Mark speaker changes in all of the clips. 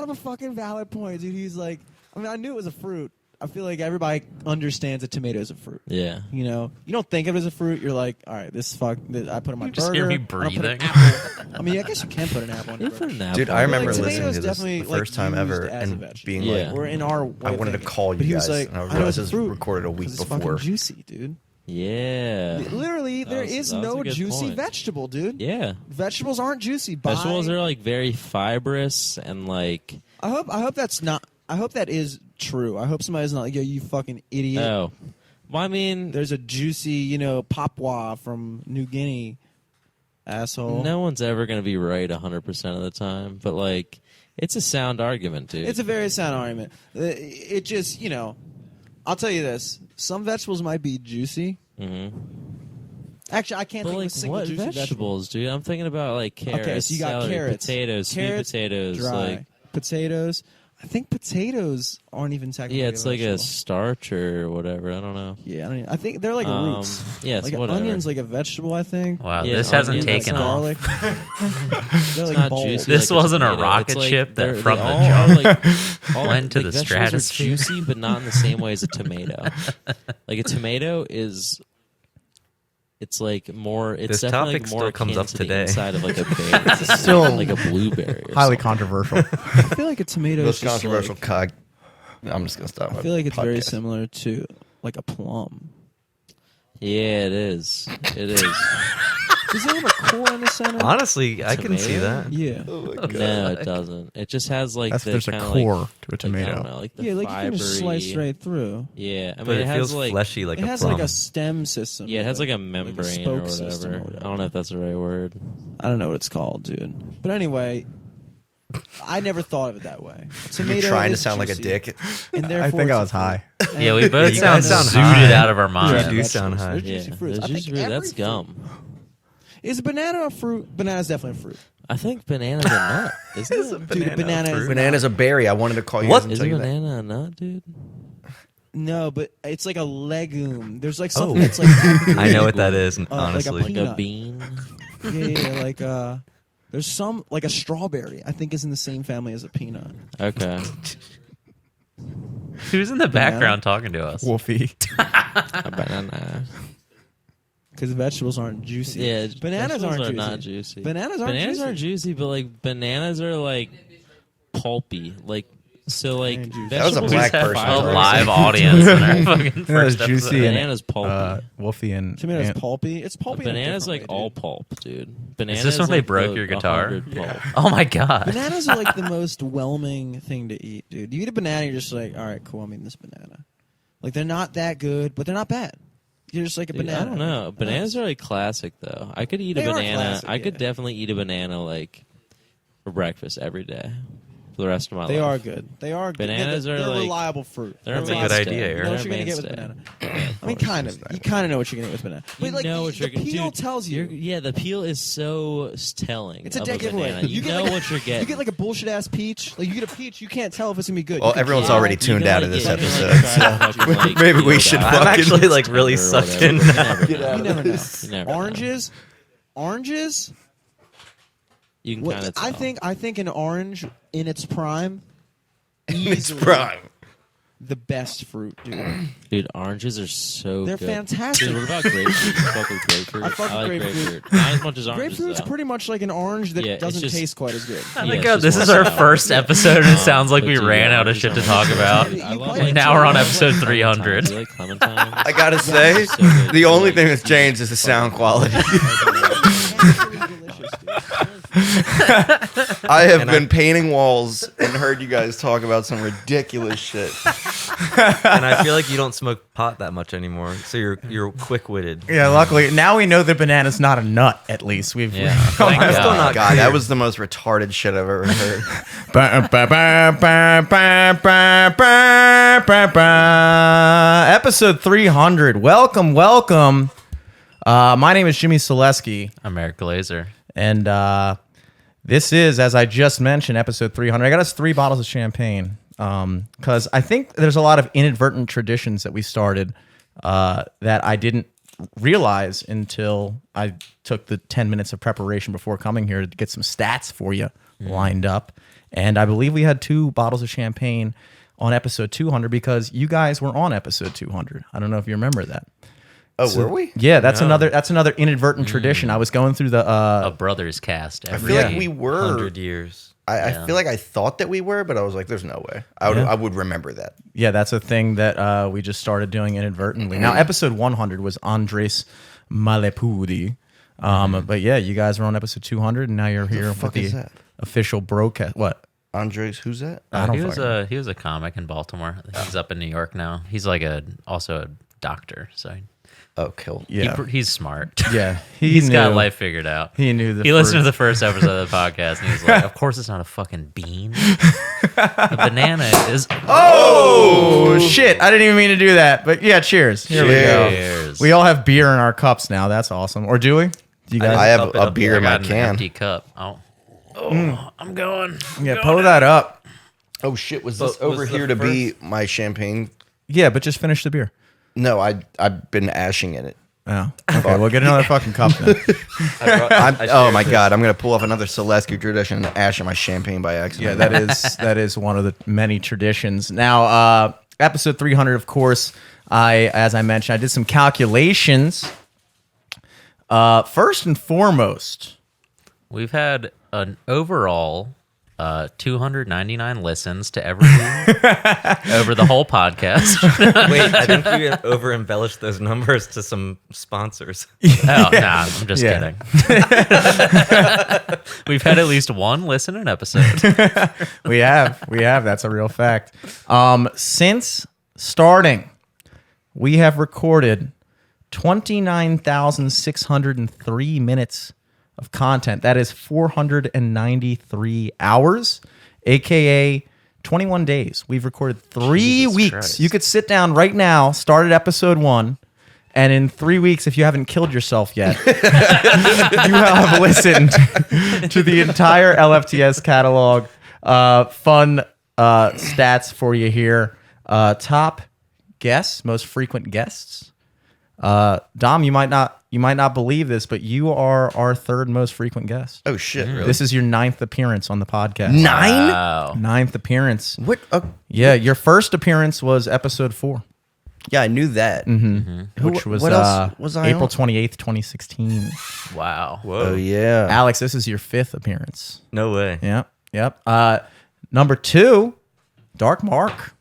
Speaker 1: brought up a fucking valid point, dude. He's like, I mean, I knew it was a fruit. I feel like everybody understands that tomato is a fruit.
Speaker 2: Yeah.
Speaker 1: You know, you don't think of it as a fruit. You're like, all right, this I put it on my
Speaker 3: You just
Speaker 1: burger.
Speaker 3: hear me
Speaker 1: I don't put an
Speaker 3: breathing.
Speaker 1: apple. I mean, I guess you can put an apple on your burger.
Speaker 4: Dude, I remember
Speaker 1: Like,
Speaker 4: listening to this
Speaker 1: tomatoes
Speaker 4: the first time
Speaker 1: definitely,
Speaker 4: ever
Speaker 1: like, used as a
Speaker 4: and
Speaker 1: vegetable.
Speaker 4: being
Speaker 2: Yeah.
Speaker 4: like,
Speaker 1: We're in our way
Speaker 4: I
Speaker 1: of
Speaker 4: wanted to
Speaker 1: thinking.
Speaker 4: call
Speaker 1: But
Speaker 4: you
Speaker 1: he was
Speaker 4: guys,
Speaker 1: like,
Speaker 4: and I
Speaker 1: know
Speaker 4: realized
Speaker 1: it's
Speaker 4: it
Speaker 1: a
Speaker 4: was
Speaker 1: fruit
Speaker 4: recorded a week
Speaker 1: 'cause it's
Speaker 4: before.
Speaker 1: fucking juicy, dude.
Speaker 2: Yeah.
Speaker 1: Literally, there
Speaker 2: That
Speaker 1: is
Speaker 2: was a
Speaker 1: no
Speaker 2: good
Speaker 1: juicy
Speaker 2: point.
Speaker 1: vegetable, dude.
Speaker 2: Yeah.
Speaker 1: Vegetables aren't juicy.
Speaker 2: Vegetables are like very fibrous and like.
Speaker 1: I hope that's not. I hope that is true. I hope somebody's not like, yo, you fucking idiot.
Speaker 2: Oh. Well, I mean,
Speaker 1: There's a juicy, papua from New Guinea, asshole.
Speaker 2: no one's ever going to be right 100% of the time, but like, it's a sound argument, dude.
Speaker 1: It's a very sound argument. It just, I'll tell you this. Some vegetables might be juicy.
Speaker 2: Mm-hmm.
Speaker 1: Actually, I can't
Speaker 2: But
Speaker 1: think of a
Speaker 2: like,
Speaker 1: single
Speaker 2: what
Speaker 1: juicy vegetable.
Speaker 2: vegetables, dude? I'm thinking about like carrots,
Speaker 1: Okay, so you got
Speaker 2: celery,
Speaker 1: carrots.
Speaker 2: potatoes,
Speaker 1: Carrots,
Speaker 2: sweet potatoes,
Speaker 1: dry.
Speaker 2: like.
Speaker 1: Potatoes. I think potatoes aren't even technically
Speaker 2: Yeah, it's like a
Speaker 1: vegetable.
Speaker 2: starch or whatever. I don't know.
Speaker 1: Yeah, I think they're like roots.
Speaker 2: Yeah, it's
Speaker 1: like
Speaker 2: whatever.
Speaker 1: onion's like a vegetable, I think.
Speaker 3: Wow,
Speaker 2: Yeah,
Speaker 3: this hasn't
Speaker 2: onion,
Speaker 3: taken
Speaker 2: like
Speaker 3: off.
Speaker 1: Garlic. They're like
Speaker 2: not
Speaker 1: bulbs.
Speaker 2: juicy.
Speaker 3: This
Speaker 2: like a
Speaker 3: wasn't a
Speaker 2: tomato.
Speaker 3: rocket
Speaker 2: It's like
Speaker 3: ship that
Speaker 2: they
Speaker 3: from the
Speaker 2: all
Speaker 3: jump
Speaker 2: are like, all,
Speaker 3: went to
Speaker 2: like,
Speaker 3: the
Speaker 2: vegetables
Speaker 3: stratosphere.
Speaker 2: are juicy, but not in the same way as a tomato. Like a tomato is, it's like more. It's
Speaker 3: This
Speaker 2: definitely
Speaker 3: topic
Speaker 2: like more
Speaker 3: still comes
Speaker 2: akin
Speaker 3: up
Speaker 2: to
Speaker 3: today.
Speaker 2: the inside of like a berry,
Speaker 5: It's still
Speaker 2: like a blueberry. Or
Speaker 5: highly
Speaker 2: something.
Speaker 5: controversial.
Speaker 1: I feel like a tomato
Speaker 4: Most
Speaker 1: is just
Speaker 4: controversial
Speaker 1: like,
Speaker 4: I'm just gonna stop.
Speaker 1: I feel like it's
Speaker 4: my
Speaker 1: very
Speaker 4: podcast.
Speaker 1: similar to like a plum.
Speaker 2: Yeah, it is. It is.
Speaker 1: Does it have a core in the center?
Speaker 3: Honestly, I can see
Speaker 2: Tomato?
Speaker 3: that.
Speaker 1: Yeah.
Speaker 4: Oh my God.
Speaker 2: No, it doesn't. It just has like
Speaker 5: That's
Speaker 2: the
Speaker 5: there's a
Speaker 2: kinda,
Speaker 5: core
Speaker 2: like,
Speaker 5: to a
Speaker 2: I
Speaker 5: tomato.
Speaker 2: don't know, like the
Speaker 1: Yeah, like you can just slice
Speaker 2: fibery-
Speaker 1: right through.
Speaker 2: Yeah, I mean
Speaker 3: But
Speaker 2: it
Speaker 3: it
Speaker 2: has
Speaker 3: feels
Speaker 2: like
Speaker 3: fleshy like
Speaker 1: It
Speaker 3: a
Speaker 1: has
Speaker 3: plum.
Speaker 1: like a stem system.
Speaker 2: yeah, it has like a membrane or
Speaker 1: spoke system
Speaker 2: whatever.
Speaker 1: or
Speaker 2: I don't know if that's the right word.
Speaker 1: I don't know what it's called, dude. But anyway, I never thought of it that way.
Speaker 4: You're
Speaker 1: Tomato
Speaker 4: trying to
Speaker 1: is
Speaker 4: sound like a
Speaker 1: juicy,
Speaker 4: dick.
Speaker 1: and
Speaker 5: I
Speaker 1: therefore
Speaker 5: think I
Speaker 1: it's
Speaker 5: was
Speaker 1: a
Speaker 5: high.
Speaker 1: fruit.
Speaker 3: Yeah, we
Speaker 1: And
Speaker 3: both
Speaker 1: you
Speaker 3: sound
Speaker 1: guys
Speaker 3: zooted
Speaker 1: sound
Speaker 3: out of our
Speaker 1: Yeah,
Speaker 3: minds.
Speaker 5: do sound high.
Speaker 1: They're juicy
Speaker 2: Yeah,
Speaker 1: fruits. I
Speaker 2: those
Speaker 1: think
Speaker 2: juice fruit,
Speaker 1: every
Speaker 2: that's
Speaker 1: fruit-
Speaker 2: gum.
Speaker 1: Is a banana a fruit? Banana's definitely a fruit.
Speaker 2: I think banana's a nut, isn't it?
Speaker 1: Dude, a banana is
Speaker 4: Banana's a berry. I wanted to call you
Speaker 3: What?
Speaker 4: guys and
Speaker 2: Is
Speaker 4: tell
Speaker 2: a
Speaker 4: you that.
Speaker 2: banana a nut, dude?
Speaker 1: No, but it's like a legume. There's like
Speaker 3: Oh.
Speaker 1: something that's like
Speaker 3: I know what that is,
Speaker 1: like a
Speaker 3: honestly.
Speaker 2: Like a
Speaker 1: Peanut.
Speaker 2: bean?
Speaker 1: yeah, like there's some like a strawberry. I think is in the same family as a peanut.
Speaker 2: Okay.
Speaker 3: Who's in the background talking to us?
Speaker 5: Wolfie.
Speaker 2: A banana.
Speaker 1: Because vegetables aren't juicy.
Speaker 2: Yeah,
Speaker 1: bananas
Speaker 2: vegetables
Speaker 1: aren't
Speaker 2: are
Speaker 1: juicy.
Speaker 2: not juicy.
Speaker 1: Bananas aren't juicy.
Speaker 2: but like bananas are like pulpy. Like so, like
Speaker 1: And juicy.
Speaker 4: That was a
Speaker 2: vegetables
Speaker 4: black
Speaker 2: have
Speaker 4: person.
Speaker 3: A
Speaker 2: fiber.
Speaker 3: live audience in our fucking
Speaker 5: That was
Speaker 3: first
Speaker 5: juicy
Speaker 3: episode.
Speaker 5: and
Speaker 2: Banana's pulpy.
Speaker 5: Wolfie and
Speaker 1: Tomatoes
Speaker 5: and-
Speaker 1: pulpy. It's
Speaker 2: A
Speaker 1: pulpy. in a
Speaker 2: banana's like
Speaker 1: different way,
Speaker 2: all
Speaker 1: dude.
Speaker 2: pulp, dude. Banana
Speaker 3: this when they
Speaker 2: like
Speaker 3: broke
Speaker 2: the
Speaker 3: your guitar?
Speaker 2: 100 pulp.
Speaker 3: Oh my god.
Speaker 1: Bananas are like the most whelming thing to eat, dude. You eat a banana, you're just like, all right, cool. I'm eating this banana. Like they're not that good, but they're not bad. You're just like a
Speaker 2: Dude,
Speaker 1: banana.
Speaker 2: I don't know. Bananas are like classic though. I could eat
Speaker 1: They
Speaker 2: a
Speaker 1: are
Speaker 2: banana.
Speaker 1: classic,
Speaker 2: I could
Speaker 1: yeah.
Speaker 2: definitely eat a banana like for breakfast every day for the rest of my
Speaker 1: They are
Speaker 2: life.
Speaker 1: good. They are good.
Speaker 2: Bananas
Speaker 1: they're
Speaker 2: are like-
Speaker 1: reliable fruit.
Speaker 2: They're
Speaker 3: That's a
Speaker 2: mainstay.
Speaker 3: good idea, Aaron.
Speaker 1: You know what
Speaker 2: They're
Speaker 1: you're gonna get with
Speaker 2: mainstay.
Speaker 1: banana. I mean, kind of. You kind of know what you're gonna get with banana.
Speaker 2: You
Speaker 1: But like,
Speaker 2: know what
Speaker 1: the
Speaker 2: you're gonna
Speaker 1: peel
Speaker 2: dude,
Speaker 1: tells you.
Speaker 2: Yeah, the peel is so telling.
Speaker 1: It's a
Speaker 2: of
Speaker 1: dead giveaway.
Speaker 2: banana. You
Speaker 1: get
Speaker 2: know
Speaker 1: like
Speaker 2: what you're getting.
Speaker 1: You get like a bullshit ass peach. Like you get a peach, you can't tell if it's gonna be good.
Speaker 4: Well,
Speaker 1: You can
Speaker 4: everyone's
Speaker 1: tell.
Speaker 4: already
Speaker 2: You
Speaker 4: tuned
Speaker 2: can,
Speaker 4: out
Speaker 2: like,
Speaker 4: of this
Speaker 2: get- you can,
Speaker 4: episode,
Speaker 2: like, try to fucking, like,
Speaker 4: maybe we
Speaker 2: peel
Speaker 4: should
Speaker 2: it out.
Speaker 3: I'm
Speaker 4: fucking
Speaker 3: actually like
Speaker 2: Or
Speaker 3: really
Speaker 2: whatever,
Speaker 3: sucked in
Speaker 2: but you
Speaker 3: now.
Speaker 2: never know.
Speaker 1: You never know.
Speaker 2: You never know.
Speaker 1: Oranges.
Speaker 2: You can kind of tell.
Speaker 1: I think an orange in its prime,
Speaker 4: It's
Speaker 1: easily
Speaker 4: prime.
Speaker 1: the best fruit, dude.
Speaker 2: Dude, oranges are so
Speaker 1: They're
Speaker 2: good.
Speaker 1: fantastic.
Speaker 2: Dude, what about grapefruit? You fuck with grapefruit?
Speaker 1: I fuck with
Speaker 2: like
Speaker 1: grapefruit.
Speaker 2: Not as much as oranges,
Speaker 1: Grapefruit's
Speaker 2: though.
Speaker 1: pretty much like an orange that
Speaker 2: Yeah, it's
Speaker 1: doesn't
Speaker 2: just-
Speaker 1: taste quite as good.
Speaker 3: Oh
Speaker 2: Yeah,
Speaker 3: my
Speaker 2: it's
Speaker 3: god,
Speaker 2: just
Speaker 3: this
Speaker 2: more
Speaker 3: is our
Speaker 2: sour.
Speaker 3: first episode, and it sounds like
Speaker 2: But
Speaker 3: we
Speaker 2: dude,
Speaker 3: ran out of
Speaker 2: oranges
Speaker 3: shit to
Speaker 2: are
Speaker 3: talk
Speaker 2: so
Speaker 3: about.
Speaker 2: good. I
Speaker 1: You
Speaker 2: love
Speaker 1: like
Speaker 2: like
Speaker 3: Now we're on
Speaker 2: clementines.
Speaker 3: episode 300.
Speaker 2: You like clementines?
Speaker 4: I gotta say,
Speaker 2: So good.
Speaker 4: the only
Speaker 2: Like,
Speaker 4: thing that's changed is the sound quality. I have been painting walls and heard you guys talk about some ridiculous shit.
Speaker 3: And I feel like you don't smoke pot that much anymore, so you're quick-witted.
Speaker 5: Yeah, luckily now we know that banana's not a nut. At least we've.
Speaker 3: Yeah. Thank
Speaker 4: I'm
Speaker 3: God.
Speaker 4: still not. God, that was the most retarded shit I've ever heard.
Speaker 5: Episode 300. Welcome. My name is Jimmy Solesky,
Speaker 3: I'm Eric Glazer.
Speaker 5: and this is, as I just mentioned, episode 300. I got us 3 bottles of champagne because I think there's a lot of inadvertent traditions that we started that I didn't realize until I took the 10 minutes of preparation before coming here to get some stats for you lined up. And I believe we had 2 bottles of champagne on episode 200 because you guys were on episode 200. I don't know if you remember that.
Speaker 4: Oh, were we?
Speaker 5: Yeah, that's another inadvertent tradition. I was going through the
Speaker 2: A Brothers cast.
Speaker 4: I feel like we were.
Speaker 3: 100 years.
Speaker 4: I feel like I thought that we were, but I was like, "There's no way." I would remember that.
Speaker 5: Yeah, that's a thing that we just started doing inadvertently. Now, episode 100 was Andres Malepudi. But yeah, you guys were on episode 200, and now you're here with
Speaker 4: is
Speaker 5: the
Speaker 4: that?
Speaker 5: official broadcast. What?
Speaker 4: Andres, who's that?
Speaker 2: He was a comic in Baltimore. He's up in New York now. He's like also a doctor, so
Speaker 4: Oh, cool.
Speaker 5: Yeah,
Speaker 2: he's smart.
Speaker 5: yeah.
Speaker 2: He's
Speaker 5: knew,
Speaker 2: got life figured out.
Speaker 5: He knew the.
Speaker 2: He listened to the first episode of the podcast, and he's like, "Of course, it's not a fucking bean. A banana is."
Speaker 5: Oh shit! I didn't even mean to do that, but yeah. Cheers. Here we go.
Speaker 2: Cheers.
Speaker 5: We all have beer in our cups now. That's awesome. Or do we? Do you guys?
Speaker 4: I have
Speaker 3: Up it
Speaker 4: a
Speaker 3: up
Speaker 4: beer
Speaker 3: there.
Speaker 4: in
Speaker 2: I
Speaker 4: my
Speaker 2: got an
Speaker 4: can.
Speaker 2: empty cup. I'm going.
Speaker 5: Yeah, pull that up.
Speaker 4: Oh shit! Was this
Speaker 3: But was
Speaker 4: over
Speaker 3: the
Speaker 4: here to be my champagne?
Speaker 5: Yeah, but just finish the beer.
Speaker 4: No, I've been ashing in it.
Speaker 5: Oh, okay. We'll get another fucking cup then.
Speaker 4: Oh my god! I'm gonna pull off another Solesky tradition and ash in my champagne by
Speaker 5: Yeah,
Speaker 4: accident.
Speaker 5: that is one of the many traditions. Now, episode 300, of course, as I mentioned, I did some calculations. First and foremost,
Speaker 2: We've had an overall 299 listens to every over the whole podcast.
Speaker 3: Wait, I think you over embellished those numbers to some sponsors.
Speaker 2: Oh, nah, I'm just
Speaker 5: Yeah.
Speaker 2: kidding. We've had at least one listen an episode.
Speaker 5: we have. That's a real fact. Since starting, we have recorded 29,603 minutes of content. That is 493 hours, aka 21 days. We've recorded 3
Speaker 2: Jesus
Speaker 5: weeks.
Speaker 2: Christ.
Speaker 5: You could sit down right now, start at episode 1, and in 3 weeks, if you haven't killed yourself yet, you have listened to the entire LFTS catalog. Fun stats for you here. Top guests, most frequent guests. Dom, you might not believe this, but you are our 3rd most frequent guest.
Speaker 4: Oh shit! Really?
Speaker 5: This is your 9th appearance on the podcast.
Speaker 4: 9?
Speaker 2: Wow.
Speaker 5: 9th appearance.
Speaker 4: What?
Speaker 5: Yeah, your first appearance was episode 4,
Speaker 4: Yeah, I knew that.
Speaker 5: which was
Speaker 4: what else was I
Speaker 5: April
Speaker 4: on?
Speaker 5: 28th, 2016.
Speaker 2: Wow.
Speaker 4: Oh yeah.
Speaker 5: Alex, this is your 5th appearance.
Speaker 3: No way.
Speaker 5: Yep. Number 2, Dark Mark.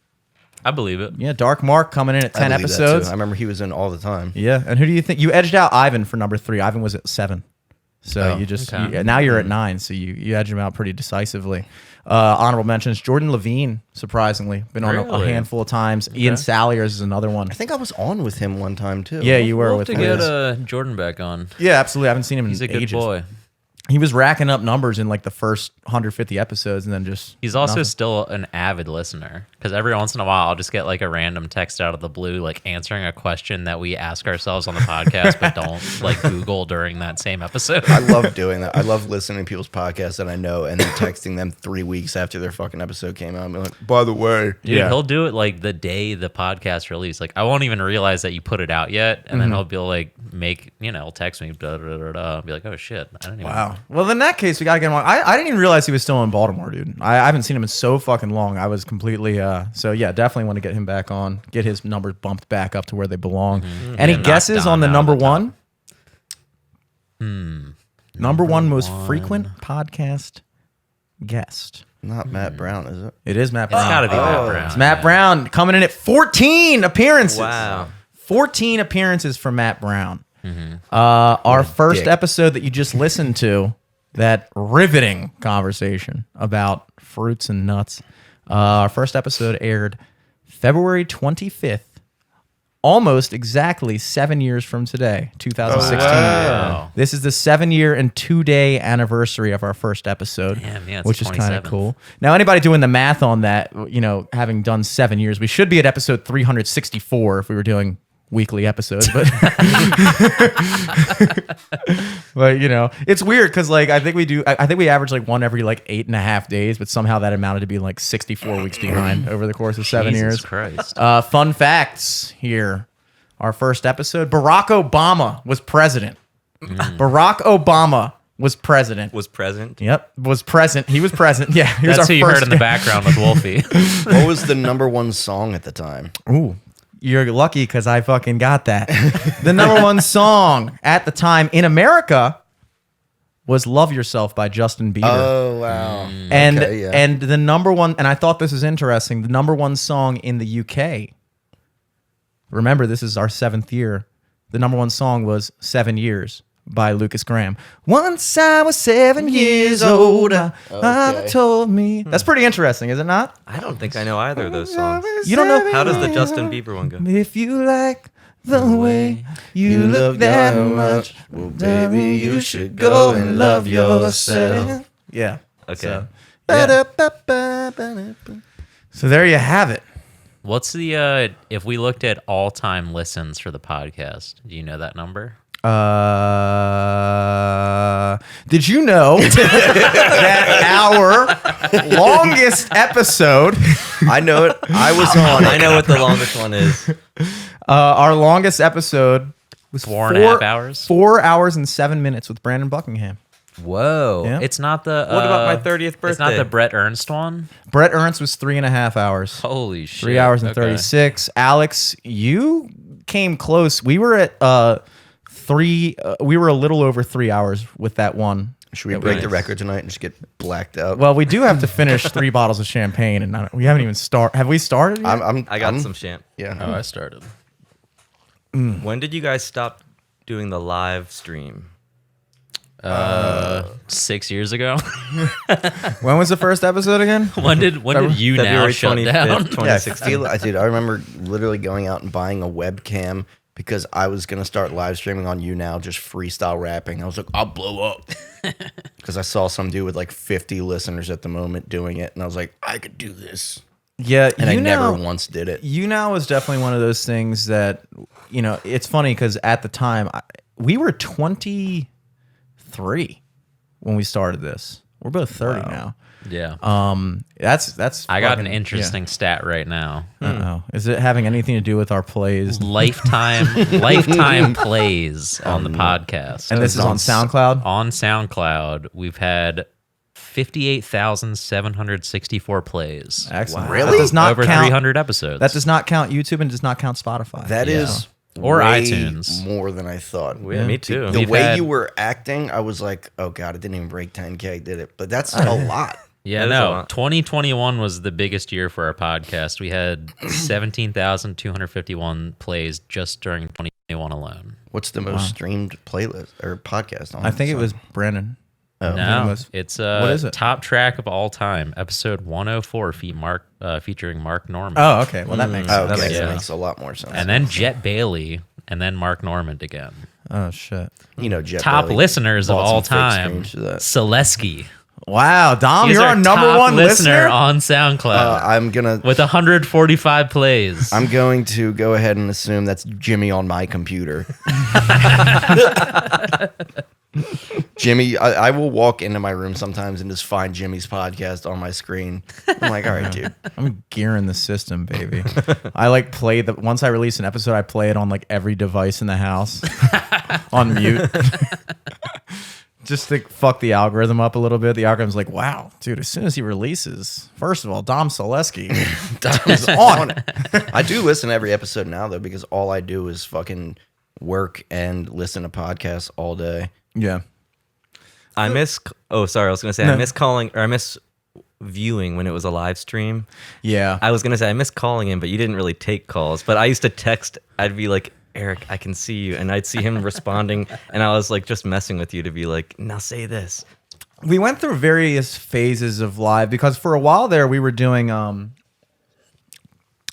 Speaker 2: I believe it.
Speaker 5: Yeah, Dark Mark coming in at
Speaker 4: I
Speaker 5: 10
Speaker 4: believe that, too.
Speaker 5: episodes.
Speaker 4: I remember he was in all the time.
Speaker 5: Yeah, and who do you think you edged out? Ivan for number 3. Ivan was at 7, so you just
Speaker 2: okay.
Speaker 5: now you're at 9. So you edged him out pretty decisively. Honorable mentions: Jordan Levine, surprisingly, been on a
Speaker 2: Really?
Speaker 5: handful of times. Ian Saliers is another one.
Speaker 4: I think I was on with him one time too.
Speaker 5: Yeah, you were
Speaker 2: We'll
Speaker 5: with
Speaker 2: have to
Speaker 5: him.
Speaker 2: get Jordan back on.
Speaker 5: Yeah, absolutely. I haven't seen him in
Speaker 2: He's a good
Speaker 5: ages.
Speaker 2: boy.
Speaker 5: He was racking up numbers in like the first 150 episodes, and then just
Speaker 2: He's also
Speaker 5: nothing.
Speaker 2: still an avid listener because every once in a while I'll just get like a random text out of the blue, like answering a question that we ask ourselves on the podcast, but don't like Google during that same episode.
Speaker 4: I love doing that. I love listening to people's podcasts that I know and then texting them 3 weeks after their fucking episode came out. And be like, by the way,
Speaker 2: Dude,
Speaker 5: Yeah.
Speaker 2: he'll do it like the day the podcast release. Like I won't even realize that you put it out yet, and then he'll be like, he'll text me, da, da, da, da, I'll be like, oh shit, I don't even.
Speaker 5: Wow. Well, in that case, we gotta get him on. I didn't even realize he was still in Baltimore, dude. I haven't seen him in so fucking long. I was completely so yeah, definitely want to get him back on, get his numbers bumped back up to where they belong. Any
Speaker 2: Yeah, knock
Speaker 5: guesses
Speaker 2: Dom
Speaker 5: on the
Speaker 2: out
Speaker 5: number
Speaker 2: of the top.
Speaker 5: one? Number one most frequent podcast guest.
Speaker 4: not Matt Brown, is it?
Speaker 5: It is Matt
Speaker 2: It's
Speaker 5: Brown.
Speaker 2: got to be Matt Brown.
Speaker 5: It's Matt Brown coming in at 14 appearances.
Speaker 3: Wow.
Speaker 5: 14 appearances for Matt Brown. Our first
Speaker 4: dick.
Speaker 5: episode that you just listened to, that riveting conversation about fruits and nuts. Our first episode aired February 25th, almost exactly 7 years from today, 2016.
Speaker 2: Wow.
Speaker 5: This is the 7-year and 2-day anniversary of our first episode,
Speaker 2: Damn, yeah, it's
Speaker 5: which is kind of
Speaker 2: 27th.
Speaker 5: cool. Now, anybody doing the math on that, having done 7 years, we should be at episode 364 if we were doing weekly episodes, but it's weird because I think we average like one every like 8.5 days, but somehow that amounted to be like 64 weeks behind over the course of 7
Speaker 2: Jesus
Speaker 5: years.
Speaker 2: Christ.
Speaker 5: Fun facts here. Our first episode, Barack Obama was president. Barack Obama was president.
Speaker 3: Was present.
Speaker 5: Yep, was present. He was present. Yeah, he was
Speaker 2: That's
Speaker 5: our
Speaker 2: who you heard
Speaker 5: first
Speaker 2: in the background with Wolfie.
Speaker 4: What was the number one song at the time?
Speaker 5: Ooh, you're lucky because I fucking got that. The number one song at the time in America was "Love Yourself" by Justin Bieber.
Speaker 4: Oh wow!
Speaker 5: And
Speaker 4: Okay, yeah.
Speaker 5: and the number one, and I thought this was interesting. The number one song in the UK. Remember, this is our 7th year. The number one song was "7 Years" by Lucas Graham. Once I was 7 years old, Mama told me. That's pretty interesting, is it not?
Speaker 3: I don't think I know either of those songs.
Speaker 5: You don't know
Speaker 3: How does the Justin Bieber one go?
Speaker 5: If you like the way you look that much,
Speaker 4: well, baby, you should go and love yourself.
Speaker 5: Yeah.
Speaker 3: Okay.
Speaker 5: So there you have it.
Speaker 2: What's the if we looked at all-time listens for the podcast? Do you know that number?
Speaker 5: Did you know that our longest episode,
Speaker 4: I know it. I was on.
Speaker 3: I know what the longest one is.
Speaker 5: our longest episode was
Speaker 2: 4.5 hours?
Speaker 5: 4 hours and 7 minutes with Brandon Buckingham.
Speaker 2: Whoa.
Speaker 5: Yeah.
Speaker 2: It's not the...
Speaker 3: What about my 30th birthday?
Speaker 2: It's not the Brett Ernst one?
Speaker 5: Brett Ernst was 3.5 hours.
Speaker 2: Holy shit.
Speaker 5: 3 hours and
Speaker 2: Okay.
Speaker 5: 36. Alex, you came close. We were at we were a little over 3 hours with that one.
Speaker 4: Should we break the record tonight and just get blacked out?
Speaker 5: Well, we do have to finish 3 bottles of champagne, and we haven't even started. Have we started yet?
Speaker 3: I got some champ.
Speaker 4: Yeah.
Speaker 2: Oh, I started.
Speaker 3: When did you guys stop doing the live stream?
Speaker 2: 6 years ago.
Speaker 5: When was the first episode again?
Speaker 2: when did you now
Speaker 3: February
Speaker 2: shut
Speaker 3: 25th,
Speaker 2: down?
Speaker 4: Yeah,
Speaker 3: 2016.
Speaker 4: dude, I remember literally going out and buying a webcam because I was going to start live streaming on YouNow, just freestyle rapping. I was like, I'll blow up. Because I saw some dude with like 50 listeners at the moment doing it. And I was like, I could do this.
Speaker 5: Yeah,
Speaker 4: And I never once did it.
Speaker 5: YouNow was definitely one of those things that, it's funny because at the time, we were 23 when we started this. We're both 30 now.
Speaker 2: Yeah.
Speaker 5: That's.
Speaker 2: I got an
Speaker 5: fucking-
Speaker 2: interesting stat right now.
Speaker 5: Uh-oh. Is it having anything to do with our plays?
Speaker 2: Lifetime plays on the podcast.
Speaker 5: And this is on SoundCloud?
Speaker 2: On SoundCloud, we've had 58,764 plays.
Speaker 5: Excellent.
Speaker 4: Really?
Speaker 5: That does not
Speaker 2: Over
Speaker 5: count,
Speaker 2: 300 episodes.
Speaker 5: That does not count YouTube and does not count Spotify.
Speaker 4: That is
Speaker 2: Or
Speaker 4: way
Speaker 2: iTunes.
Speaker 4: more than I thought.
Speaker 3: Yeah, me too.
Speaker 4: The
Speaker 2: We've
Speaker 4: way
Speaker 2: had-
Speaker 4: you were acting, I was like, oh God, it didn't even break 10K, did it? But that's a lot.
Speaker 2: Yeah,
Speaker 3: That is a
Speaker 2: no.
Speaker 3: lot.
Speaker 2: 2021 was the biggest year for our podcast. We had 17,251 plays just during 2021 alone.
Speaker 4: What's the most streamed playlist or podcast on?
Speaker 5: I think it
Speaker 4: Spotify?
Speaker 5: was Brandon.
Speaker 2: No,
Speaker 5: was-
Speaker 2: it's
Speaker 5: what is it?
Speaker 2: top track of all time, episode 104, featuring Mark Norman.
Speaker 5: Oh, okay. Well, that makes
Speaker 4: Oh,
Speaker 5: sense.
Speaker 4: okay,
Speaker 2: Yeah.
Speaker 4: that makes a lot more sense.
Speaker 2: And then Jet Bailey, and then Mark Normand again.
Speaker 5: Oh, shit.
Speaker 4: Jet
Speaker 2: Top
Speaker 4: Bailey
Speaker 2: listeners of
Speaker 4: bought
Speaker 2: all
Speaker 4: some fake
Speaker 2: time,
Speaker 4: streams for that.
Speaker 2: Solesky.
Speaker 5: Wow, Dom,
Speaker 2: He's
Speaker 5: you're
Speaker 2: our
Speaker 5: our number
Speaker 2: top
Speaker 5: one listener?
Speaker 2: on SoundCloud
Speaker 4: I'm gonna.
Speaker 2: with 145 plays.
Speaker 4: I'm going to go ahead and assume that's Jimmy on my computer. Jimmy, I will walk into my room sometimes and just find Jimmy's podcast on my screen. I'm like, all right, dude.
Speaker 5: I'm gearing the system, baby. I play once I release an episode, I play it on every device in the house on mute. Just to fuck the algorithm up a little bit. The algorithm's like, wow, dude, as soon as he releases, first of all, Dom Solesky is on it.
Speaker 4: I do listen to every episode now, though, because all I do is fucking work and listen to podcasts all day.
Speaker 5: Yeah.
Speaker 3: I miss. Oh, sorry. I was gonna say
Speaker 5: No.
Speaker 3: I miss calling or I miss viewing when it was a live stream.
Speaker 5: Yeah.
Speaker 3: I was gonna say I miss calling in, but you didn't really take calls. But I used to text. I'd be like, Eric, I can see you, and I'd see him responding, and I was just messing with you to be like, now say this.
Speaker 5: We went through various phases of live because for a while there we were doing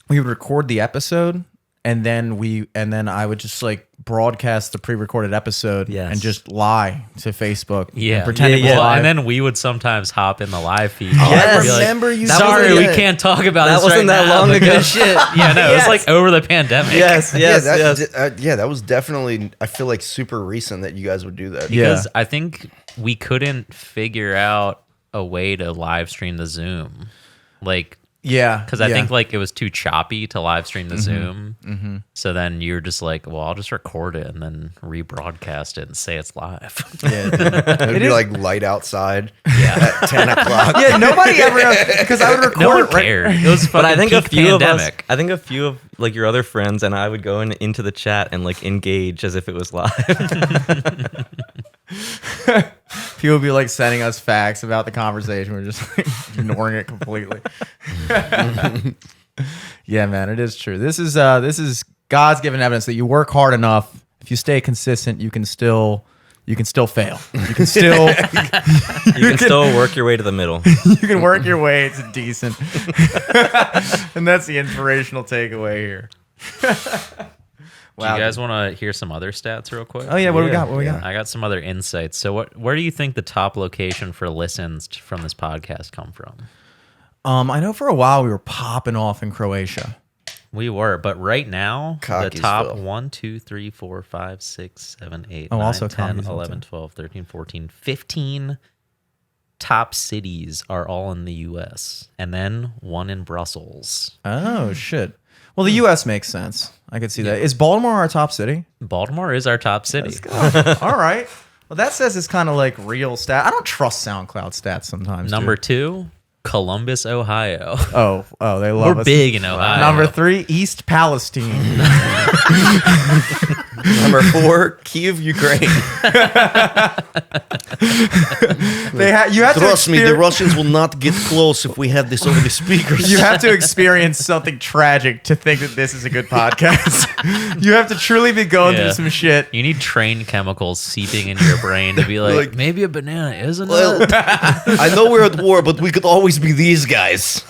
Speaker 5: we would record the episode and then I would just broadcast the pre-recorded episode
Speaker 3: Yes.
Speaker 5: and just lie to Facebook
Speaker 2: Yeah,
Speaker 5: and pretend it was
Speaker 2: Well,
Speaker 5: live.
Speaker 2: and then we would sometimes hop in the live feed.
Speaker 3: Yes.
Speaker 2: Be like,
Speaker 4: Remember you
Speaker 2: Sorry,
Speaker 4: said
Speaker 2: we
Speaker 4: that.
Speaker 2: can't talk about
Speaker 3: That
Speaker 2: this
Speaker 3: wasn't
Speaker 2: right
Speaker 3: that
Speaker 2: now,
Speaker 3: long
Speaker 2: but
Speaker 3: ago.
Speaker 2: good shit. Yeah, no, it was over the pandemic.
Speaker 3: Yes, yes, yes.
Speaker 4: That was definitely, I feel like, super recent that you guys would do that.
Speaker 5: Yeah.
Speaker 2: Because I think we couldn't figure out a way to live stream the Zoom.
Speaker 5: Yeah,
Speaker 2: Because I think like it was too choppy to live stream the Zoom.
Speaker 5: Mm-hmm.
Speaker 2: So then you're just like, well, I'll just record it and then rebroadcast it and say it's live.
Speaker 1: Yeah,
Speaker 4: It'd be like light outside at 10 o'clock.
Speaker 5: yeah. Nobody ever because I would record
Speaker 2: No one
Speaker 5: it right.
Speaker 2: cared. It was fucking
Speaker 3: But I think a
Speaker 2: peak
Speaker 3: few
Speaker 2: pandemic.
Speaker 3: of us, I think a few of like your other friends and I would go into the chat and like engage as if it was live.
Speaker 5: People would be like sending us facts about the conversation. We're just like ignoring it completely. Yeah, man, it is true. This is God's given evidence that you work hard enough. If you stay consistent, you can still fail. You can still
Speaker 3: You can still work your way to the middle.
Speaker 5: you can work your way to decent. And that's the inspirational takeaway here.
Speaker 2: Do you guys want to hear some other stats real quick?
Speaker 5: Oh yeah, what do we got? What we got?
Speaker 2: I got some other insights. So where do you think the top location for listens from this podcast come from?
Speaker 5: I know for a while we were popping off in Croatia.
Speaker 2: We were, but right now, the
Speaker 4: Cockeysville.
Speaker 2: top 1, 2, 3, 4, 5, 6, 7, 8,
Speaker 5: Oh,
Speaker 2: 9,
Speaker 5: also
Speaker 2: 10,
Speaker 5: Cockeysville
Speaker 2: 11,
Speaker 5: too.
Speaker 2: 12, 13, 14, 15 top cities are all in the U.S. And then one in Brussels.
Speaker 5: Oh shit. Well, the U.S. makes sense. I could see that. Is Baltimore our top city?
Speaker 2: Baltimore is our top city.
Speaker 5: All right. Well, that says it's kind of like real stat. I don't trust SoundCloud stats sometimes.
Speaker 2: Number
Speaker 5: dude.
Speaker 2: 2, Columbus, Ohio.
Speaker 5: Oh, they love
Speaker 2: We're
Speaker 5: us.
Speaker 2: big in Ohio.
Speaker 5: Number 3, East Palestine.
Speaker 4: Number 4, Kiev, Ukraine.
Speaker 5: You have
Speaker 4: Trust
Speaker 5: to
Speaker 4: me, the Russians will not get close if we have this over the speakers.
Speaker 5: You have to experience something tragic to think that this is a good podcast. You have to truly be going
Speaker 2: Yeah.
Speaker 5: through some shit.
Speaker 2: You need train chemicals seeping into your brain to be like,
Speaker 4: Like-
Speaker 2: maybe a banana isn't
Speaker 4: Well,
Speaker 2: it?
Speaker 4: I know we're at war, but we could always be these guys.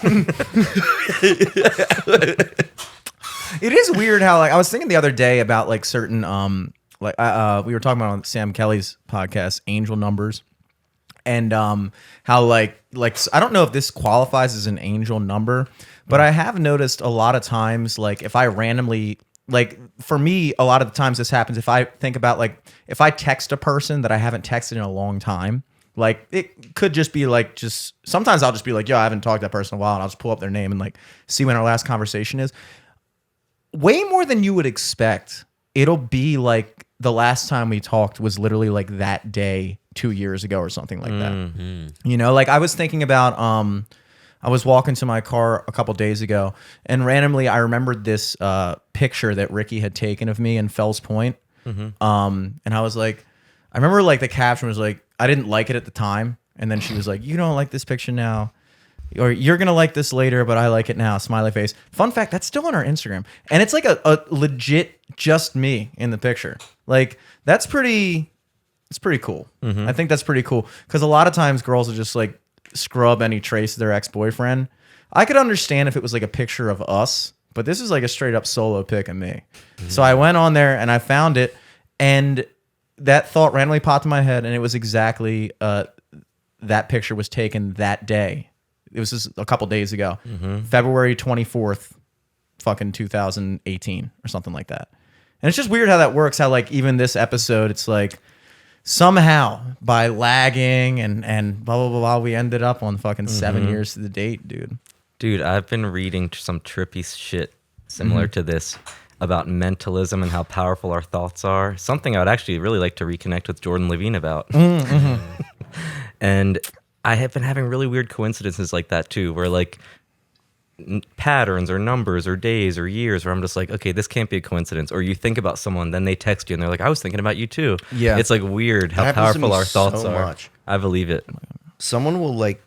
Speaker 5: It is weird how like I was thinking the other day about like certain we were talking about on Sam Kelly's podcast, Angel Numbers, and how like I don't know if this qualifies as an angel number, but I have noticed a lot of times like if I randomly like for me a lot of the times this happens if I think about like if I text a person that I haven't texted in a long time. Like it could just be like sometimes I'll just be like, yo, I haven't talked to that person in a while, and I'll just pull up their name and like see when our last conversation is. Way more than you would expect. It'll be like the last time we talked was literally like that day 2 years ago or something like that. You know, like I was thinking about I was walking to my car a couple days ago and randomly I remembered this picture that Ricky had taken of me in Fells Point. And I was like, I remember like the caption was like, I didn't like it at the time. And then she was like, you don't like this picture now. Or you're going to like this later, but I like it now. Smiley face. Fun fact, that's still on our Instagram. And it's like a legit just me in the picture. Like, it's pretty cool. I think that's pretty cool. Because a lot of times girls will just like scrub any trace of their ex-boyfriend. I could understand if it was like a picture of us, but this is like a straight up solo pic of me. So I went on there and I found it. And that thought randomly popped in my head. And it was exactly that picture was taken that day. It was just a couple days ago, February 24th, fucking 2018 or something like that. And it's just weird how that works. How like even this episode, it's like somehow by lagging and blah, blah, blah, blah, we ended up on fucking 7 years to the date, dude.
Speaker 3: Dude, I've been reading some trippy shit similar to this about mentalism and how powerful our thoughts are. Something I would actually really like to reconnect with Jordan Levine about. And I have been having really weird coincidences like that too, where like patterns or numbers or days or years where I'm just like, okay, this can't be a coincidence. Or you think about someone, then they text you and they're like, I was thinking about you too.
Speaker 5: Yeah.
Speaker 3: It's like weird how
Speaker 4: That happens to
Speaker 3: powerful
Speaker 4: me
Speaker 3: our thoughts
Speaker 4: so
Speaker 3: are.
Speaker 4: much.
Speaker 3: I believe it.
Speaker 4: Someone will like,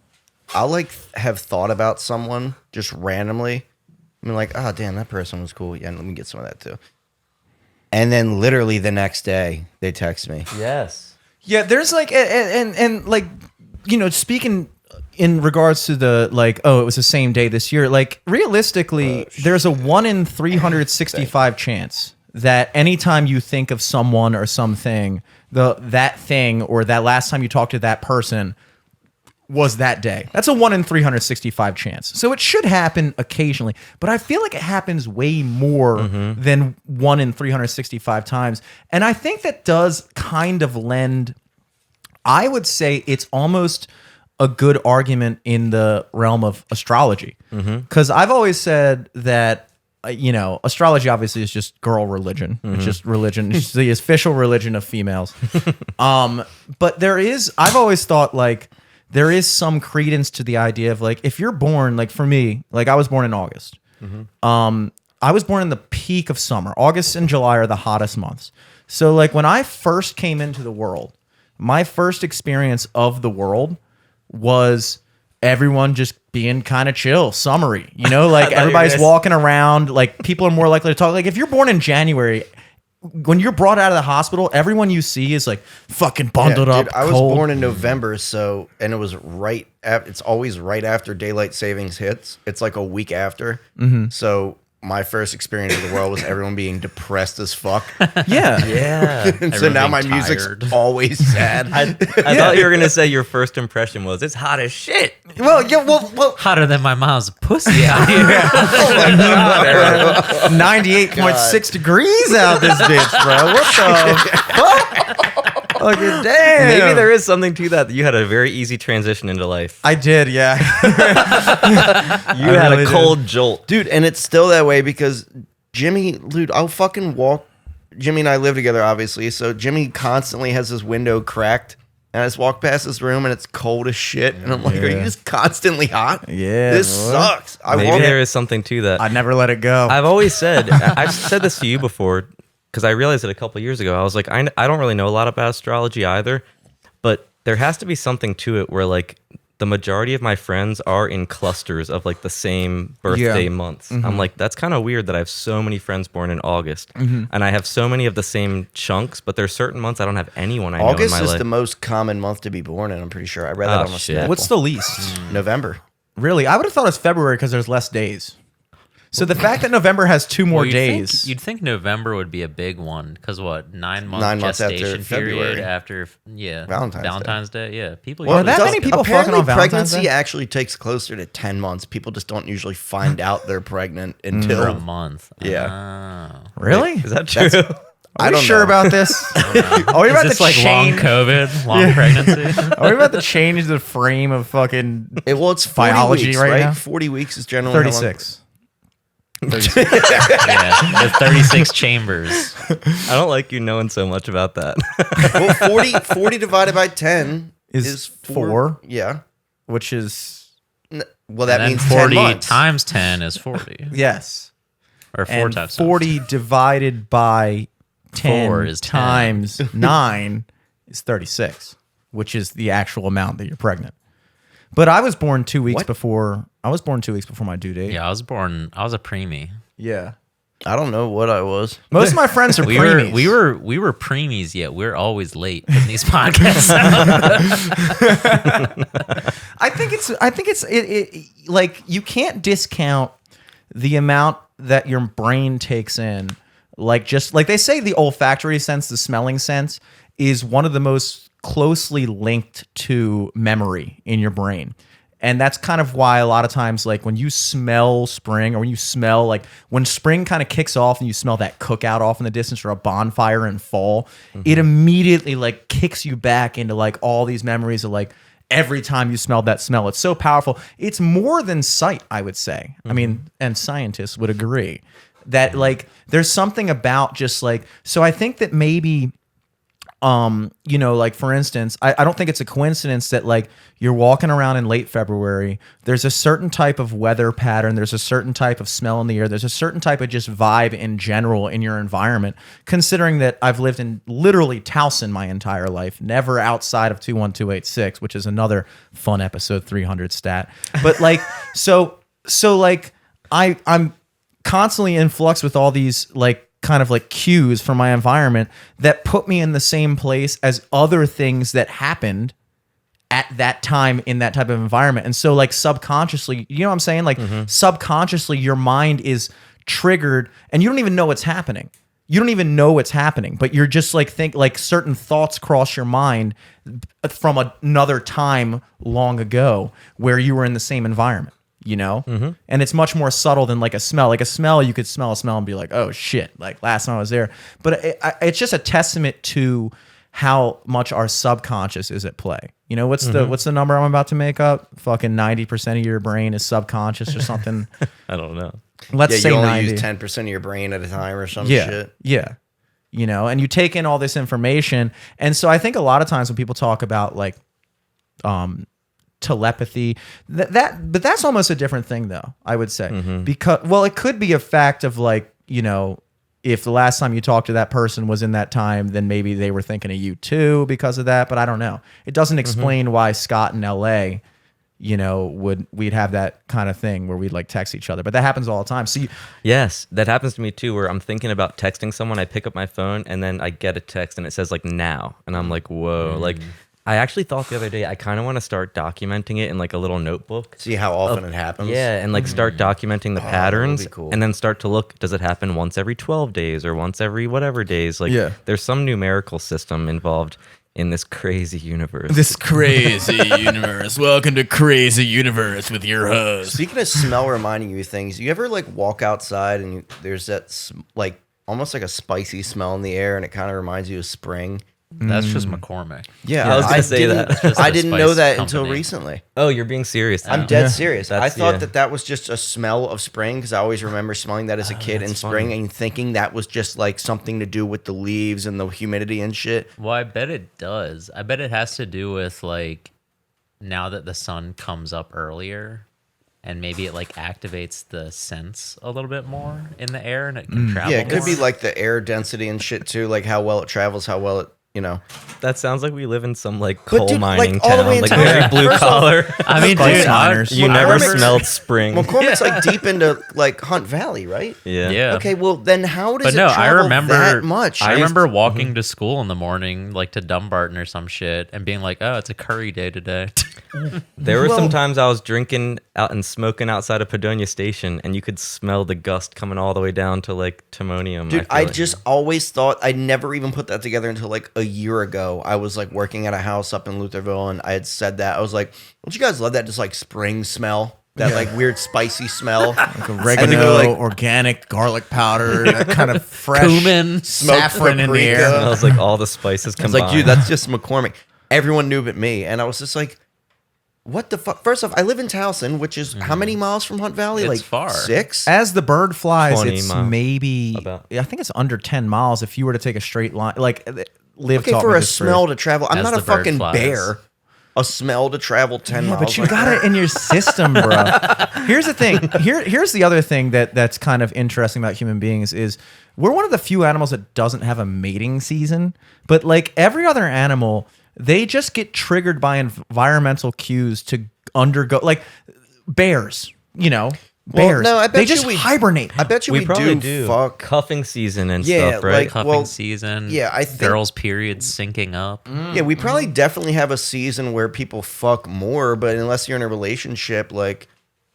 Speaker 4: I'll like have thought about someone just randomly. I mean, like, oh, damn, that person was cool. Yeah, let me get some of that too. And then literally the next day, they text me.
Speaker 3: Yes.
Speaker 5: Yeah, there's like, and like, you know, speaking in regards to the like, oh, it was the same day this year. Like, realistically, there's a 1 in 365 chance that anytime you think of someone or something, that thing or that last time you talked to that person was that day. That's a 1 in 365 chance. So it should happen occasionally, but I feel like it happens way more than 1 in 365 times. And I think that does kind of lend, I would say it's almost a good argument in the realm of astrology. Because I've always said that, astrology obviously is just girl religion. It's just religion. It's the official religion of females. But I've always thought like there is some credence to the idea of like, if you're born, like for me, like I was born in August. I was born in the peak of summer. August and July are the hottest months. So like when I first came into the world, my first experience of the world was everyone just being kind of chill, summery, like everybody's walking around, like people are more likely to talk. Like if you're born in January, when you're brought out of the hospital, everyone you see is like fucking bundled up.
Speaker 4: Dude, I was
Speaker 5: cold.
Speaker 4: born in November, and it was it's always right after daylight savings hits. It's like a week after. So my first experience of the world was everyone being depressed as fuck.
Speaker 5: Yeah.
Speaker 3: Yeah.
Speaker 4: And so now my
Speaker 2: being
Speaker 4: music's
Speaker 2: tired.
Speaker 4: always sad.
Speaker 3: I thought you were gonna say your first impression was it's hot as shit.
Speaker 5: Well, yeah. Well.
Speaker 2: Hotter than my mom's pussy out here.
Speaker 5: 98.6 degrees out this bitch, bro. What the fuck? Fucking damn.
Speaker 3: Maybe there is something to that. You had a very easy transition into life.
Speaker 5: I did, yeah.
Speaker 3: You had a cold jolt.
Speaker 4: Dude, and it's still that way because dude, I'll fucking walk. Jimmy and I live together, obviously. So Jimmy constantly has his window cracked. And I just walk past his room and it's cold as shit. And I'm like, are you just constantly hot?
Speaker 5: Yeah,
Speaker 4: This
Speaker 5: boy.
Speaker 4: sucks.
Speaker 3: Maybe there is something to that.
Speaker 5: I'd never let it go.
Speaker 3: I've always said, I've said this to you before, because I realized it a couple of years ago. I was like, I don't really know a lot about astrology either, but there has to be something to it where like the majority of my friends are in clusters of like the same birthday months. I'm like, that's kind of weird that I have so many friends born in August, and I have so many of the same chunks, but there's certain months I don't have anyone I know in
Speaker 4: August
Speaker 3: my
Speaker 4: is
Speaker 3: life.
Speaker 4: the most common month to be born in, I'm pretty sure. I read that
Speaker 3: Oh,
Speaker 4: on a
Speaker 3: shit.
Speaker 4: Snapple.
Speaker 5: What's the least?
Speaker 4: November.
Speaker 5: Really? I would have thought it's February because there's less days. So the fact that November has 2 more days.
Speaker 2: You'd think November would be a big one because what 9 month
Speaker 4: 9 months after
Speaker 2: gestation
Speaker 4: February.
Speaker 2: period after
Speaker 4: Valentine's
Speaker 2: Day. Yeah, people.
Speaker 5: Well,
Speaker 2: usually
Speaker 5: that
Speaker 2: fuck
Speaker 5: many
Speaker 2: it.
Speaker 5: people fucking
Speaker 4: apparently
Speaker 5: on Valentine's
Speaker 4: pregnancy
Speaker 5: Day?
Speaker 4: actually takes closer to 10 months. People just don't usually find out they're pregnant
Speaker 2: for
Speaker 4: until
Speaker 2: a month.
Speaker 4: Yeah.
Speaker 2: Oh.
Speaker 5: Really?
Speaker 3: Is that true?
Speaker 5: Are we
Speaker 4: don't
Speaker 5: sure
Speaker 4: know.
Speaker 5: about this? Are we
Speaker 2: Is
Speaker 5: about
Speaker 2: this
Speaker 5: to
Speaker 2: like long
Speaker 5: change?
Speaker 2: COVID, long pregnancy?
Speaker 5: Are we about to change the frame of fucking
Speaker 4: it's 40
Speaker 5: biology
Speaker 4: weeks,
Speaker 5: right now?
Speaker 4: 40 weeks is generally how long-
Speaker 5: 36?
Speaker 2: Yeah, the 36 chambers.
Speaker 3: I don't like you knowing so much about that.
Speaker 4: Well, 40 divided by 10
Speaker 5: Is
Speaker 4: is
Speaker 5: 4.
Speaker 4: Yeah.
Speaker 5: Which is
Speaker 4: Well, that
Speaker 2: And
Speaker 4: means
Speaker 2: then
Speaker 4: 10
Speaker 2: 40
Speaker 4: months.
Speaker 2: times 10 is 40,
Speaker 5: yes.
Speaker 2: or 4
Speaker 5: And
Speaker 2: times 10.
Speaker 5: 40 divided by 10
Speaker 2: 4 is 10.
Speaker 5: times 9 is 36, which is the actual amount that you're pregnant. But I was born 2 weeks
Speaker 4: What?
Speaker 5: before. I was born 2 weeks before my due date.
Speaker 2: Yeah, I was a preemie.
Speaker 5: Yeah.
Speaker 4: I don't know what I was.
Speaker 5: Most of my friends are
Speaker 2: We
Speaker 5: preemies.
Speaker 2: were preemies, yet we're always late in these podcasts.
Speaker 5: I think it's like you can't discount the amount that your brain takes in. Like just like they say, the olfactory sense, the smelling sense, is one of the most closely linked to memory in your brain. And that's kind of why a lot of times, like when you smell spring, or when you smell like when spring kind of kicks off and you smell that cookout off in the distance, or a bonfire in fall, it immediately like kicks you back into like all these memories of like every time you smelled that smell. It's so powerful. It's more than sight, I would say. I mean, and scientists would agree that like there's something about just like, so I think that maybe like for instance, I don't think it's a coincidence that like you're walking around in late February, there's a certain type of weather pattern, there's a certain type of smell in the air, there's a certain type of just vibe in general in your environment, considering that I've lived in literally Towson my entire life, never outside of 21286, which is another fun episode 300 stat. But like, so like I'm constantly in flux with all these like kind of like cues from my environment that put me in the same place as other things that happened at that time in that type of environment. And so like subconsciously, you know what I'm saying? Like subconsciously your mind is triggered and you don't even know what's happening. You don't even know what's happening, but you're just like think like certain thoughts cross your mind from another time long ago where you were in the same environment. And it's much more subtle than like a smell. Like a smell, you could smell a smell and be like, oh shit, like last time I was there. But it's just a testament to how much our subconscious is at play. You know, what's the number I'm about to make up? Fucking 90% of your brain is subconscious or something.
Speaker 3: I don't know.
Speaker 5: Let's say
Speaker 4: you only
Speaker 5: 90.
Speaker 4: use 10% of your brain at a time or some
Speaker 5: Yeah.
Speaker 4: shit.
Speaker 5: Yeah. You know, and you take in all this information. And so I think a lot of times when people talk about like telepathy, but that's almost a different thing though, I would say. Because, well, it could be a fact of like, you know, if the last time you talked to that person was in that time, then maybe they were thinking of you too because of that. But I don't know. It doesn't explain why Scott in LA, you know, we'd have that kind of thing where we'd like text each other. But that happens all the time. So
Speaker 3: Yes, that happens to me too, where I'm thinking about texting someone, I pick up my phone, and then I get a text and it says like now. And I'm like, whoa. Like, I actually thought the other day, I kind of want to start documenting it in like a little notebook.
Speaker 4: See how often it happens?
Speaker 3: Yeah, and like start documenting the patterns,
Speaker 4: be cool.
Speaker 3: and then start to look, does it happen once every 12 days or once every whatever days? Like,
Speaker 5: Yeah.
Speaker 3: there's some numerical system involved in this crazy universe.
Speaker 5: this crazy universe. Welcome to Crazy Universe with your host.
Speaker 4: Speaking of smell reminding you of things, you ever like walk outside and there's that like almost like a spicy smell in the air and it kind of reminds you of spring?
Speaker 2: That's just McCormick.
Speaker 4: Yeah,
Speaker 3: I was gonna say that.
Speaker 2: That's just
Speaker 4: I
Speaker 2: the
Speaker 4: didn't
Speaker 2: spice
Speaker 4: know that until
Speaker 2: company.
Speaker 4: recently.
Speaker 3: Oh, you're being serious.
Speaker 4: I'm dead
Speaker 5: Yeah.
Speaker 4: serious. I
Speaker 3: That's-
Speaker 4: thought
Speaker 3: yeah.
Speaker 4: that was just a smell of spring because I always remember smelling that as a kid in
Speaker 3: that's
Speaker 4: spring
Speaker 3: funny.
Speaker 4: and thinking that was just like something to do with the leaves and the humidity and shit.
Speaker 2: Well, I bet it does. I bet it has to do with like now that the sun comes up earlier, and maybe it like activates the sense a little bit more in the air, and it can travel.
Speaker 4: Yeah, it could
Speaker 2: more.
Speaker 4: be like the air density and shit too, like how well it travels, how well it, you know.
Speaker 3: That sounds like we live in some like
Speaker 4: But
Speaker 3: coal
Speaker 4: dude,
Speaker 3: mining
Speaker 4: like, all the
Speaker 3: town,
Speaker 4: way
Speaker 3: like
Speaker 4: into-
Speaker 3: very blue
Speaker 4: First off-
Speaker 3: collar.
Speaker 2: I mean,
Speaker 5: Spice
Speaker 2: dude,
Speaker 5: miners.
Speaker 3: You never
Speaker 4: McCormick's-
Speaker 3: smelled spring.
Speaker 4: McCormick's like deep into like Hunt Valley, right?
Speaker 2: yeah.
Speaker 4: Okay, well then how does
Speaker 2: But no,
Speaker 4: it
Speaker 2: I
Speaker 4: travel
Speaker 2: remember
Speaker 4: that much?
Speaker 2: I remember walking to school in the morning, like to Dumbarton or some shit, and being like, "Oh, it's a curry day today."
Speaker 3: There were
Speaker 4: Well-
Speaker 3: some times I was drinking out and smoking outside of Padonia Station, and you could smell the gust coming all the way down to like Timonium.
Speaker 4: Dude,
Speaker 3: feel
Speaker 4: I
Speaker 3: like.
Speaker 4: just always thought I never even put that together until like a year ago. I was like working at a house up in Lutherville, and I had said that. I was like, "Don't you guys love that just like spring smell? That like weird spicy smell,
Speaker 5: Like
Speaker 4: And
Speaker 5: oregano,
Speaker 4: they go, like,
Speaker 5: organic garlic powder, that kind of fresh
Speaker 2: Cumin,
Speaker 4: smoked
Speaker 5: saffron in the
Speaker 4: paprika.
Speaker 5: air.
Speaker 3: smells like all the spices
Speaker 4: I was
Speaker 3: combined.
Speaker 4: like, dude, that's just McCormick. Everyone knew but me, and I was just like, "What the fuck?" First off, I live in Towson, which is how many miles from Hunt Valley?
Speaker 2: It's
Speaker 4: like
Speaker 2: far.
Speaker 4: 6.
Speaker 5: As the bird flies,
Speaker 3: 20
Speaker 5: it's
Speaker 3: miles.
Speaker 5: maybe
Speaker 3: About.
Speaker 5: I think it's under 10 miles if you were to take a straight line. Like Liv
Speaker 4: Okay,
Speaker 5: taught
Speaker 4: for
Speaker 5: me
Speaker 4: a
Speaker 5: this
Speaker 4: smell to travel, I'm
Speaker 2: As
Speaker 4: not a
Speaker 2: the bird
Speaker 4: fucking
Speaker 2: flies.
Speaker 4: bear. A smell to travel 10
Speaker 5: Yeah,
Speaker 4: miles.
Speaker 5: but you
Speaker 4: like
Speaker 5: got
Speaker 4: that.
Speaker 5: it in your system, bro. Here's the thing. Here's the other thing that's kind of interesting about human beings is we're one of the few animals that doesn't have a mating season. But like every other animal, they just get triggered by environmental cues to undergo. Like bears, you know,
Speaker 4: Well,
Speaker 5: bears.
Speaker 4: no, I bet
Speaker 5: they
Speaker 4: you
Speaker 5: just
Speaker 4: we-
Speaker 5: hibernate.
Speaker 4: I bet you
Speaker 3: we
Speaker 4: we
Speaker 3: probably
Speaker 4: do
Speaker 3: do.
Speaker 4: fuck.
Speaker 3: Cuffing season and
Speaker 4: Yeah,
Speaker 3: stuff, right?
Speaker 4: like-
Speaker 2: cuffing
Speaker 4: well,
Speaker 2: season.
Speaker 4: yeah, I think-
Speaker 2: girls' periods syncing up.
Speaker 4: Yeah, we probably definitely have a season where people fuck more, but unless you're in a relationship, like,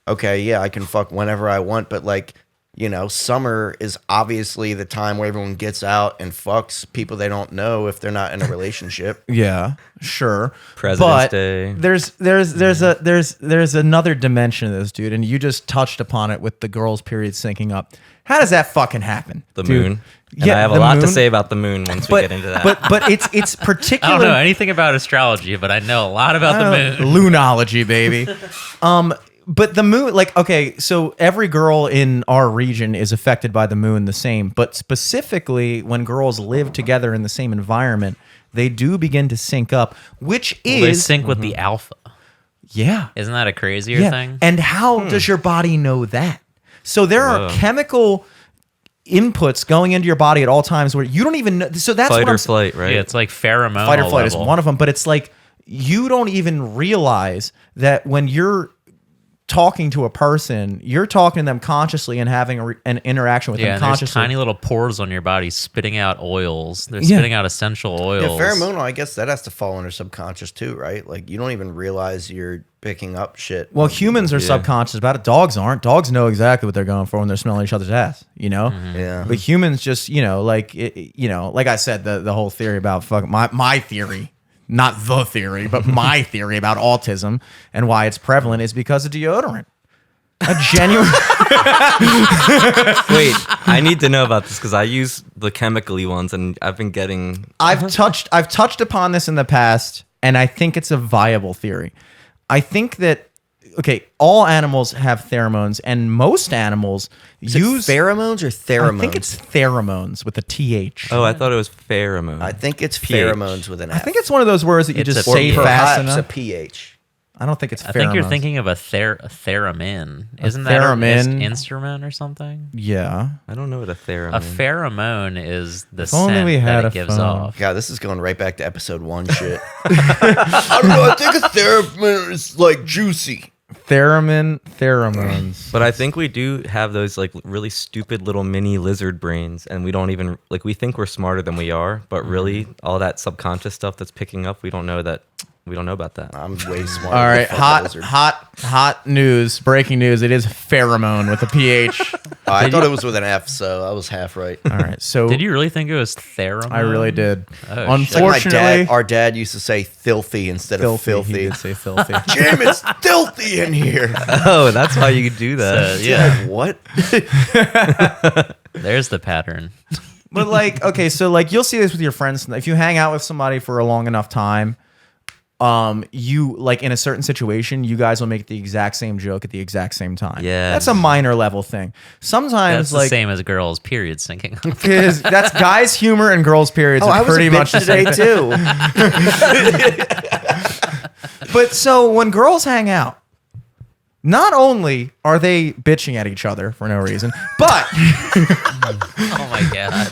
Speaker 4: okay, yeah, I can fuck whenever I want, but like, you know, summer is obviously the time where everyone gets out and fucks people they don't know if they're not in a relationship.
Speaker 5: Yeah, sure.
Speaker 3: President's
Speaker 5: but
Speaker 3: Day.
Speaker 5: There's another dimension of this, dude, and you just touched upon it with the girls' period syncing up. How does that fucking happen?
Speaker 3: The
Speaker 5: dude?
Speaker 3: moon. And
Speaker 5: Yeah,
Speaker 3: I have a
Speaker 5: the
Speaker 3: lot to
Speaker 5: moon.
Speaker 3: say about the moon once we get into that.
Speaker 5: But it's
Speaker 2: I don't
Speaker 5: particular.
Speaker 2: know anything about astrology, but I know a lot about the moon.
Speaker 5: Lunology, baby. But the moon, like, okay, so every girl in our region is affected by the moon the same, but specifically when girls live together in the same environment, they do begin to sync up, which
Speaker 2: Well, they
Speaker 5: is
Speaker 2: sync with the alpha.
Speaker 5: yeah.
Speaker 2: Isn't that a crazier
Speaker 5: Yeah.
Speaker 2: thing?
Speaker 5: And how does your body know that? So there are
Speaker 3: Whoa.
Speaker 5: chemical inputs going into your body at all times where you don't even know. So that's
Speaker 3: Fight
Speaker 5: what
Speaker 3: or
Speaker 5: I'm
Speaker 3: flight, right?
Speaker 2: Yeah, it's like pheromone.
Speaker 5: Fight or flight is
Speaker 2: level.
Speaker 5: one of them, but it's like you don't even realize that when you're talking to a person, you're talking to them consciously and having an interaction with
Speaker 2: Yeah,
Speaker 5: them
Speaker 2: and there's
Speaker 5: consciously.
Speaker 2: tiny little pores on your body spitting out oils. They're
Speaker 5: Yeah.
Speaker 2: spitting out essential
Speaker 4: Yeah,
Speaker 2: oils.
Speaker 4: pheromone, I guess that has to fall under subconscious too, right? Like, you don't even realize you're picking up shit.
Speaker 5: Well, humans are
Speaker 3: Yeah.
Speaker 5: subconscious about it. Dogs aren't. Dogs know exactly what they're going for when they're smelling each other's ass, you know?
Speaker 4: Yeah.
Speaker 5: But humans just, you know, like, like I said, the whole theory about my theory, not the theory, but my theory about autism and why it's prevalent is because of deodorant. A genuine.
Speaker 3: Wait, I need to know about this because I use the chemically ones, and I've been getting.
Speaker 5: I've touched upon this in the past, and I think it's a viable theory. I think that all animals have pheromones, and most animals use
Speaker 4: pheromones or pheromones?
Speaker 5: I think it's pheromones with a th.
Speaker 3: Oh, I thought it was pheromone.
Speaker 4: I think it's
Speaker 3: PH.
Speaker 4: pheromones with an F.
Speaker 5: I think it's one of those words that you
Speaker 2: It's
Speaker 5: just
Speaker 2: a
Speaker 5: say
Speaker 2: PH.
Speaker 5: fast
Speaker 4: Perhaps
Speaker 5: enough.
Speaker 4: a PH.
Speaker 5: I don't think it's.
Speaker 2: I think you're
Speaker 5: pheromones.
Speaker 2: thinking of a theremin.
Speaker 5: A
Speaker 2: Isn't that an
Speaker 5: theremin.
Speaker 2: instrument or something?
Speaker 5: Yeah.
Speaker 3: I don't know what a pheromone.
Speaker 2: A pheromone is the
Speaker 5: If only
Speaker 2: scent
Speaker 5: we had
Speaker 2: that
Speaker 5: a
Speaker 2: it gives
Speaker 5: phone.
Speaker 2: off.
Speaker 4: God, this is going right back to episode 1 shit. I don't know. I think a pheromone is like juicy.
Speaker 5: Pheromones.
Speaker 3: But I think we do have those like really stupid little mini lizard brains, and we don't even like we think we're smarter than we are, but really all that subconscious stuff that's picking up, we don't know about that.
Speaker 4: I'm way smarter.
Speaker 5: All right,
Speaker 4: than a fucking lizard.
Speaker 5: hot news, breaking news. It is pheromone with a ph.
Speaker 4: I thought it was with an F, so I was half right.
Speaker 5: All right, so
Speaker 2: Did you really think it was pheromone?
Speaker 5: I really did.
Speaker 2: Oh, shit.
Speaker 4: It's like
Speaker 5: Unfortunately,
Speaker 4: our dad used to say filthy instead of
Speaker 5: He
Speaker 4: filthy.
Speaker 5: did say filthy.
Speaker 4: Jim, it's filthy in here.
Speaker 3: Oh, that's why you do that.
Speaker 2: Yeah,
Speaker 4: What?
Speaker 2: there's the pattern.
Speaker 5: But like, okay, so like you'll see this with your friends. If you hang out with somebody for a long enough time, you like in a certain situation, you guys will make the exact same joke at the exact same time.
Speaker 3: Yes.
Speaker 5: That's a minor level thing. Sometimes
Speaker 2: That's
Speaker 5: like
Speaker 2: the same as girls' period sinking.
Speaker 5: because that's guys' humor and girls' periods
Speaker 4: Oh, I
Speaker 5: are
Speaker 4: was
Speaker 5: pretty
Speaker 4: a
Speaker 5: much
Speaker 4: bitch
Speaker 5: the same.
Speaker 4: today too.
Speaker 5: But so when girls hang out, not only are they bitching at each other for no reason, but
Speaker 2: Oh my god.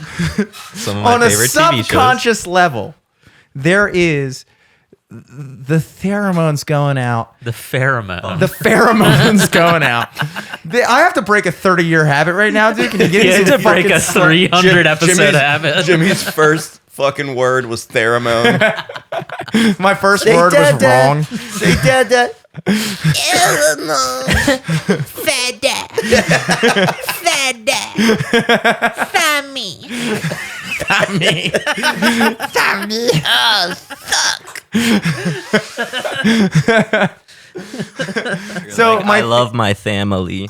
Speaker 3: Some of my
Speaker 5: on a
Speaker 3: favorite TV shows.
Speaker 5: subconscious level, there is the pheromones going out.
Speaker 2: The pheromone.
Speaker 5: The pheromones going out. I have to break a 30-year habit right now, dude. Can you get
Speaker 2: you
Speaker 5: me
Speaker 2: had
Speaker 5: some
Speaker 2: to break
Speaker 5: fucking
Speaker 2: a 300 episode
Speaker 4: Jimmy's-
Speaker 2: habit.
Speaker 4: Jimmy's first fucking word was pheromone.
Speaker 5: My first
Speaker 4: Say
Speaker 5: word was
Speaker 4: dad.
Speaker 5: wrong.
Speaker 4: Say dad.
Speaker 6: Fat dad. Fat dad. Fammy. Fammy. Oh, suck.
Speaker 5: So
Speaker 3: Like,
Speaker 5: my
Speaker 3: I love my family.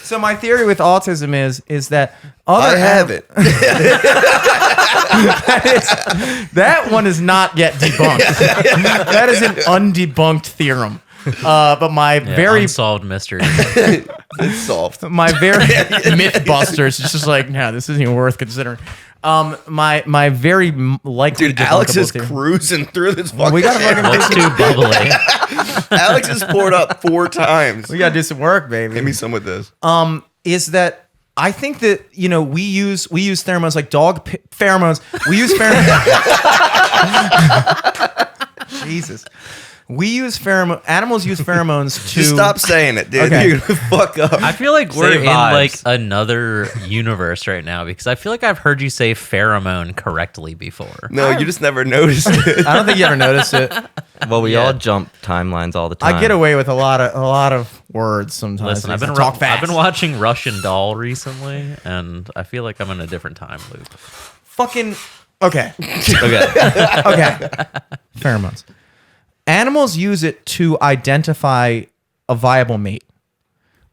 Speaker 5: so my theory with autism is that other
Speaker 4: I have it.
Speaker 5: that one is not yet debunked. That is an undebunked theorem. But my
Speaker 2: Yeah,
Speaker 5: very
Speaker 2: unsolved mystery.
Speaker 4: It's solved.
Speaker 5: my very Mythbusters is just like, no, this isn't even worth considering. My very likely
Speaker 4: Dude, Alex
Speaker 5: debunkable
Speaker 4: is
Speaker 5: theory.
Speaker 4: cruising through this fucking
Speaker 5: We gotta fucking
Speaker 2: Looks too bubbly.
Speaker 4: Alex has poured up 4 times.
Speaker 5: we gotta do some work, baby.
Speaker 4: Give me some with this.
Speaker 5: Is that I think that we use pheromones like pheromones. We use pheromones. Jesus. We use pheromones. Animals use pheromones to
Speaker 4: Just stop saying it, dude.
Speaker 5: Okay.
Speaker 4: You're gonna fuck up.
Speaker 2: I feel like we're
Speaker 3: Say
Speaker 2: in
Speaker 3: vibes.
Speaker 2: like another universe right now because I feel like I've heard you say pheromone correctly before.
Speaker 4: No, you just never noticed it.
Speaker 5: I don't think you ever notice it.
Speaker 3: Well, we
Speaker 2: Yeah.
Speaker 3: all jump timelines all the time.
Speaker 5: I get away with a lot of words sometimes.
Speaker 2: Listen, I've been
Speaker 5: talk fast.
Speaker 2: I've been watching Russian Doll recently, and I feel like I'm in a different time loop.
Speaker 5: fucking okay.
Speaker 3: Okay.
Speaker 5: Okay. Pheromones. Animals use it to identify a viable mate.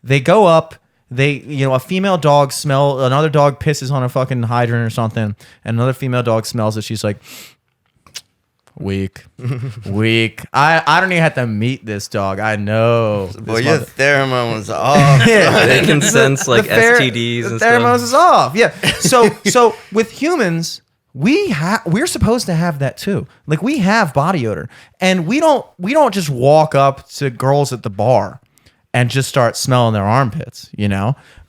Speaker 5: They go up, a female dog another dog pisses on a fucking hydrant or something, and another female dog smells it. She's like, weak. I don't even have to meet this dog. I know.
Speaker 4: Boy,
Speaker 5: This
Speaker 4: your
Speaker 5: mother-
Speaker 4: pheromones are off.
Speaker 5: Yeah.
Speaker 3: They can sense like STDs
Speaker 5: the
Speaker 3: and
Speaker 5: pheromones
Speaker 3: stuff.
Speaker 5: is off. Yeah. So with humans, we're supposed to have that too. Like we have body odor, and we don't just walk up to girls at the bar and just start smelling their armpits,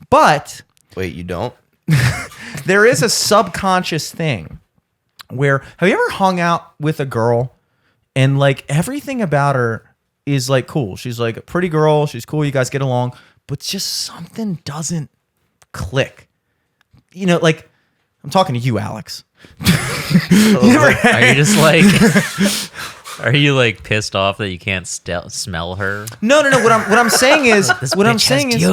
Speaker 5: But
Speaker 4: Wait, you don't?
Speaker 5: there is a subconscious thing where have you ever hung out with a girl and like everything about her is like cool. She's like a pretty girl. She's cool. You guys get along, but just something doesn't click. Like I'm talking to you, Alex.
Speaker 2: Are you just like Are you like pissed off that you can't smell her?
Speaker 5: No. What I'm saying is what I'm saying is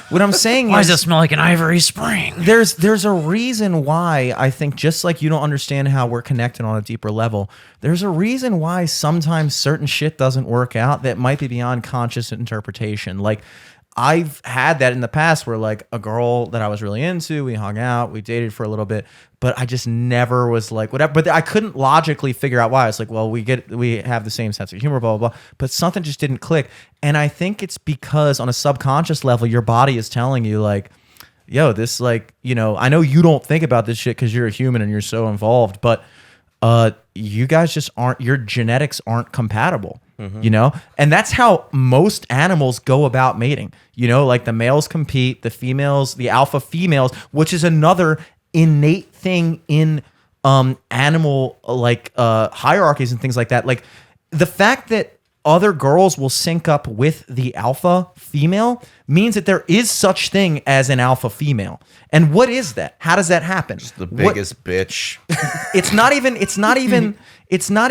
Speaker 5: what I'm saying
Speaker 2: Why
Speaker 5: is
Speaker 2: does it smell like an ivory spring?
Speaker 5: there's a reason why I think, just like you don't understand how we're connected on a deeper level, there's a reason why sometimes certain shit doesn't work out that might be beyond conscious interpretation. Like, I've had that in the past where, like, a girl that I was really into, we hung out, we dated for a little bit, but I just never was like, whatever. But I couldn't logically figure out why. It's like, well, we have the same sense of humor, blah, blah, blah. But something just didn't click. And I think it's because on a subconscious level, your body is telling you, like, yo, this, like, you know, I know you don't think about this shit because you're a human and you're so involved, but you guys just aren't, your genetics aren't compatible. You know, and that's how most animals go about mating. You know, like the males compete, the females, the alpha females, which is another innate thing in animal like hierarchies and things like that. Like the fact that other girls will sync up with the alpha female means that there is such thing as an alpha female. And what is that? How does that happen?
Speaker 4: Just the biggest bitch.
Speaker 5: It's not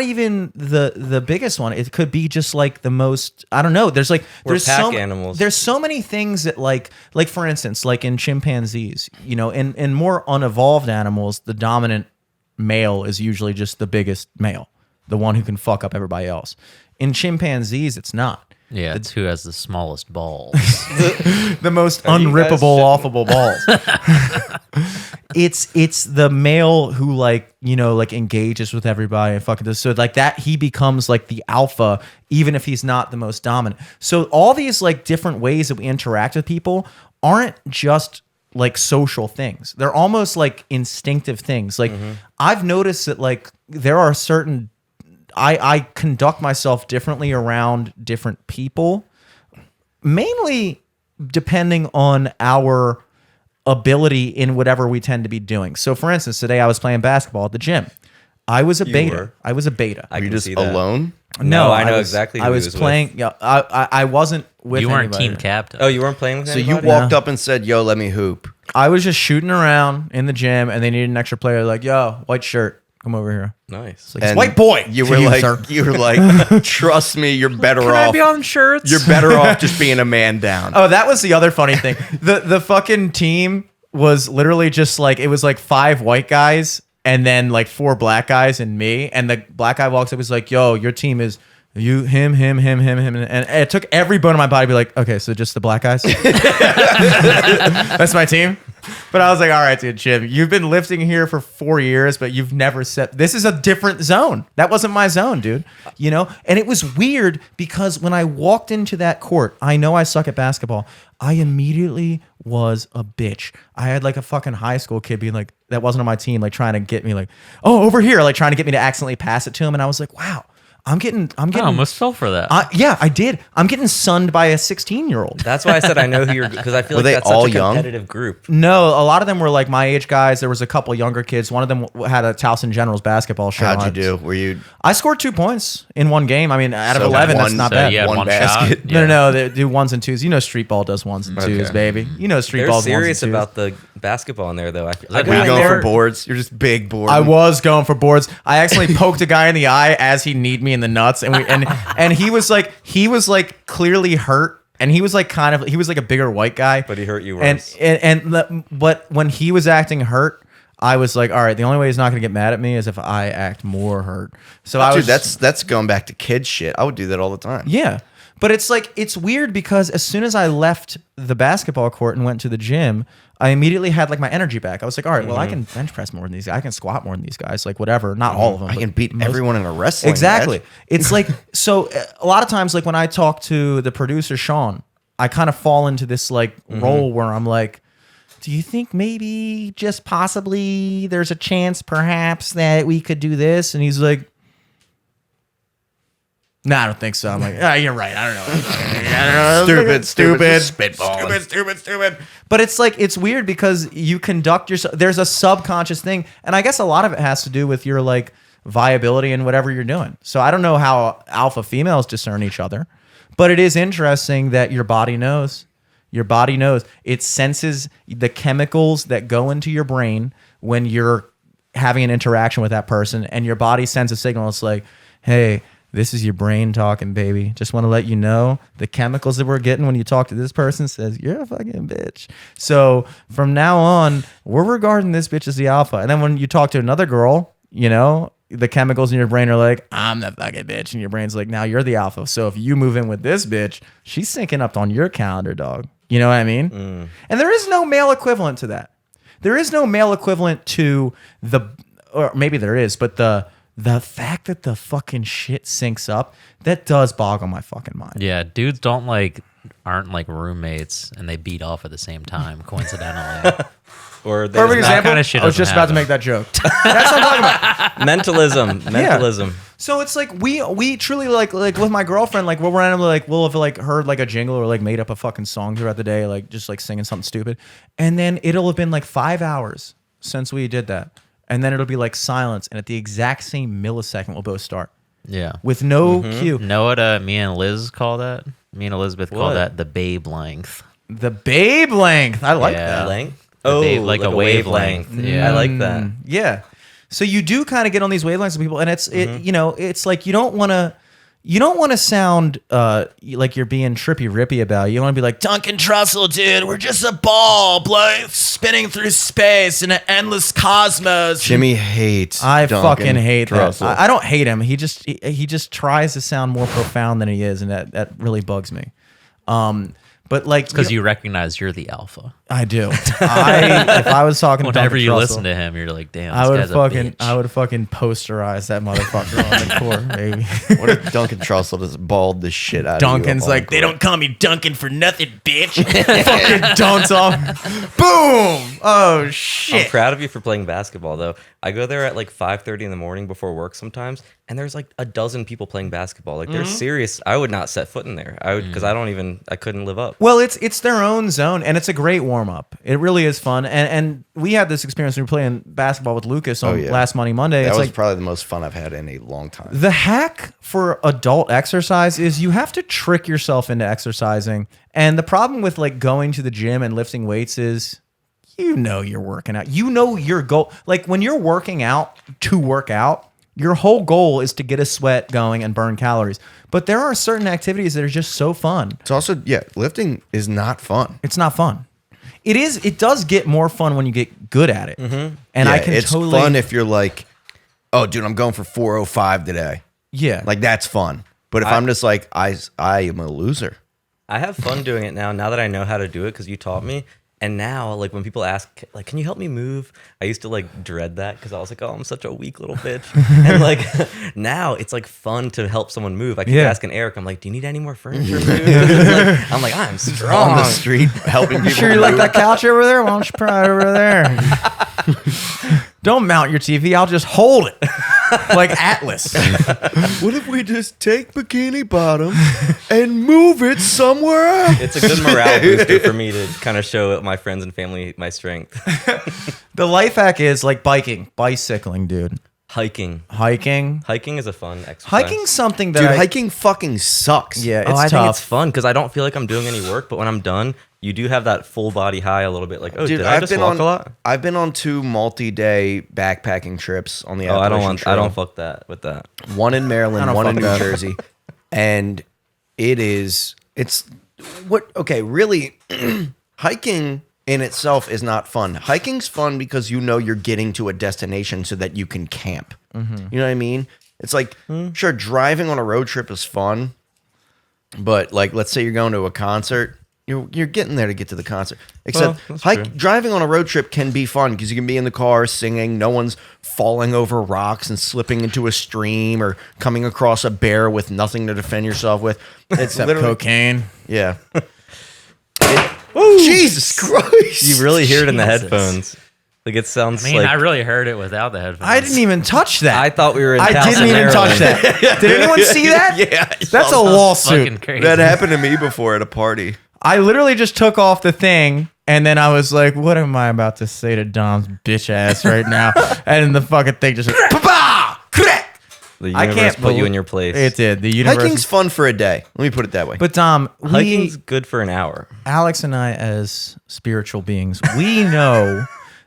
Speaker 5: even the biggest one. It could be just like the most, I don't know. There's like there's
Speaker 3: pack animals.
Speaker 5: There's so many things that like for instance, like in chimpanzees, you know, in more unevolved animals, the dominant male is usually just the biggest male, the one who can fuck up everybody else. In chimpanzees, it's not.
Speaker 2: Yeah, it's who has the smallest balls.
Speaker 5: The most
Speaker 3: Are you guys
Speaker 5: unrippable,
Speaker 3: shitting?
Speaker 5: offable balls. It's the male who, like, you know, like engages with everybody and fucking does, so like that he becomes like the alpha even if he's not the most dominant. So all these like different ways that we interact with people aren't just like social things. They're almost like instinctive things. Like I've noticed that like there are certain I conduct myself differently around different people, mainly depending on our ability in whatever we tend to be doing. So, for instance, today I was playing basketball at the gym. I was a beta.
Speaker 3: were.
Speaker 5: I was a beta.
Speaker 3: I
Speaker 4: Are you
Speaker 3: can
Speaker 4: just
Speaker 3: see that.
Speaker 4: alone?
Speaker 3: No, I know
Speaker 5: was-
Speaker 3: exactly who
Speaker 5: I
Speaker 3: he
Speaker 5: was
Speaker 3: was with.
Speaker 5: playing. Yeah, I wasn't with.
Speaker 2: You weren't
Speaker 5: anybody.
Speaker 2: team captain.
Speaker 3: Oh, you weren't playing with
Speaker 4: So you
Speaker 3: anybody?
Speaker 4: walked up and said, "Yo, let me hoop."
Speaker 5: I was just shooting around in the gym, and they needed an extra player. Like, yo, white shirt, come over here.
Speaker 3: Nice.
Speaker 5: Like, it's white boy.
Speaker 4: You
Speaker 5: To
Speaker 4: were like,
Speaker 5: sir.
Speaker 4: trust me, you're better
Speaker 2: Can
Speaker 4: off.
Speaker 2: I be on shirts?
Speaker 4: You're better off just being a man down.
Speaker 5: Oh, that was the other funny thing. The fucking team was literally just like, it was like 5 white guys and then like 4 black guys and me. And the black guy walks up, was like, yo, your team is you, him. And it took every bone in my body to be like, okay, so just the black guys? That's my team? But I was like, all right, dude, Jim, you've been lifting here for 4 years, but you've never set. This is a different zone. That wasn't my zone, dude. You know? And it was weird because when I walked into that court, I know I suck at basketball. I immediately was a bitch. I had like a fucking high school kid being like, that wasn't on my team, like trying to get me like, oh, over here, like trying to get me to accidentally pass it to him. And I was like, wow, I'm getting.
Speaker 2: I almost fell for that.
Speaker 5: Yeah, I did. I'm getting sunned by a 16-year-old.
Speaker 3: That's why I said I know who you're, because I feel
Speaker 4: Were
Speaker 3: like
Speaker 4: they
Speaker 3: that's
Speaker 4: all
Speaker 3: such a
Speaker 4: young?
Speaker 3: competitive group.
Speaker 5: No, a lot of them were like my age guys. There was a couple younger kids. One of them had a Towson Generals basketball shirt.
Speaker 4: How'd you do? Were you
Speaker 5: I scored 2 points in one game. I mean, out of
Speaker 4: So
Speaker 5: 11, that's
Speaker 4: one-
Speaker 5: not
Speaker 4: so
Speaker 5: bad.
Speaker 2: you had
Speaker 4: one
Speaker 2: one
Speaker 4: basket?
Speaker 2: shot.
Speaker 5: No, they do ones and twos. You know, street ball does ones and twos,
Speaker 4: Okay.
Speaker 5: baby. You know, street
Speaker 3: They're
Speaker 5: ball
Speaker 3: serious
Speaker 5: ones and twos.
Speaker 3: about the basketball in there, though. I
Speaker 2: that
Speaker 4: were you
Speaker 2: Right
Speaker 4: going
Speaker 2: there.
Speaker 4: for boards? You're just big board.
Speaker 5: I was going for boards. I accidentally poked a guy in the eye as he kneed me in the nuts, and he was like clearly hurt, and he was like he was like a bigger white guy,
Speaker 3: But he hurt you
Speaker 5: And
Speaker 3: worse.
Speaker 5: but when he was acting hurt, I was like, all right, the only way he's not gonna get mad at me is if I act more hurt. So I
Speaker 4: Dude,
Speaker 5: was
Speaker 4: that's going back to kid shit. I would do that all the time.
Speaker 5: yeah. But it's like, it's weird because as soon as I left the basketball court and went to the gym, I immediately had like my energy back. I was like, all right, well, I can bench press more than these guys. I can squat more than these guys. Like whatever, not all of them.
Speaker 4: I
Speaker 5: but
Speaker 4: can beat
Speaker 5: most.
Speaker 4: everyone in a wrestling
Speaker 5: Exactly.
Speaker 4: match.
Speaker 5: It's like, so a lot of times, like when I talk to the producer, Sean, I kind of fall into this like role where I'm like, do you think maybe just possibly there's a chance perhaps that we could do this? And he's like, no, I don't think so. I'm like, you're right. I don't know. Stupid. But it's like, it's weird because you conduct yourself. There's a subconscious thing. And I guess a lot of it has to do with your like viability and whatever you're doing. So I don't know how alpha females discern each other, but it is interesting that your body knows. Your body knows. It senses the chemicals that go into your brain when you're having an interaction with that person, and your body sends a signal. It's like, hey, this is your brain talking, baby. Just want to let you know the chemicals that we're getting when you talk to this person says you're a fucking bitch. So from now on, we're regarding this bitch as the alpha. And then when you talk to another girl, you know, the chemicals in your brain are like, I'm the fucking bitch. And your brain's like, now you're the alpha. So if you move in with this bitch, she's syncing up on your calendar, dog. You know what I mean? And there is no male equivalent to that. There is no male equivalent to or maybe there is, but the fact that the fucking shit syncs up, that does boggle my fucking mind.
Speaker 2: Yeah, dudes aren't like roommates and they beat off at the same time, coincidentally.
Speaker 3: Or
Speaker 5: Perfect example.
Speaker 2: kind of shit
Speaker 5: I was just
Speaker 2: doesn't
Speaker 5: about to
Speaker 2: happen.
Speaker 5: make that joke. That's what I'm talking about.
Speaker 3: mentalism.
Speaker 5: So it's like we truly like with my girlfriend, like we'll randomly like we'll have like heard like a jingle or like made up a fucking song throughout the day, like just like singing something stupid, and then it'll have been like 5 hours since we did that, and then it'll be like silence, and at the exact same millisecond we'll both start
Speaker 2: Yeah.
Speaker 5: with no cue.
Speaker 2: Know what me and Liz call that? Me and Elizabeth call
Speaker 3: What?
Speaker 2: that the babe length.
Speaker 5: The babe length, I like
Speaker 2: Yeah.
Speaker 5: that.
Speaker 3: Length?
Speaker 2: Babe, like a wavelength. Yeah.
Speaker 3: I like that.
Speaker 5: Yeah. So you do kind of get on these wavelengths of people, and it's you know, it's like you don't want to sound like you're being trippy rippy about it. You want to be like, Duncan Trussell, dude, we're just a ball spinning through space in an endless cosmos.
Speaker 4: Jimmy hates.
Speaker 5: I
Speaker 4: Duncan
Speaker 5: fucking hate
Speaker 4: Trussell.
Speaker 5: that. I don't hate him. He just tries to sound more profound than he is, and that really bugs me. But like,
Speaker 2: Because you recognize you're the alpha.
Speaker 5: I do. If I was talking to
Speaker 2: Whenever
Speaker 5: Duncan
Speaker 2: you
Speaker 5: Trussell,
Speaker 2: listen to him, you're like, damn,
Speaker 5: I
Speaker 2: this
Speaker 5: would
Speaker 2: guy's a bitch.
Speaker 5: I would fucking posterize that motherfucker on the court, baby.
Speaker 4: What if Duncan Trussell just balled the shit out
Speaker 5: Duncan's
Speaker 4: of you?
Speaker 5: like, they don't call me Duncan for nothing, bitch. Fucking dunks off. Boom. Oh
Speaker 3: I'm
Speaker 5: shit.
Speaker 3: proud of you for playing basketball, though. I go there at like 5:30 in the morning before work sometimes, and there's like a dozen people playing basketball. Like they're serious. I would not set foot in there. I would because I couldn't live up.
Speaker 5: Well, it's their own zone, and it's a great warm up. It really is fun, and we had this experience when we were playing basketball with Lucas on
Speaker 4: yeah.
Speaker 5: last Monday.
Speaker 4: That
Speaker 5: It's
Speaker 4: was
Speaker 5: like
Speaker 4: probably the most fun I've had in a long time.
Speaker 5: the hack for adult exercise is you have to trick yourself into exercising, and the problem with like going to the gym and lifting weights is, you know, you're working out. You know your goal. Like when you're working out to work out, your whole goal is to get a sweat going and burn calories. But there are certain activities that are just so fun.
Speaker 4: It's also lifting is not fun.
Speaker 5: It's not fun. It is. It does get more fun when you get good at it. And I can
Speaker 4: it's
Speaker 5: totally.
Speaker 4: fun if you're like, oh, dude, I'm going for 405 today.
Speaker 5: Yeah.
Speaker 4: Like that's fun. But if I'm just like, I am a loser.
Speaker 3: I have fun doing it now that I know how to do it because you taught me. And now, like, when people ask, like, can you help me move? I used to, like, dread that because I was like, oh, I'm such a weak little bitch. And, like, now it's, like, fun to help someone move. I keep asking Eric, I'm like, do you need any more furniture moved? I'm like, I'm strong.
Speaker 4: On the street helping people.
Speaker 5: Sure, you like that couch over there? Why don't you pry over there? Don't mount your TV. I'll just hold it like Atlas.
Speaker 4: What if we just take Bikini Bottom and move it somewhere else?
Speaker 3: It's a good morale booster for me to kind of show my friends and family my strength.
Speaker 5: The life hack is like bicycling, dude.
Speaker 3: Hiking.
Speaker 5: Hiking
Speaker 3: Is a fun exercise.
Speaker 5: Hiking's something that
Speaker 4: Dude,
Speaker 5: I,
Speaker 4: hiking fucking sucks.
Speaker 5: yeah, it's
Speaker 3: I think
Speaker 5: tough.
Speaker 3: it's fun because I don't feel like I'm doing any work, but when I'm done, you do have that full body high a little bit. Like, oh,
Speaker 4: Dude,
Speaker 3: did I just walk a lot?
Speaker 4: I've been on 2 multi-day backpacking trips on the
Speaker 3: Oh, I
Speaker 4: Appalachian Trail.
Speaker 3: don't fuck that with that.
Speaker 4: One in
Speaker 5: I
Speaker 4: Maryland,
Speaker 5: don't
Speaker 4: one in
Speaker 5: fuck
Speaker 4: New
Speaker 5: that.
Speaker 4: Jersey. And really, hiking in itself is not fun. Hiking's fun because you know you're getting to a destination so that you can camp.
Speaker 5: Mm-hmm.
Speaker 4: You know what I mean? It's like, sure, driving on a road trip is fun, but like, let's say you're going to a concert, you're getting there to get to the concert. Except
Speaker 3: Well, that's true.
Speaker 4: driving on a road trip can be fun because you can be in the car singing. No one's falling over rocks and slipping into a stream or coming across a bear with nothing to defend yourself with. It's
Speaker 5: Except
Speaker 4: literally
Speaker 5: cocaine.
Speaker 4: yeah. Jesus Christ!
Speaker 3: You really hear it in the
Speaker 2: Jesus.
Speaker 3: headphones. Like it sounds
Speaker 2: I mean,
Speaker 3: like
Speaker 2: I really heard it without the headphones.
Speaker 5: I didn't even touch that.
Speaker 3: I thought we were in
Speaker 5: I
Speaker 3: Towson,
Speaker 5: didn't even touch
Speaker 3: Maryland.
Speaker 5: that. Did anyone see that?
Speaker 4: Yeah,
Speaker 5: That's a lawsuit.
Speaker 2: Fucking crazy.
Speaker 4: that happened to me before at a party.
Speaker 5: I literally just took off the thing, and then I was like, what am I about to say to Dom's bitch ass right now? And the fucking thing just went, pa-pow! Crack!
Speaker 3: The
Speaker 5: I
Speaker 3: universe
Speaker 5: can't
Speaker 3: put you
Speaker 5: believe-
Speaker 3: in your place.
Speaker 5: It did. The universe.
Speaker 4: Hiking's fun for a day. Let me put it that way.
Speaker 5: But Dom,
Speaker 3: Hiking's good for an hour.
Speaker 5: Alex and I, as spiritual beings, we know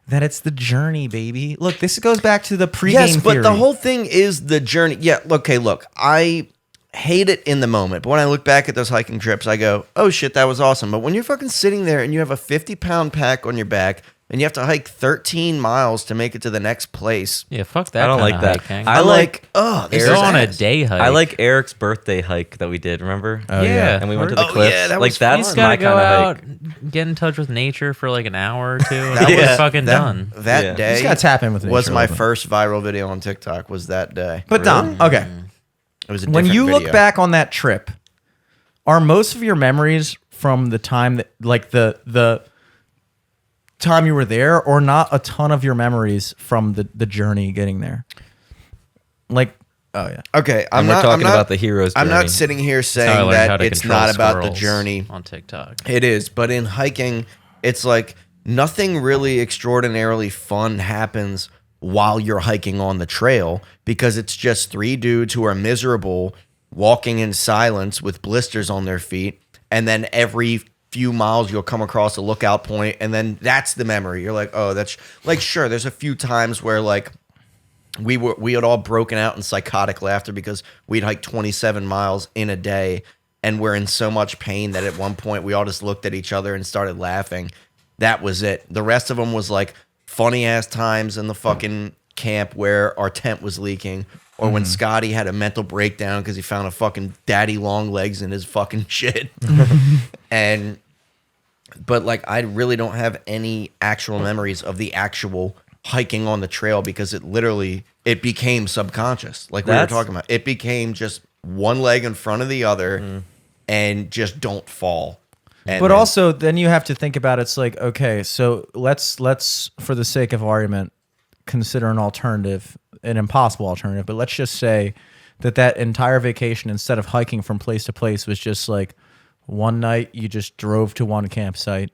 Speaker 5: that it's the journey, baby. Look, this goes back to the pregame
Speaker 4: Yes, but
Speaker 5: theory.
Speaker 4: the whole thing is the journey. Yeah, okay, look, I hate it in the moment, but when I look back at those hiking trips, I go, oh shit, that was awesome. But when you're fucking sitting there and you have a 50-pound pack on your back and you have to hike 13 miles to make it to the next place,
Speaker 2: Yeah, fuck that.
Speaker 3: I don't
Speaker 2: kinda
Speaker 3: like that.
Speaker 2: hiking.
Speaker 3: I like
Speaker 4: this
Speaker 2: Go
Speaker 4: is
Speaker 2: on a
Speaker 4: ass.
Speaker 2: day hike.
Speaker 3: I like Eric's birthday hike that we did. Remember?
Speaker 5: Oh,
Speaker 2: yeah.
Speaker 3: And we went to the
Speaker 4: Oh,
Speaker 3: cliffs.
Speaker 4: yeah, that
Speaker 3: like
Speaker 4: was
Speaker 3: that's
Speaker 2: You just
Speaker 3: my
Speaker 2: gotta
Speaker 3: kind
Speaker 2: go
Speaker 3: of
Speaker 2: out,
Speaker 3: hike.
Speaker 2: get in touch with nature for like an hour or two, and
Speaker 4: That
Speaker 2: you're
Speaker 4: was-
Speaker 2: fucking done.
Speaker 4: That
Speaker 3: Yeah.
Speaker 5: you
Speaker 4: day
Speaker 5: just gotta tap in with nature
Speaker 4: was
Speaker 5: a
Speaker 4: my
Speaker 5: little bit.
Speaker 4: first viral video on TikTok. Was that day?
Speaker 5: But Dom, okay.
Speaker 4: It was a
Speaker 5: When
Speaker 4: different
Speaker 5: you look
Speaker 4: video.
Speaker 5: back on that trip, are most of your memories from the time that, like the time you were there, or not a ton of your memories from the journey getting there? Like, oh yeah.
Speaker 4: Okay, I'm
Speaker 3: And we're
Speaker 4: not
Speaker 3: talking
Speaker 4: I'm not,
Speaker 3: about the hero's
Speaker 4: I'm
Speaker 3: journey.
Speaker 4: not sitting here
Speaker 2: That's how I
Speaker 4: saying
Speaker 2: learned how
Speaker 4: that
Speaker 2: to
Speaker 4: it's
Speaker 2: control
Speaker 4: not about the
Speaker 2: squirrels
Speaker 4: journey.
Speaker 2: on TikTok.
Speaker 4: It is, but in hiking, it's like nothing really extraordinarily fun happens while you're hiking on the trail because it's just three dudes who are miserable walking in silence with blisters on their feet, and then every few miles you'll come across a lookout point, and then that's the memory. You're like, oh, that's like, sure, there's a few times where like we had all broken out in psychotic laughter because we'd hiked 27 miles in a day and we're in so much pain that at one point we all just looked at each other and started laughing. That was it. The rest of them was like funny ass times in the fucking camp where our tent was leaking, or when Scotty had a mental breakdown because he found a fucking daddy long legs in his fucking shit. But like, I really don't have any actual memories of the actual hiking on the trail because it became subconscious. Like we were talking about, it became just one leg in front of the other and just don't fall. And
Speaker 5: But
Speaker 4: then-
Speaker 5: also, then you have to think about it's like, okay, so let's for the sake of argument consider an alternative, an impossible alternative. But let's just say that entire vacation, instead of hiking from place to place, was just like one night you just drove to one campsite,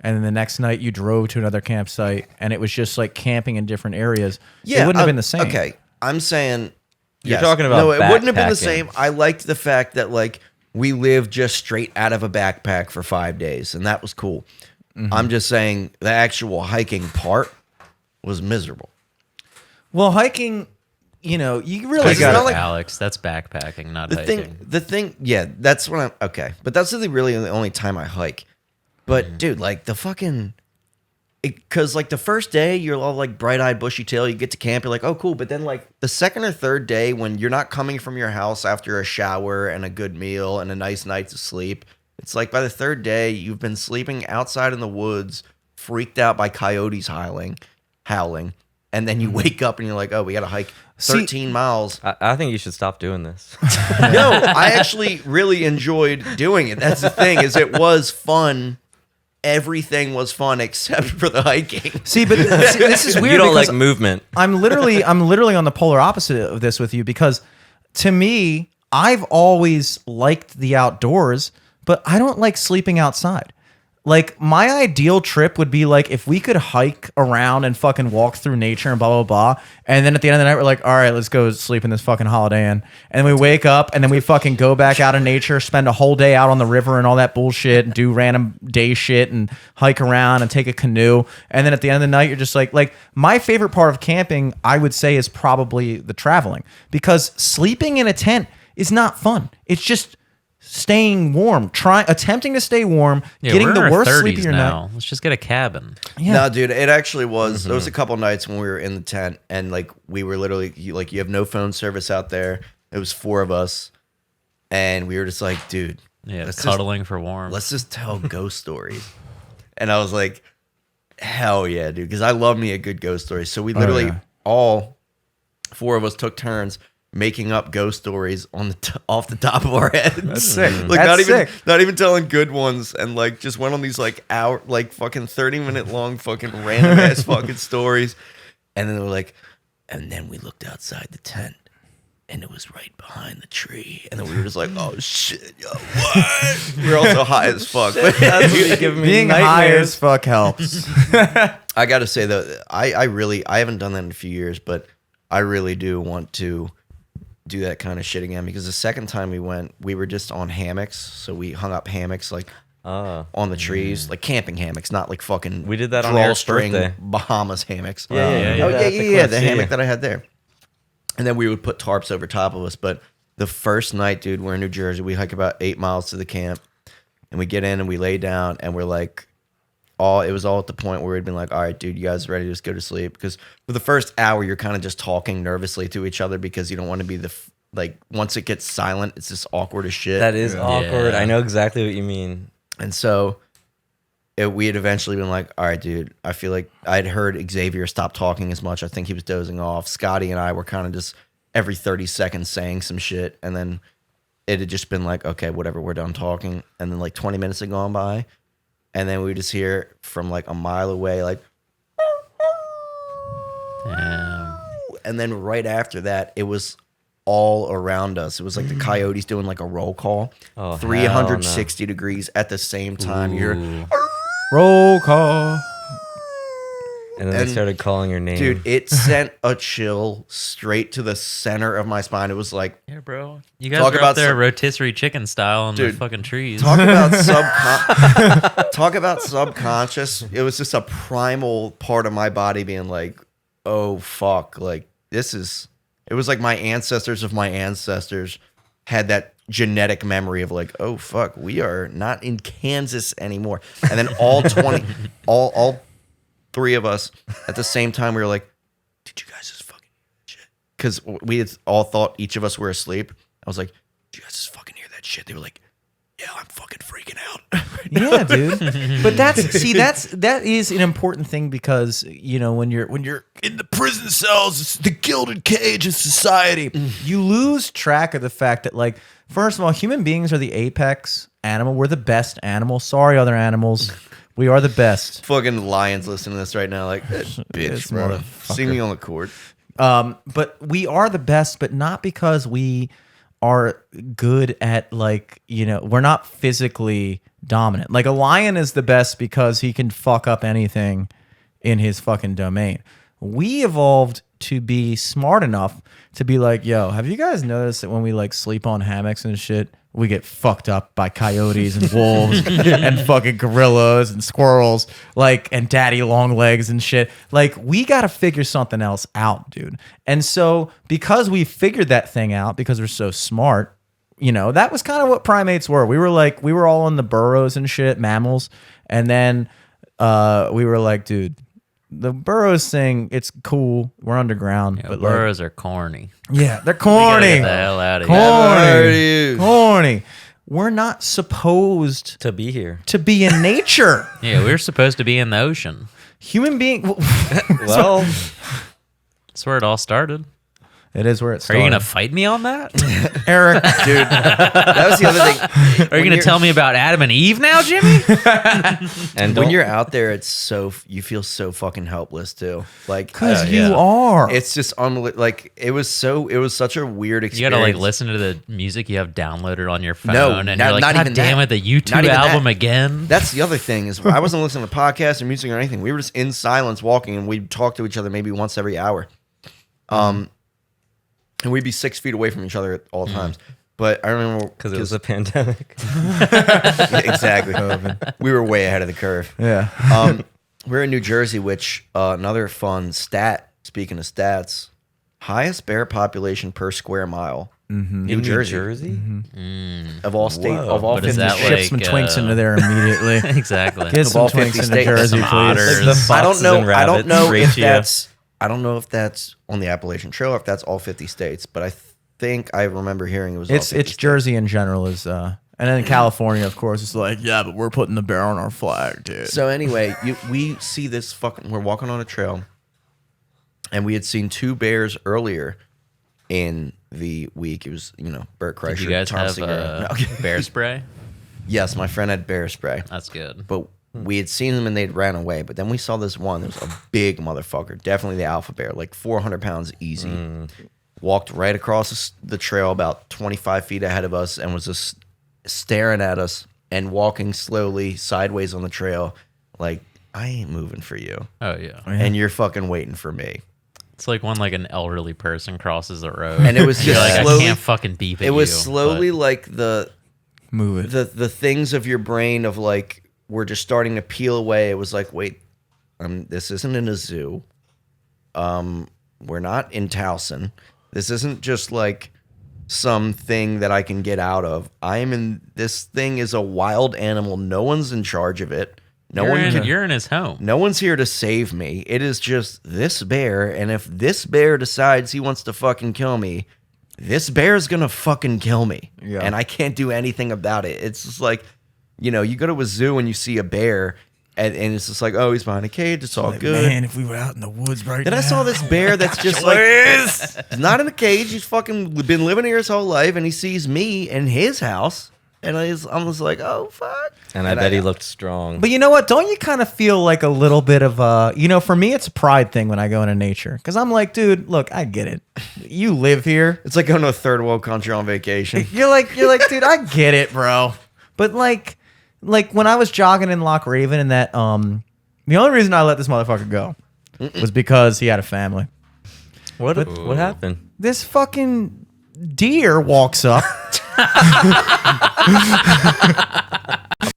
Speaker 5: and then the next night you drove to another campsite, and it was just like camping in different areas. It wouldn't have been the same.
Speaker 4: Okay, I'm saying
Speaker 3: You're talking about
Speaker 4: no, it wouldn't have been the
Speaker 3: backpacking.
Speaker 4: same. I liked the fact that like we lived just straight out of a backpack for 5 days, and that was cool. I'm just saying the actual hiking part was miserable.
Speaker 5: Well, hiking, you know, you really
Speaker 4: Because it's
Speaker 5: got
Speaker 4: not like-
Speaker 2: Alex, that's backpacking, not
Speaker 4: The
Speaker 2: hiking.
Speaker 4: thing, yeah, that's when I'm okay. But that's really the only time I hike. But dude, like the fucking, because like the first day you're all like bright eyed, bushy tail. You get to camp, you're like, oh cool. But then like the second or third day when you're not coming from your house after a shower and a good meal and a nice night to sleep, it's like by the third day you've been sleeping outside in the woods, freaked out by coyotes howling, and then you wake up and you're like, oh, we got to hike 13 miles.
Speaker 3: I think you should stop doing this.
Speaker 4: No, I actually really enjoyed doing it. That's the thing, is it was fun. Everything was fun except for the hiking.
Speaker 5: see, but this is weird.
Speaker 3: You don't
Speaker 5: because
Speaker 3: like movement.
Speaker 5: I'm literally on the polar opposite of this with you, because to me, I've always liked the outdoors, but I don't like sleeping outside. Like, my ideal trip would be like if we could hike around and fucking walk through nature and blah blah blah, and then at the end of the night we're like, all right, let's go sleep in this fucking Holiday Inn, and then we wake up and then we fucking go back out in nature, spend a whole day out on the river and all that bullshit, and do random day shit and hike around and take a canoe, and then at the end of the night you're just like my favorite part of camping, I would say, is probably the traveling, because sleeping in a tent is not fun. It's just staying warm, attempting to stay warm,
Speaker 2: Yeah,
Speaker 5: getting
Speaker 2: we're
Speaker 5: the
Speaker 2: in our
Speaker 5: worst sleep
Speaker 2: 30s
Speaker 5: of your
Speaker 2: now.
Speaker 5: night.
Speaker 2: Let's just get a cabin.
Speaker 5: Yeah.
Speaker 4: No, dude, it actually was. There was a couple nights when we were in the tent and like we were literally you have no phone service out there. It was 4 of us, and we were just like, dude,
Speaker 2: Yeah,
Speaker 4: let's
Speaker 2: cuddling for warmth.
Speaker 4: let's just tell ghost stories. And I was like, hell yeah, dude, because I love me a good ghost story. So we literally all 4 of us took turns making up ghost stories on off the top of our heads. That's
Speaker 5: sick.
Speaker 4: Like
Speaker 5: That's
Speaker 4: not even telling good ones, and like just went on these like hour, like fucking 30-minute long fucking random ass fucking stories. And then they were like, and then we looked outside the tent and it was right behind the tree. And then we were just like, oh shit, yo, what? We were also high as fuck.
Speaker 5: Being high as fuck helps.
Speaker 4: I got to say though, I haven't done that in a few years, but I really do want to do that kind of shit again, because the second time we went, we were just on hammocks. So we hung up hammocks like on the trees, like camping hammocks, not like fucking
Speaker 3: We did that on Eric's
Speaker 4: drawstring
Speaker 3: birthday.
Speaker 4: Bahamas hammocks.
Speaker 3: Yeah,
Speaker 4: Oh
Speaker 3: yeah,
Speaker 4: yeah,
Speaker 3: the
Speaker 4: the
Speaker 3: cliffs,
Speaker 4: hammock that I had there. And then we would put tarps over top of us. But the first night, dude, we're in New Jersey. We hike about 8 miles to the camp, and we get in and we lay down, and we're like, it was all at the point where we'd been like, all right, dude, you guys ready to just go to sleep? Because for the first hour, you're kind of just talking nervously to each other because you don't want to be like once it gets silent, it's just awkward as shit.
Speaker 3: That is awkward.
Speaker 2: Yeah.
Speaker 3: I know exactly what you mean.
Speaker 4: And so we had eventually been like, all right, dude, I feel like I'd heard Xavier stop talking as much. I think he was dozing off. Scotty and I were kind of just every 30 seconds saying some shit. And then it had just been like, okay, whatever, we're done talking. And then like 20 minutes had gone by. And then we would just hear from like a mile away, like,
Speaker 2: Damn.
Speaker 4: and then right after that, it was all around us. It was like the coyotes doing like a roll call,
Speaker 3: Oh, hell
Speaker 4: 360 degrees at the same time. You hear,
Speaker 2: Ooh.
Speaker 5: Roll call.
Speaker 3: And then they started calling your name.
Speaker 4: dude, it sent a chill straight to the center of my spine. It was like,
Speaker 2: Yeah, bro. You guys
Speaker 4: Talk
Speaker 2: are
Speaker 4: about
Speaker 2: up there
Speaker 4: some-
Speaker 2: rotisserie chicken style in the
Speaker 4: Dude,
Speaker 2: fucking trees.
Speaker 4: talk about talk about subconscious. It was just a primal part of my body being like, oh fuck, like this is. It was like my ancestors of my ancestors had that genetic memory of like, oh fuck, we are not in Kansas anymore. And then all 20, all three of us at the same time, we were like, did you guys just fucking hear that shit? Because we had all thought each of us were asleep. I was like, did you guys just fucking hear that shit? They were like, yeah, I'm fucking freaking out.
Speaker 5: Yeah, dude. But that is an important thing because when you're in the prison cells, it's the gilded cage of society. You lose track of the fact that, like, first of all, human beings are the apex animal. We're the best animal. Sorry, other animals. We are the best.
Speaker 4: Fucking lions listening to this right now, like, bitch,
Speaker 5: This
Speaker 4: bro.
Speaker 5: motherfucker.
Speaker 4: See me on the court.
Speaker 5: But we are the best, but not because we are good at, like, we're not physically dominant. Like, a lion is the best because he can fuck up anything in his fucking domain. We evolved to be smart enough to be like, yo, have you guys noticed that when we like sleep on hammocks and shit, we get fucked up by coyotes and wolves and fucking gorillas and squirrels, like, and daddy long legs and shit. Like, we got to figure something else out, dude. And so because we figured that thing out, because we're so smart, that was kind of what primates were. We were all in the burrows and shit, mammals. And then we were like, dude, the burrows thing, it's cool. We're underground.
Speaker 2: Yeah,
Speaker 5: but
Speaker 2: burros are corny.
Speaker 5: yeah, they're
Speaker 2: We gotta
Speaker 5: corny.
Speaker 2: get the hell out of here.
Speaker 5: Corny. We're not supposed
Speaker 3: to be here.
Speaker 5: to be in nature.
Speaker 2: Yeah, we're supposed to be in the ocean.
Speaker 5: Human being.
Speaker 3: Well,
Speaker 2: That's where it all started.
Speaker 5: It is where it
Speaker 2: Are
Speaker 5: started.
Speaker 2: you gonna fight me on that?
Speaker 5: Eric?
Speaker 4: Dude, that was the other thing.
Speaker 2: Are you gonna tell me about Adam and Eve now, Jimmy?
Speaker 3: and
Speaker 4: When
Speaker 3: don't-
Speaker 4: you're out there, you feel so fucking helpless too. Like,
Speaker 5: Because
Speaker 2: yeah.
Speaker 5: you are.
Speaker 4: it's just like it was such a weird
Speaker 2: You
Speaker 4: experience.
Speaker 2: gotta like listen to the music you have downloaded on your phone,
Speaker 4: No,
Speaker 2: and
Speaker 4: not-
Speaker 2: you're like,
Speaker 4: not
Speaker 2: God
Speaker 4: even
Speaker 2: damn
Speaker 4: that.
Speaker 2: it, the YouTube
Speaker 4: Not even
Speaker 2: album
Speaker 4: that.
Speaker 2: again.
Speaker 4: That's the other thing is I wasn't listening to podcasts or music or anything. We were just in silence walking, and we'd talk to each other maybe once every hour. And we'd be 6 feet away from each other at all times. But I remember
Speaker 3: because it was a pandemic.
Speaker 4: exactly. We were way ahead of the curve.
Speaker 5: yeah.
Speaker 4: We're in New Jersey, which another fun stat. Speaking of stats, highest bear population per square mile. New Jersey of all state
Speaker 3: Whoa.
Speaker 4: of all
Speaker 2: But is
Speaker 4: 50
Speaker 2: that
Speaker 4: states.
Speaker 5: Ship some twinks into there immediately.
Speaker 2: exactly.
Speaker 5: Get some
Speaker 4: all
Speaker 5: twinks
Speaker 4: 50
Speaker 5: into
Speaker 4: states.
Speaker 5: Jersey,
Speaker 2: Some
Speaker 5: please.
Speaker 2: otters.
Speaker 3: The
Speaker 4: I
Speaker 3: foxes
Speaker 4: don't know.
Speaker 3: and
Speaker 4: I don't
Speaker 3: rabbits
Speaker 4: know if
Speaker 3: ratio.
Speaker 4: that's. I don't know if that's on the Appalachian Trail, or if that's all 50 states. But I think I remember hearing it was.
Speaker 5: It's
Speaker 4: all 50
Speaker 5: it's Jersey in general is and then California, of course, it's like, yeah, but we're putting the bear on our flag, dude.
Speaker 4: So anyway, we see this fucking. We're walking on a trail, and we had seen 2 bears earlier in the week. It was Bert Kreischer.
Speaker 2: Did you guys
Speaker 4: Tom
Speaker 2: have
Speaker 4: Segura. No.
Speaker 2: bear spray?
Speaker 4: Yes, my friend had bear spray,
Speaker 2: That's good.
Speaker 4: but we had seen them and they'd ran away. But then we saw this one. There was a big motherfucker, definitely the alpha bear, like 400 pounds easy. Walked right across the trail about 25 feet ahead of us and was just staring at us and walking slowly sideways on the trail like, I ain't moving for you.
Speaker 2: Oh yeah.
Speaker 4: And you're fucking waiting for me.
Speaker 2: It's like when like an elderly person crosses the road,
Speaker 4: And it was
Speaker 2: you're
Speaker 4: just
Speaker 2: like,
Speaker 4: slowly.
Speaker 2: I can't fucking beep at
Speaker 4: It was
Speaker 2: you,
Speaker 4: slowly
Speaker 2: but-
Speaker 4: like the
Speaker 5: Move it.
Speaker 4: the things of your brain of like were just starting to peel away. It was like, wait, this isn't in a zoo. We're not in Towson. This isn't just like something that I can get out of. This thing is a wild animal. No one's in charge of it.
Speaker 2: You're in his home.
Speaker 4: No one's here to save me. It is just this bear, and if this bear decides he wants to fucking kill me, this bear's gonna fucking kill me.
Speaker 5: Yeah.
Speaker 4: And I can't do anything about it. It's just like, you go to a zoo and you see a bear, and it's just like, oh, he's behind a cage. It's all good.
Speaker 1: Man, if we were out in the woods right
Speaker 4: Then
Speaker 1: now.
Speaker 4: I saw this bear that's just like, he's not in a cage. He's fucking been living here his whole life, and he sees me in his house, and I was like, oh, fuck.
Speaker 3: And I bet he looked strong.
Speaker 5: But you know what? Don't you kind of feel like a little bit of for me, it's a pride thing when I go into nature. Because I'm like, dude, look, I get it. You live here.
Speaker 4: It's like going to a third world country on vacation.
Speaker 5: You're like, dude, I get it, bro. But like when I was jogging in Loch Raven and that, the only reason I let this motherfucker go was because he had a family.
Speaker 3: What happened?
Speaker 5: This fucking deer walks up.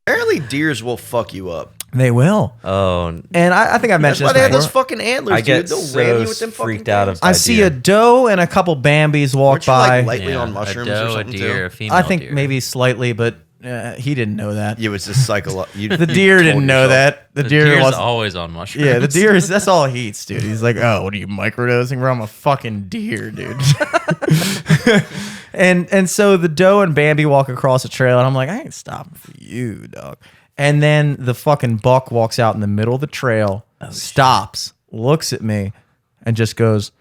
Speaker 4: Apparently, deers will fuck you up.
Speaker 5: They will.
Speaker 3: Oh,
Speaker 5: And I think I
Speaker 4: That's
Speaker 5: mentioned
Speaker 4: why
Speaker 5: this
Speaker 4: they have
Speaker 5: before.
Speaker 4: those fucking antlers,
Speaker 3: I get
Speaker 4: dude. They'll ram you
Speaker 3: so
Speaker 4: with them fucking
Speaker 3: freaked out of
Speaker 4: things.
Speaker 5: I see a
Speaker 3: idea.
Speaker 5: doe and a couple Bambis walk
Speaker 4: Aren't you,
Speaker 5: by.
Speaker 4: like, lightly on mushrooms
Speaker 2: a doe,
Speaker 4: or something,
Speaker 2: a deer,
Speaker 4: too?
Speaker 2: a female
Speaker 5: I think
Speaker 2: deer.
Speaker 5: maybe slightly, but he didn't know that.
Speaker 4: It was just psychological.
Speaker 5: The deer didn't know that. The deer
Speaker 2: deer's
Speaker 5: was
Speaker 2: always on mushrooms.
Speaker 5: Yeah, the deer is that's all he eats, dude. He's like, oh, what are you microdosing, bro? I'm a fucking deer, dude. and so the doe and Bambi walk across the trail, and I'm like, I ain't stopping for you, dog. And then the fucking buck walks out in the middle of the trail, stops, looks at me, and just goes,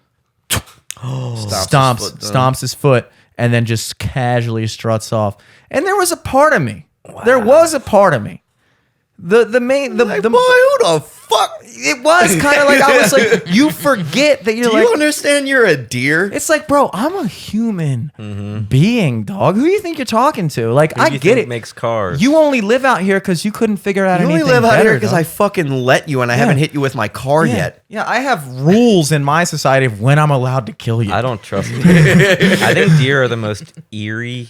Speaker 5: stomps his foot, and then just casually struts off. And there was a part of me. There was a part of me. The boy,
Speaker 4: who the fuck?
Speaker 5: it was kind of like I was like, you forget that you're
Speaker 4: Do
Speaker 5: like,
Speaker 4: you understand you're a deer?
Speaker 5: it's like, bro, I'm a human being, dog. Who do you think you're talking to? Like,
Speaker 3: Who
Speaker 5: I
Speaker 3: do you
Speaker 5: get
Speaker 3: think
Speaker 5: it.
Speaker 3: makes cars.
Speaker 5: You only live out here because you couldn't figure out
Speaker 4: You
Speaker 5: anything
Speaker 4: only live out here
Speaker 5: better,
Speaker 4: because
Speaker 5: dog.
Speaker 4: I fucking let you, and I haven't hit you with my car yet.
Speaker 5: Yeah, I have rules in my society of when I'm allowed to kill you.
Speaker 3: I don't trust deer. I think deer are the most eerie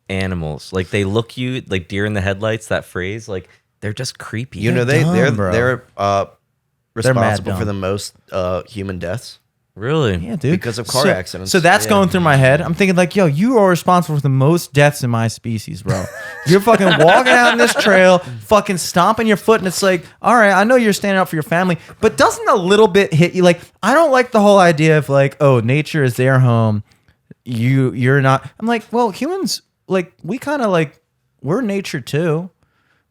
Speaker 3: animals. Like they look you like deer in the headlights. That phrase, like they're just creepy.
Speaker 4: You know
Speaker 5: They're dumb, bro.
Speaker 4: they're
Speaker 5: mad
Speaker 4: responsible for
Speaker 5: dumb.
Speaker 4: the most human deaths.
Speaker 3: really?
Speaker 5: Yeah, dude.
Speaker 4: Because of car accidents.
Speaker 5: So that's
Speaker 4: Yeah.
Speaker 5: going through my head. I'm thinking like, yo, you are responsible for the most deaths in my species, bro. You're fucking walking out in this trail, fucking stomping your foot, and it's like, all right, I know you're standing up for your family, but doesn't a little bit hit you? Like, I don't like the whole idea of like, oh, nature is their home. You're not. I'm like, well, humans, like, we kind of like, we're nature too.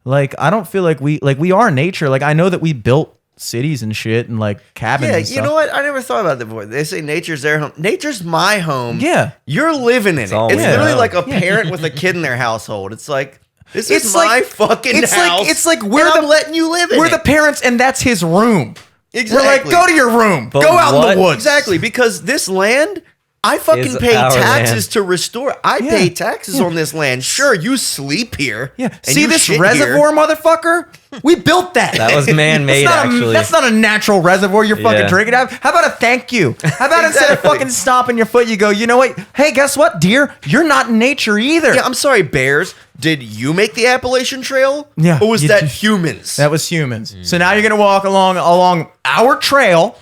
Speaker 5: Like, I don't feel like we are nature. Like, I know that we built cities and shit and like cabins.
Speaker 4: Yeah,
Speaker 5: and
Speaker 4: you
Speaker 5: stuff.
Speaker 4: know what? I never thought about that before. They say nature's their home. Nature's my home.
Speaker 5: Yeah.
Speaker 4: You're living in it.
Speaker 3: all
Speaker 4: It's
Speaker 3: we
Speaker 4: literally
Speaker 3: know.
Speaker 4: like a parent with a kid in their household. It's like, this is
Speaker 5: It's
Speaker 4: my
Speaker 5: like-
Speaker 4: fucking
Speaker 5: it's
Speaker 4: house.
Speaker 5: like- it's like we're
Speaker 4: and I'm
Speaker 5: the-
Speaker 4: letting you live in
Speaker 5: We're
Speaker 4: it.
Speaker 5: the parents, and that's his room.
Speaker 4: Exactly.
Speaker 5: We're like, go to your room.
Speaker 3: But
Speaker 5: Go out in
Speaker 3: what-
Speaker 5: the woods.
Speaker 4: Exactly, because this land, I fucking
Speaker 3: Is
Speaker 4: pay
Speaker 3: our
Speaker 4: taxes
Speaker 3: land.
Speaker 4: to restore. I
Speaker 5: Yeah.
Speaker 4: pay taxes on this land. Sure, you sleep here.
Speaker 5: Yeah.
Speaker 4: and
Speaker 5: See
Speaker 4: you
Speaker 5: this
Speaker 4: shit
Speaker 5: reservoir,
Speaker 4: here.
Speaker 5: motherfucker? We built that.
Speaker 3: That was man-made,
Speaker 5: That's not
Speaker 3: actually.
Speaker 5: that's not a natural reservoir you're fucking
Speaker 3: Yeah.
Speaker 5: drinking out of. How about a thank you? How about instead of
Speaker 4: Exactly.
Speaker 5: fucking stomping your foot, you go, you know what? Hey, guess what, deer? You're not in nature either.
Speaker 4: Yeah, I'm sorry, bears. Did you make the Appalachian Trail?
Speaker 5: Yeah,
Speaker 4: Or was
Speaker 5: you
Speaker 4: that
Speaker 5: did.
Speaker 4: humans?
Speaker 5: That was humans. So now you're gonna walk along our trail,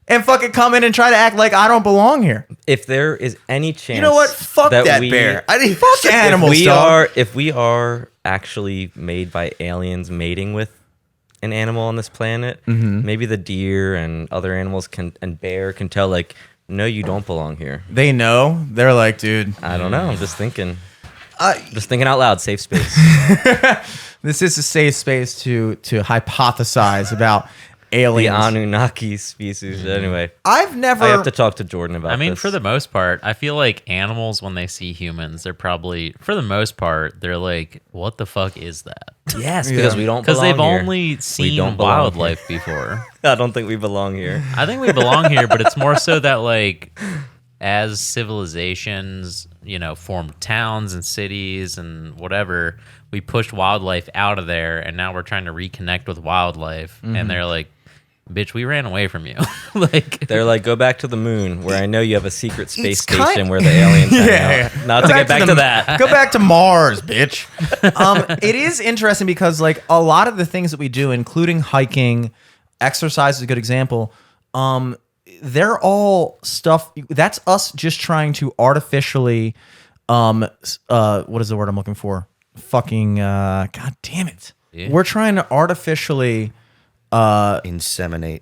Speaker 5: and fucking come in and try to act like I don't belong here.
Speaker 3: If there is any chance,
Speaker 4: You know what? Fuck that
Speaker 3: we,
Speaker 4: bear. I didn't
Speaker 5: Fuck animals, dog.
Speaker 3: If we are actually made by aliens mating with an animal on this planet, maybe the deer and other animals and bear can tell, like, no, you don't belong here.
Speaker 5: They know. They're like, dude,
Speaker 3: I don't know. I'm just thinking. Just thinking out loud. Safe space.
Speaker 5: this is a safe space to hypothesize about
Speaker 3: The
Speaker 5: aliens.
Speaker 3: Anunnaki species. Anyway,
Speaker 5: I've never.
Speaker 3: I have to talk to Jordan about.
Speaker 2: I mean,
Speaker 3: this.
Speaker 2: for the most part, I feel like animals, when they see humans, they're probably, for the most part, they're like, what the fuck is that?
Speaker 3: yes, because we don't
Speaker 2: Because
Speaker 3: belong
Speaker 2: they've
Speaker 3: here.
Speaker 2: only
Speaker 3: don't
Speaker 2: seen
Speaker 3: belong
Speaker 2: wildlife before.
Speaker 3: I don't think we belong here.
Speaker 2: I think we belong here, but it's more so that, like, as civilizations, formed towns and cities and whatever, we pushed wildlife out of there, and now we're trying to reconnect with wildlife. And they're like, bitch, we ran away from you. Like,
Speaker 3: They're like, go back to the moon, where I know you have a secret space
Speaker 5: kind-
Speaker 3: station where the aliens hang out. Not to get back to that.
Speaker 5: Go back to Mars, bitch. It is interesting because like a lot of the things that we do, including hiking, exercise is a good example. They're all stuff that's us just trying to artificially, what is the word I'm looking for? Fucking, god damn it.
Speaker 2: Yeah.
Speaker 5: We're trying to artificially,
Speaker 4: Inseminate.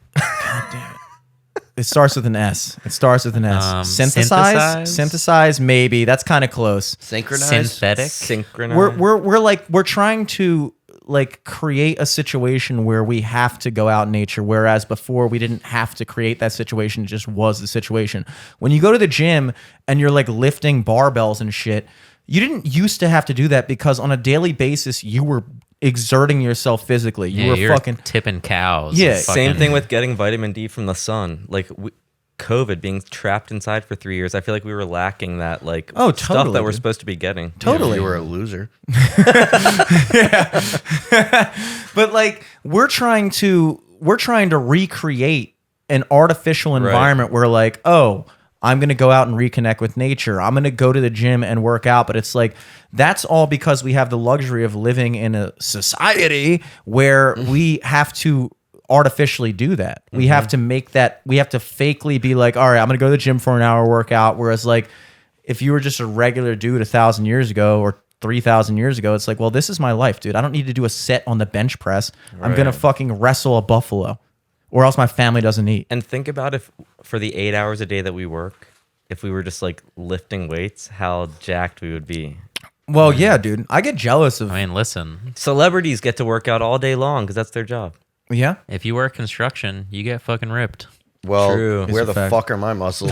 Speaker 5: it starts with an S. It starts with an S.
Speaker 2: Synthesize?
Speaker 5: Synthesize, maybe. That's kind of close.
Speaker 4: Synchronize.
Speaker 2: synthetic.
Speaker 3: Synchronized.
Speaker 5: We're trying to like create a situation where we have to go out in nature, whereas before we didn't have to create that situation. It just was the situation. When you go to the gym and you're like lifting barbells and shit, you didn't used to have to do that because on a daily basis you were exerting yourself physically. You were
Speaker 2: You're
Speaker 5: fucking
Speaker 2: tipping cows.
Speaker 5: Yeah.
Speaker 2: and
Speaker 3: Same
Speaker 2: fucking-
Speaker 3: thing with getting vitamin D from the sun. Like COVID, being trapped inside for 3 years, I feel like we were lacking that like stuff
Speaker 5: totally,
Speaker 3: that we're
Speaker 5: dude.
Speaker 3: supposed to be getting.
Speaker 5: totally.
Speaker 4: You were a loser.
Speaker 5: But like we're trying to recreate an artificial environment where like, oh, I'm going to go out and reconnect with nature. I'm going to go to the gym and work out, but it's like that's all because we have the luxury of living in a society where we have to artificially do that. We have to make that, we have to fakely be like, all right, I'm going to go to the gym for an hour workout, whereas like if you were just a regular dude 1,000 years ago or 3,000 years ago, it's like, well, this is my life, dude. I don't need to do a set on the bench press. I'm going to fucking wrestle a buffalo or else my family doesn't eat.
Speaker 3: And think about if for the 8 hours a day that we work, if we were just like lifting weights, how jacked we would be.
Speaker 5: Well, yeah, dude. I get jealous of,
Speaker 2: I mean, listen,
Speaker 3: Celebrities get to work out all day long because that's their job.
Speaker 5: yeah.
Speaker 2: if you work construction, you get fucking ripped.
Speaker 4: Well,
Speaker 3: True.
Speaker 4: where
Speaker 5: It's a
Speaker 4: the
Speaker 5: fact.
Speaker 4: fuck are my muscles?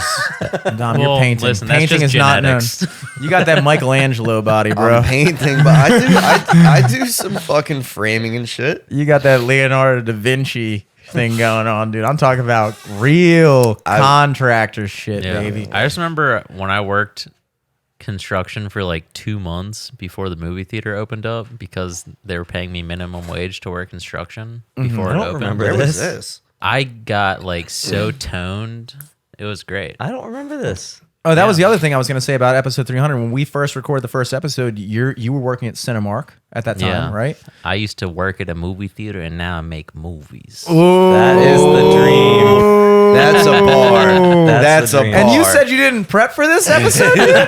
Speaker 5: Dom, you're
Speaker 2: Well,
Speaker 5: painting.
Speaker 2: listen, that's
Speaker 5: Painting
Speaker 2: just
Speaker 5: is not known.
Speaker 2: genetics.
Speaker 5: You got that Michelangelo body, bro.
Speaker 4: I'm painting, but I do some fucking framing and shit.
Speaker 5: You got that Leonardo da Vinci thing going on, dude. I'm talking about real contractor shit,
Speaker 2: Yeah.
Speaker 5: baby.
Speaker 2: I just remember when I worked construction for like 2 months before the movie theater opened up because they were paying me minimum wage to work construction before
Speaker 3: I
Speaker 2: it
Speaker 3: don't
Speaker 2: opened.
Speaker 3: remember
Speaker 4: Where was
Speaker 3: this.
Speaker 4: this?
Speaker 2: I got like so toned. It was great.
Speaker 3: I don't remember this.
Speaker 5: Oh, that was the other thing I was going to say about episode 300. When we first recorded the first episode, you were working at Cinemark at that time,
Speaker 2: Yeah.
Speaker 5: right?
Speaker 2: I used to work at a movie theater and now I make movies.
Speaker 3: That is the dream.
Speaker 4: That's a bar. That's
Speaker 3: the
Speaker 4: a
Speaker 3: dream.
Speaker 4: bar.
Speaker 5: And you said you didn't prep for this episode? dude?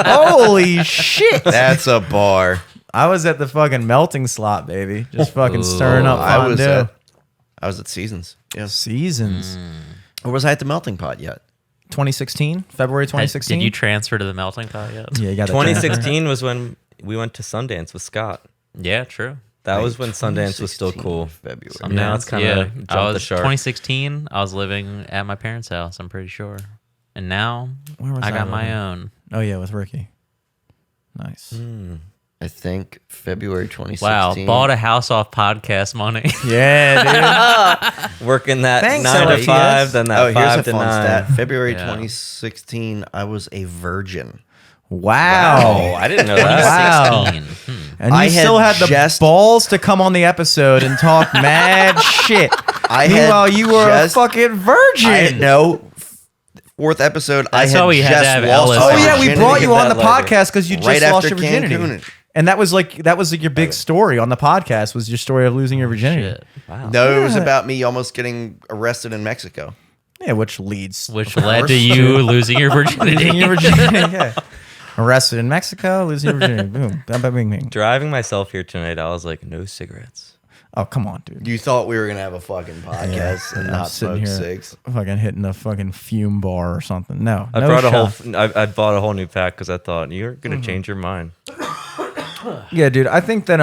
Speaker 5: Holy shit.
Speaker 4: That's a bar.
Speaker 5: I was at the fucking melting slot, baby. Just fucking stirring up
Speaker 4: I was
Speaker 5: fondue.
Speaker 4: I was at Seasons. Yes.
Speaker 5: Seasons.
Speaker 4: Or was I at the melting pot yet?
Speaker 5: 2016? February 2016?
Speaker 2: Did you transfer to the melting pot yet?
Speaker 5: Yeah, you got that
Speaker 3: 2016 was when we went to Sundance with Scott.
Speaker 2: Yeah, true.
Speaker 3: That was when Sundance was still cool.
Speaker 4: February.
Speaker 3: Now it's kind of jumped
Speaker 2: I was
Speaker 3: the shark.
Speaker 2: 2016. I was living at my parents' house. I'm pretty sure. And now
Speaker 5: Where was
Speaker 2: I
Speaker 5: I
Speaker 2: got my
Speaker 5: living?
Speaker 2: own.
Speaker 5: Oh, yeah, with Ricky. Nice.
Speaker 4: I think February 2016.
Speaker 2: Wow, bought a house off podcast money.
Speaker 5: Yeah, dude.
Speaker 3: Working that
Speaker 5: Thanks,
Speaker 3: 9 to
Speaker 5: LFTS.
Speaker 3: 5, then that
Speaker 4: Oh, here's
Speaker 3: 5
Speaker 4: a
Speaker 3: to
Speaker 4: fun
Speaker 3: 9.
Speaker 4: stat. February
Speaker 2: Yeah.
Speaker 4: 2016, I was a virgin.
Speaker 5: Wow.
Speaker 3: I didn't know that.
Speaker 5: Wow.
Speaker 2: 16.
Speaker 5: And you
Speaker 4: I had
Speaker 5: still had the
Speaker 4: just-
Speaker 5: balls to come on the episode and talk mad shit.
Speaker 4: I
Speaker 5: Meanwhile,
Speaker 4: had
Speaker 5: you were
Speaker 4: just-
Speaker 5: a fucking virgin.
Speaker 4: I know. Fourth episode,
Speaker 2: That's
Speaker 4: I had
Speaker 2: why we had
Speaker 4: just
Speaker 2: to have
Speaker 4: lost
Speaker 2: LSTS.
Speaker 4: my
Speaker 5: Oh yeah, we
Speaker 4: virginity.
Speaker 5: brought you on the
Speaker 3: that later.
Speaker 5: podcast because you just
Speaker 4: Right
Speaker 5: lost
Speaker 4: after
Speaker 5: your virginity,
Speaker 4: Cancun.
Speaker 5: and that was like your big story on the podcast was your story of losing your virginity.
Speaker 2: Shit.
Speaker 4: No, it was
Speaker 5: Yeah.
Speaker 4: about me almost getting arrested in Mexico.
Speaker 5: Yeah, which leads
Speaker 2: Which led to you losing your virginity.
Speaker 5: losing your virginity. Yeah. Arrested in Mexico, losing your virginity. Boom. Bam, bam, bing, bing.
Speaker 3: Driving myself here tonight, I was like, no cigarettes.
Speaker 5: Oh come on, dude.
Speaker 4: You thought we were gonna have a fucking podcast and
Speaker 5: I'm
Speaker 4: not
Speaker 5: sitting
Speaker 4: smoke
Speaker 5: here
Speaker 4: cigs.
Speaker 5: fucking hitting a fucking fume bar or something. No,
Speaker 3: I
Speaker 5: no
Speaker 3: brought
Speaker 5: shot.
Speaker 3: I bought a whole new pack because I thought you're gonna change your mind.
Speaker 5: Yeah, dude. I think that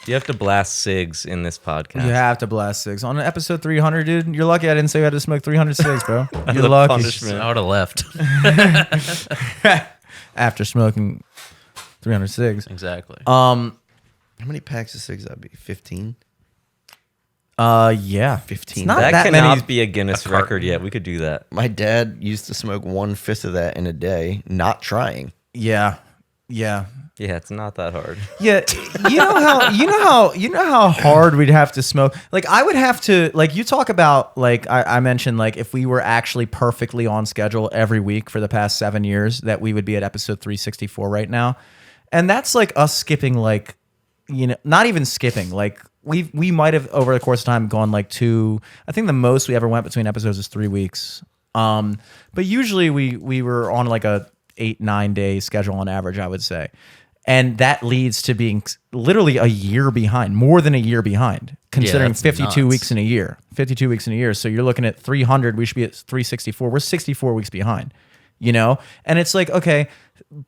Speaker 3: You have to blast cigs in this podcast.
Speaker 5: you have to blast cigs on episode 300, dude. You're lucky I didn't say you had to smoke 300 cigs, bro. You're
Speaker 3: The
Speaker 5: lucky.
Speaker 3: punishment.
Speaker 2: I would have left.
Speaker 5: After smoking 300 cigs.
Speaker 2: Exactly.
Speaker 4: How many packs of cigs that'd be? 15?
Speaker 5: Yeah.
Speaker 4: 15.
Speaker 5: It's not
Speaker 3: That,
Speaker 5: that
Speaker 3: cannot
Speaker 5: many.
Speaker 3: be a Guinness record yet. We could do that.
Speaker 4: My dad used to smoke 1/5 of that in a day, not trying.
Speaker 5: Yeah. Yeah.
Speaker 3: Yeah, it's not that hard.
Speaker 5: Yeah, you know how hard we'd have to smoke. Like I would have to like you talk about like I mentioned like if we were actually perfectly on schedule every week for the past 7 years that we would be at episode 364 right now, and that's like us skipping like not even skipping like we might have over the course of time gone like 2. I think the most we ever went between episodes is 3 weeks. But usually we were on like a 8-9 day schedule on average, I would say. And that leads to being literally a year behind, more than a year behind, considering
Speaker 2: that's
Speaker 5: 52
Speaker 2: nuts.
Speaker 5: weeks in a year. 52 weeks in a year. So you're looking at 300. We should be at 364. We're 64 weeks behind, And it's like, okay,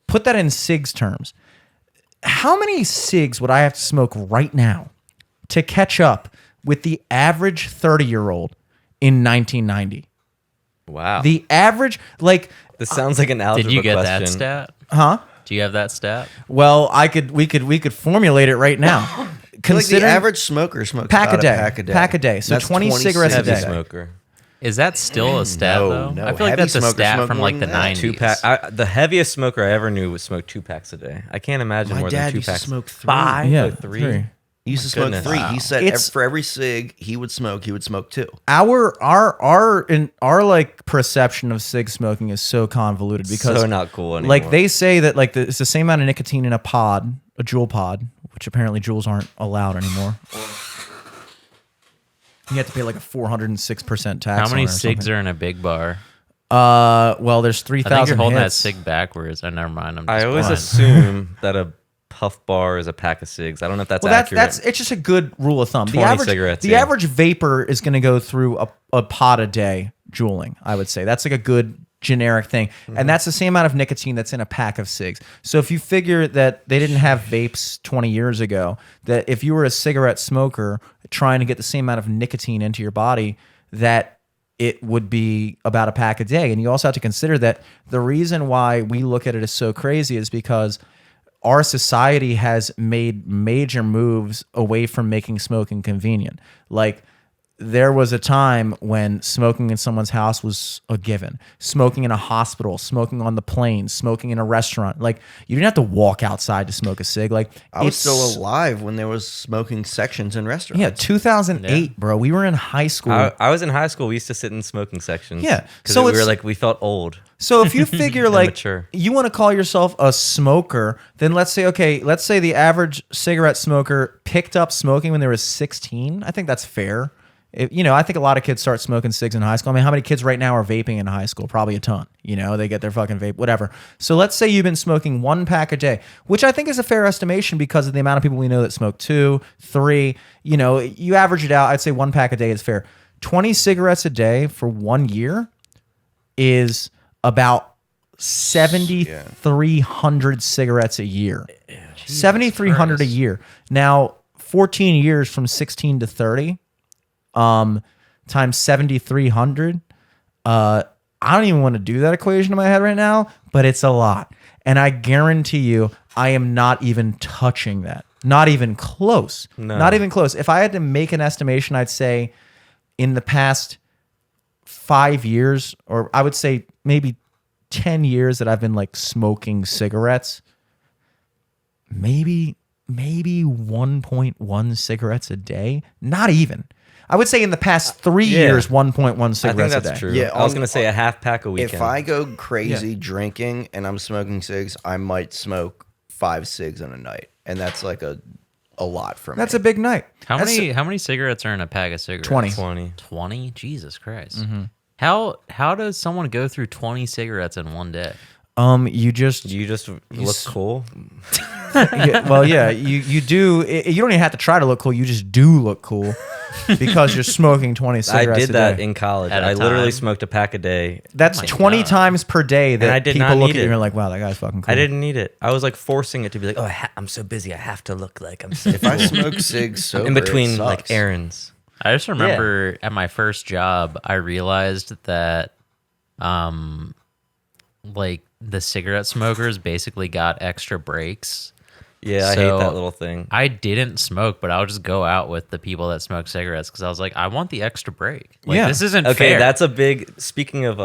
Speaker 5: put that in SIGs terms. How many SIGs would I have to smoke right now to catch up with the average 30-year-old in 1990?
Speaker 3: Wow.
Speaker 5: The average, like,
Speaker 3: This sounds like an algebra
Speaker 2: Did you get
Speaker 3: question.
Speaker 2: that stat?
Speaker 5: huh?
Speaker 2: Do you have that stat?
Speaker 5: Well, we could formulate it right now.
Speaker 4: I feel like the
Speaker 5: Consider
Speaker 4: average smoker smokes
Speaker 5: pack
Speaker 4: about
Speaker 5: a day.
Speaker 4: pack a day.
Speaker 5: Pack a day. So
Speaker 4: That's
Speaker 5: 20 cigarettes a
Speaker 3: Heavy
Speaker 5: day.
Speaker 3: smoker.
Speaker 2: Is that still a stat though?
Speaker 4: no.
Speaker 2: I feel like
Speaker 4: Heavy
Speaker 2: that's a
Speaker 4: smokers
Speaker 2: stat
Speaker 4: smoke
Speaker 2: from
Speaker 4: more
Speaker 2: like the
Speaker 4: than that.
Speaker 2: 90s.
Speaker 3: The heaviest smoker I ever knew would smoke 2 packs a day. I can't imagine
Speaker 4: My
Speaker 3: more
Speaker 4: dad
Speaker 3: than 2
Speaker 4: used to
Speaker 3: packs.
Speaker 4: smoke 3.
Speaker 3: 5
Speaker 5: Yeah,
Speaker 3: or 3.
Speaker 5: 3.
Speaker 4: He used to
Speaker 3: My
Speaker 4: smoke
Speaker 3: goodness.
Speaker 4: 3.
Speaker 3: Wow.
Speaker 4: He said
Speaker 5: It's-
Speaker 4: for every cig he would smoke 2.
Speaker 5: Our like perception of cig smoking is so convoluted because
Speaker 3: So not cool anymore.
Speaker 5: like they say that like it's the same amount of nicotine in a pod, a Juul pod, which apparently Juuls aren't allowed anymore. You have to pay like a 406% tax.
Speaker 2: How many
Speaker 5: on it or
Speaker 2: cigs
Speaker 5: something.
Speaker 2: are in a big bar?
Speaker 5: Well, there's
Speaker 2: I
Speaker 5: 3,000
Speaker 2: think you're holding that
Speaker 5: hits.
Speaker 2: cig backwards. Oh, never mind. I'm just
Speaker 3: I always
Speaker 2: blind.
Speaker 3: assume that a puff bar is a pack of cigs. I don't know if that's
Speaker 5: Well,
Speaker 3: accurate.
Speaker 5: that's it's just a good rule of thumb.
Speaker 3: 20 cigarettes,
Speaker 5: the
Speaker 3: yeah.
Speaker 5: average vapor is going to go through a pot a day juuling. I would say that's like a good generic thing, and that's the same amount of nicotine that's in a pack of cigs. So if you figure that they didn't have vapes 20 years ago, that if you were a cigarette smoker trying to get the same amount of nicotine into your body, that it would be about a pack a day. And you also have to consider that the reason why we look at it as so crazy is because our society has made major moves away from making smoking convenient. Like there was a time when smoking in someone's house was a given. Smoking in a hospital, smoking on the plane, smoking in a restaurant. Like you didn't have to walk outside to smoke a cig. Like
Speaker 4: I was
Speaker 5: it's-
Speaker 4: still alive when there was smoking sections in restaurants.
Speaker 5: Yeah, 2008,
Speaker 2: Yeah.
Speaker 5: bro. We were in high school.
Speaker 3: I was in high school. We used to sit in smoking sections.
Speaker 5: Yeah,
Speaker 3: because
Speaker 5: so
Speaker 3: we were
Speaker 5: it's-
Speaker 3: like we felt old.
Speaker 5: So if you figure like
Speaker 3: mature.
Speaker 5: you want to call yourself a smoker, then let's say the average cigarette smoker picked up smoking when they were 16. I think that's fair. I think a lot of kids start smoking cigs in high school. I mean, how many kids right now are vaping in high school? Probably a ton. They get their fucking vape, whatever. So let's say you've been smoking 1 pack a day, which I think is a fair estimation because of the amount of people we know that smoke 2, 3. You average it out. I'd say 1 pack a day is fair. 20 cigarettes a day for 1 year is about 7,300 cigarettes a year. 7,300 a year. Now, 14 years from 16 to 30 times 7,300. I don't even want to do that equation in my head right now, but it's a lot. And I guarantee you, I am not even touching that. Not even close.
Speaker 3: No.
Speaker 5: Not even close. If I had to make an estimation, I'd say in the past 5 years, or I would say maybe 10 years that I've been like smoking cigarettes, maybe 1.1 cigarettes a day. Not even. I would say in the past 3 years, 1.1
Speaker 3: I think
Speaker 5: cigarettes a
Speaker 3: that's
Speaker 5: day.
Speaker 3: true.
Speaker 4: Yeah,
Speaker 3: I was
Speaker 4: on-
Speaker 3: gonna say a half pack a weekend.
Speaker 4: If I go crazy drinking and I'm smoking cigs, I might smoke 5 cigs in a night, and that's like a lot for me.
Speaker 5: That's a big night.
Speaker 2: How
Speaker 5: That's-
Speaker 2: many cigarettes are in a pack of cigarettes?
Speaker 5: 20.
Speaker 3: 20.
Speaker 2: 20? Jesus Christ.
Speaker 5: Mm-hmm.
Speaker 2: How does someone go through 20 cigarettes in one day?
Speaker 5: You just
Speaker 3: You just look cool.
Speaker 5: you do. You don't even have to try to look cool. You just do look cool because you're smoking 20
Speaker 3: I
Speaker 5: cigarettes
Speaker 3: did
Speaker 5: a
Speaker 3: that
Speaker 5: day.
Speaker 3: in college.
Speaker 2: At a
Speaker 3: I literally
Speaker 2: time.
Speaker 3: smoked a pack a day.
Speaker 5: That's
Speaker 2: my
Speaker 5: 20
Speaker 2: God.
Speaker 5: times per day that
Speaker 3: I did
Speaker 5: people
Speaker 3: not
Speaker 5: look
Speaker 3: need
Speaker 5: at you
Speaker 3: it.
Speaker 5: and are like, wow, that guy's fucking cool.
Speaker 3: I didn't need it. I was like forcing it to be like, oh, I'm so busy. I have to look like I'm so
Speaker 4: if I smoke cigs sober,
Speaker 3: in between
Speaker 4: it
Speaker 3: like
Speaker 4: sucks.
Speaker 3: errands.
Speaker 2: I just remember at my first job, I realized that, like the cigarette smokers basically got extra breaks.
Speaker 3: Yeah, I
Speaker 2: So,
Speaker 3: hate that little thing.
Speaker 2: I didn't smoke, but I would just go out with the people that smoke cigarettes because I was like, I want the extra break. Like,
Speaker 5: Yeah.
Speaker 2: this isn't
Speaker 3: Okay,
Speaker 2: fair.
Speaker 3: that's a big. Speaking of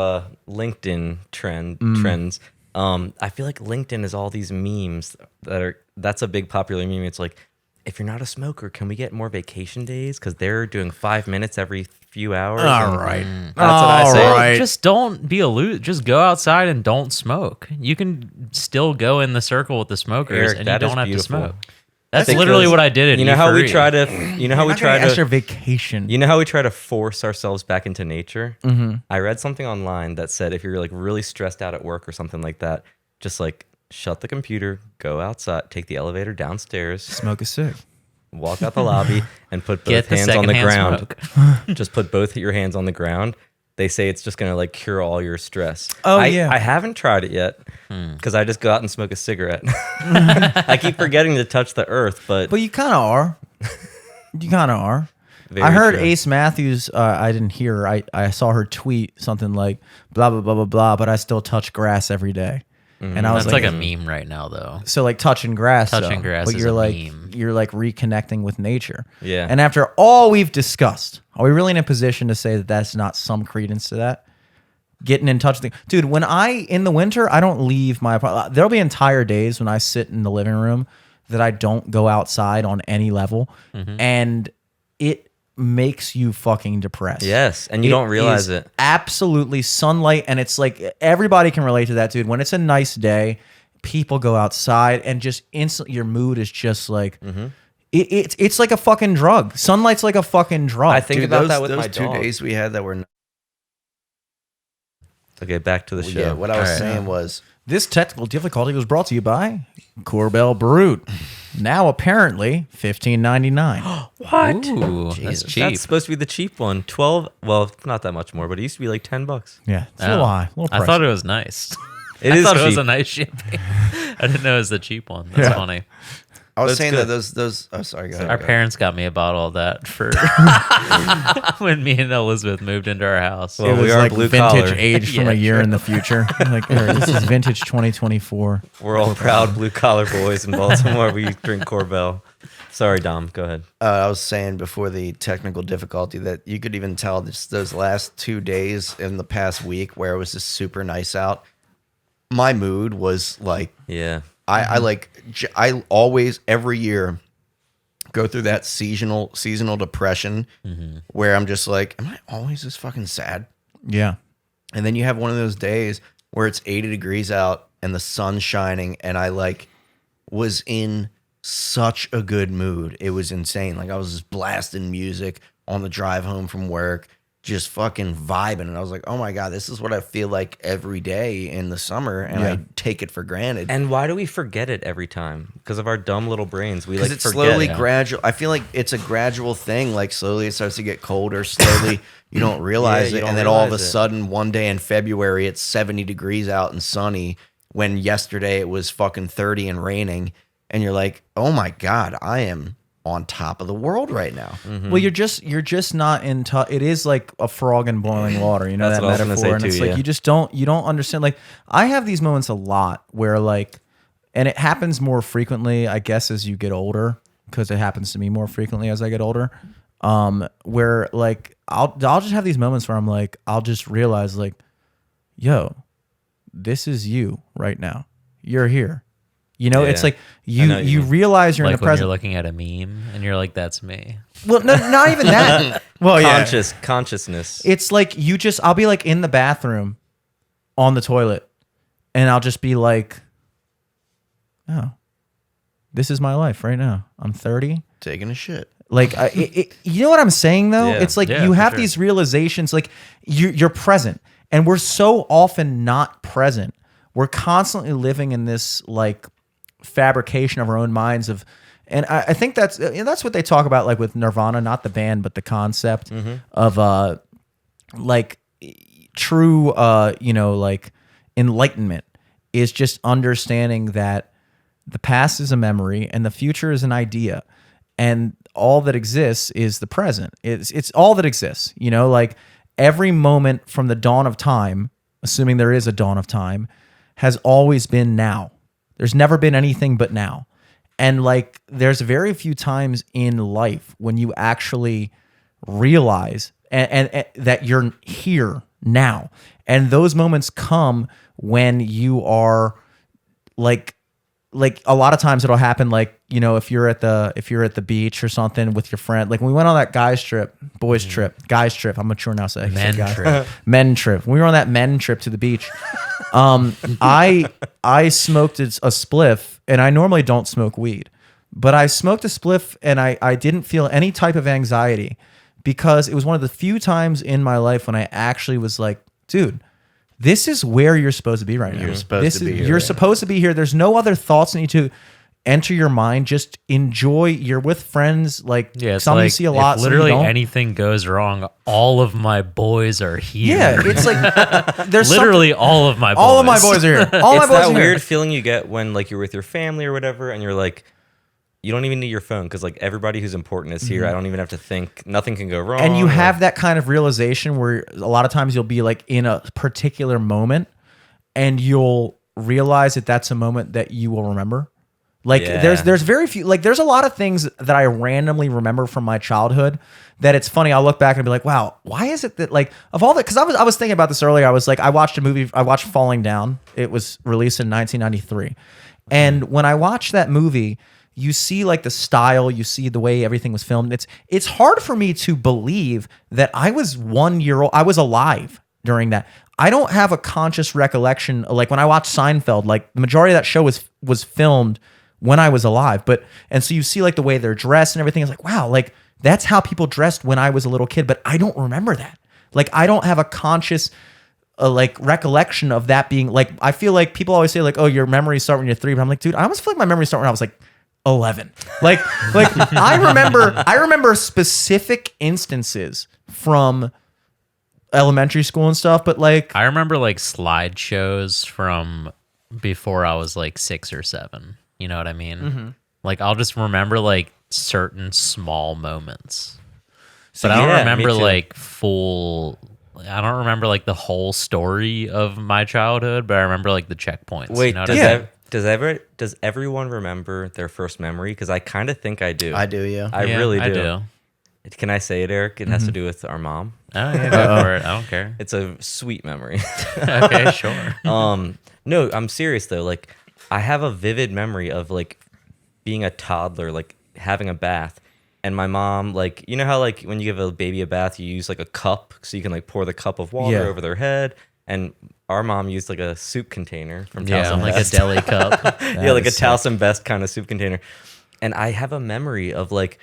Speaker 3: LinkedIn trends, I feel like LinkedIn is all these memes that's a big popular meme. It's like, if you're not a smoker, can we get more vacation days? Because they're doing 5 minutes every few hours.
Speaker 5: All right.
Speaker 3: That's what I say.
Speaker 5: right.
Speaker 2: Just don't be a loser. Just go outside and don't smoke. You can still go in the circle with the smokers,
Speaker 3: Eric,
Speaker 2: and you
Speaker 3: that is
Speaker 2: don't have
Speaker 3: beautiful.
Speaker 2: to smoke. That's
Speaker 3: Because
Speaker 2: literally what I did at
Speaker 3: You know how we
Speaker 2: E3.
Speaker 3: try to. You know how we try
Speaker 5: extra
Speaker 3: to.
Speaker 5: vacation.
Speaker 3: You know how we try to force ourselves back into nature.
Speaker 5: Mm-hmm.
Speaker 3: I read something online that said if you're like really stressed out at work or something like that, just like shut the computer, go outside, take the elevator downstairs,
Speaker 5: Smoke a cig.
Speaker 3: walk out the lobby, and put both
Speaker 2: Get the
Speaker 3: hands on the
Speaker 2: secondhand
Speaker 3: ground.
Speaker 2: smoke.
Speaker 3: Just put both your hands on the ground. They say it's just gonna like cure all your stress.
Speaker 5: Oh,
Speaker 3: I
Speaker 5: yeah.
Speaker 3: haven't tried it yet because I just go out and smoke a cigarette. I keep forgetting to touch the earth, but
Speaker 5: But you kind of are. You kind of are.
Speaker 3: very
Speaker 5: I heard
Speaker 3: true.
Speaker 5: Ace Matthews. I didn't hear her. I saw her tweet something like blah blah blah blah blah. But I still touch grass every day. And I was
Speaker 2: That's
Speaker 5: like,
Speaker 2: like a meme right now, though.
Speaker 5: so like touching grass.
Speaker 2: Touching
Speaker 5: though,
Speaker 2: grass
Speaker 5: But
Speaker 2: is
Speaker 5: you're
Speaker 2: a
Speaker 5: like
Speaker 2: meme.
Speaker 5: you're like reconnecting with nature.
Speaker 3: Yeah.
Speaker 5: And after all we've discussed, are we really in a position to say that that's not some credence to that? Getting in touch with dude. When in the winter, I don't leave my apartment. There'll be entire days when I sit in the living room that I don't go outside on any level, and it makes you fucking depressed.
Speaker 3: Yes, and you don't realize
Speaker 5: is
Speaker 3: it.
Speaker 5: Absolutely sunlight, and it's like everybody can relate to that, dude. When it's a nice day, people go outside, and just instantly your mood is just like it's like a fucking drug. Sunlight's like a fucking drug.
Speaker 3: I think
Speaker 4: Dude,
Speaker 3: about
Speaker 4: those,
Speaker 3: that with
Speaker 4: those
Speaker 3: my
Speaker 4: 2
Speaker 3: dog.
Speaker 4: days we had that were.
Speaker 3: Okay, back to the show.
Speaker 4: Yeah, what I was
Speaker 2: All right.
Speaker 4: saying was.
Speaker 5: This technical difficulty was brought to you by Corbel Brut. Now apparently $15.99.
Speaker 3: What?
Speaker 2: Ooh,
Speaker 4: Jesus.
Speaker 2: that's cheap.
Speaker 3: That's supposed to be the cheap one. 12. Well, it's not that much more, but it used to be like $10.
Speaker 5: Yeah, it's a little
Speaker 2: Oh.
Speaker 5: high. A little
Speaker 2: I
Speaker 5: pricey.
Speaker 2: thought it was nice.
Speaker 3: It
Speaker 2: I
Speaker 3: is
Speaker 2: thought it was
Speaker 3: cheap.
Speaker 2: a nice champagne. I didn't know it was the cheap one. That's
Speaker 5: Yeah.
Speaker 2: funny.
Speaker 4: I was
Speaker 3: That's
Speaker 4: saying
Speaker 3: good.
Speaker 4: that those. Oh, sorry. Go ahead.
Speaker 2: Our
Speaker 4: go ahead.
Speaker 2: parents got me a bottle of that for when me and Elizabeth moved into our house.
Speaker 3: Well,
Speaker 5: It
Speaker 3: we
Speaker 5: was
Speaker 3: are
Speaker 5: like
Speaker 3: blue
Speaker 5: vintage
Speaker 3: collar.
Speaker 5: age from
Speaker 2: Yeah,
Speaker 5: a year in the future. Like, all right, this is vintage 2024.
Speaker 3: We're all proud blue collar boys in Baltimore. We drink Corbel. Sorry, Dom. Go ahead.
Speaker 4: I was saying before the technical difficulty that you could even tell just those last 2 days in the past week where it was just super nice out. My mood was like
Speaker 3: Yeah.
Speaker 4: I always every year go through that seasonal depression where I'm just like, am I always this fucking sad?
Speaker 5: Yeah.
Speaker 4: And then you have one of those days where it's 80 degrees out and the sun's shining, and I like was in such a good mood. It was insane. Like I was just blasting music on the drive home from work, just fucking vibing. And I was like, oh my God, this is what I feel like every day in the summer. And
Speaker 5: Yeah.
Speaker 4: I take it for granted.
Speaker 3: And why do we forget it every time? Because of our dumb little brains. We
Speaker 4: Because
Speaker 3: like
Speaker 4: it's
Speaker 3: forget.
Speaker 4: slowly
Speaker 3: it.
Speaker 4: gradual. I feel like it's a gradual thing. Like slowly it starts to get colder. Slowly you don't realize
Speaker 3: you
Speaker 4: it.
Speaker 3: don't
Speaker 4: And then all of a
Speaker 3: realize it.
Speaker 4: sudden, one day in February, it's 70 degrees out and sunny. When yesterday it was fucking 30 and raining. And you're like, oh my God, I am on top of the world right now.
Speaker 5: Well, you're just not in touch. It is like a frog in boiling water. You know
Speaker 3: That's
Speaker 5: that
Speaker 3: what I was gonna
Speaker 5: metaphor,
Speaker 3: say
Speaker 5: and it's
Speaker 3: too,
Speaker 5: like
Speaker 3: yeah.
Speaker 5: you don't understand. Like I have these moments a lot where like, and it happens more frequently, I guess, as you get older, because it happens to me more frequently as I get older. Where like I'll just have these moments where I'm like, I'll just realize like, yo, this is you right now. You're here. You know, it's
Speaker 3: Yeah.
Speaker 5: like
Speaker 3: I know what you
Speaker 5: you
Speaker 3: mean.
Speaker 5: realize you're
Speaker 2: Like
Speaker 5: in the
Speaker 2: when
Speaker 5: present.
Speaker 2: you're looking at a meme and you're like, "That's me."
Speaker 5: Well, no, not even that. Well, yeah.
Speaker 3: Consciousness.
Speaker 5: It's like I'll be like in the bathroom on the toilet and I'll just be like, oh, this is my life right now. I'm 30.
Speaker 4: Taking a shit.
Speaker 5: Like, you know what I'm saying though?
Speaker 3: Yeah.
Speaker 5: It's like
Speaker 2: Yeah,
Speaker 5: you
Speaker 2: for
Speaker 5: have
Speaker 2: sure.
Speaker 5: these realizations, like you're present, and we're so often not present. We're constantly living in this like fabrication of our own minds of, and I think that's what they talk about, like with Nirvana, not the band, but the concept of like true, like enlightenment is just understanding that the past is a memory and the future is an idea, and all that exists is the present. It's all that exists. You know, like every moment from the dawn of time, assuming there is a dawn of time, has always been now. There's never been anything but now. And like there's very few times in life when you actually realize and that you're here now. And those moments come when you are like a lot of times it'll happen like, you know, if you're at the beach or something with your friend, like when we went on that guys trip, I'm mature now, so I can say guys. Men trip. When we were on that men trip to the beach, I smoked a spliff, and I normally don't smoke weed, but I smoked a spliff and I didn't feel any type of anxiety because it was one of the few times in my life when I actually was like, dude, this is where you're supposed to be right now.
Speaker 4: You're supposed to be here.
Speaker 5: You're supposed to be here. There's no other thoughts that need to enter your mind. Just enjoy. You're with friends. Like,
Speaker 2: yeah,
Speaker 5: some you see a lot.
Speaker 2: If literally
Speaker 5: some you don't.
Speaker 2: anything goes wrong, all of my boys are here.
Speaker 5: Yeah, it's like there's
Speaker 2: literally all of my boys.
Speaker 5: all of my boys are here. All my
Speaker 3: It's
Speaker 5: boys
Speaker 3: that
Speaker 5: are here.
Speaker 3: weird feeling you get when like you're with your family or whatever, and you're like, you don't even need your phone because like everybody who's important is here. I don't even have to think. Nothing can go wrong.
Speaker 5: And you
Speaker 3: or-
Speaker 5: have that kind of realization where a lot of times you'll be like in a particular moment, and you'll realize that that's a moment that you will remember. Like
Speaker 3: Yeah.
Speaker 5: there's very few, like there's a lot of things that I randomly remember from my childhood that it's funny. I'll look back and be like, wow, why is it that like of all that? Cause I was thinking about this earlier. I was like, I watched Falling Down. It was released in 1993. And when I watched that movie, you see like the style, you see the way everything was filmed. It's hard for me to believe that I was 1 year old. I was alive during that. I don't have a conscious recollection. Like when I watched Seinfeld, like the majority of that show was filmed when I was alive. And so you see like the way they're dressed and everything. It's like, wow, like that's how people dressed when I was a little kid, but I don't remember that. Like I don't have a conscious like recollection of that being like, I feel like people always say like, oh, your memories start when you're 3, but I'm like, dude, I almost feel like my memories start when I was like 11. Like I remember specific instances from elementary school and stuff, but like
Speaker 2: I remember like slideshows from before I was like 6 or 7. You know what I mean?
Speaker 5: Mm-hmm.
Speaker 2: Like I'll just remember like certain small moments,
Speaker 3: So,
Speaker 2: but I don't
Speaker 3: yeah,
Speaker 2: remember
Speaker 3: me too.
Speaker 2: like full. I don't remember like the whole story of my childhood, but I remember like the checkpoints.
Speaker 3: Wait,
Speaker 2: you know what
Speaker 3: does
Speaker 2: I mean?
Speaker 3: does everyone remember their first memory? Because I kind of think I do.
Speaker 4: I do, yeah.
Speaker 3: I
Speaker 2: Yeah,
Speaker 3: really do.
Speaker 2: I do.
Speaker 3: Can I say it, Eric? It has to do with our mom.
Speaker 2: Oh yeah, go for it. I don't care.
Speaker 3: It's a sweet memory.
Speaker 2: Okay, sure.
Speaker 3: No, I'm serious though. Like, I have a vivid memory of like being a toddler, like having a bath, and my mom, like, you know how like when you give a baby a bath, you use like a cup so you can like pour the cup of water
Speaker 5: Yeah.
Speaker 3: over their head, and our mom used like a soup container from
Speaker 2: Yeah,
Speaker 3: Towson
Speaker 2: like a
Speaker 3: Best.
Speaker 2: deli cup.
Speaker 3: Yeah, like a
Speaker 5: is sick.
Speaker 3: Towson Best kind of soup container. And I have a memory of like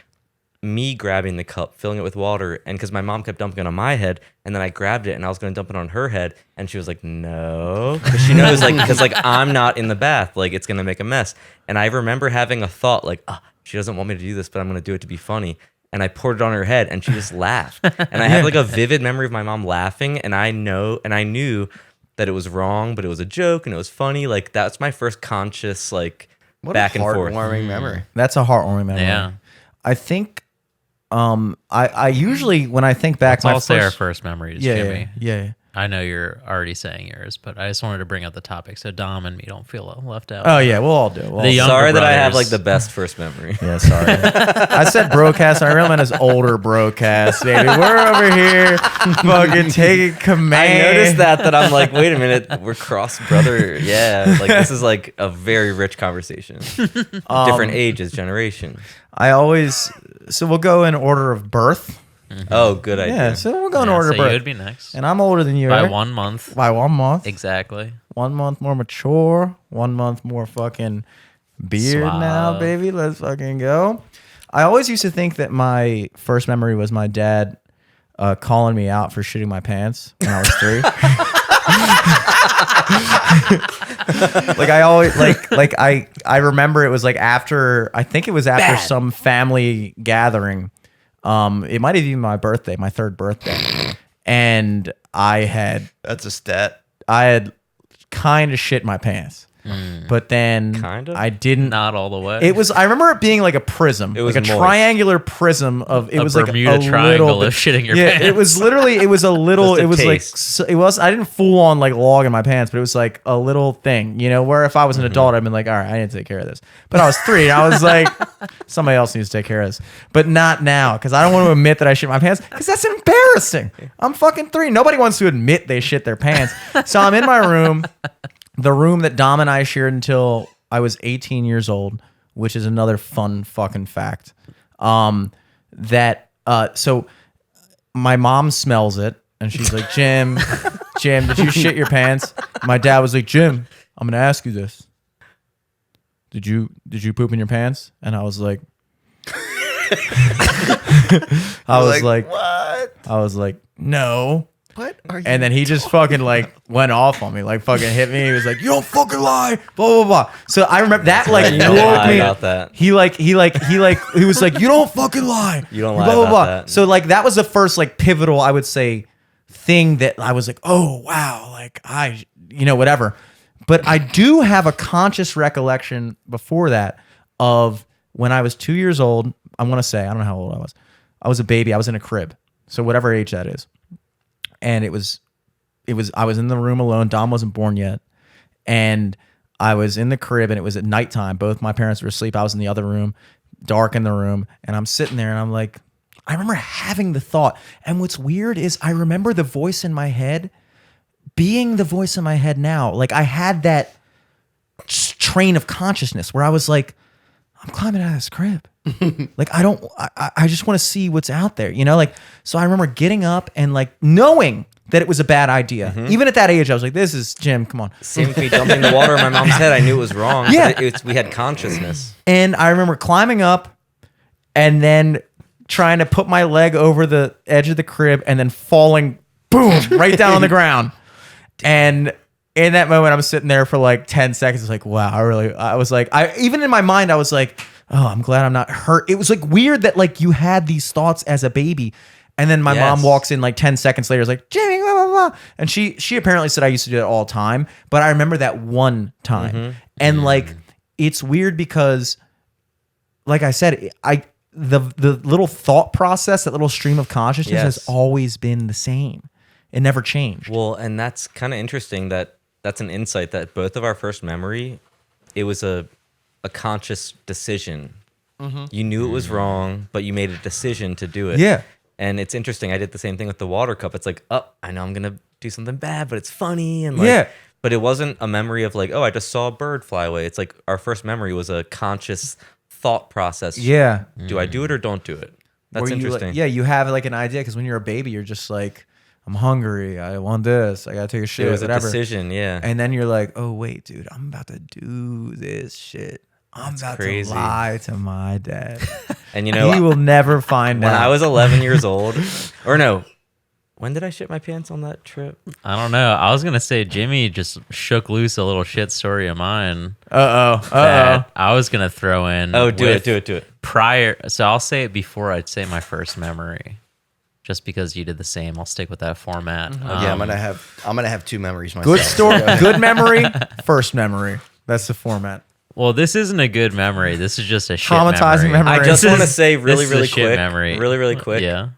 Speaker 3: me grabbing the cup, filling it with water, and because my mom kept dumping it on my head, and then I grabbed it and I was going to dump it on her head, and she was like, "No," because she knows like because like I'm not in the bath, like it's gonna make a mess. And I remember having a thought like, she doesn't want me to do this, but I'm gonna do it to be funny. And I poured it on her head, and she just laughed. And I have like a vivid memory of my mom laughing, and I knew that it was wrong, but it was a joke and it was funny. Like that's my first conscious like
Speaker 4: What
Speaker 3: back
Speaker 4: a
Speaker 3: and forth.
Speaker 4: heartwarming memory.
Speaker 5: that's a heartwarming memory.
Speaker 2: Yeah.
Speaker 5: I think I usually when I think back,
Speaker 2: Let's all say our first memories,
Speaker 5: yeah,
Speaker 2: Jimmy.
Speaker 5: yeah.
Speaker 2: I know you're already saying yours, but I just wanted to bring up the topic so Dom and me don't feel left out.
Speaker 5: Oh yeah, we'll all do it. We'll all
Speaker 2: The
Speaker 5: do it.
Speaker 2: young-
Speaker 3: Sorry that I have
Speaker 2: brothers.
Speaker 3: like the best first memory.
Speaker 5: Yeah, sorry. I said broadcast. I really meant as older broadcast, baby. We're over here fucking taking command.
Speaker 3: I noticed that I'm like, wait a minute, we're cross brother. Yeah, like this is like a very rich conversation. Different ages, generations.
Speaker 5: I always so we'll go in order of birth.
Speaker 3: Oh, good idea.
Speaker 5: Yeah, so we'll go in
Speaker 2: Yeah,
Speaker 5: order
Speaker 2: so
Speaker 5: of
Speaker 2: you
Speaker 5: birth.
Speaker 2: would be next.
Speaker 5: And I'm older than you.
Speaker 2: By
Speaker 5: Eric.
Speaker 2: 1 month.
Speaker 5: By 1 month.
Speaker 2: Exactly.
Speaker 5: 1 month more mature. 1 month more fucking beard now,
Speaker 2: Suave.
Speaker 5: baby. Let's fucking go. I always used to think that my first memory was my dad calling me out for shitting my pants when I was 3. Like I always like I remember it was like after I think it was after some family gathering. It might have been my birthday, my 3rd birthday, and I had
Speaker 4: That's a stat.
Speaker 5: kind of shit my pants. but then
Speaker 3: Kind of?
Speaker 5: I didn't.
Speaker 2: Not all the way.
Speaker 5: It was. I remember it being like a prism,
Speaker 3: It was
Speaker 5: like a
Speaker 3: moist.
Speaker 5: triangular prism of. It
Speaker 2: A
Speaker 5: was like
Speaker 2: Bermuda
Speaker 5: a
Speaker 2: Triangle
Speaker 5: little bit,
Speaker 2: of shitting your
Speaker 5: yeah,
Speaker 2: pants.
Speaker 5: it was literally. It was a little.
Speaker 3: Just a
Speaker 5: It was
Speaker 3: taste.
Speaker 5: like. It was. I didn't full on like log in my pants, but it was like a little thing. You know, where if I was an adult, I'd been like, all right, I need to take care of this. But I was 3, and I was like, somebody else needs to take care of this. But not now, because I don't want to admit that I shit my pants, because that's embarrassing. I'm fucking 3. Nobody wants to admit they shit their pants. So I'm in my room, the room that Dom and I shared until I was 18 years old, which is another fun fucking fact. So my mom smells it, and she's like, Jim, did you shit your pants? My dad was like, Jim, I'm gonna ask you this. Did you poop in your pants? And I was like,
Speaker 4: What?
Speaker 5: no.
Speaker 4: What are you?
Speaker 5: And then he just fucking like went off on me, like fucking hit me. He was like, "You don't fucking lie," blah blah blah. So I remember that like
Speaker 3: You don't
Speaker 5: woke
Speaker 3: lie
Speaker 5: me.
Speaker 3: about that.
Speaker 5: He was like, "You don't fucking lie."
Speaker 3: You don't lie
Speaker 5: blah, blah,
Speaker 3: about
Speaker 5: blah.
Speaker 3: that.
Speaker 5: So like that was the first like pivotal, I would say, thing that I was like, "Oh wow," like whatever. But I do have a conscious recollection before that of when I was 2 years old. I want to say, I don't know how old I was. I was a baby. I was in a crib. So whatever age that is. And I was in the room alone. Dom wasn't born yet. And I was in the crib, and it was at nighttime. Both my parents were asleep. I was in the other room, dark in the room. And I'm sitting there, and I'm like, I remember having the thought. And what's weird is I remember the voice in my head being the voice in my head now. Like I had that train of consciousness where I was like, I'm climbing out of this crib. Like I just want to see what's out there, like, so I remember getting up and like knowing that it was a bad idea. Even at that age, I was like, this is Jim, come on.
Speaker 3: Same with me dumping the water on my mom's head. I knew it was wrong.
Speaker 5: Yeah.
Speaker 3: We had consciousness.
Speaker 5: And I remember climbing up and then trying to put my leg over the edge of the crib and then falling, boom, right down on the ground. And in that moment, I'm sitting there for like 10 seconds. It's like, wow, even in my mind, I was like, oh, I'm glad I'm not hurt. It was like weird that like you had these thoughts as a baby. And then my mom walks in like 10 seconds later, is like, Jimmy, blah, blah, blah. And she apparently said I used to do it all the time. But I remember that one time. And like, it's weird because, like I said, the little thought process, that little stream of consciousness has always been the same. It never changed.
Speaker 3: Well, and that's kind of interesting that's an insight that both of our first memory, it was a conscious decision. You knew it was wrong, but you made a decision to do it.
Speaker 5: Yeah.
Speaker 3: And it's interesting. I did the same thing with the water cup. It's like, oh, I know I'm going to do something bad, but it's funny. And like,
Speaker 5: Yeah.
Speaker 3: But it wasn't a memory of like, oh, I just saw a bird fly away. It's like our first memory was a conscious thought process.
Speaker 5: Yeah.
Speaker 3: Do I do it or don't do it? That's
Speaker 5: Where you, like,
Speaker 3: interesting.
Speaker 5: you have like an idea because when you're a baby, you're just like, I'm hungry. I want this. I gotta take a shit.
Speaker 3: It was
Speaker 5: whatever.
Speaker 3: a decision, yeah.
Speaker 5: And then you're like, oh wait, dude, I'm about to do this shit. I'm about
Speaker 3: crazy.
Speaker 5: to lie to my dad.
Speaker 3: And you know,
Speaker 5: He will never find
Speaker 3: when
Speaker 5: out.
Speaker 3: I was 11 years old, or no, when did I shit my pants on that trip?
Speaker 2: I don't know. I was gonna say Jimmy just shook loose a little shit story of mine.
Speaker 5: Uh-oh.
Speaker 2: I was gonna throw in.
Speaker 3: Oh, do
Speaker 2: with
Speaker 3: it.
Speaker 2: Prior, so I'll say it before I'd say my first memory, just because you did the same. I'll stick with that format.
Speaker 4: Yeah, I'm gonna have 2 memories myself.
Speaker 5: Good story. Good memory. First memory. That's the format.
Speaker 2: Well, this isn't a good memory. This is just a shit
Speaker 5: Traumatizing memory.
Speaker 3: I just
Speaker 2: This
Speaker 3: want to
Speaker 2: is-
Speaker 3: say
Speaker 2: this
Speaker 3: really,
Speaker 2: is a
Speaker 3: really
Speaker 2: shit
Speaker 3: quick.
Speaker 2: memory.
Speaker 3: Really quick.
Speaker 2: Yeah.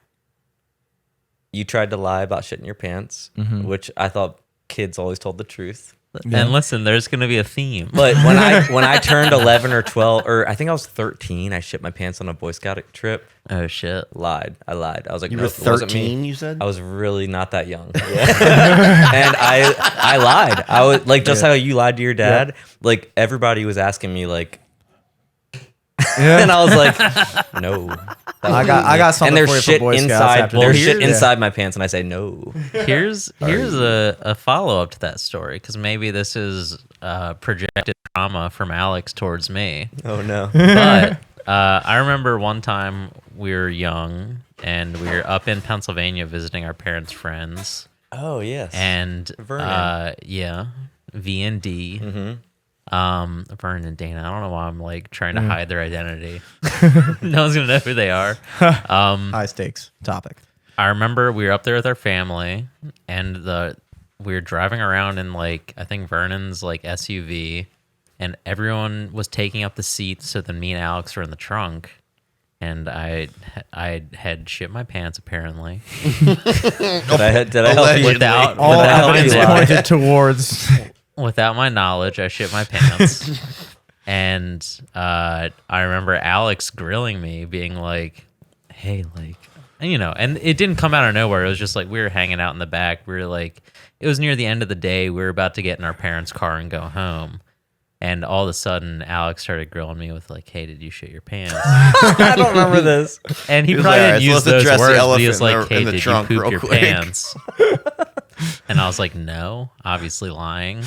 Speaker 3: You tried to lie about shitting your pants, which I thought kids always told the truth.
Speaker 2: And listen, there's gonna be a theme.
Speaker 3: But when I turned 11 or 12, or I think I was 13, I shit my pants on a Boy Scout trip.
Speaker 2: Oh shit.
Speaker 3: I lied. I was like,
Speaker 4: You
Speaker 3: no,
Speaker 4: were
Speaker 3: it wasn't me.
Speaker 4: 13, you said?
Speaker 3: I was really not that young. Yeah. And I lied. I was like, just how you lied to your dad. Like everybody was asking me like, and I was like, no.
Speaker 5: I got something
Speaker 3: And
Speaker 5: for
Speaker 3: there's
Speaker 5: you
Speaker 3: shit
Speaker 5: for Boy Scouts
Speaker 3: inside.
Speaker 5: after
Speaker 3: There's
Speaker 5: this.
Speaker 3: shit
Speaker 5: Yeah.
Speaker 3: inside my pants, and I say no.
Speaker 2: Here's a follow up to that story, because maybe this is projected trauma from Alex towards me.
Speaker 3: Oh no.
Speaker 2: But I remember one time we were young and we were up in Pennsylvania visiting our parents' friends,
Speaker 3: Oh yes.
Speaker 2: and
Speaker 3: Vernon.
Speaker 2: V and D. Vernon and Dana. I don't know why I'm like trying to hide their identity. No one's gonna know who they are.
Speaker 5: High stakes topic.
Speaker 2: I remember we were up there with our family, and we were driving around in like I think Vernon's like SUV, and everyone was taking up the seats. So then me and Alex were in the trunk, and I had shit my pants apparently.
Speaker 3: Did I help you?
Speaker 2: Without
Speaker 5: All evidence pointed towards.
Speaker 2: without my knowledge, I shit my pants. And I remember Alex grilling me, being like, hey, like, you know, and it didn't come out of nowhere. It was just like we were hanging out in the back. We were like, it was near the end of the day. We were about to get in our parents' car and go home. And all of a sudden, Alex started grilling me with like, hey, did you shit your pants?
Speaker 3: I don't remember this.
Speaker 2: And he
Speaker 4: He was
Speaker 2: probably
Speaker 4: like,
Speaker 2: didn't
Speaker 4: "All right, so
Speaker 2: use
Speaker 4: let's
Speaker 2: those
Speaker 4: address the
Speaker 2: words, but he
Speaker 4: elephant
Speaker 2: was like,
Speaker 4: in
Speaker 2: hey,
Speaker 4: the
Speaker 2: did you
Speaker 4: trunk
Speaker 2: poop
Speaker 4: real
Speaker 2: your
Speaker 4: quick."
Speaker 2: pants? And I was like, no, obviously lying.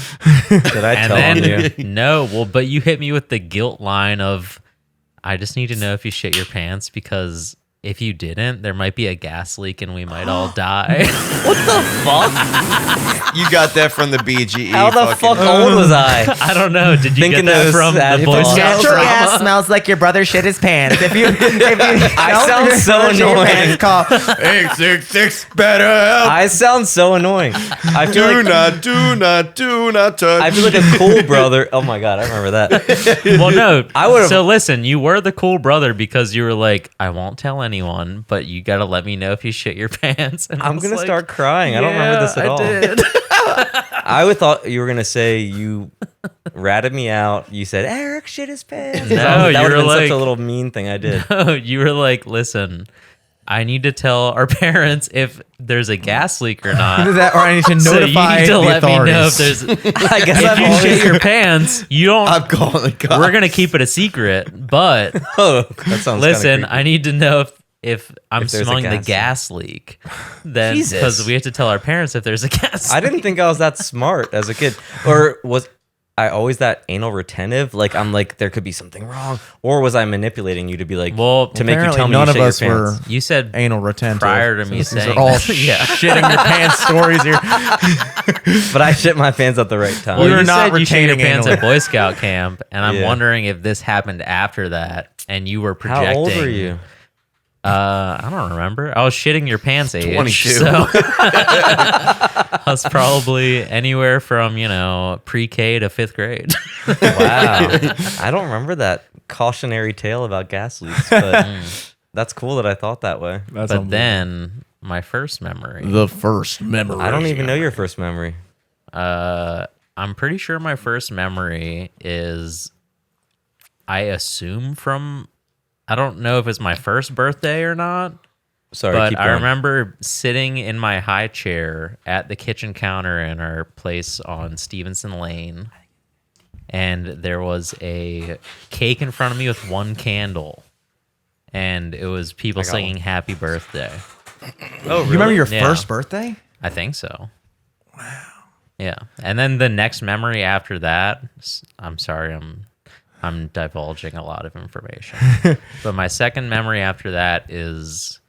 Speaker 3: Did I
Speaker 2: And
Speaker 3: tell
Speaker 2: then,
Speaker 3: you?
Speaker 2: no, well, but you hit me with the guilt line of, I just need to know if you shit your pants, because if you didn't, there might be a gas leak and we might all die.
Speaker 4: You got that from the BGE.
Speaker 3: How the
Speaker 4: fucking-
Speaker 3: fuck old was I?
Speaker 2: I don't know. Did you
Speaker 3: Thinking
Speaker 2: get that
Speaker 3: those
Speaker 2: from
Speaker 3: sad
Speaker 2: the Boy
Speaker 3: balls.
Speaker 2: Scout
Speaker 6: Natural
Speaker 2: drama?
Speaker 6: gas smells like your brother shit his pants. If you
Speaker 3: I sound so annoying.
Speaker 6: call
Speaker 4: 866 better help.
Speaker 3: I sound so annoying. I feel
Speaker 4: Do
Speaker 3: like
Speaker 4: not touch.
Speaker 3: I feel like a cool brother. Oh my god, I remember that.
Speaker 2: Well, no.
Speaker 3: I would've-
Speaker 2: So listen, you were the cool brother because you were like, I won't tell anyone, but you got to let me know if you shit your pants. And I
Speaker 3: I'm
Speaker 2: was
Speaker 3: gonna
Speaker 2: like,
Speaker 3: start crying. I don't remember this at
Speaker 2: I
Speaker 3: all.
Speaker 2: did.
Speaker 3: I would thought you were gonna say you ratted me out. You said Eric shit his pants.
Speaker 2: No,
Speaker 3: that
Speaker 2: you
Speaker 3: would
Speaker 2: were
Speaker 3: have been such
Speaker 2: like-
Speaker 3: a little mean thing I did.
Speaker 2: No, you were like, listen, I need to tell our parents if there's a gas leak or not.
Speaker 5: Either that, or I need to
Speaker 2: So you
Speaker 5: notify
Speaker 2: need to
Speaker 5: the
Speaker 2: let me know if
Speaker 5: authorities.
Speaker 2: there's.
Speaker 3: I guess
Speaker 2: If
Speaker 3: I'm
Speaker 2: you
Speaker 3: always.
Speaker 2: shit your pants, you don't.
Speaker 4: I'm calling the cops.
Speaker 2: We're gonna keep it a secret, but
Speaker 3: Oh, that sounds.
Speaker 2: listen,
Speaker 3: kinda
Speaker 2: I need to know if I'm
Speaker 3: If there's a
Speaker 2: smelling the
Speaker 3: gas
Speaker 2: gas leak. Then
Speaker 3: Jesus.
Speaker 2: because we have to tell our parents if there's a gas.
Speaker 3: I didn't think I was that smart as a kid, or was I always that anal retentive? Like I'm like there could be something wrong, or was I manipulating you to be like
Speaker 2: Well,
Speaker 3: to make you
Speaker 5: Apparently
Speaker 3: tell me
Speaker 5: none
Speaker 3: you
Speaker 5: of
Speaker 3: shit
Speaker 5: us
Speaker 3: your
Speaker 5: were
Speaker 3: pants?
Speaker 2: You said
Speaker 5: anal retentive.
Speaker 2: prior to me
Speaker 5: These
Speaker 2: saying
Speaker 5: are all
Speaker 2: that. Yeah.
Speaker 5: shitting your pants stories here.
Speaker 3: But I shit my pants at the right time.
Speaker 2: Well,
Speaker 5: We were
Speaker 2: you
Speaker 5: not
Speaker 2: said you shit your
Speaker 5: retaining
Speaker 2: pants
Speaker 5: anal.
Speaker 2: at Boy Scout camp, and I'm
Speaker 3: Yeah.
Speaker 2: wondering if this happened after that, and you were projecting.
Speaker 3: How old were you?
Speaker 2: I don't remember. I was shitting your pants age.
Speaker 4: 22.
Speaker 2: So I was probably anywhere from, pre-K to 5th grade.
Speaker 3: Wow, I don't remember that cautionary tale about gas leaks, but that's cool that I thought that way.
Speaker 2: But then my first memory,
Speaker 5: the first memory.
Speaker 3: I don't even know your first memory.
Speaker 2: I'm pretty sure my first memory is, I assume from, I don't know if it's my first birthday or not.
Speaker 3: Sorry,
Speaker 2: But
Speaker 3: keep
Speaker 2: I
Speaker 3: going.
Speaker 2: remember sitting in my high chair at the kitchen counter in our place on Stevenson Lane, and there was a cake in front of me with one candle, and it was people singing "Happy Birthday."
Speaker 3: Oh,
Speaker 5: You remember your
Speaker 2: Yeah.
Speaker 5: first birthday?
Speaker 2: I think so. Wow. Yeah, and then the next memory after that, I'm sorry, I'm divulging a lot of information, but my second memory after that is.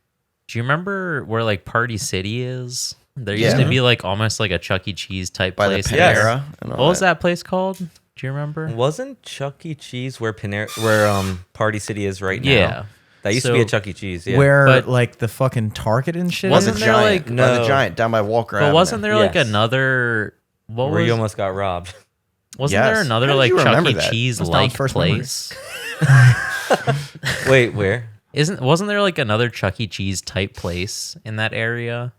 Speaker 2: Do you remember where like Party City is? There used to be like almost like a Chuck E. Cheese type
Speaker 4: by the
Speaker 2: place.
Speaker 3: Yes.
Speaker 4: Panera. and all
Speaker 2: What was that place called? Do you remember?
Speaker 3: Wasn't Chuck E. Cheese where Party City is right now?
Speaker 2: Yeah.
Speaker 3: That used to be a
Speaker 2: So-
Speaker 3: Chuck E. Cheese. Yeah.
Speaker 5: Where
Speaker 2: But-
Speaker 5: like the fucking Target and shit?
Speaker 2: Wasn't
Speaker 5: is?
Speaker 2: there, like-
Speaker 4: by the
Speaker 3: No.
Speaker 4: Giant down by Walker
Speaker 2: But
Speaker 4: Avenue.
Speaker 2: wasn't there like
Speaker 3: Yes.
Speaker 2: another? What
Speaker 3: where
Speaker 2: was?
Speaker 3: you almost got robbed.
Speaker 2: Wasn't there
Speaker 4: Yes.
Speaker 2: another
Speaker 4: How did
Speaker 2: like
Speaker 4: you
Speaker 2: Chuck
Speaker 4: remember
Speaker 2: E.
Speaker 4: that?
Speaker 2: Cheese
Speaker 5: That's
Speaker 2: like
Speaker 5: Don's first memory.
Speaker 2: place?
Speaker 3: Wait, where?
Speaker 2: Wasn't there like another Chuck E. Cheese type place in that area?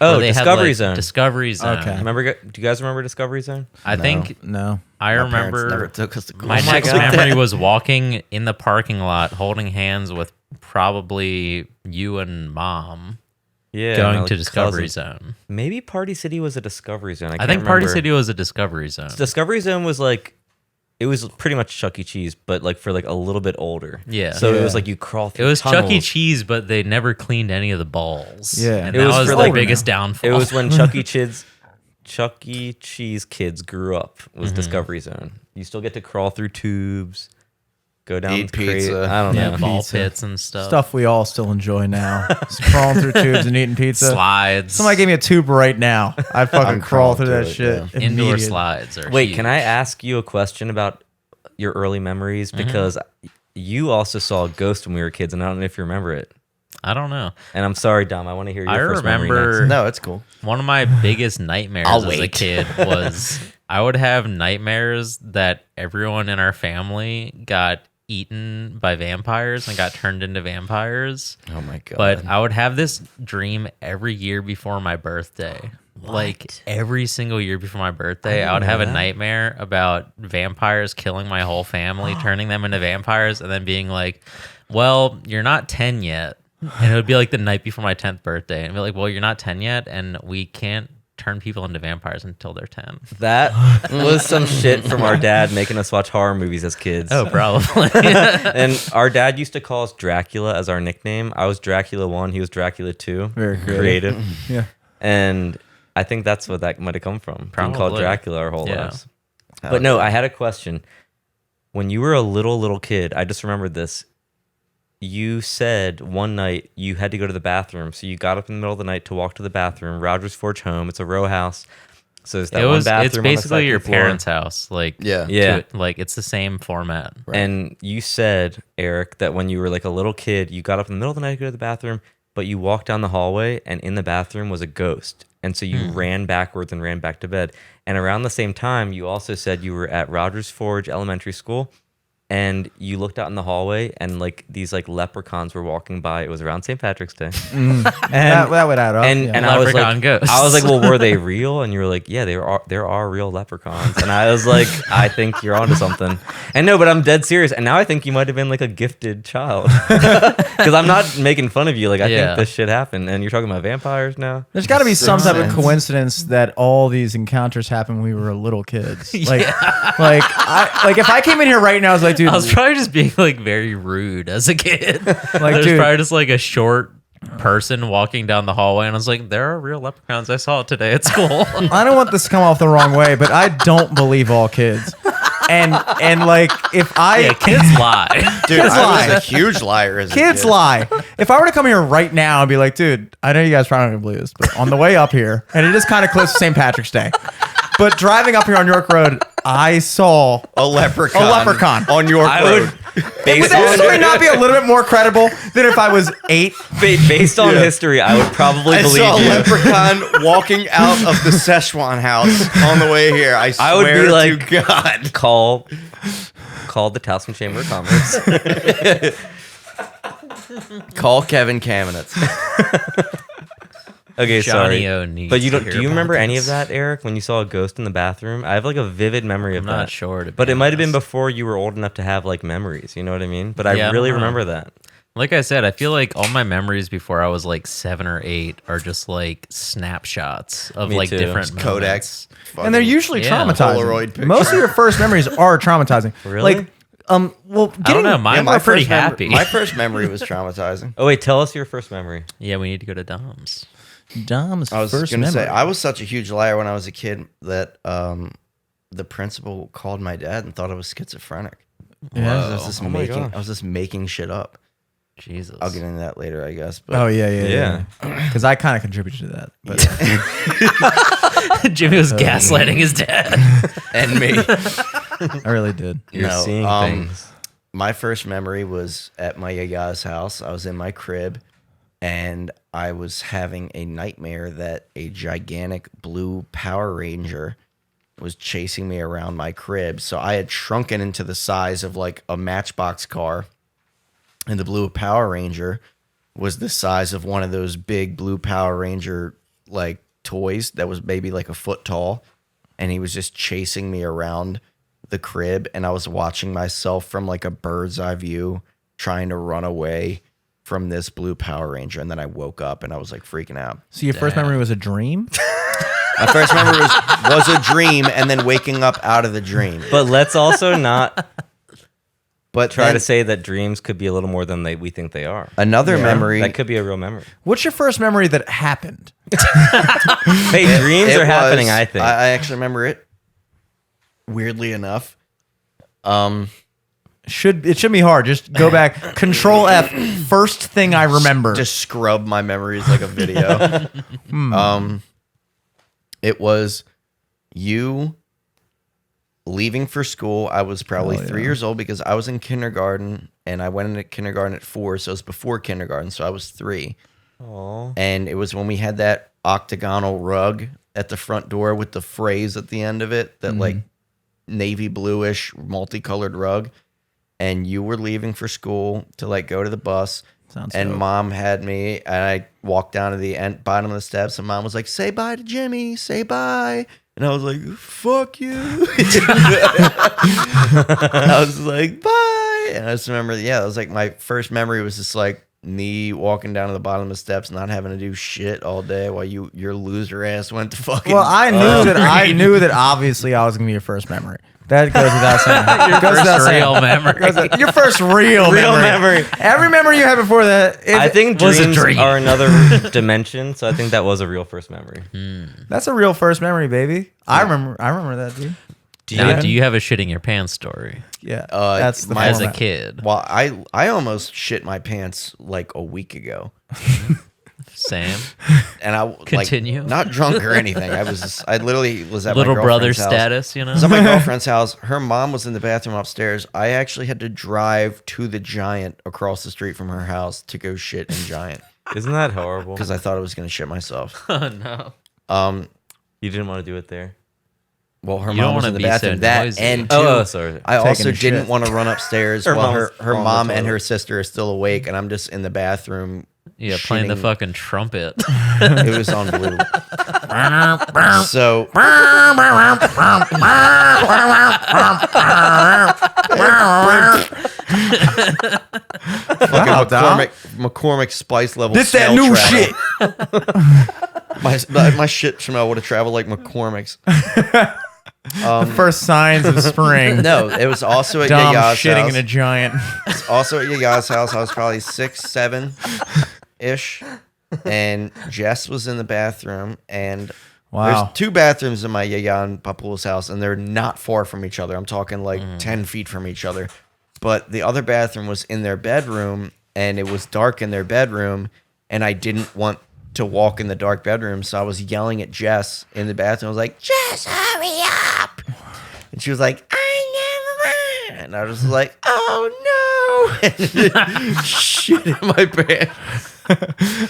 Speaker 3: Oh,
Speaker 2: Where they had,
Speaker 3: Discovery
Speaker 2: like,
Speaker 3: Zone.
Speaker 2: Discovery Zone.
Speaker 5: Okay.
Speaker 3: Remember? Do you guys remember Discovery Zone?
Speaker 2: I think
Speaker 5: No.
Speaker 2: I
Speaker 4: My parents
Speaker 2: remember.
Speaker 4: never took us to cool
Speaker 2: My
Speaker 3: my
Speaker 2: next
Speaker 3: God.
Speaker 2: memory was walking in the parking lot, holding hands with probably you and mom,
Speaker 3: Yeah.
Speaker 2: going
Speaker 3: my,
Speaker 2: to
Speaker 3: like,
Speaker 2: Discovery
Speaker 3: cousin.
Speaker 2: Zone.
Speaker 3: Maybe Party City was a Discovery Zone.
Speaker 2: I think Party City was a Discovery Zone.
Speaker 3: Discovery Zone was like, it was pretty much Chuck E. Cheese, but like for like a little bit older.
Speaker 2: Yeah.
Speaker 3: So it
Speaker 5: Yeah.
Speaker 3: was like you crawl
Speaker 2: It
Speaker 3: through.
Speaker 2: was Chuck E.
Speaker 3: tunnels.
Speaker 2: Cheese, but they never cleaned any of the balls.
Speaker 5: Yeah.
Speaker 2: and
Speaker 3: It
Speaker 2: that
Speaker 3: was
Speaker 2: was
Speaker 3: for,
Speaker 2: the
Speaker 3: like-
Speaker 2: biggest downfall.
Speaker 3: It was when Chuck E. Cheese kids grew up. Was Discovery Zone. You still get to crawl through tubes, go down
Speaker 4: Eat
Speaker 3: crazy.
Speaker 4: pizza.
Speaker 3: I don't
Speaker 2: yeah,
Speaker 3: know.
Speaker 2: ball
Speaker 5: Pizza.
Speaker 2: pits and stuff.
Speaker 5: Stuff we all still enjoy now. Just crawling through tubes and eating pizza.
Speaker 2: Slides.
Speaker 5: Somebody gave me a tube right now. I'd fucking
Speaker 4: I'm
Speaker 5: crawl
Speaker 4: crawling
Speaker 5: through that
Speaker 4: through it,
Speaker 5: shit.
Speaker 4: yeah.
Speaker 2: indoor
Speaker 5: immediate.
Speaker 2: slides. Are
Speaker 3: Wait,
Speaker 2: huge.
Speaker 3: can I ask you a question about your early memories? Because you also saw a ghost when we were kids, and I don't know if you remember it.
Speaker 2: I don't know.
Speaker 3: And I'm sorry, Dom. I want to hear your
Speaker 2: I
Speaker 3: first memory next.
Speaker 2: remember
Speaker 4: No, it's cool.
Speaker 2: one of my biggest nightmares
Speaker 4: I'll
Speaker 2: as a
Speaker 4: wait.
Speaker 2: kid was I would have nightmares that everyone in our family got eaten by vampires and got turned into vampires.
Speaker 4: Oh my god.
Speaker 2: But I would have this dream every year before my birthday. Like every single year before my birthday, I would have a nightmare about vampires killing my whole family, turning them into vampires, and then being like, well, you're not 10 yet. And it would be like the night before my 10th birthday. And be like, well, you're not 10 yet, and we can't turn people into vampires until they're 10.
Speaker 3: That was some shit from our dad making us watch horror movies as kids.
Speaker 2: Oh, probably.
Speaker 3: And our dad used to call us Dracula as our nickname. I was Dracula 1, he was Dracula 2.
Speaker 5: Very
Speaker 3: creative.
Speaker 5: Yeah.
Speaker 3: And I think that's what that might have come from. Being called
Speaker 2: Probably.
Speaker 3: Dracula our whole
Speaker 2: Yeah.
Speaker 3: lives. But no, I had a question. When you were a little kid, I just remembered this. You said one night you had to go to the bathroom. So you got up in the middle of the night to walk to the bathroom. Rogers Forge home. It's a row house. So it's that one bathroom.
Speaker 2: It's
Speaker 3: on the
Speaker 2: basically your
Speaker 3: second floor.
Speaker 2: parents' house. Like,
Speaker 4: Yeah.
Speaker 3: Yeah.
Speaker 2: like it's the same format.
Speaker 3: And you said, Eric, that when you were like a little kid, you got up in the middle of the night to go to the bathroom, but you walked down the hallway and in the bathroom was a ghost. And so you ran backwards and ran back to bed. And around the same time, you also said you were at Rogers Forge Elementary School and you looked out in the hallway and like these like leprechauns were walking by. It was around St. Patrick's Day.
Speaker 5: And that would add up.
Speaker 3: And,
Speaker 5: yeah.
Speaker 3: and I was
Speaker 2: Leprechaun
Speaker 3: like,
Speaker 2: ghosts.
Speaker 3: I was like, well, were they real? And you were like, yeah, there are real leprechauns. And I was like, I think you're onto something. And no, but I'm dead serious. And now I think you might have been like a gifted child because I'm not making fun of you. Like I think this shit happened. And you're talking about vampires now.
Speaker 5: There's got to be some type of
Speaker 4: sense.
Speaker 5: coincidence that all these encounters happened when we were little kids. Like if I came in here right now, I was like, dude,
Speaker 2: I was probably just being like very rude as a kid. Like, there's
Speaker 5: dude.
Speaker 2: probably just like a short person walking down the hallway, and I was like, there are real leprechauns. I saw it today at school.
Speaker 5: I don't want this to come off the wrong way, but I don't believe all kids. And like if I
Speaker 2: Yeah, kids lie.
Speaker 4: Dude,
Speaker 5: Kids
Speaker 4: I
Speaker 5: lie.
Speaker 4: was a huge liar as a
Speaker 5: kids
Speaker 4: kid.
Speaker 5: lie. If I were to come here right now and be like, dude, I know you guys probably don't believe this, but on the way up here, and it is kind of close to St. Patrick's Day, but driving up here on York Road, I saw
Speaker 4: A leprechaun.
Speaker 5: A leprechaun.
Speaker 4: On your
Speaker 3: I
Speaker 4: road.
Speaker 3: would,
Speaker 5: Would
Speaker 3: based
Speaker 5: that
Speaker 3: on,
Speaker 5: story not be a little bit more credible than if I was 8?
Speaker 3: based on history, I would probably
Speaker 4: I
Speaker 3: believe
Speaker 4: saw a
Speaker 3: you.
Speaker 4: leprechaun walking out of the Szechuan house on the way here. I swear
Speaker 3: I would be like,
Speaker 4: to God.
Speaker 3: call the Towson Chamber of Commerce.
Speaker 4: Call Kevin Kamenetz.
Speaker 3: Okay,
Speaker 2: Johnny
Speaker 3: sorry.
Speaker 2: O needs
Speaker 3: But you
Speaker 2: to
Speaker 3: don't.
Speaker 2: hear
Speaker 3: Do you
Speaker 2: about
Speaker 3: remember any
Speaker 2: this.
Speaker 3: of that, Eric? When you saw a ghost in the bathroom, I have like a vivid memory of
Speaker 2: I'm
Speaker 3: that.
Speaker 2: not sure, to be
Speaker 3: But it might have been
Speaker 2: honest.
Speaker 3: before you were old enough to have like memories. You know what I mean? But
Speaker 2: Yeah, I
Speaker 3: I
Speaker 2: don't
Speaker 3: really
Speaker 2: know.
Speaker 3: remember that.
Speaker 2: Like I said, I feel like all my memories before I was like 7 or 8 are just like snapshots of
Speaker 3: Me
Speaker 2: like
Speaker 3: too.
Speaker 2: different
Speaker 4: Kodaks.
Speaker 2: moments.
Speaker 5: And they're usually
Speaker 2: Yeah.
Speaker 5: traumatizing.
Speaker 4: Polaroid picture.
Speaker 5: Most of your first memories are traumatizing.
Speaker 3: Really?
Speaker 5: Like, well,
Speaker 2: I don't know. Mine were pretty
Speaker 4: first
Speaker 2: happy.
Speaker 4: My first memory was traumatizing.
Speaker 3: Oh wait, tell us your first memory.
Speaker 2: Yeah, we need to go to Dom's.
Speaker 5: Dom's
Speaker 4: I was
Speaker 5: first
Speaker 4: going to
Speaker 5: memory.
Speaker 4: say, I was such a huge liar when I was a kid that the principal called my dad and thought I was schizophrenic.
Speaker 5: Yeah.
Speaker 4: I was just
Speaker 3: Oh my
Speaker 4: making,
Speaker 3: gosh.
Speaker 4: I was just making shit up.
Speaker 2: Jesus.
Speaker 4: I'll get into that later, I guess. But
Speaker 5: Oh yeah. Because I kind of contributed to that. But
Speaker 2: Jimmy was gaslighting his dad.
Speaker 4: and me.
Speaker 5: I really did.
Speaker 3: You're
Speaker 4: No,
Speaker 3: seeing things.
Speaker 4: My first memory was at my yaga's house. I was in my crib, and I was having a nightmare that a gigantic blue Power Ranger was chasing me around my crib. So I had shrunken into the size of like a Matchbox car, and the blue Power Ranger was the size of one of those big blue Power Ranger like toys that was maybe like a foot tall, and he was just chasing me around the crib, and I was watching myself from like a bird's eye view trying to run away from this blue Power Ranger. And then I woke up and I was like freaking out.
Speaker 5: So your first memory was a dream?
Speaker 4: My first memory was a dream, and then waking up out of the dream.
Speaker 3: But let's also not
Speaker 4: But
Speaker 3: try
Speaker 4: then
Speaker 3: to say that dreams could be a little more than we think they are.
Speaker 4: another memory.
Speaker 3: That could be a real memory.
Speaker 5: What's your first memory that happened?
Speaker 3: Hey, dreams
Speaker 4: it
Speaker 3: are happening,
Speaker 4: was-
Speaker 3: I think.
Speaker 4: I actually remember it. Weirdly enough.
Speaker 5: It should be hard. Just go back. Control F. First thing I remember.
Speaker 4: Just scrub my memories like a video. It was you, leaving for school. I was probably
Speaker 5: Oh, yeah.
Speaker 4: 3 years old because I was in kindergarten, and I went into kindergarten at 4, so it was before kindergarten, so I was 3.
Speaker 3: Aw.
Speaker 4: And it was when we had that octagonal rug at the front door with the phrase at the end of it, that like navy bluish multicolored rug. And you were leaving for school to like go to the bus.
Speaker 5: Sounds
Speaker 4: and
Speaker 5: dope.
Speaker 4: Mom had me, and I walked down to the bottom of the steps, and Mom was like, "Say bye to Jimmy, say bye." And I was like, "Fuck you." I was like, "Bye." And I just remember, yeah, it was like my first memory was just like me walking down to the bottom of the steps, not having to do shit all day while your loser ass went to fucking.
Speaker 5: Well, I knew that obviously I was gonna be your first memory. That goes without saying.
Speaker 2: First real memory.
Speaker 5: Your first real memory. Every memory you had before that.
Speaker 3: I think
Speaker 2: was a
Speaker 3: dreams
Speaker 2: dream.
Speaker 3: are another dimension, so I think that was a real first memory.
Speaker 5: That's a real first memory, baby. I remember that, dude.
Speaker 2: Now, do you have a shitting your pants story
Speaker 5: Yeah,
Speaker 4: Uh,
Speaker 5: that's the
Speaker 2: as a
Speaker 5: format.
Speaker 2: kid?
Speaker 4: Well, I almost shit my pants like a week ago.
Speaker 2: Same.
Speaker 4: And I
Speaker 2: Continue.
Speaker 4: like, not drunk or anything. I literally was at
Speaker 2: Little
Speaker 4: my
Speaker 2: brother
Speaker 4: girlfriend's house.
Speaker 2: status, you know?
Speaker 4: I was at my girlfriend's house. Her mom was in the bathroom upstairs. I actually had to drive to the Giant across the street from her house to go shit in Giant
Speaker 3: Isn't that horrible?
Speaker 4: because I thought I was going to shit myself.
Speaker 2: Oh, no.
Speaker 3: You didn't want to do it there.
Speaker 4: Well, her
Speaker 2: You don't
Speaker 4: mom was
Speaker 2: wanna
Speaker 4: in the
Speaker 2: be so
Speaker 4: bathroom. That
Speaker 2: noisy.
Speaker 4: and two,
Speaker 3: Oh, sorry.
Speaker 4: I also
Speaker 5: Taking a
Speaker 4: didn't
Speaker 5: shit.
Speaker 4: want to run upstairs
Speaker 3: Her
Speaker 4: while
Speaker 3: mom's
Speaker 4: her
Speaker 3: on the
Speaker 4: mom and
Speaker 3: toilet.
Speaker 4: her sister are still awake, and I'm just in the bathroom.
Speaker 2: Yeah, playing the
Speaker 4: shitting.
Speaker 2: fucking trumpet.
Speaker 4: It was on loop. So
Speaker 5: Wow, Dom.
Speaker 4: McCormick Spice level.
Speaker 5: This that
Speaker 4: smell
Speaker 5: new
Speaker 4: travel.
Speaker 5: shit.
Speaker 4: My shit smell would have traveled like McCormick's.
Speaker 5: First signs of spring.
Speaker 4: No, it was also at
Speaker 5: Dom
Speaker 4: Yaya's
Speaker 5: shitting
Speaker 4: house.
Speaker 5: in a giant.
Speaker 4: Also at Yaya's house. I was probably 6, 7 ish, and Jess was in the bathroom. And
Speaker 5: Wow.
Speaker 4: there's 2 bathrooms in my Yaya and Papu's house, and they're not far from each other. I'm talking like 10 feet from each other. But the other bathroom was in their bedroom, and it was dark in their bedroom, and I didn't want to walk in the dark bedroom, so I was yelling at Jess in the bathroom. I was like, "Jess, hurry up!" And she was like, "I never." And I was like, "Oh no!" And shit in my pants.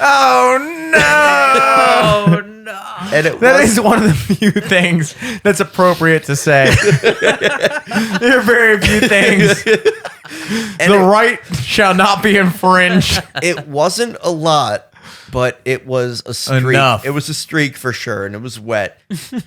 Speaker 5: Oh no!
Speaker 2: Oh, no.
Speaker 4: And it
Speaker 5: That
Speaker 4: was
Speaker 5: is one of the few things that's appropriate to say. There are very few things. The right shall not be infringed.
Speaker 4: it wasn't a lot, but it was a streak.
Speaker 5: Enough.
Speaker 4: It was a streak for sure, and it was wet.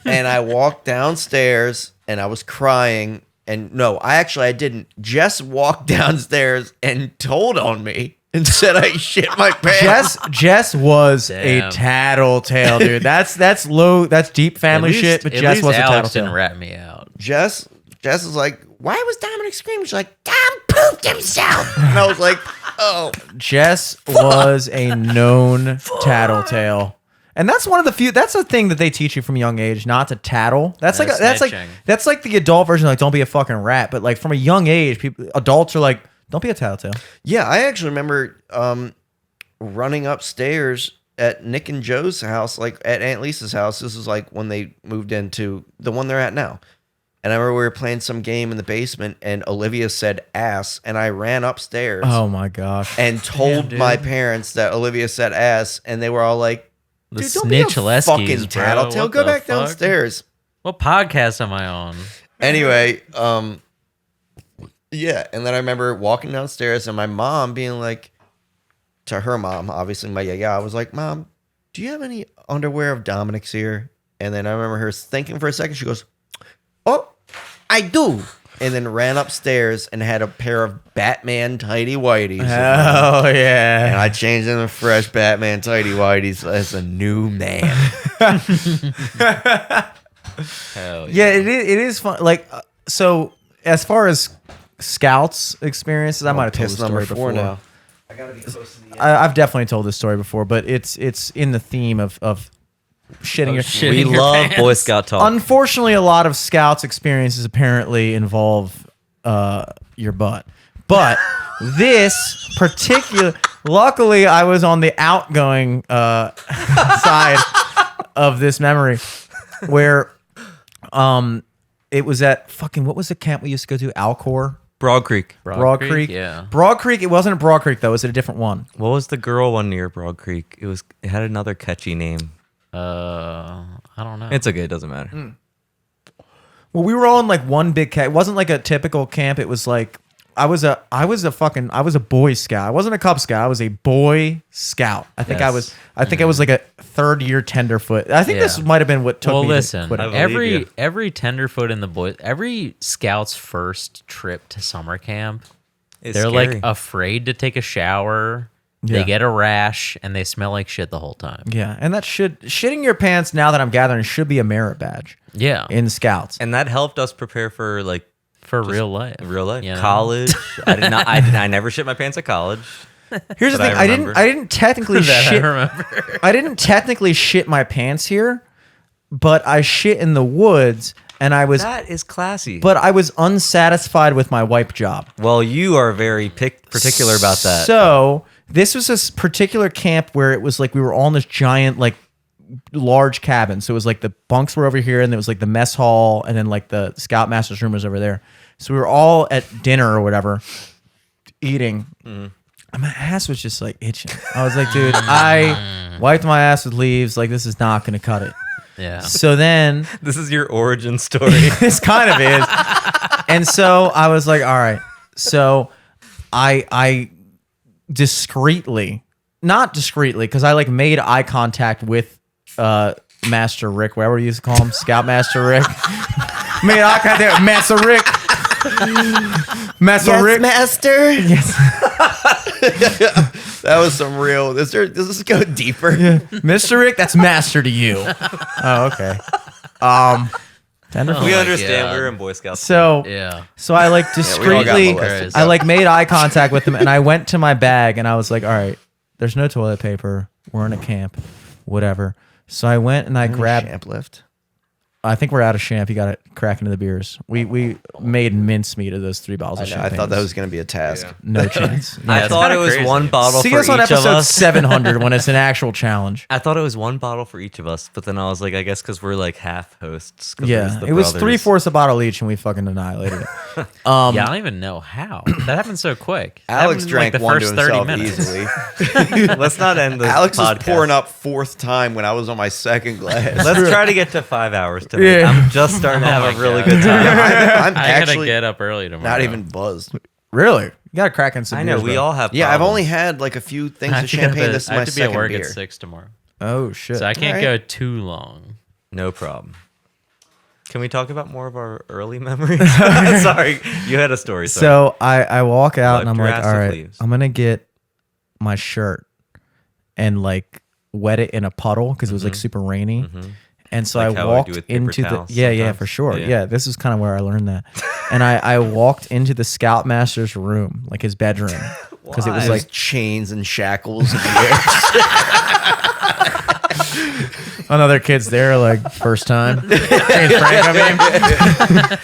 Speaker 4: And I walked downstairs, and I was crying. And no, I didn't. Jess walked downstairs and told on me and said I shit my pants.
Speaker 5: Jess was
Speaker 2: Damn.
Speaker 5: a tattletale, dude. That's low. That's deep family
Speaker 2: At least-
Speaker 5: shit. But
Speaker 2: at
Speaker 5: Jess
Speaker 2: least
Speaker 5: was a
Speaker 2: Alex didn't
Speaker 5: tattletale.
Speaker 2: rat me out.
Speaker 4: Jess was like, "Why was Dominic screaming?" She's like, "Dom pooped himself." And I was like, "Oh."
Speaker 5: Jess was a known tattletale. And that's one of the few. That's a thing that they teach you from a young age, not to tattle. That's like
Speaker 2: Snitching.
Speaker 5: that's like the adult version. Like, don't be a fucking rat. But like from a young age, adults are like, don't be a tattletale.
Speaker 4: Yeah, I actually remember running upstairs at Nick and Joe's house, like at Aunt Lisa's house. This was like when they moved into the one they're at now. And I remember we were playing some game in the basement, and Olivia said ass, and I ran upstairs
Speaker 5: Oh my gosh.
Speaker 4: and told
Speaker 2: dude.
Speaker 4: my parents that Olivia said ass, and they were all like,
Speaker 2: The
Speaker 4: "Dude, don't be a
Speaker 2: Snitch-Leskies,
Speaker 4: fucking
Speaker 2: bro.
Speaker 4: tattletale.
Speaker 2: What
Speaker 4: Go
Speaker 2: the
Speaker 4: back
Speaker 2: fuck?
Speaker 4: downstairs."
Speaker 2: What podcast am I on?
Speaker 4: Anyway, yeah, and then I remember walking downstairs and my mom being like, to her mom, obviously my yaya, I was like, "Mom, do you have any underwear of Dominic's here?" And then I remember her thinking for a second. She goes, "Oh, I do." And then ran upstairs and had a pair of Batman tighty whities.
Speaker 5: Oh
Speaker 4: And
Speaker 5: yeah.
Speaker 4: I changed into fresh Batman tighty whities as a new man.
Speaker 2: Hell
Speaker 5: Yeah, it is fun. Like, so as far as Scouts experiences, I might have told this
Speaker 4: Piss
Speaker 5: story
Speaker 4: number 4
Speaker 5: before.
Speaker 4: now. I gotta be close to the end.
Speaker 5: I've definitely told this story before, but it's in the theme of shitting your
Speaker 2: shit.
Speaker 3: We
Speaker 2: Shitting your
Speaker 3: love
Speaker 2: pants.
Speaker 3: Boy Scout talk.
Speaker 5: Unfortunately, a lot of Scouts experiences apparently involve your butt. But this particular, luckily, I was on the outgoing side of this memory, where It was at fucking, what was the camp we used to go to? Alcor?
Speaker 3: Broad Creek.
Speaker 5: Broad Creek?
Speaker 2: Yeah.
Speaker 5: Broad Creek, it wasn't at Broad Creek though. It was at a different one.
Speaker 3: What was the girl one near Broad Creek? It had another catchy name.
Speaker 2: I don't know.
Speaker 3: It's okay. It doesn't matter.
Speaker 5: Well, we were all in like one big camp. It wasn't like a typical camp. It was like I was a Boy Scout. I wasn't a Cub Scout. I was a Boy Scout. I think I was like a 3rd-year tenderfoot. I think this
Speaker 2: Yeah.
Speaker 5: might have been what took
Speaker 2: well,
Speaker 5: me
Speaker 2: listen.
Speaker 5: to quit.
Speaker 3: I believe you.
Speaker 2: Every tenderfoot in the boys, every scout's first trip to summer camp,
Speaker 3: It's
Speaker 2: they're
Speaker 3: scary.
Speaker 2: like afraid to take a shower.
Speaker 5: Yeah.
Speaker 2: They get a rash and they smell like shit the whole time.
Speaker 5: Yeah, and that shitting your pants, now that I'm gathering, should be a merit badge
Speaker 2: Yeah,
Speaker 5: in Scouts.
Speaker 3: and that helped us prepare for like
Speaker 2: for real life.
Speaker 3: real life,
Speaker 2: you know?
Speaker 3: college. I never shit my pants at college.
Speaker 5: Here's the
Speaker 3: But
Speaker 5: thing:
Speaker 3: I
Speaker 5: I didn't
Speaker 3: remember.
Speaker 5: technically
Speaker 2: That I
Speaker 5: shit.
Speaker 2: remember.
Speaker 5: I didn't technically shit my pants here, but I shit in the woods, and I was
Speaker 3: That is classy.
Speaker 5: but I was unsatisfied with my wipe job.
Speaker 3: well, you are very particular about that.
Speaker 5: So this was this particular camp where it was like we were all in this giant, like, large cabin. So it was like the bunks were over here, and there was like the mess hall, and then like the scoutmaster's room was over there. So we were all at dinner or whatever, eating. And my ass was just like itching. I was like, dude, I wiped my ass with leaves. Like, this is not going to cut it.
Speaker 2: Yeah.
Speaker 5: So then
Speaker 3: this is your origin story.
Speaker 5: this kind of is. And so I was like, all right. So I discreetly, not discreetly, because I like made eye contact with Master Rick, whatever you used to call him, Scoutmaster Rick. Made eye contact with Master Rick. Master Rick.
Speaker 4: master.
Speaker 5: Yes.
Speaker 4: That was some real. Does this go deeper?
Speaker 5: Mr. Rick, that's master to you. Oh, okay. Tenderfoot.
Speaker 3: We
Speaker 2: my
Speaker 3: understand.
Speaker 2: God.
Speaker 3: We were in Boy Scouts.
Speaker 5: So
Speaker 2: Yeah.
Speaker 5: So I like
Speaker 4: we all got
Speaker 5: discreetly,
Speaker 4: molested.
Speaker 5: I like made eye contact with him, and I went to my bag, and I was like, all right, there's no toilet paper. We're in a camp, whatever. So I went and I grabbed,
Speaker 4: Champ lift.
Speaker 5: I think we're out of champ. You got to crack into the beers. We made mincemeat of those 3 bottles of
Speaker 4: I
Speaker 5: champagne.
Speaker 4: thought that was going to be a task.
Speaker 5: no chance.
Speaker 3: I
Speaker 2: it's
Speaker 3: thought it
Speaker 2: kinda
Speaker 3: was
Speaker 2: crazy.
Speaker 3: one bottle
Speaker 5: See
Speaker 3: for
Speaker 5: us on
Speaker 3: each of
Speaker 5: episode
Speaker 3: us.
Speaker 5: 700 when it's an actual challenge.
Speaker 3: I thought it was one bottle for each of us, but then I was like, I guess because we're like half hosts. 'cause
Speaker 5: Yeah,
Speaker 3: the
Speaker 5: it was
Speaker 3: brothers.
Speaker 5: 3/4 a bottle each, and we fucking annihilated it.
Speaker 2: Yeah, I don't even know how. That happened so quick. That
Speaker 4: Alex
Speaker 2: happened in,
Speaker 4: drank
Speaker 2: like the
Speaker 4: one
Speaker 2: first
Speaker 4: to
Speaker 2: 30
Speaker 4: himself
Speaker 2: minutes.
Speaker 4: easily.
Speaker 3: Let's not end the
Speaker 4: Alex
Speaker 3: podcast.
Speaker 4: was pouring up 4th time when I was on my 2nd glass.
Speaker 3: Let's try to get to 5 hours tonight.
Speaker 5: Yeah.
Speaker 3: I'm just starting to have
Speaker 2: my
Speaker 3: a really
Speaker 2: God.
Speaker 3: good time.
Speaker 4: I'm
Speaker 2: I gotta
Speaker 4: actually
Speaker 2: get up early tomorrow.
Speaker 4: not even buzzed.
Speaker 5: Really? You got to crack in some
Speaker 3: I know
Speaker 5: beers,
Speaker 3: we
Speaker 5: bro.
Speaker 3: all have.
Speaker 4: Yeah, I've
Speaker 3: problems.
Speaker 4: only had like a few things
Speaker 2: I
Speaker 4: of
Speaker 2: have to get up
Speaker 4: champagne.
Speaker 2: at-
Speaker 4: This is
Speaker 2: I
Speaker 4: my
Speaker 2: have to be at
Speaker 4: 2nd
Speaker 2: work
Speaker 4: beer.
Speaker 2: at 6 tomorrow,
Speaker 5: Oh, shit.
Speaker 2: so I can't
Speaker 4: Alright.
Speaker 2: go too long.
Speaker 3: No problem. Can we talk about more of our early memories? Sorry, you had a story. Sorry.
Speaker 5: So I walk out and I'm like,
Speaker 3: Jurassic
Speaker 5: all right,
Speaker 3: leaves.
Speaker 5: I'm gonna get my shirt and like wet it in a puddle because it was like super rainy. And so
Speaker 3: Like
Speaker 5: I
Speaker 3: how I do
Speaker 5: walked
Speaker 3: with paper
Speaker 5: into the
Speaker 3: towels
Speaker 5: yeah
Speaker 3: sometimes.
Speaker 5: for sure
Speaker 3: Yeah.
Speaker 5: yeah this is kind of where I learned that. And I walked into the Scoutmaster's room, like his bedroom, because it was
Speaker 3: Why?
Speaker 5: like
Speaker 4: Like chains and shackles in the
Speaker 5: another kid's there, like first time. James Frank, I mean.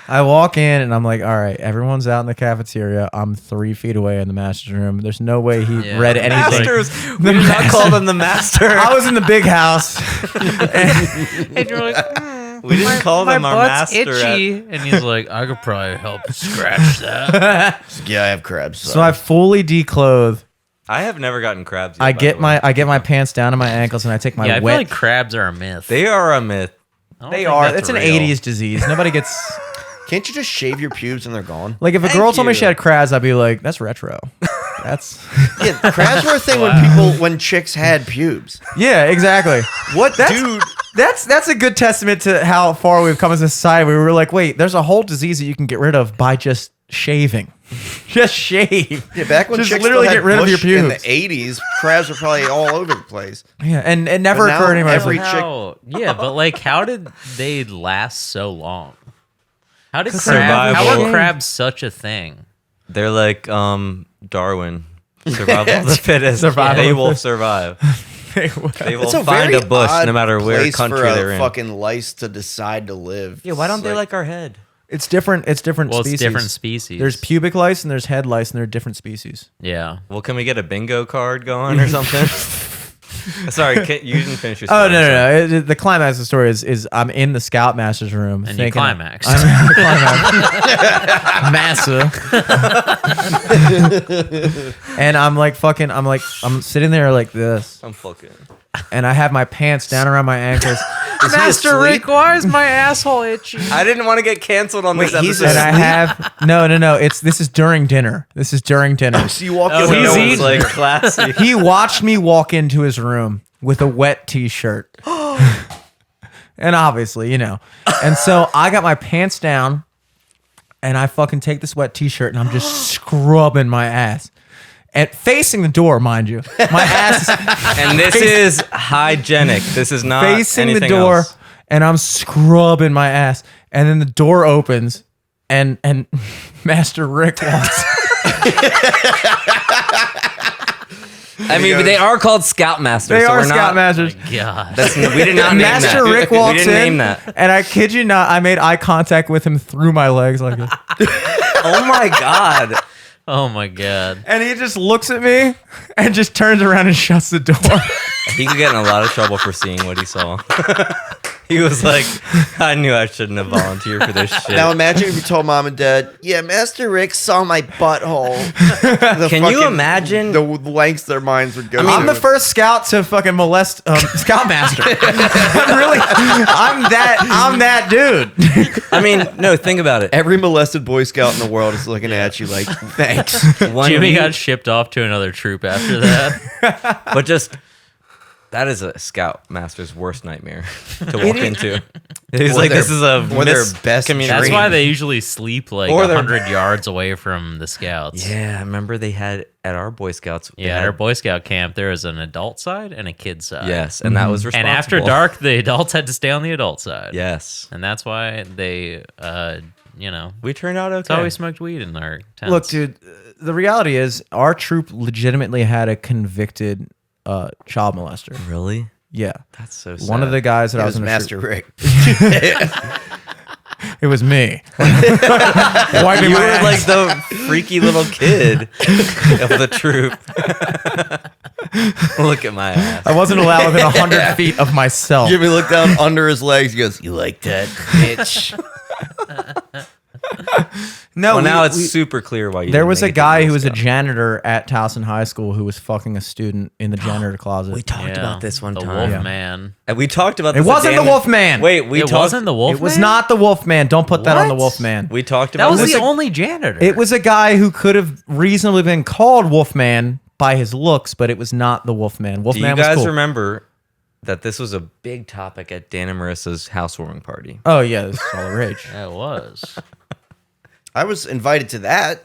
Speaker 5: I walk in and I'm like, all right, everyone's out in the cafeteria. I'm 3 feet away in the master's room. There's no way he
Speaker 2: Yeah.
Speaker 5: read anything.
Speaker 3: Masters. We did not call them the master.
Speaker 5: I was in the big house.
Speaker 2: And you're like,
Speaker 3: We didn't call them our
Speaker 2: butt's
Speaker 3: master.
Speaker 2: itchy, and he's like, I could probably help scratch that.
Speaker 4: Yeah, I have crabs.
Speaker 5: So I fully declothe.
Speaker 3: I have never gotten crabs. Yet,
Speaker 5: I
Speaker 3: by
Speaker 5: get
Speaker 3: the way.
Speaker 5: my pants down to my ankles and I take my
Speaker 2: Yeah, I feel
Speaker 5: wet.
Speaker 2: like crabs are a myth.
Speaker 3: They are a myth.
Speaker 2: I don't
Speaker 5: They
Speaker 2: think
Speaker 5: are.
Speaker 2: that's
Speaker 5: It's an
Speaker 2: real.
Speaker 5: 80s disease. Nobody gets.
Speaker 4: Can't you just shave your pubes and they're gone?
Speaker 5: Like if a
Speaker 3: Thank
Speaker 5: girl told me
Speaker 3: you.
Speaker 5: she had crabs, I'd be like, that's retro. That's.
Speaker 4: Yeah, crabs were a thing when chicks had pubes.
Speaker 5: Yeah, exactly. What, dude? That's a good testament to how far we've come as a society. We were like, wait, there's a whole disease that you can get rid of by just shaving. Just shave.
Speaker 4: Yeah, back when
Speaker 5: Just
Speaker 4: chicks
Speaker 5: literally
Speaker 4: still had
Speaker 5: get rid of your
Speaker 4: bush in the
Speaker 5: pubes.
Speaker 4: 80s, crabs were probably all over the place.
Speaker 5: Yeah, and it never
Speaker 4: But now
Speaker 5: occurred to me. I was
Speaker 4: every
Speaker 5: like,
Speaker 4: chick-
Speaker 2: Yeah, but like, how did they last so long? How did
Speaker 3: survival.
Speaker 2: how are crabs such a thing?
Speaker 3: They're like Darwin. Survival of the fittest.
Speaker 5: Survival
Speaker 3: They
Speaker 5: of
Speaker 3: will
Speaker 5: the-
Speaker 3: survive. They will
Speaker 4: It's a
Speaker 3: find
Speaker 4: very
Speaker 3: a bush
Speaker 4: odd
Speaker 3: no matter where
Speaker 4: place
Speaker 3: country
Speaker 4: for a
Speaker 3: they're in.
Speaker 4: fucking lice to decide to live.
Speaker 3: Yeah, why don't
Speaker 4: It's
Speaker 3: they like our head?
Speaker 5: it's different. It's different
Speaker 2: Well,
Speaker 5: species.
Speaker 2: it's different species.
Speaker 5: There's pubic lice and there's head lice and they're different species.
Speaker 2: yeah.
Speaker 3: Well, can we get a bingo card going or something? Sorry, you didn't finish your
Speaker 5: Oh
Speaker 3: story.
Speaker 5: no! The climax of the story is I'm in the Scoutmaster's room
Speaker 2: And you
Speaker 5: thinking
Speaker 2: climaxed.
Speaker 5: I'm in the climax. Massa. And I'm sitting there like this,
Speaker 3: I'm fucking.
Speaker 5: and I have my pants down around my ankles,
Speaker 2: Master Rick, why is my asshole itchy?
Speaker 3: I didn't want to get canceled on this
Speaker 4: he's
Speaker 3: episode.
Speaker 5: and I have no. This is during dinner. This is during dinner.
Speaker 4: So you walk
Speaker 2: Oh,
Speaker 4: in.
Speaker 2: he's
Speaker 3: So
Speaker 2: eating.
Speaker 3: it's like classy.
Speaker 5: He watched me walk into his room with a wet T-shirt, and obviously, and so I got my pants down, and I fucking take this wet T-shirt, and I'm just scrubbing my ass, and facing the door, mind you, my ass is
Speaker 3: And this is hygienic. This is not
Speaker 5: facing the
Speaker 3: anything
Speaker 5: door,
Speaker 3: else.
Speaker 5: and I'm scrubbing my ass, and then the door opens, and Master Rick walks.
Speaker 3: I mean, but they are called Scoutmasters.
Speaker 5: They
Speaker 3: so
Speaker 5: are
Speaker 3: we're not-
Speaker 5: Scoutmasters.
Speaker 2: God.
Speaker 3: We did not name
Speaker 5: Master
Speaker 3: that.
Speaker 5: Rick walks
Speaker 3: We didn't
Speaker 5: in,
Speaker 3: name that.
Speaker 5: and I kid you not, I made eye contact with him through my legs like this.
Speaker 3: Oh my god.
Speaker 2: Oh my God.
Speaker 5: And he just looks at me and just turns around and shuts the door.
Speaker 3: He could get in a lot of trouble for seeing what he saw. He was like, I knew I shouldn't have volunteered for this shit.
Speaker 4: Now imagine if you told mom and dad, "Yeah, Master Rick saw my butthole."
Speaker 3: Can you imagine?
Speaker 4: the lengths their minds would go?
Speaker 5: I'm
Speaker 4: to?
Speaker 5: the first scout to fucking molest Scoutmaster. I'm that dude.
Speaker 3: I mean, no, think about it.
Speaker 4: Every molested Boy Scout in the world is looking at you like, "Thanks."
Speaker 3: When
Speaker 2: Jimmy
Speaker 3: you-
Speaker 2: got shipped off to another troop after that.
Speaker 3: but just that is a Scoutmaster's worst nightmare to walk into. He's
Speaker 4: Or
Speaker 3: like,
Speaker 4: their-
Speaker 3: this is a
Speaker 4: or their best
Speaker 3: miscommunication.
Speaker 2: That's why they usually sleep like
Speaker 3: Or they're-
Speaker 2: 100 yards away from the scouts.
Speaker 3: Yeah, I remember they had at our Boy Scouts. they
Speaker 2: Yeah, at
Speaker 3: had-
Speaker 2: our Boy Scout camp, there is an adult side and a kid side.
Speaker 3: Yes, and that was
Speaker 2: And
Speaker 3: responsible.
Speaker 2: after dark, the adults had to stay on the adult side.
Speaker 3: Yes,
Speaker 2: And that's why they,
Speaker 3: we turned out
Speaker 2: it's
Speaker 3: okay.
Speaker 2: always smoked weed in our tents.
Speaker 5: Look, dude, the reality is our troop legitimately had a convicted child molester.
Speaker 3: Really?
Speaker 5: Yeah.
Speaker 3: That's so sad.
Speaker 5: One of the guys that
Speaker 4: It
Speaker 5: I
Speaker 4: was
Speaker 5: was in a
Speaker 4: Master
Speaker 5: troop,
Speaker 4: Rick.
Speaker 5: it was me. Wiping
Speaker 3: You
Speaker 5: my
Speaker 3: were
Speaker 5: ass.
Speaker 3: like the freaky little kid of the troop. Look at my ass.
Speaker 5: I wasn't allowed within 100 feet of myself.
Speaker 4: Jimmy looked down under his legs. He goes, "You like that, bitch?"
Speaker 5: No,
Speaker 3: Well, now
Speaker 5: we-
Speaker 3: it's
Speaker 5: we-
Speaker 3: super clear why you.
Speaker 5: There
Speaker 3: didn't
Speaker 5: was
Speaker 3: make
Speaker 5: a
Speaker 3: it to
Speaker 5: guy
Speaker 3: Girl
Speaker 5: who was a
Speaker 3: Scout.
Speaker 5: janitor at Towson High School who was fucking a student in the janitor closet.
Speaker 3: We talked about this one
Speaker 2: the
Speaker 3: time.
Speaker 2: Wolf Man.
Speaker 3: And we talked about
Speaker 5: It
Speaker 3: this.
Speaker 5: wasn't the Wolfman.
Speaker 3: Wait, we
Speaker 2: It
Speaker 3: talked.
Speaker 2: wasn't the Wolf
Speaker 5: It was
Speaker 2: Man?
Speaker 5: not the Wolfman. Don't put that on the
Speaker 2: What?
Speaker 5: Wolfman.
Speaker 3: We talked
Speaker 2: That
Speaker 3: about
Speaker 2: was
Speaker 3: this.
Speaker 2: the only janitor.
Speaker 5: It was a guy who could have reasonably been called Wolfman by his looks, but it was not the Wolfman.
Speaker 3: Do
Speaker 5: Wolfman
Speaker 3: you guys
Speaker 5: was cool.
Speaker 3: remember that this was a big topic at Dan and Marissa's housewarming party?
Speaker 5: Oh yeah, this is all the rage.
Speaker 2: Yeah, it was.
Speaker 4: I was invited to that.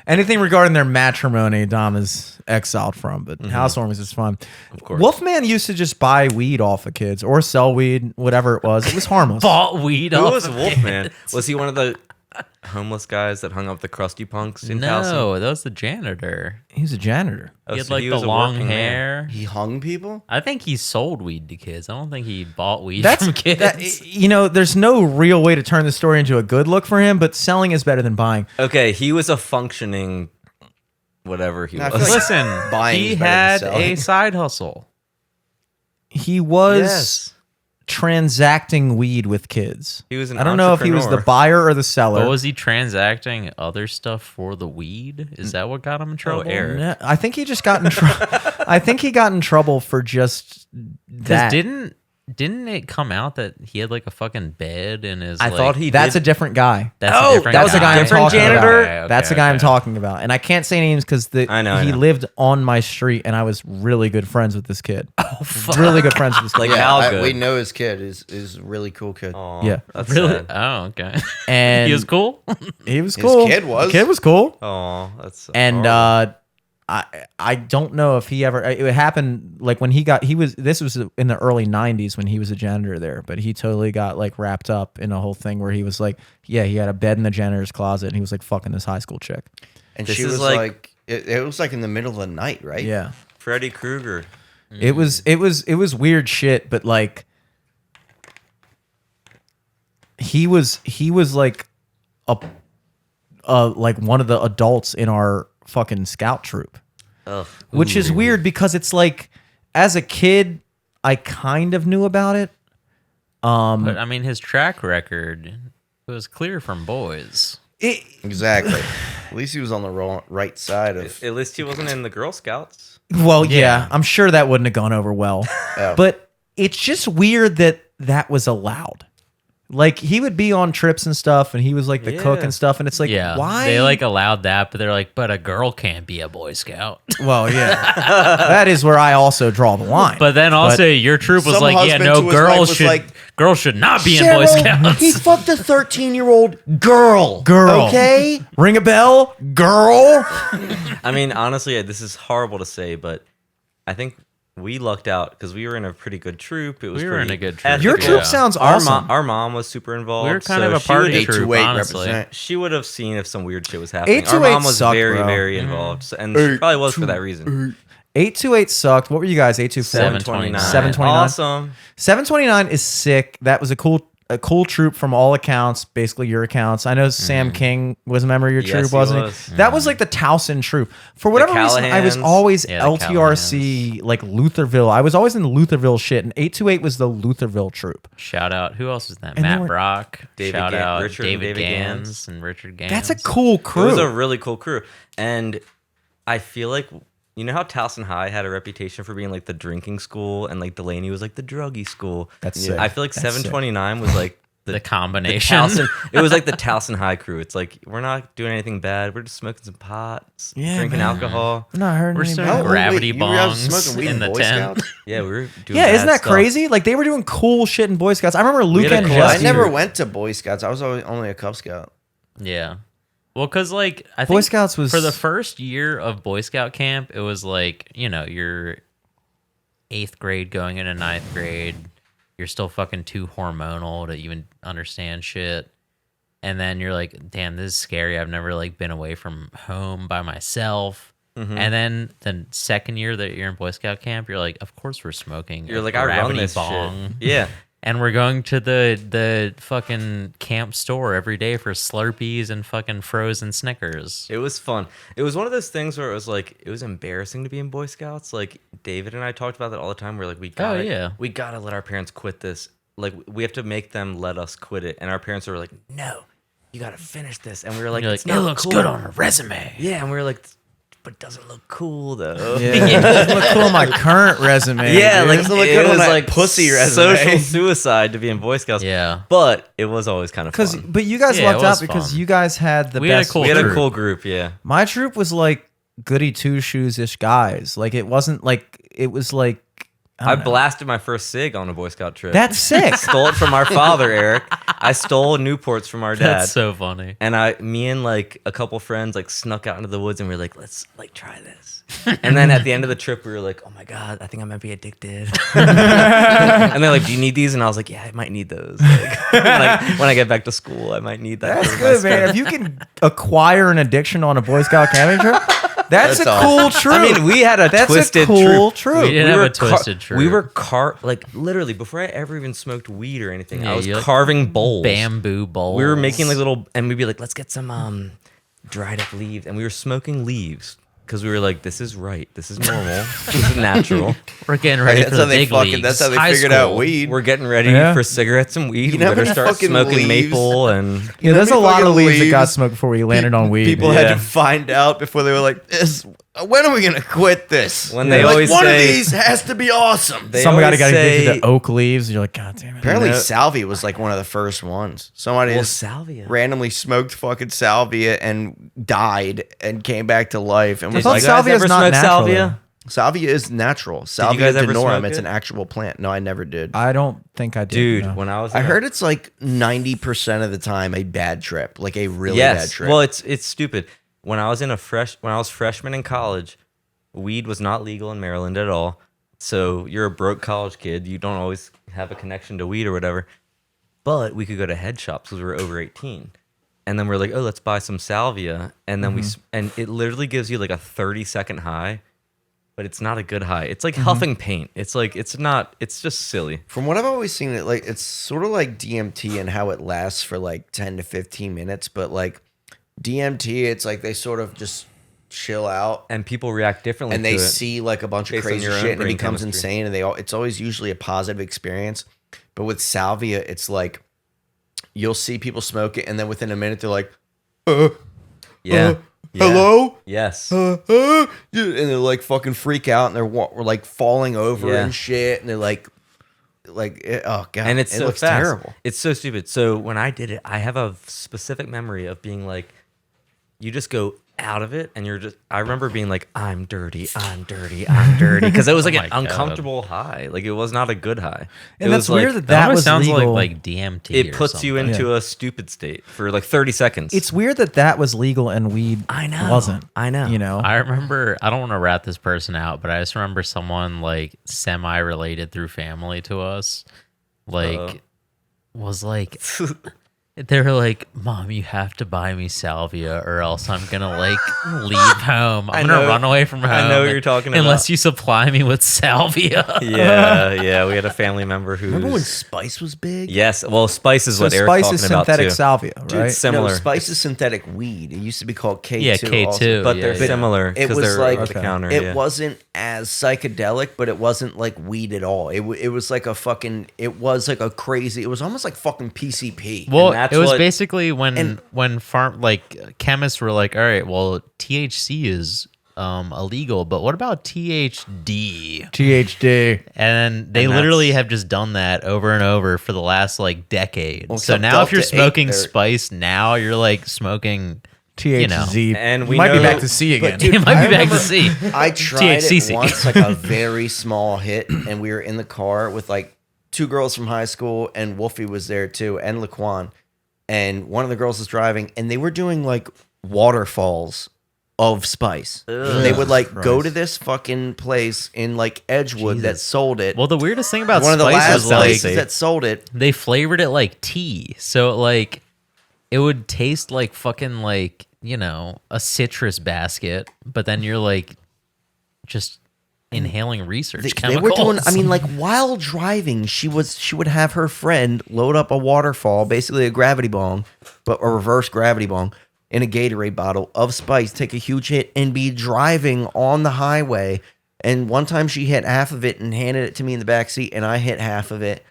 Speaker 5: Anything regarding their matrimony, Dom is exiled from, but housewarmings is fun. Of
Speaker 3: course.
Speaker 5: Wolfman used to just buy weed off of kids or sell weed, whatever it was. It was harmless.
Speaker 2: Bought weed
Speaker 3: Who
Speaker 2: off
Speaker 3: was
Speaker 2: of
Speaker 3: Wolfman?
Speaker 2: kids.
Speaker 3: Was he one of the homeless guys that hung up the crusty punks in
Speaker 2: No,
Speaker 3: Towson?
Speaker 2: that was the janitor.
Speaker 5: He was a janitor.
Speaker 3: Oh,
Speaker 2: He had
Speaker 3: so
Speaker 2: like
Speaker 3: he
Speaker 2: the
Speaker 3: was a
Speaker 2: long
Speaker 3: working man.
Speaker 2: hair.
Speaker 4: He hung people.
Speaker 2: I think he sold weed to kids. I don't think he bought weed
Speaker 5: That's
Speaker 2: from kids.
Speaker 5: there's no real way to turn the story into a good look for him, but selling is better than buying.
Speaker 3: Okay, he was a functioning whatever he
Speaker 4: I
Speaker 3: was.
Speaker 4: feel like-
Speaker 2: Listen,
Speaker 4: Buying
Speaker 2: he
Speaker 4: is better
Speaker 2: had
Speaker 4: than
Speaker 2: a
Speaker 4: selling.
Speaker 2: side hustle.
Speaker 5: He was
Speaker 3: Yes.
Speaker 5: transacting weed with kids.
Speaker 3: He was an
Speaker 5: I don't know if he was the
Speaker 3: entrepreneur.
Speaker 5: buyer or the seller.
Speaker 2: But was he transacting other stuff for the weed? Is that what got him in trouble?
Speaker 3: Eric.
Speaker 5: No, I think he just got in trouble. I think he got in trouble for just
Speaker 2: Because
Speaker 5: that.
Speaker 2: didn't it come out that he had like a fucking bed in his?
Speaker 3: I
Speaker 2: like,
Speaker 3: thought he
Speaker 5: That's
Speaker 3: did.
Speaker 5: a different guy.
Speaker 2: That's
Speaker 3: Oh,
Speaker 2: a different
Speaker 5: That was the guy I'm
Speaker 3: Different
Speaker 5: talking
Speaker 3: janitor?
Speaker 5: about.
Speaker 2: Okay,
Speaker 5: That's the guy I'm
Speaker 2: okay.
Speaker 5: talking about, and I can't say names because
Speaker 3: I
Speaker 5: he
Speaker 3: know.
Speaker 5: lived on my street, and I was really good friends with this kid.
Speaker 2: Oh, fuck.
Speaker 5: Really good friends with this kid.
Speaker 3: Like
Speaker 4: Yeah,
Speaker 3: how good?
Speaker 4: we know his kid is a really cool kid.
Speaker 3: Aw,
Speaker 5: Yeah.
Speaker 3: that's
Speaker 2: Really?
Speaker 3: sad.
Speaker 2: Oh, okay.
Speaker 5: and
Speaker 2: he was cool.
Speaker 5: He was
Speaker 4: His
Speaker 5: cool.
Speaker 4: kid was.
Speaker 5: The kid was cool.
Speaker 3: Aw, that's
Speaker 5: And
Speaker 3: horrible.
Speaker 5: I don't know if he ever. It happened like when this was in the early '90s when he was a janitor there, but he totally got like wrapped up in a whole thing where he was like, yeah, he had a bed in the janitor's closet and he was like fucking this high school chick.
Speaker 4: And
Speaker 3: This
Speaker 4: she
Speaker 3: is
Speaker 4: was
Speaker 3: like-
Speaker 4: like, it was like in the middle of the night, right?
Speaker 5: Yeah,
Speaker 3: Freddy Krueger.
Speaker 5: it was weird shit, but like he was like a like one of the adults in our fucking scout troop.
Speaker 3: Ugh.
Speaker 5: which is weird because it's like, as a kid, I kind of knew about it.
Speaker 2: But I mean, his track record was clear from boys.
Speaker 4: Exactly. At least he was on the right side of.
Speaker 3: At least he wasn't in the Girl Scouts.
Speaker 5: Well, yeah, I'm sure that wouldn't have gone over well.
Speaker 4: Oh.
Speaker 5: But it's just weird that was allowed. Like, he would be on trips and stuff, and he was like the cook and stuff, and it's like,
Speaker 2: Yeah,
Speaker 5: why?
Speaker 2: they like allowed that, but they're like, but a girl can't be a Boy Scout.
Speaker 5: Well, yeah. That is where I also draw the line.
Speaker 2: But then also your troop was
Speaker 4: Some
Speaker 2: like, yeah,
Speaker 4: husband
Speaker 2: no,
Speaker 4: to his wife
Speaker 2: girls should not be in Boy Scouts.
Speaker 4: He fucked a 13-year-old girl.
Speaker 5: Girl.
Speaker 4: Okay?
Speaker 5: Ring a bell? Girl?
Speaker 3: I mean, honestly, this is horrible to say, but I think we lucked out because we were in a pretty good troop. It was
Speaker 2: We were in
Speaker 3: pretty
Speaker 2: a good troop.
Speaker 3: ethical.
Speaker 5: Your troop
Speaker 2: Yeah.
Speaker 5: sounds
Speaker 3: Our
Speaker 5: awesome.
Speaker 3: our mom was super involved.
Speaker 2: We were kind
Speaker 3: so
Speaker 2: of a
Speaker 3: she
Speaker 2: party
Speaker 3: would-
Speaker 2: troop,
Speaker 4: 828
Speaker 2: honestly.
Speaker 4: represent.
Speaker 3: She would have seen if some weird shit was happening. Our
Speaker 5: 828
Speaker 3: mom was
Speaker 5: sucked,
Speaker 3: very,
Speaker 5: bro.
Speaker 3: very involved, and she probably was for that reason.
Speaker 5: 828 sucked. What were you guys? 824?
Speaker 2: 729.
Speaker 5: 729.
Speaker 3: Awesome.
Speaker 5: 729 is sick. That was a cool troop from all accounts, basically your accounts. I know Sam King was a member of your
Speaker 3: Yes,
Speaker 5: troop,
Speaker 3: he
Speaker 5: wasn't
Speaker 3: was.
Speaker 5: he? That was like the Towson troop. For whatever reason, I was
Speaker 3: Callahans.
Speaker 5: always
Speaker 2: Yeah, the
Speaker 5: LTRC, like Lutherville. I was always in Lutherville shit, and 828 was the Lutherville troop.
Speaker 2: Shout out. Who else is that?
Speaker 5: And they
Speaker 2: Matt
Speaker 5: were-
Speaker 2: Brock.
Speaker 3: David
Speaker 2: Shout
Speaker 3: Gan-
Speaker 2: out
Speaker 3: Richard and
Speaker 2: David
Speaker 3: David
Speaker 2: Gans
Speaker 3: Gans.
Speaker 2: and Richard Gans.
Speaker 5: That's a cool
Speaker 3: It
Speaker 5: crew.
Speaker 3: was a really cool crew, and I feel like you know how Towson High had a reputation for being like the drinking school, and like Delaney was like the druggy school.
Speaker 5: That's sick.
Speaker 3: I feel like
Speaker 5: That's
Speaker 3: 729 was like
Speaker 2: the combination.
Speaker 3: Towson. It was like the Towson High crew. It's like we're not doing anything bad. We're just smoking some pots,
Speaker 5: Yeah,
Speaker 3: drinking
Speaker 5: man.
Speaker 3: alcohol.
Speaker 5: I'm not hurting
Speaker 2: We're
Speaker 5: anybody.
Speaker 2: still gravity
Speaker 4: wait, you were out
Speaker 2: bongs
Speaker 4: smoking weed
Speaker 2: in the
Speaker 4: Boy
Speaker 2: tent.
Speaker 4: Scouts?
Speaker 3: Yeah, we were doing.
Speaker 5: Yeah, isn't
Speaker 3: bad
Speaker 5: that
Speaker 3: stuff.
Speaker 5: crazy? Like, they were doing cool shit in Boy Scouts. I remember Luke
Speaker 3: had a
Speaker 5: and
Speaker 3: cool-
Speaker 4: I
Speaker 5: Jesse.
Speaker 4: never went to Boy Scouts. I was only a Cub Scout.
Speaker 2: Yeah. Well, because like I
Speaker 5: Boy
Speaker 2: think
Speaker 5: Scouts was
Speaker 2: for the first year of Boy Scout camp, it was like, you know, you're 8th grade going into 9th grade. You're still fucking too hormonal to even understand shit. And then you're like, damn, this is scary. I've never like been away from home by myself. And then the second year that you're in Boy Scout camp, you're like, of course we're smoking.
Speaker 3: You're
Speaker 2: a
Speaker 3: like, I run
Speaker 2: gravity
Speaker 3: this
Speaker 2: bong.
Speaker 3: shit. Yeah.
Speaker 2: And we're going to the fucking camp store every day for Slurpees and fucking frozen Snickers.
Speaker 3: It was fun. It was one of those things where it was like it was embarrassing to be in Boy Scouts. Like David and I talked about that all the time. We're like, we gotta let our parents quit this. Like we have to make them let us quit it. And our parents were like, no, you gotta finish this. And we were like,
Speaker 2: You're
Speaker 3: it's
Speaker 2: like,
Speaker 3: not
Speaker 2: it looks
Speaker 3: cool.
Speaker 2: good on a resume.
Speaker 3: Yeah, and we were like, but it doesn't look cool though.
Speaker 5: Yeah, it doesn't look cool on my current resume.
Speaker 3: Yeah,
Speaker 5: dude.
Speaker 3: like
Speaker 4: doesn't look
Speaker 3: it
Speaker 4: good on
Speaker 3: was
Speaker 4: that
Speaker 3: like
Speaker 4: pussy resume.
Speaker 3: social suicide to be in Boy Scouts.
Speaker 2: Yeah.
Speaker 3: But it was always kind of fun.
Speaker 5: But you guys
Speaker 2: Yeah,
Speaker 5: lucked
Speaker 2: it
Speaker 5: out
Speaker 2: was
Speaker 5: because
Speaker 2: fun.
Speaker 5: you guys had the
Speaker 2: We had a
Speaker 5: best.
Speaker 2: cool
Speaker 3: We had a
Speaker 2: troop.
Speaker 3: cool group, yeah.
Speaker 5: My troop was like goody two shoes ish guys. Like, it wasn't like, it was like,
Speaker 3: I blasted my first cig on a Boy Scout trip.
Speaker 5: that's sick.
Speaker 3: Stole it from our father, Eric. I stole Newports from our dad.
Speaker 2: That's so funny.
Speaker 3: And me and like a couple friends like snuck out into the woods and we were like, let's like try this. And then at the end of the trip, we were like, oh my God, I think I might be addicted. And they're like, do you need these? And I was like, yeah, I might need those. Like, when I get back to school, I might need that.
Speaker 5: That's
Speaker 3: for my
Speaker 5: good,
Speaker 3: stuff.
Speaker 5: man. If you can acquire an addiction on a Boy Scout camping trip, that's a
Speaker 4: awesome.
Speaker 5: cool troop.
Speaker 3: I mean, we had a
Speaker 5: that's
Speaker 3: twisted
Speaker 5: a cool
Speaker 3: troop.
Speaker 5: troop.
Speaker 2: We didn't have a twisted
Speaker 3: We
Speaker 2: troop.
Speaker 3: were like literally before I ever even smoked weed or anything.
Speaker 2: Yeah,
Speaker 3: I was
Speaker 2: you, like,
Speaker 3: carving bowls.
Speaker 2: Bamboo bowls.
Speaker 3: We were making like little, and we'd be like, let's get some dried up leaves, and we were smoking leaves because we were like, this is right, this is normal, this is natural.
Speaker 2: We're getting ready
Speaker 4: That's
Speaker 2: for
Speaker 4: how
Speaker 2: the
Speaker 4: they
Speaker 2: big
Speaker 4: fucking.
Speaker 2: leagues.
Speaker 4: That's how they
Speaker 2: High
Speaker 4: figured out
Speaker 2: school.
Speaker 4: weed.
Speaker 3: We're getting ready
Speaker 5: Yeah.
Speaker 3: for cigarettes and weed.
Speaker 4: You
Speaker 3: We
Speaker 4: know how
Speaker 3: better
Speaker 4: many
Speaker 3: start
Speaker 4: fucking
Speaker 3: smoking
Speaker 4: leaves?
Speaker 3: maple and
Speaker 5: Yeah, there's a
Speaker 4: many
Speaker 5: lot of
Speaker 4: fucking
Speaker 5: leaves that got
Speaker 4: leaves
Speaker 5: smoked before we landed on weed.
Speaker 4: People
Speaker 3: Yeah.
Speaker 4: had to find out before they were like, "This. When are we gonna quit this?"
Speaker 3: When they
Speaker 4: Like,
Speaker 3: always
Speaker 4: one
Speaker 3: say-
Speaker 4: of these has to be awesome.
Speaker 3: They
Speaker 5: Some guy
Speaker 3: always
Speaker 5: got addicted
Speaker 3: say-
Speaker 5: to oak leaves. You're like, God damn it.
Speaker 4: Apparently,
Speaker 3: No.
Speaker 4: salvia was like one of the first ones. Somebody
Speaker 3: Well,
Speaker 4: just
Speaker 3: salvia.
Speaker 4: randomly smoked fucking salvia and died and came back to life and
Speaker 5: I
Speaker 4: was
Speaker 5: thought
Speaker 4: like,
Speaker 3: you guys
Speaker 5: salvia is
Speaker 3: ever
Speaker 5: not
Speaker 3: smoke
Speaker 5: natural.
Speaker 3: salvia?
Speaker 4: salvia is natural. Salvia
Speaker 3: guys ever
Speaker 4: denorum,
Speaker 3: smoke
Speaker 4: it's
Speaker 3: it?
Speaker 4: an actual plant. No, I never did.
Speaker 5: I don't think I did.
Speaker 3: Dude,
Speaker 5: no.
Speaker 3: when I was
Speaker 4: I
Speaker 3: in a-
Speaker 4: heard it's like 90% of the time a bad trip, like a really
Speaker 3: yes.
Speaker 4: bad trip.
Speaker 3: Well, it's stupid. When I was freshman in college, weed was not legal in Maryland at all. So you're a broke college kid. You don't always have a connection to weed or whatever. But we could go to head shops because we were over 18. And then we're like, oh, let's buy some salvia. And then and it literally gives you like a 30-second high, but it's not a good high. It's like huffing paint. It's like, it's just silly.
Speaker 4: From what I've always seen, it like it's sort of like DMT and how it lasts for like 10 to 15 minutes, but like DMT, it's like they sort of just chill out.
Speaker 3: And people react differently
Speaker 4: And
Speaker 3: to
Speaker 4: they
Speaker 3: it.
Speaker 4: see like a bunch of
Speaker 3: based on
Speaker 4: crazy
Speaker 3: your own
Speaker 4: shit and it
Speaker 3: brain
Speaker 4: becomes
Speaker 3: chemistry.
Speaker 4: insane, and it's always usually a positive experience. But with salvia, it's like you'll see people smoke it, and then within a minute they're like,
Speaker 3: Yeah.
Speaker 4: hello?
Speaker 3: Yes.
Speaker 4: And they're like fucking freak out, and we're like falling over
Speaker 3: Yeah.
Speaker 4: and shit, and they're like oh god,
Speaker 3: And it's
Speaker 4: it
Speaker 3: so
Speaker 4: looks
Speaker 3: fast.
Speaker 4: terrible.
Speaker 3: It's so stupid. So when I did it, I have a specific memory of being like, you just go out of it, and you're just. I remember being like, I'm dirty, because it was like
Speaker 2: Oh
Speaker 3: an
Speaker 2: my God.
Speaker 3: uncomfortable high. Like it was not a good high.
Speaker 5: And
Speaker 3: it
Speaker 5: that's
Speaker 3: was
Speaker 5: weird
Speaker 3: like,
Speaker 5: that
Speaker 2: almost
Speaker 5: was
Speaker 2: sounds
Speaker 5: legal.
Speaker 2: like DMT.
Speaker 3: it
Speaker 2: or
Speaker 3: puts you
Speaker 2: something.
Speaker 3: into a stupid state for like 30 seconds.
Speaker 5: It's weird that was legal and weed
Speaker 3: I know.
Speaker 5: wasn't.
Speaker 3: I know.
Speaker 5: You know?
Speaker 2: I remember, I don't want to rat this person out, but I just remember someone like semi-related through family to us, like was like, they were like, Mom, you have to buy me salvia or else I'm going to like leave home. I'm going to run away from home.
Speaker 3: I know what you're talking about.
Speaker 2: Unless you supply me with salvia.
Speaker 3: yeah. We had a family member who.
Speaker 4: Remember when Spice was big?
Speaker 3: Yes. Well, Spice is
Speaker 5: So
Speaker 3: what Eric's
Speaker 5: spice
Speaker 3: talking
Speaker 5: is
Speaker 3: about
Speaker 5: synthetic
Speaker 3: too.
Speaker 5: salvia, right?
Speaker 3: It's similar.
Speaker 4: No, Spice is synthetic weed. It used to be called K2.
Speaker 2: Yeah, K2.
Speaker 4: also.
Speaker 3: But
Speaker 2: Yeah,
Speaker 3: they're
Speaker 2: yeah.
Speaker 3: similar
Speaker 4: It
Speaker 3: because
Speaker 4: was
Speaker 3: they're
Speaker 4: like
Speaker 3: over the counter.
Speaker 4: it
Speaker 3: yeah.
Speaker 4: wasn't as psychedelic, but it wasn't like weed at all. It was like a fucking. It was like a crazy. It was almost like fucking PCP.
Speaker 2: Well,
Speaker 3: And that's
Speaker 2: it was
Speaker 3: what-
Speaker 2: basically when chemists were like, all right, well, THC is illegal, but what about THD?
Speaker 5: THD.
Speaker 2: And they
Speaker 3: And
Speaker 2: literally
Speaker 3: that's-
Speaker 2: have just done that over and over for the last like decade.
Speaker 4: Well,
Speaker 2: so
Speaker 4: except
Speaker 2: now if you're
Speaker 4: Delta 8,
Speaker 2: smoking
Speaker 4: they're-
Speaker 2: spice, now you're like smoking.
Speaker 5: THZ.
Speaker 3: And we
Speaker 5: might be
Speaker 3: know-
Speaker 5: back to C again.
Speaker 4: But dude,
Speaker 2: It might
Speaker 4: I
Speaker 2: be back to
Speaker 4: remember
Speaker 2: C.
Speaker 4: I tried
Speaker 2: THCC.
Speaker 4: it once, like a very small hit, and we were in the car with like two girls from high school, and Wolfie was there too, and Laquan. And one of the girls was driving, and they were doing like waterfalls of spice. They would like go to this fucking place in like Edgewood that sold it.
Speaker 2: Well, the weirdest thing about
Speaker 4: one of the
Speaker 2: spice
Speaker 4: last
Speaker 2: was like
Speaker 4: places that sold it.
Speaker 2: they flavored it like tea, so like it would taste like fucking like a citrus basket, but then you're like just inhaling research
Speaker 4: They
Speaker 2: chemicals.
Speaker 4: were doing. I mean, like while driving, she would have her friend load up a waterfall, basically a gravity bong, but a reverse gravity bong, in a Gatorade bottle of spice, take a huge hit, and be driving on the highway. And one time she hit half of it and handed it to me in the back seat, and I hit half of it.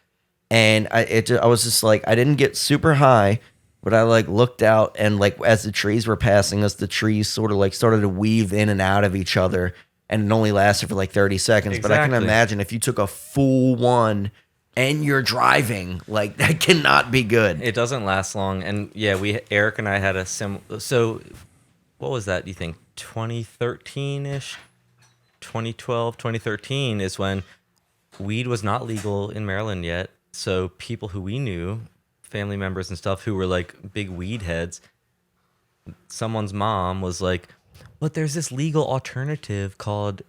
Speaker 4: And I was just like, I didn't get super high, but I like looked out, and like as the trees were passing us, the trees sort of like started to weave in and out of each other. And it only lasted for like 30 seconds. But I can
Speaker 3: Exactly.
Speaker 4: imagine if you took a full one and you're driving, like that cannot be good.
Speaker 3: It doesn't last long. And yeah, Eric and I had a so what was that, do you think? 2013-ish? 2012, 2013 is when weed was not legal in Maryland yet. So people who we knew, family members and stuff who were like big weed heads, someone's mom was like, but there's this legal alternative called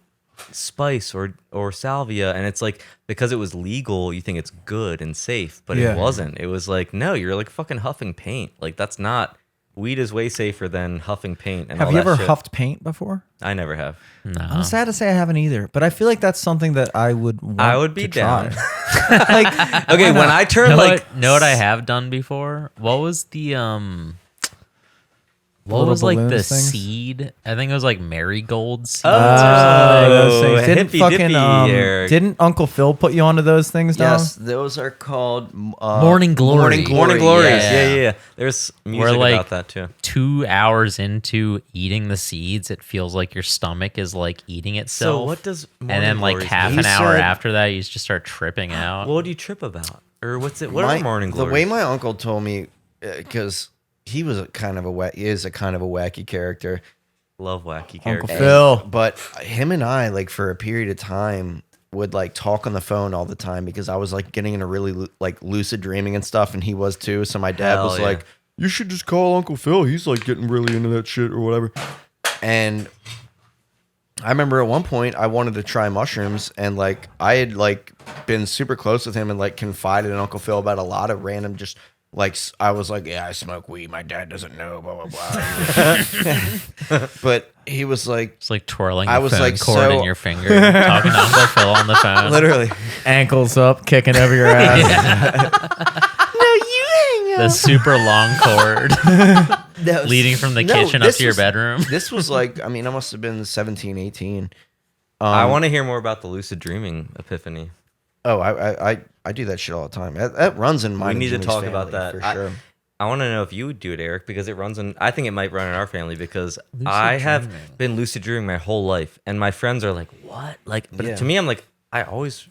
Speaker 3: spice or salvia, and it's like because it was legal you think it's good and safe, but
Speaker 5: Yeah.
Speaker 3: it wasn't. It was like, no, you're like fucking huffing paint. Like that's not, weed is way safer than huffing paint and
Speaker 5: Have
Speaker 3: all
Speaker 5: you
Speaker 3: that
Speaker 5: ever
Speaker 3: shit.
Speaker 5: huffed paint before?
Speaker 3: I never have.
Speaker 2: No.
Speaker 5: I'm sad to say I haven't either, but I feel like that's something that I would want
Speaker 3: I would be
Speaker 5: to
Speaker 3: down.
Speaker 5: try. Like,
Speaker 3: Okay, when I turn
Speaker 2: Know what I have done before? What was the what
Speaker 5: little
Speaker 2: was like the
Speaker 5: balloons things?
Speaker 2: seed? I think it was like marigold seeds.
Speaker 5: those things. Didn't
Speaker 3: hippy
Speaker 5: fucking
Speaker 3: dippy, Eric.
Speaker 5: didn't Uncle Phil put you onto those things? Dom?
Speaker 4: Yes, those are called
Speaker 2: Morning Glory.
Speaker 3: Morning Glories.
Speaker 2: Yeah.
Speaker 3: Yeah. There's music
Speaker 2: We're like
Speaker 3: about that too.
Speaker 2: 2 hours into eating the seeds, it feels like your stomach is like eating itself.
Speaker 3: So what does
Speaker 2: and
Speaker 3: Morning
Speaker 2: then like
Speaker 3: Glories
Speaker 2: half
Speaker 3: mean?
Speaker 2: an
Speaker 4: He
Speaker 2: hour
Speaker 4: said-
Speaker 2: after that, you just start tripping out.
Speaker 3: What do you trip about? Or what's it? What are Morning Glories?
Speaker 4: The way my uncle told me, because he was a kind of a wacky character.
Speaker 3: Love wacky
Speaker 5: Uncle
Speaker 3: characters.
Speaker 5: Phil.
Speaker 4: But him and I, like for a period of time, would like talk on the phone all the time because I was like getting into really like lucid dreaming and stuff, and he was too. So my dad
Speaker 3: Hell
Speaker 4: was
Speaker 3: yeah.
Speaker 4: like, "You should just call Uncle Phil. He's like getting really into that shit or whatever." And I remember at one point I wanted to try mushrooms, and like I had like been super close with him and like confided in Uncle Phil about a lot of random just. Like I was like, yeah, I smoke weed. My dad doesn't know, blah blah blah. But he was like,
Speaker 2: It's like twirling
Speaker 4: I
Speaker 2: the
Speaker 4: was,
Speaker 2: phone
Speaker 4: like,
Speaker 2: cord
Speaker 4: so-
Speaker 2: in your finger, talking to Uncle Phil on the phone.
Speaker 4: literally,
Speaker 5: Ankles up, kicking over your ass.
Speaker 2: The super long cord.
Speaker 4: No,
Speaker 2: leading from the
Speaker 4: no,
Speaker 2: kitchen up
Speaker 4: this
Speaker 2: to your
Speaker 4: was-
Speaker 2: bedroom.
Speaker 4: This was like, I mean, I must have been 17, 18.
Speaker 3: I want to hear more about the lucid dreaming epiphany.
Speaker 4: Oh, I do that shit all the time. That runs in my.
Speaker 3: We need to talk about that.
Speaker 4: for sure.
Speaker 3: I want to know if you would do it, Eric, because it runs in. I think it might run in our family because I have been lucid dreaming my whole life, and my friends are like, "What?" Like, but
Speaker 4: Yeah.
Speaker 3: to me, I'm like, I always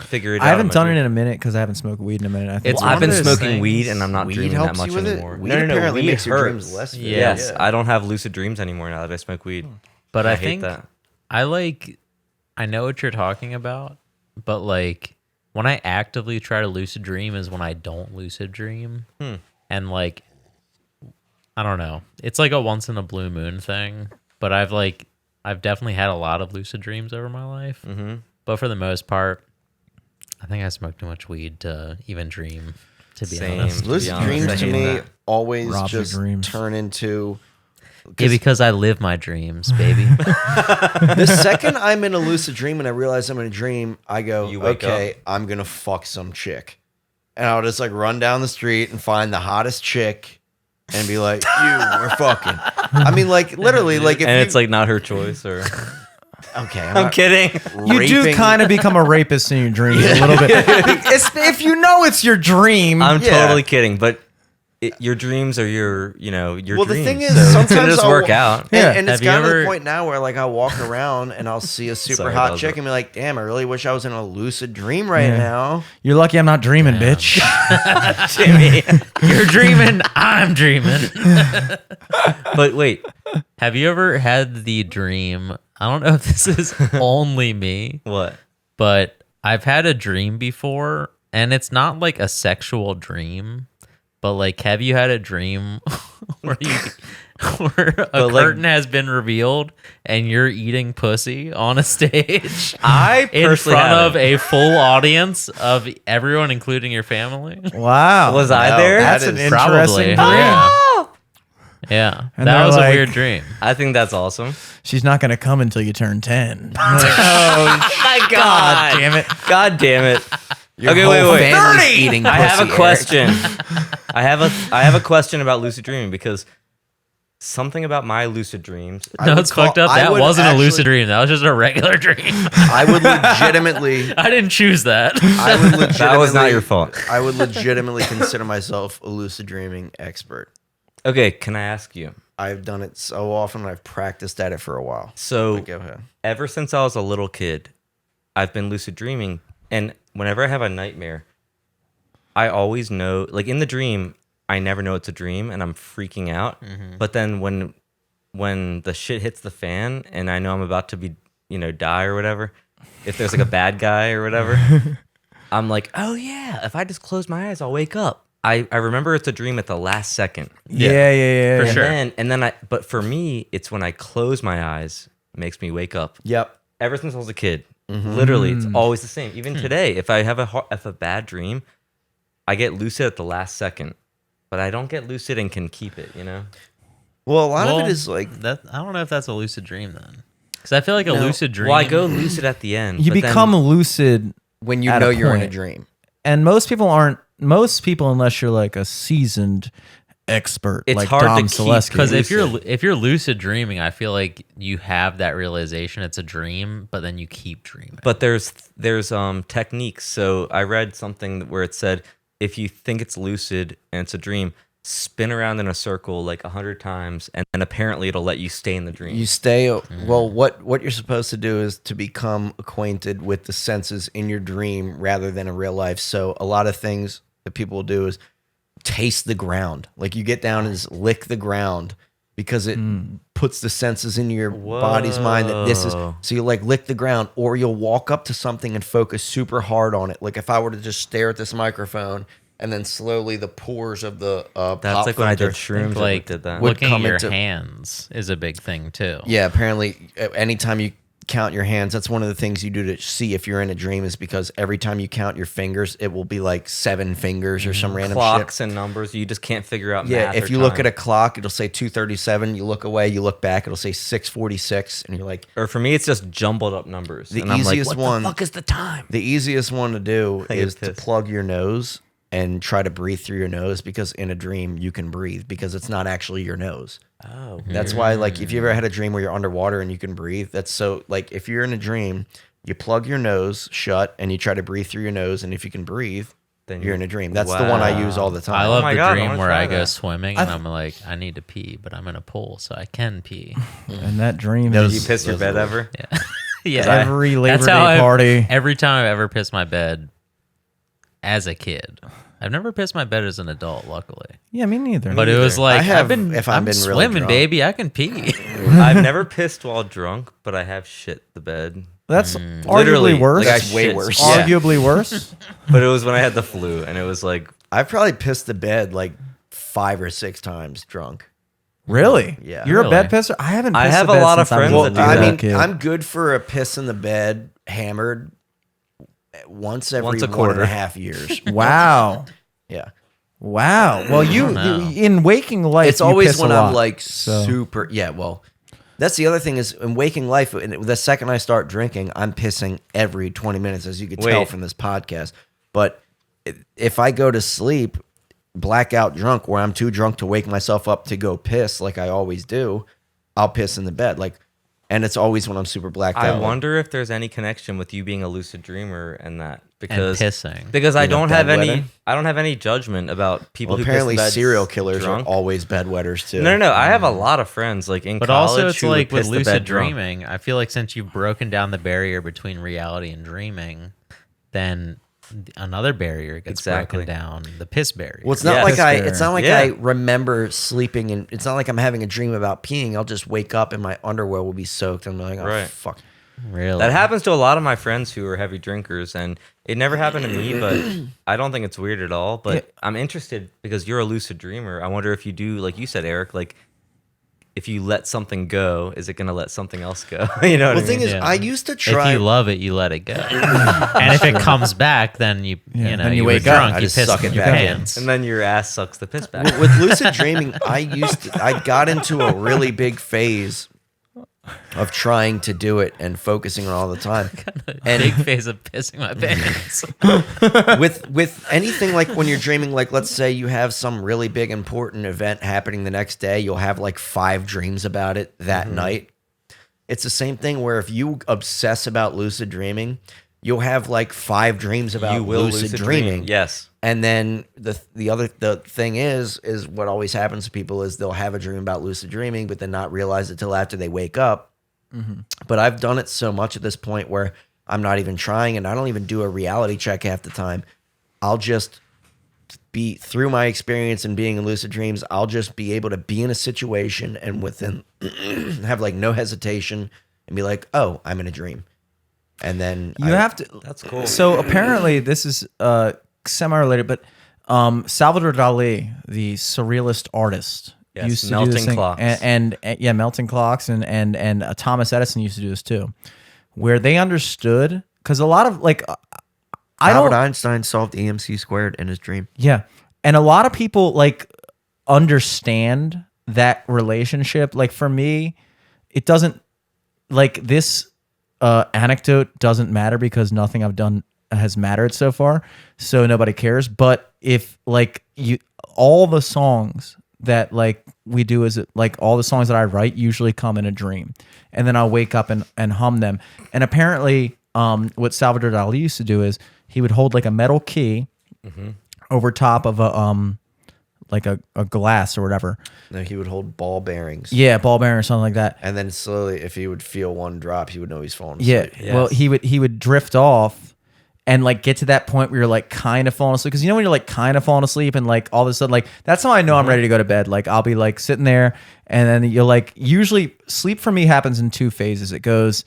Speaker 3: figure it out.
Speaker 5: I haven't
Speaker 3: in my
Speaker 5: done it
Speaker 3: dream.
Speaker 5: in a minute because I haven't smoked weed in a minute. I think
Speaker 2: It's
Speaker 3: Well, I've
Speaker 2: one
Speaker 3: been
Speaker 2: of those
Speaker 3: smoking
Speaker 2: things-
Speaker 3: weed, and I'm not
Speaker 4: Weed
Speaker 3: dreaming that
Speaker 4: helps
Speaker 3: much
Speaker 4: you with it?
Speaker 3: anymore.
Speaker 4: Weed
Speaker 3: No,
Speaker 4: apparently
Speaker 3: weed
Speaker 4: makes your
Speaker 3: hurts.
Speaker 4: dreams less vivid.
Speaker 3: Yes,
Speaker 4: Yeah.
Speaker 3: I don't have lucid dreams anymore now that I smoke weed.
Speaker 2: But I
Speaker 3: hate
Speaker 2: think
Speaker 3: that.
Speaker 2: I know what you're talking about, but like when I actively try to lucid dream is when I don't lucid dream. And like, I don't know. It's like a once in a blue moon thing, but I've definitely had a lot of lucid dreams over my life. Mm-hmm. But for the most part, I think I smoked too much weed to even dream, to be
Speaker 3: Same.
Speaker 2: honest.
Speaker 4: Lucid
Speaker 3: honest,
Speaker 4: dreams
Speaker 3: I
Speaker 4: to
Speaker 3: hate
Speaker 4: me
Speaker 3: that.
Speaker 4: always
Speaker 5: Robs your
Speaker 4: just
Speaker 5: dreams.
Speaker 4: turn into.
Speaker 2: Yeah, because I live my dreams, baby.
Speaker 4: The second I'm in a lucid dream and I realize I'm in a dream, I go,
Speaker 3: You wake
Speaker 4: okay, I'm gonna fuck some chick, and I'll just like run down the street and find the hottest chick, and be like, we're fucking. I mean, like literally, like if
Speaker 3: And
Speaker 4: you,
Speaker 3: it's like not her choice, or
Speaker 4: okay,
Speaker 3: I'm kidding.
Speaker 5: you do kind of become a rapist in your dream a little bit. If you know it's your dream.
Speaker 3: I'm
Speaker 4: Yeah.
Speaker 3: totally kidding, but your dreams are your
Speaker 4: Well, the
Speaker 3: dreams.
Speaker 4: thing is,
Speaker 3: so it's gonna
Speaker 4: sometimes
Speaker 3: just
Speaker 4: I'll
Speaker 3: work
Speaker 4: wa-
Speaker 3: out.
Speaker 5: Yeah.
Speaker 4: And it's
Speaker 2: Have you
Speaker 4: gotten to the
Speaker 2: ever-
Speaker 4: point now where like I walk around and I'll see a super
Speaker 3: Sorry, that
Speaker 4: hot
Speaker 3: was
Speaker 4: chick
Speaker 3: a-
Speaker 4: and be like, damn, I really wish I was in a lucid dream right
Speaker 5: Yeah.
Speaker 4: now.
Speaker 5: You're lucky I'm not dreaming, bitch.
Speaker 3: Jimmy.
Speaker 2: You're dreaming, I'm dreaming.
Speaker 3: But wait,
Speaker 2: Have you ever had the dream? I don't know if this is only me,
Speaker 3: what?
Speaker 2: but I've had a dream before, and it's not like a sexual dream, but like, have you had a dream where where a
Speaker 3: But, like-
Speaker 2: curtain has been revealed and you're eating pussy on a stage
Speaker 3: I
Speaker 2: in
Speaker 3: personally
Speaker 2: front
Speaker 3: haven't.
Speaker 2: of a full audience of everyone, including your family?
Speaker 5: Wow.
Speaker 3: Was I
Speaker 4: No,
Speaker 3: there?
Speaker 4: that
Speaker 5: That's an
Speaker 4: is
Speaker 5: interesting
Speaker 2: probably,
Speaker 5: dream.
Speaker 2: yeah. Yeah,
Speaker 5: And
Speaker 2: that
Speaker 5: they're
Speaker 2: was
Speaker 5: like-
Speaker 2: a weird dream.
Speaker 3: I think that's awesome.
Speaker 5: She's not going to come until you turn 10.
Speaker 3: Oh my God!
Speaker 5: damn it.
Speaker 3: God damn it!
Speaker 4: Your
Speaker 3: Okay,
Speaker 4: whole
Speaker 3: wait.
Speaker 4: family's eating
Speaker 3: I have
Speaker 4: pussy,
Speaker 3: a
Speaker 4: Eric.
Speaker 3: question. I have a question about lucid dreaming because something about my lucid dreams.
Speaker 4: I
Speaker 2: No,
Speaker 4: would
Speaker 2: it's fucked up.
Speaker 4: I
Speaker 2: That
Speaker 4: would
Speaker 2: wasn't a
Speaker 4: actually-
Speaker 2: lucid dream. That was just a regular dream.
Speaker 4: I would legitimately.
Speaker 2: I didn't choose that.
Speaker 4: I would legitimately.
Speaker 3: That was not your fault.
Speaker 4: I would legitimately consider myself a lucid dreaming expert.
Speaker 3: Okay, can I ask you?
Speaker 4: I've done it so often. I've practiced at it for a while.
Speaker 3: So
Speaker 4: Go ahead.
Speaker 3: ever since I was a little kid, I've been lucid dreaming, and whenever I have a nightmare, I always know, like in the dream, I never know it's a dream, and I'm freaking out. But then when the shit hits the fan, and I know I'm about to be, die or whatever, if there's like a bad guy or whatever, I'm like, oh yeah, if I just close my eyes, I'll wake up. I remember it's a dream at the last second.
Speaker 5: Yeah.
Speaker 2: For
Speaker 3: And
Speaker 2: sure.
Speaker 3: then but for me, it's when I close my eyes, it makes me wake up.
Speaker 4: Yep.
Speaker 3: Ever since I was a kid, literally, it's always the same. Even today, if I have a bad dream, I get lucid at the last second, but I don't get lucid and can keep it.
Speaker 4: Well, a lot of
Speaker 2: Well,
Speaker 4: it is like
Speaker 2: that. I don't know if that's a lucid dream then, because I feel like a lucid dream.
Speaker 3: Well, I go lucid at the end.
Speaker 5: You
Speaker 3: but then-
Speaker 5: become lucid,
Speaker 4: when you
Speaker 5: at
Speaker 4: know
Speaker 5: a
Speaker 4: you're in a
Speaker 5: point.
Speaker 4: dream.
Speaker 5: and most people, unless you're like a seasoned expert,
Speaker 3: It's
Speaker 5: like
Speaker 3: hard to
Speaker 5: Dom
Speaker 3: keep-
Speaker 5: Solesky.
Speaker 2: because if
Speaker 3: lucid.
Speaker 2: you're lucid dreaming, I feel like you have that realization it's a dream, but then you keep dreaming.
Speaker 3: But there's techniques. So I read something where it said if you think it's lucid and it's a dream, spin around in a circle like 100 times, and then apparently it'll let you stay in the dream.
Speaker 4: You stay well. What you're supposed to do is to become acquainted with the senses in your dream rather than in real life. So a lot of things that people will do is taste the ground. Like you get down and just lick the ground because it puts the senses in your body's mind that this is.
Speaker 3: Whoa.
Speaker 4: So you like lick the ground, or you'll walk up to something and focus super hard on it. Like if I were to just stare at this microphone. And then slowly the pores of the
Speaker 3: That's
Speaker 4: pop
Speaker 3: like when I did
Speaker 4: filter-
Speaker 3: shrooms.
Speaker 2: like
Speaker 3: I did that.
Speaker 4: would
Speaker 2: looking at
Speaker 4: come
Speaker 2: your
Speaker 4: into-
Speaker 2: hands is a big thing too.
Speaker 4: Yeah, apparently, anytime you count your hands, that's one of the things you do to see if you're in a dream. Is because every time you count your fingers, it will be like 7 fingers or some random
Speaker 3: Clocks
Speaker 4: shit.
Speaker 3: and numbers, you just can't figure out.
Speaker 4: Yeah,
Speaker 3: math
Speaker 4: if
Speaker 3: or
Speaker 4: you look
Speaker 3: time.
Speaker 4: at a clock, it'll say 2:37. You look away, you look back, it'll say 6:46, and you're like,
Speaker 3: or for me, it's just jumbled up numbers.
Speaker 4: The
Speaker 3: and I'm like,
Speaker 4: easiest
Speaker 3: what
Speaker 4: one-
Speaker 3: the fuck is the time?
Speaker 4: the easiest one to do
Speaker 3: I get
Speaker 4: is to
Speaker 3: pissed.
Speaker 4: plug your nose and try to breathe through your nose, because in a dream you can breathe because it's not actually your nose.
Speaker 3: Oh,
Speaker 4: That's why, like, if you ever had a dream where you're underwater and you can breathe, that's so, like, if you're in a dream, you plug your nose shut and you try to breathe through your nose, and if you can breathe,
Speaker 3: Then
Speaker 4: you're in a dream. That's the
Speaker 3: Wow.
Speaker 4: one I use all the time.
Speaker 2: I love
Speaker 3: my
Speaker 2: the
Speaker 3: God, I
Speaker 2: dream
Speaker 3: wanna
Speaker 2: where
Speaker 3: try
Speaker 2: I go
Speaker 3: that.
Speaker 2: swimming and I'm like, I need to pee, but I'm in a pool, so I can pee.
Speaker 5: And that dream
Speaker 3: Do
Speaker 5: is
Speaker 3: you piss your bed ever?
Speaker 2: Yeah. Yeah.
Speaker 5: every Labor
Speaker 2: That's
Speaker 5: Day
Speaker 2: how
Speaker 5: party.
Speaker 2: Every time I've ever pissed my bed as a kid. I've never pissed my bed as an adult, luckily.
Speaker 5: Yeah, me neither.
Speaker 2: But it was like,
Speaker 4: I have,
Speaker 2: I've been,
Speaker 4: if I've
Speaker 2: I'm
Speaker 4: been really
Speaker 2: swimming,
Speaker 4: drunk.
Speaker 2: baby. I can pee.
Speaker 3: I've never pissed while drunk, but I have shit the bed.
Speaker 5: That's
Speaker 3: Literally,
Speaker 5: arguably worse.
Speaker 3: like, I
Speaker 4: That's way
Speaker 3: shit-
Speaker 4: worse.
Speaker 3: Yeah.
Speaker 5: Arguably worse.
Speaker 3: But it was when I had the flu, and it was like,
Speaker 4: I've probably pissed the bed like 5 or 6 times drunk.
Speaker 5: Really?
Speaker 4: Yeah.
Speaker 5: You're a
Speaker 2: Really?
Speaker 5: bed pisser? I haven't pissed
Speaker 3: I have
Speaker 5: the
Speaker 3: a
Speaker 5: bed
Speaker 3: lot of
Speaker 5: since I was
Speaker 3: friends
Speaker 5: a
Speaker 3: that do
Speaker 5: little
Speaker 4: I
Speaker 3: that.
Speaker 4: mean,
Speaker 5: kid.
Speaker 4: I'm good for a piss in the bed hammered once every
Speaker 3: Once a
Speaker 4: 1.5 years.
Speaker 5: Wow.
Speaker 4: Yeah.
Speaker 5: Wow. Well, you
Speaker 2: know.
Speaker 5: in waking life,
Speaker 4: It's
Speaker 5: you
Speaker 4: always
Speaker 5: piss
Speaker 4: when
Speaker 5: a
Speaker 4: I'm
Speaker 5: lot.
Speaker 4: like
Speaker 5: so-
Speaker 4: super. Yeah, well, that's the other thing is in waking life. The second I start drinking, I'm pissing every 20 minutes, as you could tell
Speaker 3: Wait.
Speaker 4: from this podcast. But if I go to sleep blackout drunk, where I'm too drunk to wake myself up to go piss, like I always do, I'll piss in the bed. Like, and it's always when I'm super blacked
Speaker 3: I
Speaker 4: out.
Speaker 3: wonder if there's any connection with you being a lucid dreamer and that. Because
Speaker 2: pissing.
Speaker 3: Because I
Speaker 4: Being a
Speaker 3: don't have any
Speaker 4: bedwetter?
Speaker 3: I don't have any judgment about people
Speaker 4: Well,
Speaker 3: who
Speaker 4: apparently
Speaker 3: piss the bed
Speaker 4: serial killers
Speaker 3: drunk.
Speaker 4: are always bedwetters too.
Speaker 3: No. I have a lot of friends like in
Speaker 2: But
Speaker 3: college
Speaker 2: also, it's
Speaker 3: who would
Speaker 2: like with
Speaker 3: piss the
Speaker 2: lucid
Speaker 3: bed drunk.
Speaker 2: dreaming. I feel like since you've broken down the barrier between reality and dreaming, then another barrier gets
Speaker 3: Exactly.
Speaker 2: broken down, the piss barrier.
Speaker 4: Well, it's not
Speaker 3: Yeah.
Speaker 4: like
Speaker 5: Piss
Speaker 4: it's not like
Speaker 3: Yeah.
Speaker 4: I remember sleeping, and it's not like I'm having a dream about peeing. I'll just wake up and my underwear will be soaked, and I'm like, oh
Speaker 3: Right.
Speaker 4: fuck.
Speaker 2: Really?
Speaker 3: That happens to a lot of my friends who are heavy drinkers, and it never happened to me, but I don't think it's weird at all. But I'm interested because you're a lucid dreamer. I wonder if you do, like you said, Eric, like if you let something go, is it going to let something else go? You know what
Speaker 4: Well,
Speaker 3: I
Speaker 4: the thing
Speaker 3: mean?
Speaker 4: is,
Speaker 2: Yeah.
Speaker 4: I used to
Speaker 2: If
Speaker 4: try.
Speaker 2: you love it, you let it go. And if it comes back, then you
Speaker 5: Yeah,
Speaker 2: know
Speaker 5: then you
Speaker 2: you were
Speaker 5: wake up.
Speaker 2: drunk,
Speaker 4: I
Speaker 2: you
Speaker 4: just
Speaker 2: piss
Speaker 4: suck
Speaker 2: in
Speaker 4: it
Speaker 2: your
Speaker 4: back in.
Speaker 2: pants.
Speaker 3: And then your ass sucks the piss back.
Speaker 4: with lucid dreaming, I got into a really big phase of trying to do it and focusing on it all the time. And
Speaker 2: Big phase of pissing my pants.
Speaker 4: with anything, like when you're dreaming, like let's say you have some really big important event happening the next day, you'll have like 5 dreams about it that night. It's the same thing where if you obsess about lucid dreaming, you'll have like 5 dreams about
Speaker 3: You will
Speaker 4: lucid dreaming.
Speaker 3: Yes.
Speaker 4: And then the thing is what always happens to people is they'll have a dream about lucid dreaming, but then not realize it till after they wake up. But I've done it so much at this point where I'm not even trying, and I don't even do a reality check half the time. I'll just be, through my experience in being in lucid dreams, I'll just be able to be in a situation and within have like no hesitation and be like, oh, I'm in a dream. And then
Speaker 5: You have to.
Speaker 3: That's cool.
Speaker 5: So apparently, this is semi-related, but Salvador Dali, the surrealist artist,
Speaker 3: Yes,
Speaker 5: used to do
Speaker 3: melting
Speaker 5: this thing,
Speaker 3: clocks.
Speaker 5: and yeah, melting clocks, and Thomas Edison used to do this too, where they understood, because a lot of like I
Speaker 4: Albert
Speaker 5: don't
Speaker 4: Einstein solved EMC squared in his dream.
Speaker 5: Yeah. And a lot of people like understand that relationship. Like for me, it doesn't, like this anecdote doesn't matter because nothing I've done has mattered so far. So nobody cares. But if like all the songs that like we do is like all the songs that I write usually come in a dream, and then I'll wake up and hum them. And apparently what Salvador Dali used to do is he would hold like a metal key over top of a like a glass or whatever.
Speaker 4: No, he would hold ball bearings.
Speaker 5: Yeah, ball bearing or something like that.
Speaker 4: And then slowly, if he would feel one drop, he would know he's falling
Speaker 5: Yeah.
Speaker 4: asleep.
Speaker 3: Yes.
Speaker 5: Well, he would drift off and like get to that point where you're like kind of falling asleep. Because you know when you're like kind of falling asleep and like all of a sudden, like that's how I know I'm ready to go to bed. Like I'll be like sitting there and then you're like, usually sleep for me happens in 2 phases. It goes,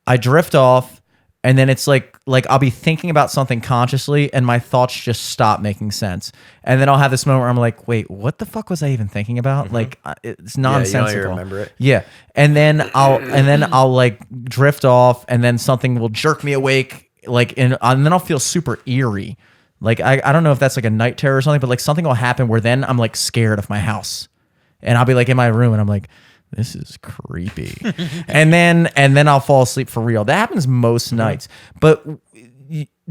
Speaker 5: I drift off and then it's like I'll be thinking about something consciously and my thoughts just stop making sense. And then I'll have this moment where I'm like, wait, what the fuck was I even thinking about? Like it's nonsensical.
Speaker 4: even remember it.
Speaker 5: Yeah. And then I'll like drift off and then something will jerk me awake. Like, and then I'll feel super eerie. Like, I don't know if that's like a night terror or something, but like something will happen where then I'm like scared of my house and I'll be like in my room and I'm like, this is creepy. and then I'll fall asleep for real. That happens most nights. But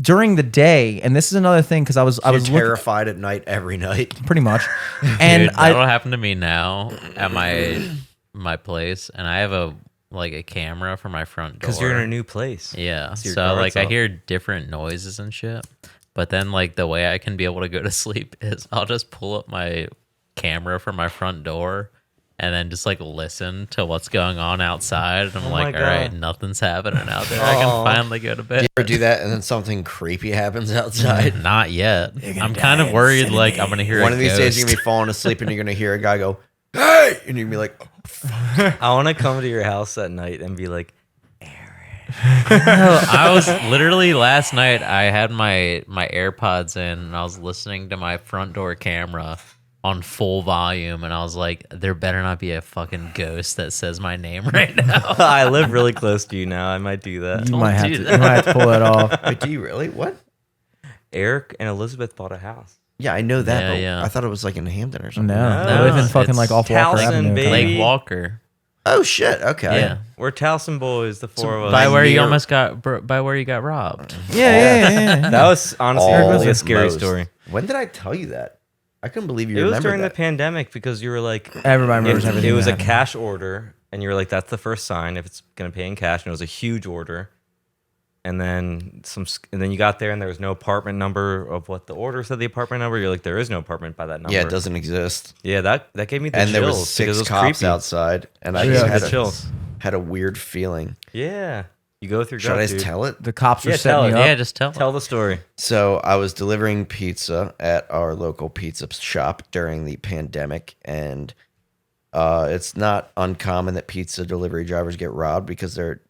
Speaker 5: during the day, and this is another thing because I was looking,
Speaker 4: terrified at night every night.
Speaker 5: pretty much, and
Speaker 2: Dude, that'll happen to me now at my place, and I have a camera for my front door.
Speaker 3: Because you're in a new place.
Speaker 2: Yeah,
Speaker 3: So your
Speaker 2: so
Speaker 3: guard's
Speaker 2: I
Speaker 3: up.
Speaker 2: hear different noises and shit. But then the way I can be able to go to sleep is I'll just pull up my camera from my front door and then just listen to what's going on outside. And I'm
Speaker 3: Oh my
Speaker 2: all right,
Speaker 3: God.
Speaker 2: nothing's happening out there. I can finally go to bed.
Speaker 4: You ever do that and then something creepy happens outside?
Speaker 2: Not yet. I'm kind of worried I'm gonna hear
Speaker 4: One
Speaker 2: a
Speaker 4: of these days you're
Speaker 2: ghost.
Speaker 4: gonna be falling asleep and you're gonna hear a guy go, "Hey!" and you're gonna be like,
Speaker 3: I want to come to your house at night and be like,
Speaker 2: I was literally last night. I had my AirPods in, and I was listening to my front door camera on full volume, and I was like, "There better not be a fucking ghost that says my name right now."
Speaker 3: I live really close to you now. I might do that.
Speaker 5: you might have
Speaker 2: do
Speaker 5: to
Speaker 2: that.
Speaker 5: you might have to pull that off.
Speaker 4: "Wait, do you really? What?"
Speaker 3: Eric and Elizabeth bought a house.
Speaker 4: Yeah, I know that,
Speaker 2: Yeah,
Speaker 4: but
Speaker 2: yeah.
Speaker 4: I thought it was in Hampton or something.
Speaker 5: No,
Speaker 3: No,
Speaker 5: I live in fucking
Speaker 2: it's
Speaker 5: off Walker
Speaker 3: Towson,
Speaker 5: Avenue.
Speaker 3: baby.
Speaker 2: Lake Walker.
Speaker 4: Oh shit! Okay.
Speaker 2: Yeah.
Speaker 3: We're Towson boys, the four of us.
Speaker 2: By where you
Speaker 4: near-
Speaker 2: almost by where you got robbed.
Speaker 5: Yeah.
Speaker 3: That was honestly
Speaker 4: All
Speaker 3: really a scary
Speaker 4: most.
Speaker 3: story.
Speaker 4: When did I tell you that? I couldn't believe you
Speaker 3: It was
Speaker 4: remembered
Speaker 3: during
Speaker 4: that.
Speaker 3: the pandemic because you were like,
Speaker 5: Everybody remembers
Speaker 3: it,
Speaker 5: everything
Speaker 3: it was
Speaker 5: that
Speaker 3: a
Speaker 5: happened.
Speaker 3: cash order, and you were like, that's the first sign if it's gonna pay in cash, and it was a huge order. And then you got there, and there was no apartment number of what the order said. The apartment number, you're like, there is no apartment by that number.
Speaker 4: Yeah, it doesn't exist.
Speaker 3: Yeah, that gave me the
Speaker 4: And
Speaker 3: chills.
Speaker 4: there was
Speaker 3: because
Speaker 4: 6
Speaker 3: it was
Speaker 4: cops
Speaker 3: creepy.
Speaker 4: outside, and I
Speaker 3: Yeah,
Speaker 4: just
Speaker 3: the chills.
Speaker 4: had a weird feeling.
Speaker 3: Yeah, you go through.
Speaker 4: Should I
Speaker 3: dude.
Speaker 4: tell it?
Speaker 5: The cops were
Speaker 3: Yeah, tell
Speaker 5: setting
Speaker 3: it.
Speaker 5: you up.
Speaker 2: Yeah, just tell.
Speaker 3: Tell the story.
Speaker 4: So I was delivering pizza at our local pizza shop during the pandemic, and it's not uncommon that pizza delivery drivers get robbed because they're,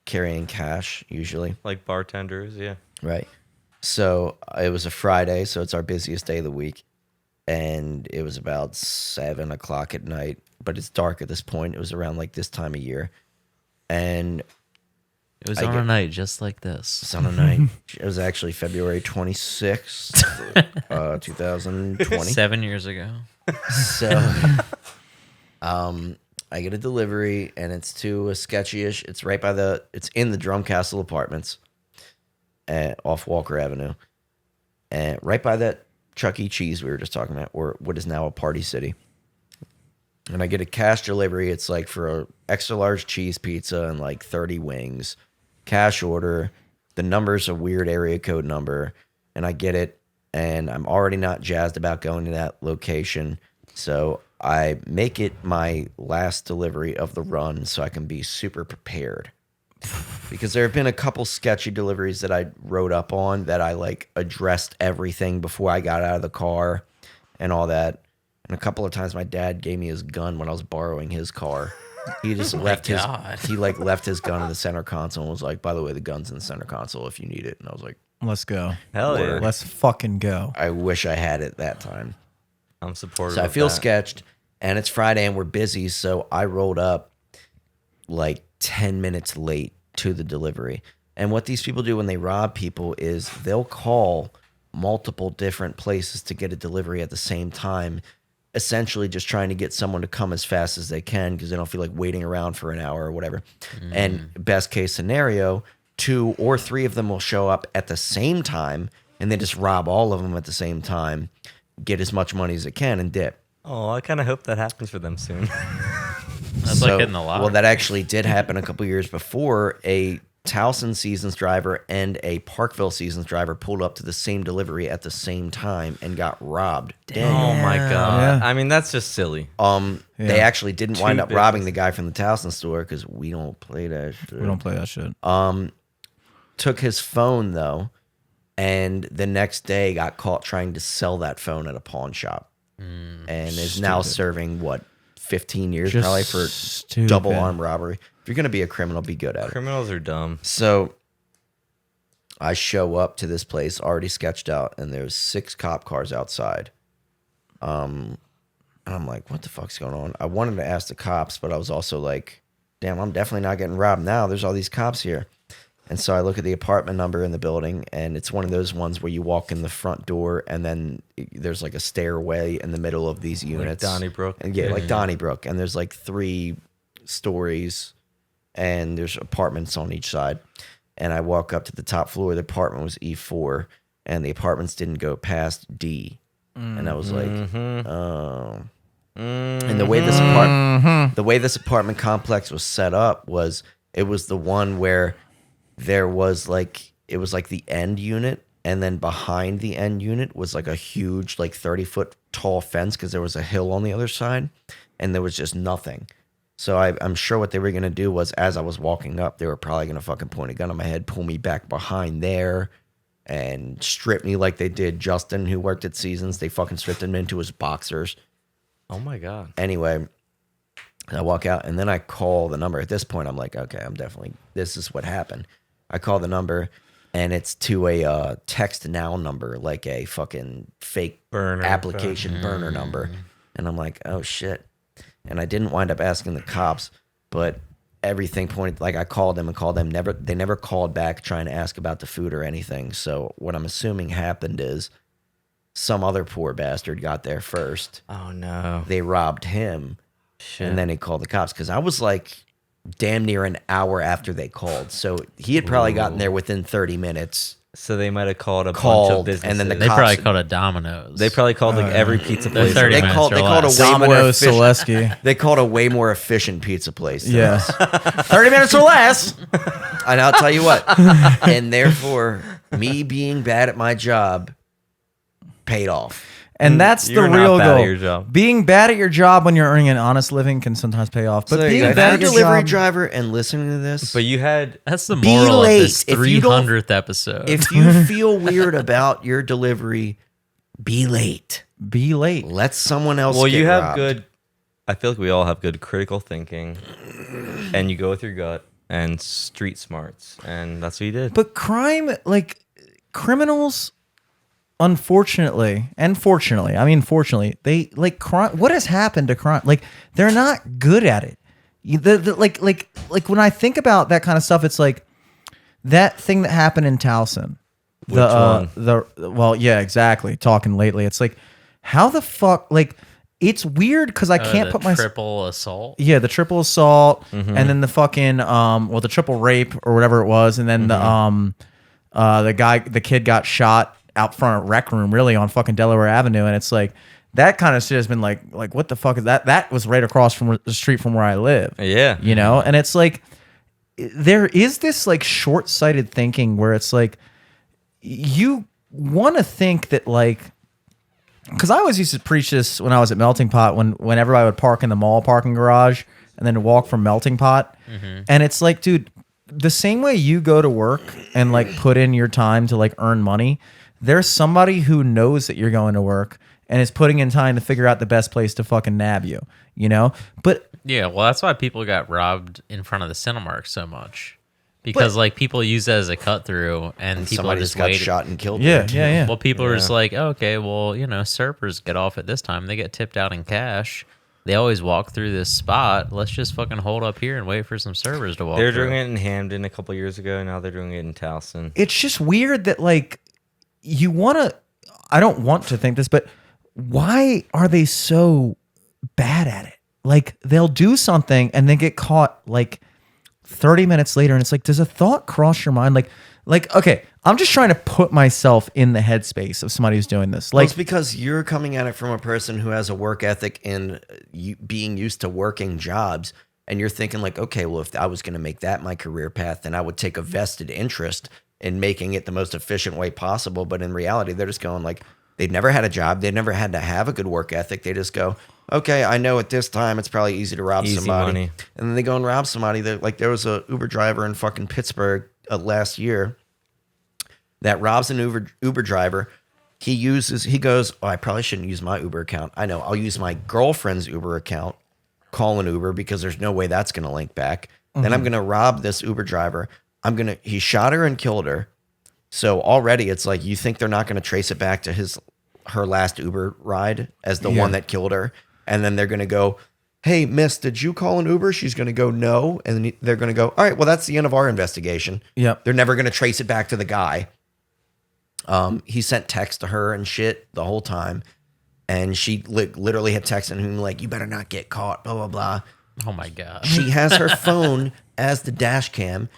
Speaker 4: carrying cash usually.
Speaker 3: Like bartenders, yeah.
Speaker 4: Right. So it was a Friday, so it's our busiest day of the week. And it was about 7 o'clock at night, but it's dark at this point. It was around this time of year. And
Speaker 2: It was
Speaker 4: I
Speaker 2: on
Speaker 4: get-
Speaker 2: a night just like this.
Speaker 4: it's on a night. It was actually February 26th, 2020.
Speaker 2: 7 years ago.
Speaker 4: So, I get a delivery, and it's to a sketchy-ish. It's it's in the Drumcastle Apartments, off Walker Avenue, and right by that Chuck E. Cheese we were just talking about, or what is now a Party City. And I get a cash delivery. It's for a extra large cheese pizza and 30 wings. Cash order. The number's a weird area code number, and I get it, and I'm already not jazzed about going to that location. So I make it my last delivery of the run so I can be super prepared. Because there have been a couple sketchy deliveries that I wrote up on that I addressed everything before I got out of the car and all that. And a couple of times my dad gave me his gun when I was borrowing his car. He just left his
Speaker 2: God.
Speaker 4: he left his gun in the center console and was like, "By the way, the gun's in the center console if you need it." And I was like,
Speaker 5: Let's go.
Speaker 3: Hell yeah.
Speaker 5: Let's fucking go.
Speaker 4: I wish I had it that time.
Speaker 3: I'm supportive.
Speaker 4: So I
Speaker 3: of
Speaker 4: feel
Speaker 3: that.
Speaker 4: sketched, and it's Friday and we're busy, so I rolled up 10 minutes late to the delivery. And what these people do when they rob people is they'll call multiple different places to get a delivery at the same time, essentially just trying to get someone to come as fast as they can because they don't feel like waiting around for an hour or whatever. And best case scenario, 2 or 3 of them will show up at the same time, and they just rob all of them at the same time, get as much money as they can, and dip.
Speaker 3: Oh, I kind of hope that happens for them soon.
Speaker 2: That's like hitting the lot.
Speaker 4: Well, that actually did happen a couple years before. A Towson Seasons driver and a Parkville Seasons driver pulled up to the same delivery at the same time and got robbed.
Speaker 3: Oh my god.
Speaker 5: Yeah.
Speaker 3: I mean, that's just silly.
Speaker 4: They actually didn't wind up
Speaker 3: Two
Speaker 4: robbing
Speaker 3: bitches.
Speaker 4: the guy from the Towson store because we don't play that shit.
Speaker 5: We don't play that shit.
Speaker 4: Took his phone though, and the next day got caught trying to sell that phone at a pawn shop, and is now serving 15 years
Speaker 5: Just
Speaker 4: probably for
Speaker 5: stupid.
Speaker 4: double armed robbery. If you're gonna be a criminal, be good at it.
Speaker 3: Criminals are dumb.
Speaker 4: So I show up to this place already sketched out, and there's 6 cop cars outside. And I'm like, what the fuck's going on? I wanted to ask the cops, but I was also like, damn, I'm definitely not getting robbed now. There's all these cops here. And so I look at the apartment number in the building, and it's one of those ones where you walk in the front door, and then there's a stairway in the middle of these units.
Speaker 3: Donnybrook.
Speaker 4: And yeah, like Donnybrook. And there's 3 stories, and there's apartments on each side. and I walk up to the top floor. The apartment was E4, and the apartments didn't go past D. And I was like, oh. And the way this apartment complex was set up was it was the one where there was like it was like the end unit, and then behind the end unit was like a huge like 30-foot tall fence because there was a hill on the other side, and there was just nothing. So I'm sure what they were gonna do was, as I was walking up, they were probably gonna fucking point a gun on my head, pull me back behind there, and strip me like they did Justin, who worked at Seasons. They fucking stripped him into his boxers.
Speaker 3: Oh my God.
Speaker 4: Anyway, I walk out, and then I call the number. At this point, I'm like, okay, this is what happened. I call the number, and it's to a text now number, like a fucking fake application burner number. And I'm like, oh shit. And I didn't wind up asking the cops, but everything pointed, like I called them, they never called back trying to ask about the food or anything. So what I'm assuming happened is some other poor bastard got there first.
Speaker 3: Oh no.
Speaker 4: They robbed him.
Speaker 3: Shit.
Speaker 4: And then he called the cops, because I was like damn near an hour after they called. So he had probably gotten there within 30 minutes.
Speaker 3: So they might have called bunch of businesses.
Speaker 4: And then
Speaker 2: They probably called it Domino's.
Speaker 3: They probably called like every pizza place.
Speaker 2: 30
Speaker 4: They
Speaker 2: minutes
Speaker 4: called
Speaker 2: or
Speaker 4: a
Speaker 2: less.
Speaker 4: way more
Speaker 5: Domino's,
Speaker 4: efficient.
Speaker 5: Solesky.
Speaker 4: They called a way more efficient pizza place. Than
Speaker 5: Yes.
Speaker 4: us.
Speaker 5: 30 minutes or less.
Speaker 4: And I'll tell you what. And therefore, me being bad at my job paid off.
Speaker 5: And that's
Speaker 3: You're
Speaker 5: the
Speaker 3: not
Speaker 5: real
Speaker 3: bad
Speaker 5: goal.
Speaker 3: at your job.
Speaker 5: Being bad at your job when you're earning an honest living can sometimes pay off. But
Speaker 4: So
Speaker 5: being
Speaker 4: if
Speaker 5: bad
Speaker 4: you're
Speaker 5: at
Speaker 4: a
Speaker 5: your
Speaker 4: delivery
Speaker 5: job,
Speaker 4: driver and listening to this,
Speaker 3: But you had
Speaker 2: That's the
Speaker 4: Be
Speaker 2: moral
Speaker 4: late.
Speaker 2: of this
Speaker 4: If you don't-
Speaker 2: 300th episode.
Speaker 4: if you feel weird about your delivery, be late.
Speaker 5: be late.
Speaker 4: Let someone else
Speaker 3: well,
Speaker 4: get
Speaker 3: you have
Speaker 4: robbed.
Speaker 3: good. I feel like we all have good critical thinking, and you go with your gut and street smarts, and that's what you did.
Speaker 5: But crime, like criminals, unfortunately, and fortunately, I mean, fortunately, they like crime. What has happened to crime? Like they're not good at it. Like when I think about that kind of stuff, it's like that thing that happened in Towson.
Speaker 3: Which one?
Speaker 5: Well, yeah, exactly. Talking lately, it's like how the fuck, like it's weird because I can't
Speaker 2: the
Speaker 5: put my
Speaker 2: triple assault.
Speaker 5: yeah, the triple assault, and then the fucking the triple rape or whatever it was, and then the kid got shot out front of Rec Room, really on fucking Delaware Avenue, and it's like that kind of shit has been like what the fuck is that? That was right across from the street from where I live.
Speaker 3: Yeah.
Speaker 5: You know, and it's like there is this like short-sighted thinking where it's like you want to think that like. Because I always used to preach this when I was at Melting Pot, when everybody would park in the mall parking garage and then walk from Melting Pot. And it's like, dude, the same way you go to work and like put in your time to like earn money, there's somebody who knows that you're going to work and is putting in time to figure out the best place to fucking nab you, you know? But
Speaker 2: Yeah, well, that's why people got robbed in front of the Cinemark so much. Because like people use that as a cut through, and people
Speaker 4: Somebody
Speaker 2: just
Speaker 4: just got
Speaker 2: waited.
Speaker 4: shot and killed.
Speaker 5: yeah,
Speaker 4: there.
Speaker 5: yeah, yeah.
Speaker 2: Well, people are just like, oh, okay, well, you know, surfers get off at this time. They get tipped out in cash. They always walk through this spot. Let's just fucking hold up here and wait for some servers to walk
Speaker 3: They were
Speaker 2: through.
Speaker 3: doing it in Hamden a couple years ago. Now they're doing it in Towson.
Speaker 5: It's just weird that like you want to, I don't want to think this, but why are they so bad at it? Like they'll do something and then get caught like 30 minutes later, and it's like, does a thought cross your mind? Like, okay, I'm just trying to put myself in the headspace of somebody who's doing this.
Speaker 4: Well,
Speaker 5: Like,
Speaker 4: it's because you're coming at it from a person who has a work ethic and being used to working jobs, and you're thinking like, okay, well, if I was going to make that my career path, then I would take a vested interest in making it the most efficient way possible. But in reality, they're just going like, they've never had a job, they've never had to have a good work ethic. They just go, okay, I know at this time it's probably easy to rob
Speaker 3: Easy
Speaker 4: somebody,
Speaker 3: money.
Speaker 4: and then they go and rob somebody. Like there was a Uber driver in fucking Pittsburgh last year that robs an Uber driver. He goes, oh, I probably shouldn't use my Uber account. I know, I'll use my girlfriend's Uber account, call an Uber because there's no way that's going to link back. Then I'm going to rob this Uber driver. He shot her and killed her. So already it's like, you think they're not going to trace it back to her last Uber ride as the one that killed her. And then they're going to go, hey, miss, did you call an Uber? She's going to go, no. And then they're going to go, all right, well, that's the end of our investigation.
Speaker 5: Yep.
Speaker 4: They're never going to trace it back to the guy. He sent text to her and shit the whole time. And she literally had texted him like, you better not get caught, blah, blah, blah.
Speaker 2: Oh my god.
Speaker 4: She has her phone as the dash cam.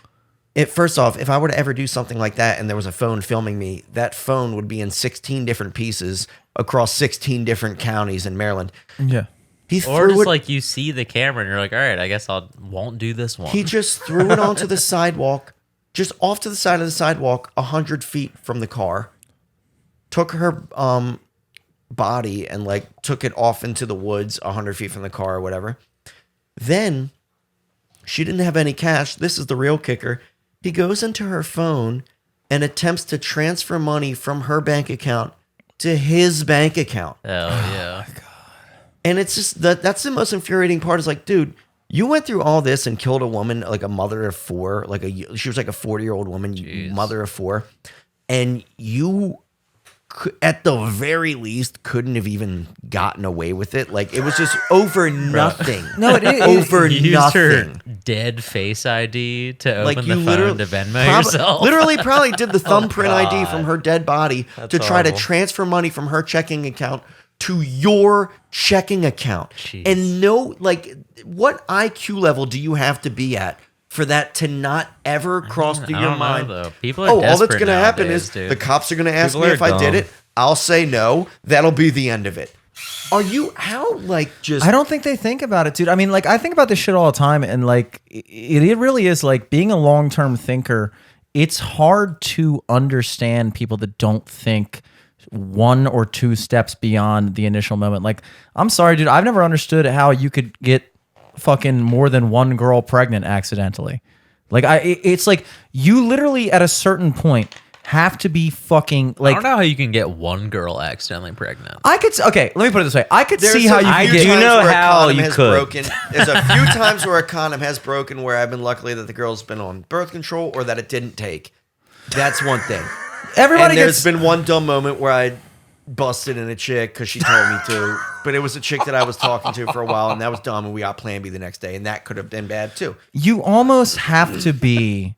Speaker 4: First off, if I were to ever do something like that and there was a phone filming me, that phone would be in 16 different pieces across 16 different counties in Maryland.
Speaker 5: Yeah.
Speaker 4: He
Speaker 2: Or
Speaker 4: threw
Speaker 2: just
Speaker 4: it,
Speaker 2: like you see the camera and you're like, all right, I guess won't do this one.
Speaker 4: he just threw it onto the sidewalk, just off to the side of the sidewalk, 100 feet from the car. Took her body and like took it off into the woods 100 feet from the car or whatever. Then she didn't have any cash. This is the real kicker. He goes into her phone and attempts to transfer money from her bank account to his bank account.
Speaker 2: Oh, yeah.
Speaker 4: And it's just that's the most infuriating part is like, dude, you went through all this and killed a woman, like a mother of four, she was like a 40-year-old woman, mother of four. And you, at the very least, couldn't have even gotten away with it. Like, it was just over nothing.
Speaker 5: No, it is.
Speaker 4: Over
Speaker 2: You used her
Speaker 4: nothing.
Speaker 2: dead face ID to
Speaker 4: Like,
Speaker 2: open
Speaker 4: you
Speaker 2: the phone to Venmo yourself.
Speaker 4: literally probably did the thumbprint ID from her dead body to try to
Speaker 3: horrible.
Speaker 4: transfer money from her checking account to your checking account.
Speaker 2: Jeez.
Speaker 4: And no, like, what IQ level do you have to be at for that to not ever cross through
Speaker 2: I
Speaker 4: your
Speaker 2: don't know,
Speaker 4: mind?
Speaker 2: though. People are
Speaker 4: all that's
Speaker 2: desperate
Speaker 4: going to happen
Speaker 2: nowadays,
Speaker 4: is
Speaker 2: dude.
Speaker 4: the cops are going to ask
Speaker 3: People
Speaker 4: me
Speaker 3: are
Speaker 4: if I did
Speaker 3: dumb.
Speaker 4: it. I'll say no. That'll be the end of it. Are you, how, like, just...
Speaker 5: I don't think they think about it, dude. I mean, like, I think about this shit all the time, and like, it really is like being a long-term thinker. It's hard to understand people that don't think one or two steps beyond the initial moment. Like, I'm sorry, dude. I've never understood how you could get fucking more than one girl pregnant accidentally. Like, it's like you literally at a certain point have to be fucking
Speaker 2: I
Speaker 5: like.
Speaker 2: don't know how you can get one girl accidentally pregnant.
Speaker 5: Okay, let me put it this way. I could see
Speaker 4: There's
Speaker 5: how
Speaker 4: a
Speaker 5: you
Speaker 4: few
Speaker 5: could
Speaker 3: do
Speaker 4: times
Speaker 3: know
Speaker 4: where a
Speaker 3: how
Speaker 4: condom
Speaker 3: you
Speaker 4: has
Speaker 3: could.
Speaker 4: broken. There's a few times where a condom has broken where I've been lucky that the girl's been on birth control or that it didn't take. That's one thing.
Speaker 5: everybody
Speaker 4: And there's
Speaker 5: gets
Speaker 4: been one dumb moment where I busted in a chick because she told me to, but it was a chick that I was talking to for a while, and that was dumb, and we got Plan B the next day, and that could have been bad too.
Speaker 5: you almost have to be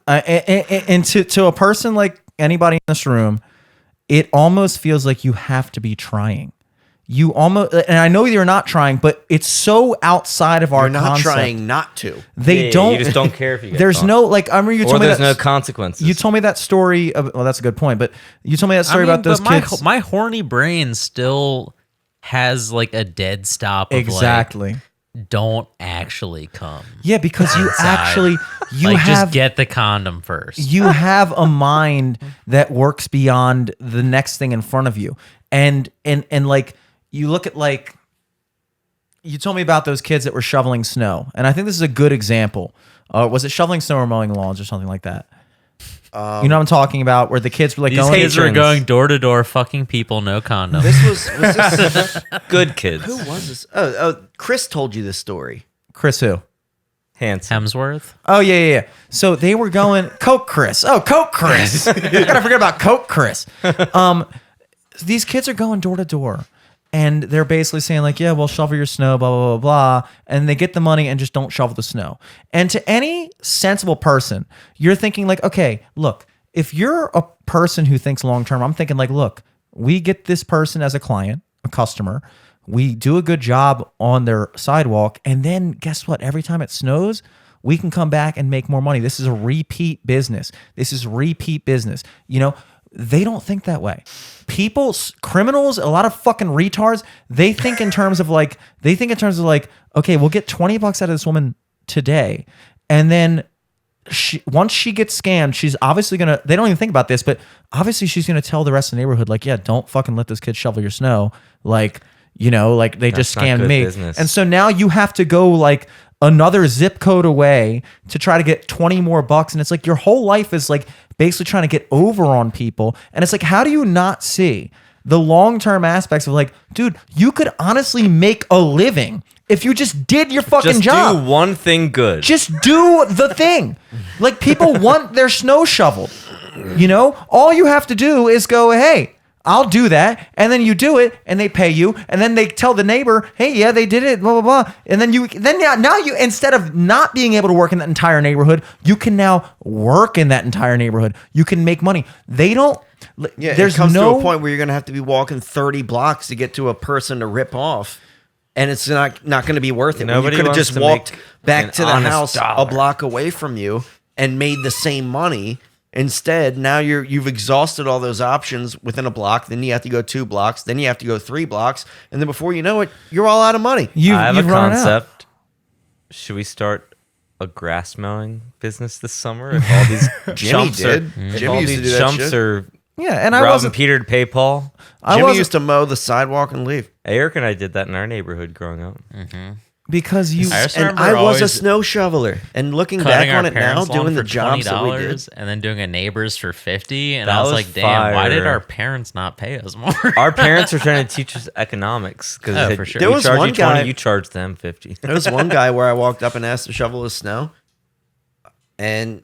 Speaker 5: and to a person like anybody in this room, it almost feels like you have to be trying. You almost, and I know you're not trying, but it's so outside of our
Speaker 4: You're not
Speaker 5: concept.
Speaker 4: trying not to.
Speaker 5: They
Speaker 3: Yeah,
Speaker 5: don't.
Speaker 3: you just don't care if you get
Speaker 5: There's
Speaker 3: caught.
Speaker 5: no like. I remember you
Speaker 3: Or
Speaker 5: told me
Speaker 3: there's
Speaker 5: that,
Speaker 3: no consequences.
Speaker 5: You told me that story. Well, that's a good point. But you told me that story about those
Speaker 2: but
Speaker 5: kids.
Speaker 2: my horny brain still has like a dead stop of
Speaker 5: Exactly.
Speaker 2: like, don't actually come.
Speaker 5: Yeah, because you
Speaker 2: inside.
Speaker 5: actually you
Speaker 2: like,
Speaker 5: have
Speaker 2: just get the condom first.
Speaker 5: you have a mind that works beyond the next thing in front of you, and like you look at like you told me about those kids that were shoveling snow, and I think this is a good example. Was it shoveling snow or mowing lawns or something like that? You know what I'm talking about, where the kids were like
Speaker 2: These
Speaker 5: going.
Speaker 2: kids were
Speaker 3: patrons.
Speaker 2: going door to door, fucking people, no condom.
Speaker 4: Was this
Speaker 3: Good kids.
Speaker 4: who was this? Oh, Chris told you this story.
Speaker 5: Chris who?
Speaker 3: Handsome.
Speaker 2: Hemsworth.
Speaker 5: Oh yeah. So they were going Coke Chris. Oh, Coke Chris. I gotta forget about Coke Chris. These kids are going door to door, and they're basically saying like, yeah, well, shovel your snow, blah blah blah blah, and they get the money and just don't shovel the snow. And to any sensible person, you're thinking like, okay, look, if you're a person who thinks long term, I'm thinking like, look, we get this person as a client, a customer. We do a good job on their sidewalk, and then guess what? Every time it snows, we can come back and make more money. This is a repeat business. You know, they don't think that way. People, criminals, a lot of fucking retards, they think in terms of like, okay, we'll get $20 out of this woman today. And then once she gets scammed, she's obviously going to, they don't even think about this, but obviously she's going to tell the rest of the neighborhood, like, yeah, don't fucking let this kid shovel your snow. Like, you know, like they just
Speaker 3: That's not
Speaker 5: scammed
Speaker 3: good
Speaker 5: me.
Speaker 3: business.
Speaker 5: And so now you have to go like another zip code away to try to get 20 more bucks. And it's like your whole life is like basically trying to get over on people. And it's like, how do you not see the long-term aspects of like, dude, you could honestly make a living if you just did your fucking
Speaker 3: Just
Speaker 5: job.
Speaker 3: do one thing good.
Speaker 5: Just do the thing. Like people want their snow shoveled. You know, all you have to do is go, hey, I'll do that. And then you do it and they pay you. And then they tell the neighbor, hey, yeah, they did it, blah, blah, blah. And then now you, instead of not being able to work in that entire neighborhood, you can now work in that entire neighborhood. You can make money. They don't.
Speaker 4: Yeah,
Speaker 5: There's
Speaker 4: it comes
Speaker 5: no
Speaker 4: to a point where you're going to have to be walking 30 blocks to get to a person to rip off. And it's not going to be worth it.
Speaker 3: Nobody
Speaker 4: You could have
Speaker 3: wants
Speaker 4: just
Speaker 3: to
Speaker 4: walked
Speaker 3: make
Speaker 4: back
Speaker 3: an
Speaker 4: to the
Speaker 3: honest
Speaker 4: house
Speaker 3: dollar.
Speaker 4: a block away from you and made the same money. Instead, now you've exhausted all those options within a block. Then you have to go 2 blocks. Then you have to go 3 blocks, and then before you know it, you're all out of money.
Speaker 3: I have a
Speaker 5: run out.
Speaker 3: concept. Should we start a grass mowing business this summer? If all these
Speaker 4: Jimmy
Speaker 3: chumps
Speaker 4: did.
Speaker 3: if
Speaker 4: Jimmy
Speaker 3: all
Speaker 4: used to
Speaker 3: these
Speaker 4: do that
Speaker 3: chumps
Speaker 4: shit.
Speaker 3: are
Speaker 5: Yeah, and I
Speaker 3: robbing
Speaker 5: wasn't.
Speaker 3: Peter to pay Paul.
Speaker 4: Jimmy used to mow the sidewalk and leave.
Speaker 3: Eric and I did that in our neighborhood growing up.
Speaker 5: Because you.
Speaker 2: I just
Speaker 4: And
Speaker 2: remember
Speaker 4: I was a
Speaker 2: always
Speaker 4: snow shoveler. And looking back
Speaker 2: cutting
Speaker 4: on
Speaker 2: our
Speaker 4: it now,
Speaker 2: parents' lawn
Speaker 4: doing the
Speaker 2: for
Speaker 4: jobs that we did.
Speaker 2: $20 and then doing a neighbor's for 50, and
Speaker 3: That
Speaker 2: I was
Speaker 3: was
Speaker 2: like, damn, why did
Speaker 3: fire.
Speaker 2: our parents not pay us more?
Speaker 3: Our parents were trying to teach us economics because
Speaker 2: Oh, for sure.
Speaker 4: There was
Speaker 3: charge
Speaker 4: one
Speaker 3: you 20,
Speaker 4: guy-
Speaker 3: you charge them 50.
Speaker 4: There was one guy where I walked up and asked to shovel his snow. And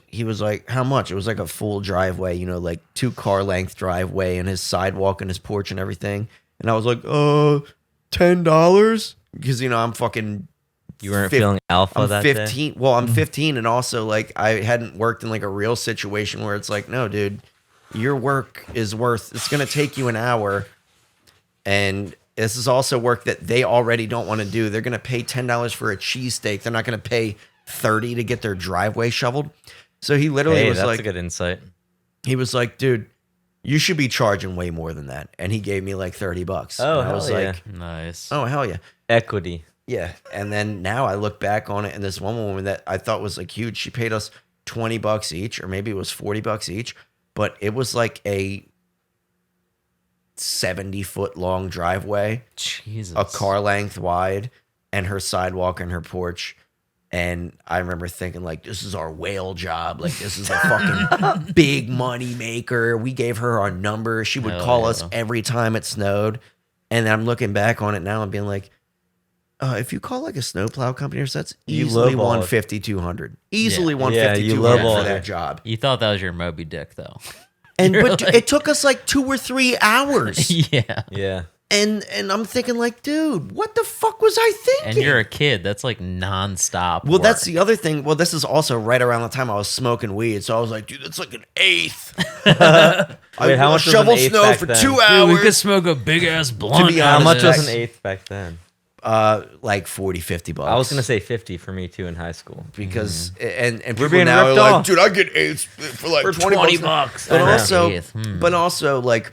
Speaker 4: he was like, how much? It was like a full driveway, like 2 car length driveway and his sidewalk and his porch and everything. And I was like, $10? Because, I'm fucking.
Speaker 3: You weren't
Speaker 4: fif-
Speaker 3: feeling alpha
Speaker 4: I'm
Speaker 3: that
Speaker 4: 15.
Speaker 3: day?
Speaker 4: Well, I'm 15. And also, I hadn't worked in like a real situation where it's like, no, dude, your work is it's going to take you an hour. And this is also work that they already don't want to do. They're going to pay $10 for a cheesesteak. They're not going to pay $30 to get their driveway shoveled. So he literally
Speaker 3: Hey,
Speaker 4: was
Speaker 3: that's
Speaker 4: like,
Speaker 3: a good insight.
Speaker 4: he was like, dude, you should be charging way more than that. And he gave me like $30.
Speaker 3: Oh,
Speaker 4: and I was
Speaker 3: hell yeah.
Speaker 4: like,
Speaker 2: Nice.
Speaker 4: oh, hell yeah.
Speaker 3: Equity.
Speaker 4: Yeah. And then now I look back on it, and this one woman that I thought was like huge, she paid us $20 each, or maybe it was $40 each, but it was like a 70-foot long driveway,
Speaker 2: Jesus.
Speaker 4: a car length wide, and her sidewalk and her porch. And I remember thinking, like, this is our whale job. Like, this is a fucking big money maker. We gave her our number. She would
Speaker 2: Hell
Speaker 4: call
Speaker 2: yeah.
Speaker 4: us every time it snowed. And I'm looking back on it now and being like, if you call like a snowplow company or so, that's
Speaker 3: You
Speaker 4: easily
Speaker 3: lowball it.
Speaker 4: 150, 200. Easily
Speaker 2: Yeah.
Speaker 4: 150,
Speaker 3: Yeah, you
Speaker 4: 200
Speaker 3: lowball
Speaker 4: for
Speaker 3: it.
Speaker 4: that job.
Speaker 2: You thought that was your Moby Dick, though.
Speaker 4: And
Speaker 2: You're
Speaker 4: but
Speaker 2: like-
Speaker 4: it took us like 2 or 3 hours.
Speaker 2: Yeah.
Speaker 3: Yeah.
Speaker 4: And I'm thinking like, dude, what the fuck was I thinking?
Speaker 2: And you're a kid. That's like nonstop.
Speaker 4: Well, that's
Speaker 2: work.
Speaker 4: the other thing. Well, this is also right around the time I was smoking weed. So I was like, dude, that's like an eighth.
Speaker 3: Wait, how much was an
Speaker 4: shovel
Speaker 3: eighth
Speaker 4: snow
Speaker 3: back
Speaker 4: for
Speaker 3: then?
Speaker 4: 2
Speaker 2: Dude,
Speaker 4: hours.
Speaker 2: we could smoke a big ass blunt.
Speaker 4: be
Speaker 2: out
Speaker 3: How
Speaker 2: of
Speaker 3: much was
Speaker 2: this.
Speaker 3: an eighth back then?
Speaker 4: Like 40, 50 bucks.
Speaker 3: I was gonna say 50 for me too in high school.
Speaker 4: because and
Speaker 3: We're
Speaker 4: people
Speaker 3: being
Speaker 4: now are
Speaker 3: ripped
Speaker 4: like,
Speaker 3: off.
Speaker 4: dude, I get eighths for like
Speaker 3: For
Speaker 4: 20
Speaker 2: bucks.
Speaker 4: But
Speaker 2: I know.
Speaker 4: also,
Speaker 2: Eighth,
Speaker 4: but also like.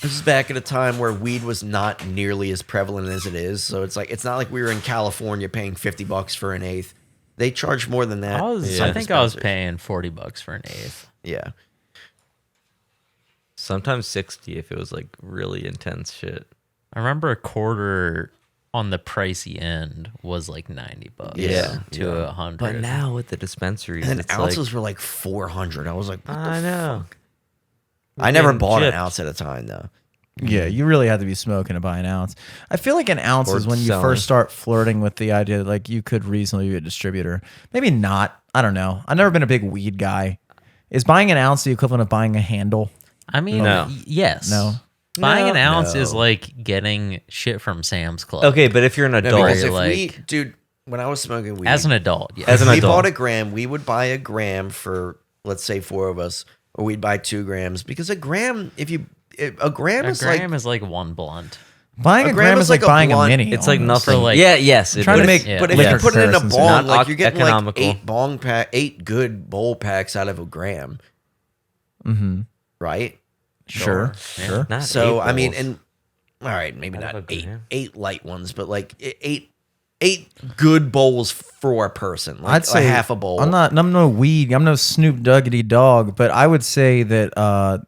Speaker 4: This is back at a time where weed was not nearly as prevalent as it is. So it's like it's not like we were in California paying $50 for an eighth. They charge more than that.
Speaker 3: Yeah.
Speaker 2: I think I was
Speaker 4: Dispensers.
Speaker 2: paying $40 for an eighth.
Speaker 4: Yeah.
Speaker 3: Sometimes 60 if it was like really intense shit.
Speaker 2: I remember a quarter on the pricey end was like $90
Speaker 4: Yeah.
Speaker 2: to
Speaker 4: Yeah.
Speaker 2: 100.
Speaker 3: But now with the dispensaries,
Speaker 4: And
Speaker 3: it's
Speaker 4: ounces were like 400. I was like, what the
Speaker 3: I know.
Speaker 4: I never
Speaker 3: getting
Speaker 4: bought an
Speaker 3: gypped.
Speaker 4: ounce at a time though.
Speaker 5: Yeah, you really have to be smoking to buy an ounce. I feel like an ounce
Speaker 3: Or
Speaker 5: is when you
Speaker 3: selling.
Speaker 5: first start flirting with the idea that like you could reasonably be a distributor. Maybe not. I don't know. I've never been a big weed guy. Is buying an ounce the equivalent of buying a handle?
Speaker 2: I mean,
Speaker 3: No.
Speaker 2: yes.
Speaker 5: No.
Speaker 2: Buying
Speaker 3: No.
Speaker 2: an ounce is
Speaker 4: No.
Speaker 2: like getting shit from Sam's Club.
Speaker 3: Okay, but if you're an
Speaker 4: No,
Speaker 3: adult,
Speaker 4: because if
Speaker 2: like-
Speaker 4: we, dude, when I was smoking weed,
Speaker 2: As an adult, yes.
Speaker 3: As an
Speaker 4: we
Speaker 3: adult.
Speaker 4: bought a gram, we would buy a gram for let's say 4 of us, or we'd buy 2 grams because a gram, a gram
Speaker 2: a
Speaker 4: is
Speaker 2: gram
Speaker 4: like
Speaker 2: is like one blunt.
Speaker 5: Buying a gram is like
Speaker 4: a
Speaker 5: buying a
Speaker 4: blunt.
Speaker 5: mini.
Speaker 3: it's like
Speaker 5: almost.
Speaker 3: nothing.
Speaker 2: So, like,
Speaker 3: yeah, yes.
Speaker 5: trying to
Speaker 3: but
Speaker 5: make-
Speaker 3: if-
Speaker 2: Yeah.
Speaker 4: But if
Speaker 5: liquor
Speaker 4: you put it in a
Speaker 5: comparisons
Speaker 4: bong,
Speaker 5: are
Speaker 3: not
Speaker 4: like you're getting
Speaker 3: economical.
Speaker 4: like 8 good bowl packs out of a gram, right?
Speaker 5: Sure. Sure.
Speaker 3: not
Speaker 4: So
Speaker 3: 8
Speaker 4: I mean,
Speaker 3: bowls.
Speaker 4: and all right, maybe
Speaker 3: Out of
Speaker 4: not
Speaker 3: a
Speaker 4: 8
Speaker 3: gram.
Speaker 4: 8 light ones, but like 8 good bowls for a person. Like
Speaker 5: I'd say
Speaker 4: a half a bowl.
Speaker 5: I'm no weed. I'm no Snoop Duggity dog, but I would say that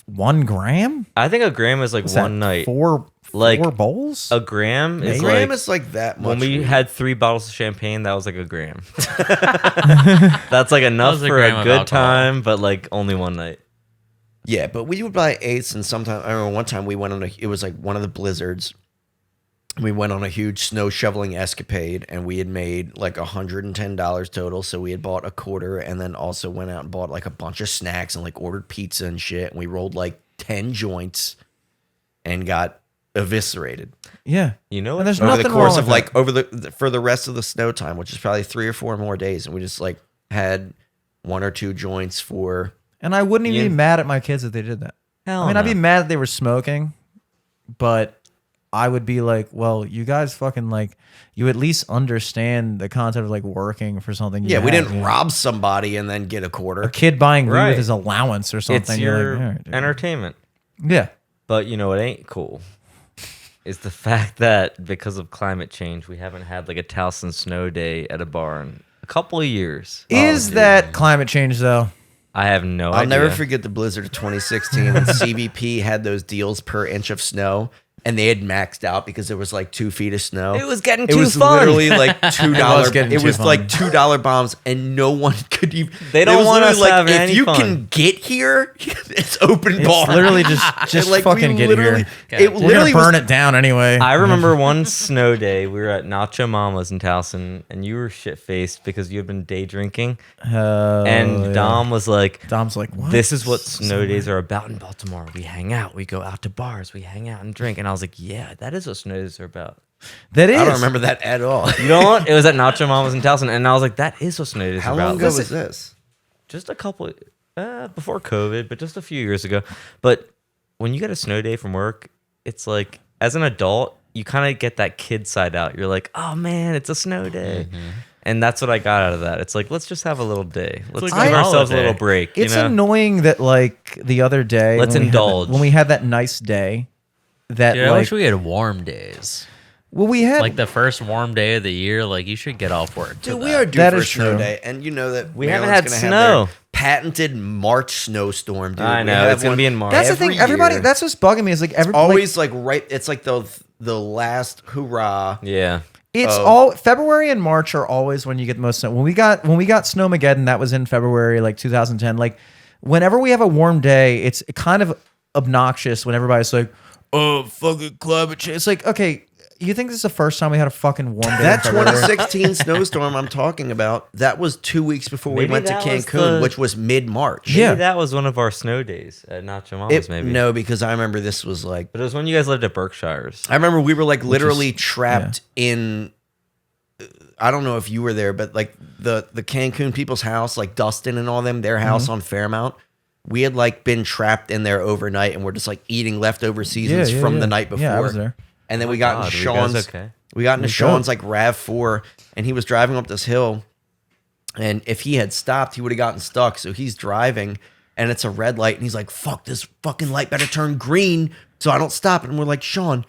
Speaker 5: 1 gram.
Speaker 3: I think a gram is like
Speaker 5: What's that,
Speaker 3: one night.
Speaker 5: Four
Speaker 3: Like,
Speaker 5: bowls.
Speaker 3: A gram
Speaker 4: a
Speaker 3: is
Speaker 4: gram
Speaker 3: like
Speaker 4: is like that much.
Speaker 3: when we
Speaker 4: weed.
Speaker 3: had 3 bottles of champagne. That was like a gram. That's like enough
Speaker 2: was a
Speaker 3: for
Speaker 2: gram
Speaker 3: a
Speaker 2: of
Speaker 3: good
Speaker 2: alcohol.
Speaker 3: time, but like only one night.
Speaker 4: Yeah, but we would buy 8s, and sometimes I remember one time we went on it was like one of the blizzards. We went on a huge snow shoveling escapade, and we had made like $110 total. So we had bought a quarter, and then also went out and bought like a bunch of snacks and like ordered pizza and shit. And we rolled like 10 joints and got eviscerated
Speaker 5: Yeah.
Speaker 3: You know
Speaker 5: And
Speaker 3: what?
Speaker 5: there's
Speaker 4: over
Speaker 5: nothing
Speaker 4: the course
Speaker 5: wrong
Speaker 4: of
Speaker 5: with
Speaker 4: like over the for the rest of the snow time, which is probably 3 or 4 more days. And we just like had 1 or 2 joints for.
Speaker 5: And I wouldn't even
Speaker 3: Yeah.
Speaker 5: be mad at my kids if they did that.
Speaker 3: Hell
Speaker 5: I mean, I'd be
Speaker 3: no.
Speaker 5: mad that they were smoking, but I would be like, well, you guys fucking like, you at least understand the concept of like working for something.
Speaker 4: Yeah, we
Speaker 5: have,
Speaker 4: didn't
Speaker 5: you know?
Speaker 4: rob somebody and then get a quarter.
Speaker 5: A kid buying weed
Speaker 3: Right.
Speaker 5: with his allowance or something.
Speaker 3: It's
Speaker 5: you're
Speaker 3: your
Speaker 5: like, all right, dude.
Speaker 3: entertainment.
Speaker 5: Yeah.
Speaker 3: But you know what ain't cool is the fact that because of climate change, we haven't had like a Towson snow day at a bar in a couple of years.
Speaker 5: Is that climate change though?
Speaker 3: I have no
Speaker 4: I'll
Speaker 3: idea.
Speaker 4: never forget the blizzard of 2016 when CBP had those deals per inch of snow, and they had maxed out because there was like 2 feet of snow.
Speaker 3: It was getting
Speaker 4: It
Speaker 3: too
Speaker 4: was
Speaker 3: fun.
Speaker 4: literally like $2.
Speaker 5: getting
Speaker 4: It
Speaker 5: too
Speaker 4: was
Speaker 5: fun.
Speaker 4: like $2 bombs, and no one could even.
Speaker 3: They don't
Speaker 4: it was
Speaker 3: want us
Speaker 4: literally
Speaker 3: having
Speaker 4: if
Speaker 3: any
Speaker 4: you
Speaker 3: fun.
Speaker 4: can get here, it's open
Speaker 5: It's
Speaker 4: bar.
Speaker 5: literally just
Speaker 4: Like,
Speaker 5: fucking
Speaker 4: we
Speaker 5: get
Speaker 4: literally-
Speaker 5: here.
Speaker 4: It
Speaker 5: We're gonna
Speaker 4: literally
Speaker 5: burn
Speaker 4: was,
Speaker 5: it down anyway.
Speaker 3: I remember one snow day, we were at Nacho Mama's in Towson, and you were shit faced because you had been day drinking. And
Speaker 5: yeah.
Speaker 3: Dom was like,
Speaker 5: Dom's like, what?
Speaker 3: "This is what snow days are about in Baltimore. We hang out, we go out to bars, we hang out and drink." And I was like, "Yeah, that is what snow days are about."
Speaker 5: That is.
Speaker 4: I don't remember that at all.
Speaker 3: You know what? It was at Nacho Mama's in Towson, and I was like, "That is what snow days
Speaker 4: How
Speaker 3: are about."
Speaker 4: long ago was this?
Speaker 3: Just a couple before COVID, but just a few years ago. But when you get a snow day from work, it's like as an adult, you kind of get that kid side out. You're like, "Oh man, it's a snow day." And that's what I got out of that. It's like, let's just have a little day. Let's
Speaker 2: like
Speaker 3: give
Speaker 2: a
Speaker 3: ourselves a
Speaker 2: holiday.
Speaker 3: little break.
Speaker 5: It's
Speaker 3: you know?
Speaker 5: annoying that like the other day.
Speaker 3: Let's
Speaker 5: when we had that-
Speaker 3: indulge.
Speaker 5: when we had that nice day. That
Speaker 2: Dude, I
Speaker 5: like
Speaker 2: wish we had warm days.
Speaker 5: well we had
Speaker 2: Like the first warm day of the year, like you should get off work.
Speaker 4: Dude,
Speaker 2: for
Speaker 4: we
Speaker 2: that.
Speaker 4: are due
Speaker 5: That
Speaker 4: for a
Speaker 5: is
Speaker 4: snow
Speaker 5: true.
Speaker 4: day, and you know that
Speaker 3: We haven't
Speaker 4: Maryland's
Speaker 3: had
Speaker 4: gonna have
Speaker 3: snow.
Speaker 4: their patented March snowstorm, dude.
Speaker 3: I
Speaker 4: We
Speaker 3: know,
Speaker 4: have
Speaker 3: it's gonna
Speaker 4: one
Speaker 3: be in March.
Speaker 5: that's the
Speaker 4: every
Speaker 5: thing. Everybody
Speaker 4: year.
Speaker 5: that's what's bugging me is like every
Speaker 4: always like right. It's like the last hurrah.
Speaker 3: Yeah.
Speaker 5: It's
Speaker 4: Oh.
Speaker 5: all February and March are always when you get the most snow. When we got Snowmageddon, that was in February, like 2010. Like whenever we have a warm day, it's kind of obnoxious when everybody's like, "Oh, fucking climate change." It's like, okay, you think this is the first time we had a fucking warm day?
Speaker 4: That
Speaker 5: in February?
Speaker 4: 2016 snowstorm I'm talking about, that was 2 weeks before we
Speaker 3: Maybe
Speaker 4: went to
Speaker 3: that was
Speaker 4: Cancun,
Speaker 3: the-
Speaker 4: which was mid-March.
Speaker 5: Yeah.
Speaker 3: Maybe that was one of our snow days at Nacho Mama's, maybe.
Speaker 4: No, because I remember this was like,
Speaker 3: But it was when you guys lived at Berkshires.
Speaker 4: I remember we were like literally trapped in. I don't know if you were there, but like the Cancun people's house, like Dustin and all them, their house on Fairmount, we had like been trapped in there overnight, and we're just like eating leftover seasons
Speaker 5: Yeah,
Speaker 4: from
Speaker 5: yeah.
Speaker 4: the night before.
Speaker 5: Yeah, I was there.
Speaker 4: And then we got
Speaker 3: God,
Speaker 4: into
Speaker 3: were you guys
Speaker 4: Sean's.
Speaker 3: okay?
Speaker 4: We got into
Speaker 5: We
Speaker 4: Sean's
Speaker 5: good.
Speaker 4: like RAV4, and he was driving up this hill, and if he had stopped, he would have gotten stuck. So he's driving, and it's a red light, and he's like, "Fuck, this fucking light better turn green so I don't stop." And we're like, "Sean,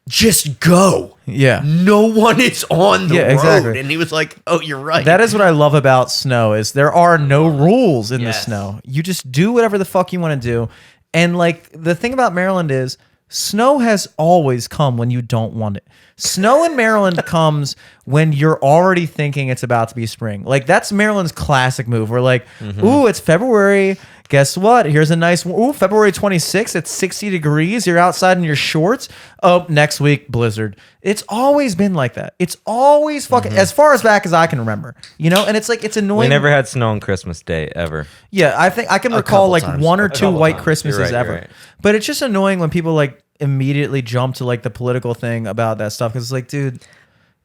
Speaker 4: just go.
Speaker 5: Yeah.
Speaker 4: No one is on the
Speaker 5: Yeah,
Speaker 4: road."
Speaker 5: exactly.
Speaker 4: And he was like, "Oh, you're right."
Speaker 5: That is what I love about snow is there are no rules in the
Speaker 2: Yes.
Speaker 5: snow. You just do whatever the fuck you want to do. And like the thing about Maryland is snow has always come when you don't want it. Snow in Maryland comes when you're already thinking it's about to be spring. Like that's Maryland's classic move. We're like, ooh, it's February. Guess what? Here's a nice, ooh, February 26th. It's 60 degrees. You're outside in your shorts. Oh, next week, blizzard. It's always been like that. It's always fucking, as far as back as I can remember, you know? And it's like, it's annoying.
Speaker 3: We never had snow on Christmas Day, ever.
Speaker 5: Yeah, I think I can recall
Speaker 4: couple
Speaker 5: like
Speaker 4: times.
Speaker 5: one or
Speaker 3: A
Speaker 5: two
Speaker 3: couple
Speaker 5: white
Speaker 3: times.
Speaker 5: Christmases
Speaker 3: You're right,
Speaker 5: ever.
Speaker 3: you're right.
Speaker 5: But it's just annoying when people like immediately jump to like the political thing about that stuff because it's like, dude,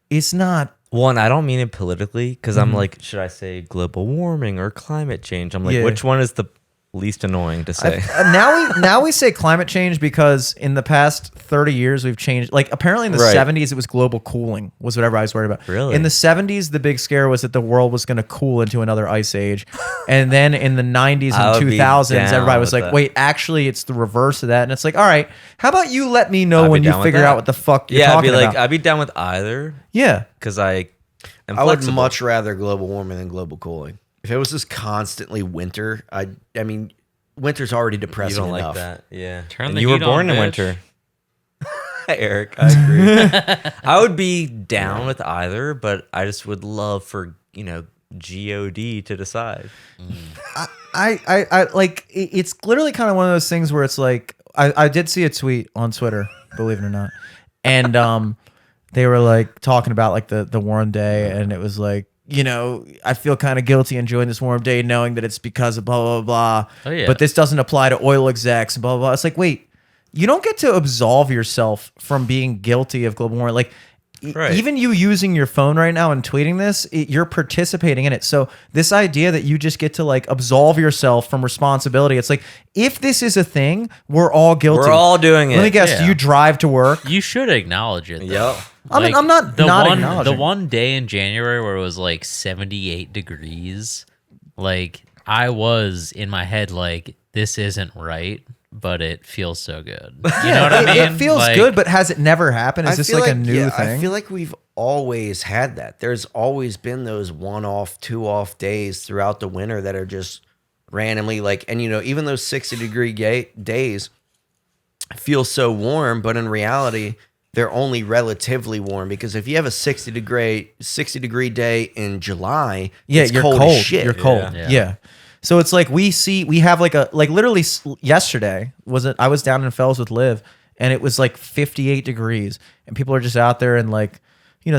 Speaker 5: it's not.
Speaker 3: One, I don't mean it politically because I'm like, should I say global warming or climate change? I'm like,
Speaker 5: Yeah.
Speaker 3: which one is the least annoying to say?
Speaker 5: Now we say climate change because in the past 30 years we've changed. Like apparently in the
Speaker 3: Right.
Speaker 5: 70s it was global cooling was what everybody was worried about.
Speaker 3: Really?
Speaker 5: In the 70s the big scare was that the world was going to cool into another ice age, and then in the 90s
Speaker 3: I
Speaker 5: and
Speaker 3: would be
Speaker 5: 2000s
Speaker 3: down
Speaker 5: everybody was
Speaker 3: with
Speaker 5: like,
Speaker 3: that.
Speaker 5: wait, actually it's the reverse of that, and it's like, all right, how about you let me know
Speaker 3: I'd be
Speaker 5: when you
Speaker 3: down with
Speaker 5: figure
Speaker 3: that.
Speaker 5: out what the fuck you're
Speaker 3: Yeah, I'd
Speaker 5: talking
Speaker 3: be like,
Speaker 5: about.
Speaker 3: I'd be down with either
Speaker 5: Yeah.
Speaker 3: because I am
Speaker 4: I would
Speaker 3: flexible.
Speaker 4: much rather global warming than global cooling. If it was just constantly winter, I mean, winter's already
Speaker 3: You
Speaker 4: depressing
Speaker 3: don't
Speaker 4: enough.
Speaker 3: like that, yeah.
Speaker 2: Turn
Speaker 3: And
Speaker 2: the
Speaker 3: you were
Speaker 2: heat on,
Speaker 3: born in
Speaker 2: bitch.
Speaker 3: winter. Hi, Eric. I agree. I would be down with either, but I just would love for God to decide.
Speaker 5: I like it's literally kind of one of those things where it's like I did see a tweet on Twitter, believe it or not, and they were like talking about like the warm day, and it was like, I feel kind of guilty enjoying this warm day knowing that it's because of blah blah blah.
Speaker 2: Oh, yeah.
Speaker 5: But this doesn't apply to oil execs and blah blah blah. It's like, wait, you don't get to absolve yourself from being guilty of global warming. Like
Speaker 3: Right.
Speaker 5: even you using your phone right now and tweeting this, you're participating in it. So this idea that you just get to like absolve yourself from responsibility, it's like, if this is a thing, we're all guilty.
Speaker 3: We're all doing it.
Speaker 5: Let me guess,
Speaker 2: Yeah.
Speaker 5: you drive to work.
Speaker 2: You should acknowledge it. Though.
Speaker 3: Yep.
Speaker 5: I mean, I'm not acknowledging.
Speaker 2: The one day in January where it was like 78 degrees, like I was in my head like, this isn't right, but it feels so good. You know what I mean?
Speaker 5: It feels
Speaker 2: Like,
Speaker 5: good, but has it never happened? Is
Speaker 4: I
Speaker 5: this
Speaker 4: feel
Speaker 5: like a new thing?
Speaker 4: I feel like we've always had that. There's always been those 1-off, 2-off days throughout the winter that are just randomly like, and even those 60-degree days feel so warm, but in reality, they're only relatively warm, because if you have a 60-degree day in July, it's
Speaker 5: you're
Speaker 4: cold, as shit.
Speaker 5: You're cold.
Speaker 2: Yeah.
Speaker 5: Yeah. So it's like we have like literally yesterday I was down in Fells with Liv, and it was like 58 degrees, and people are just out there, and like,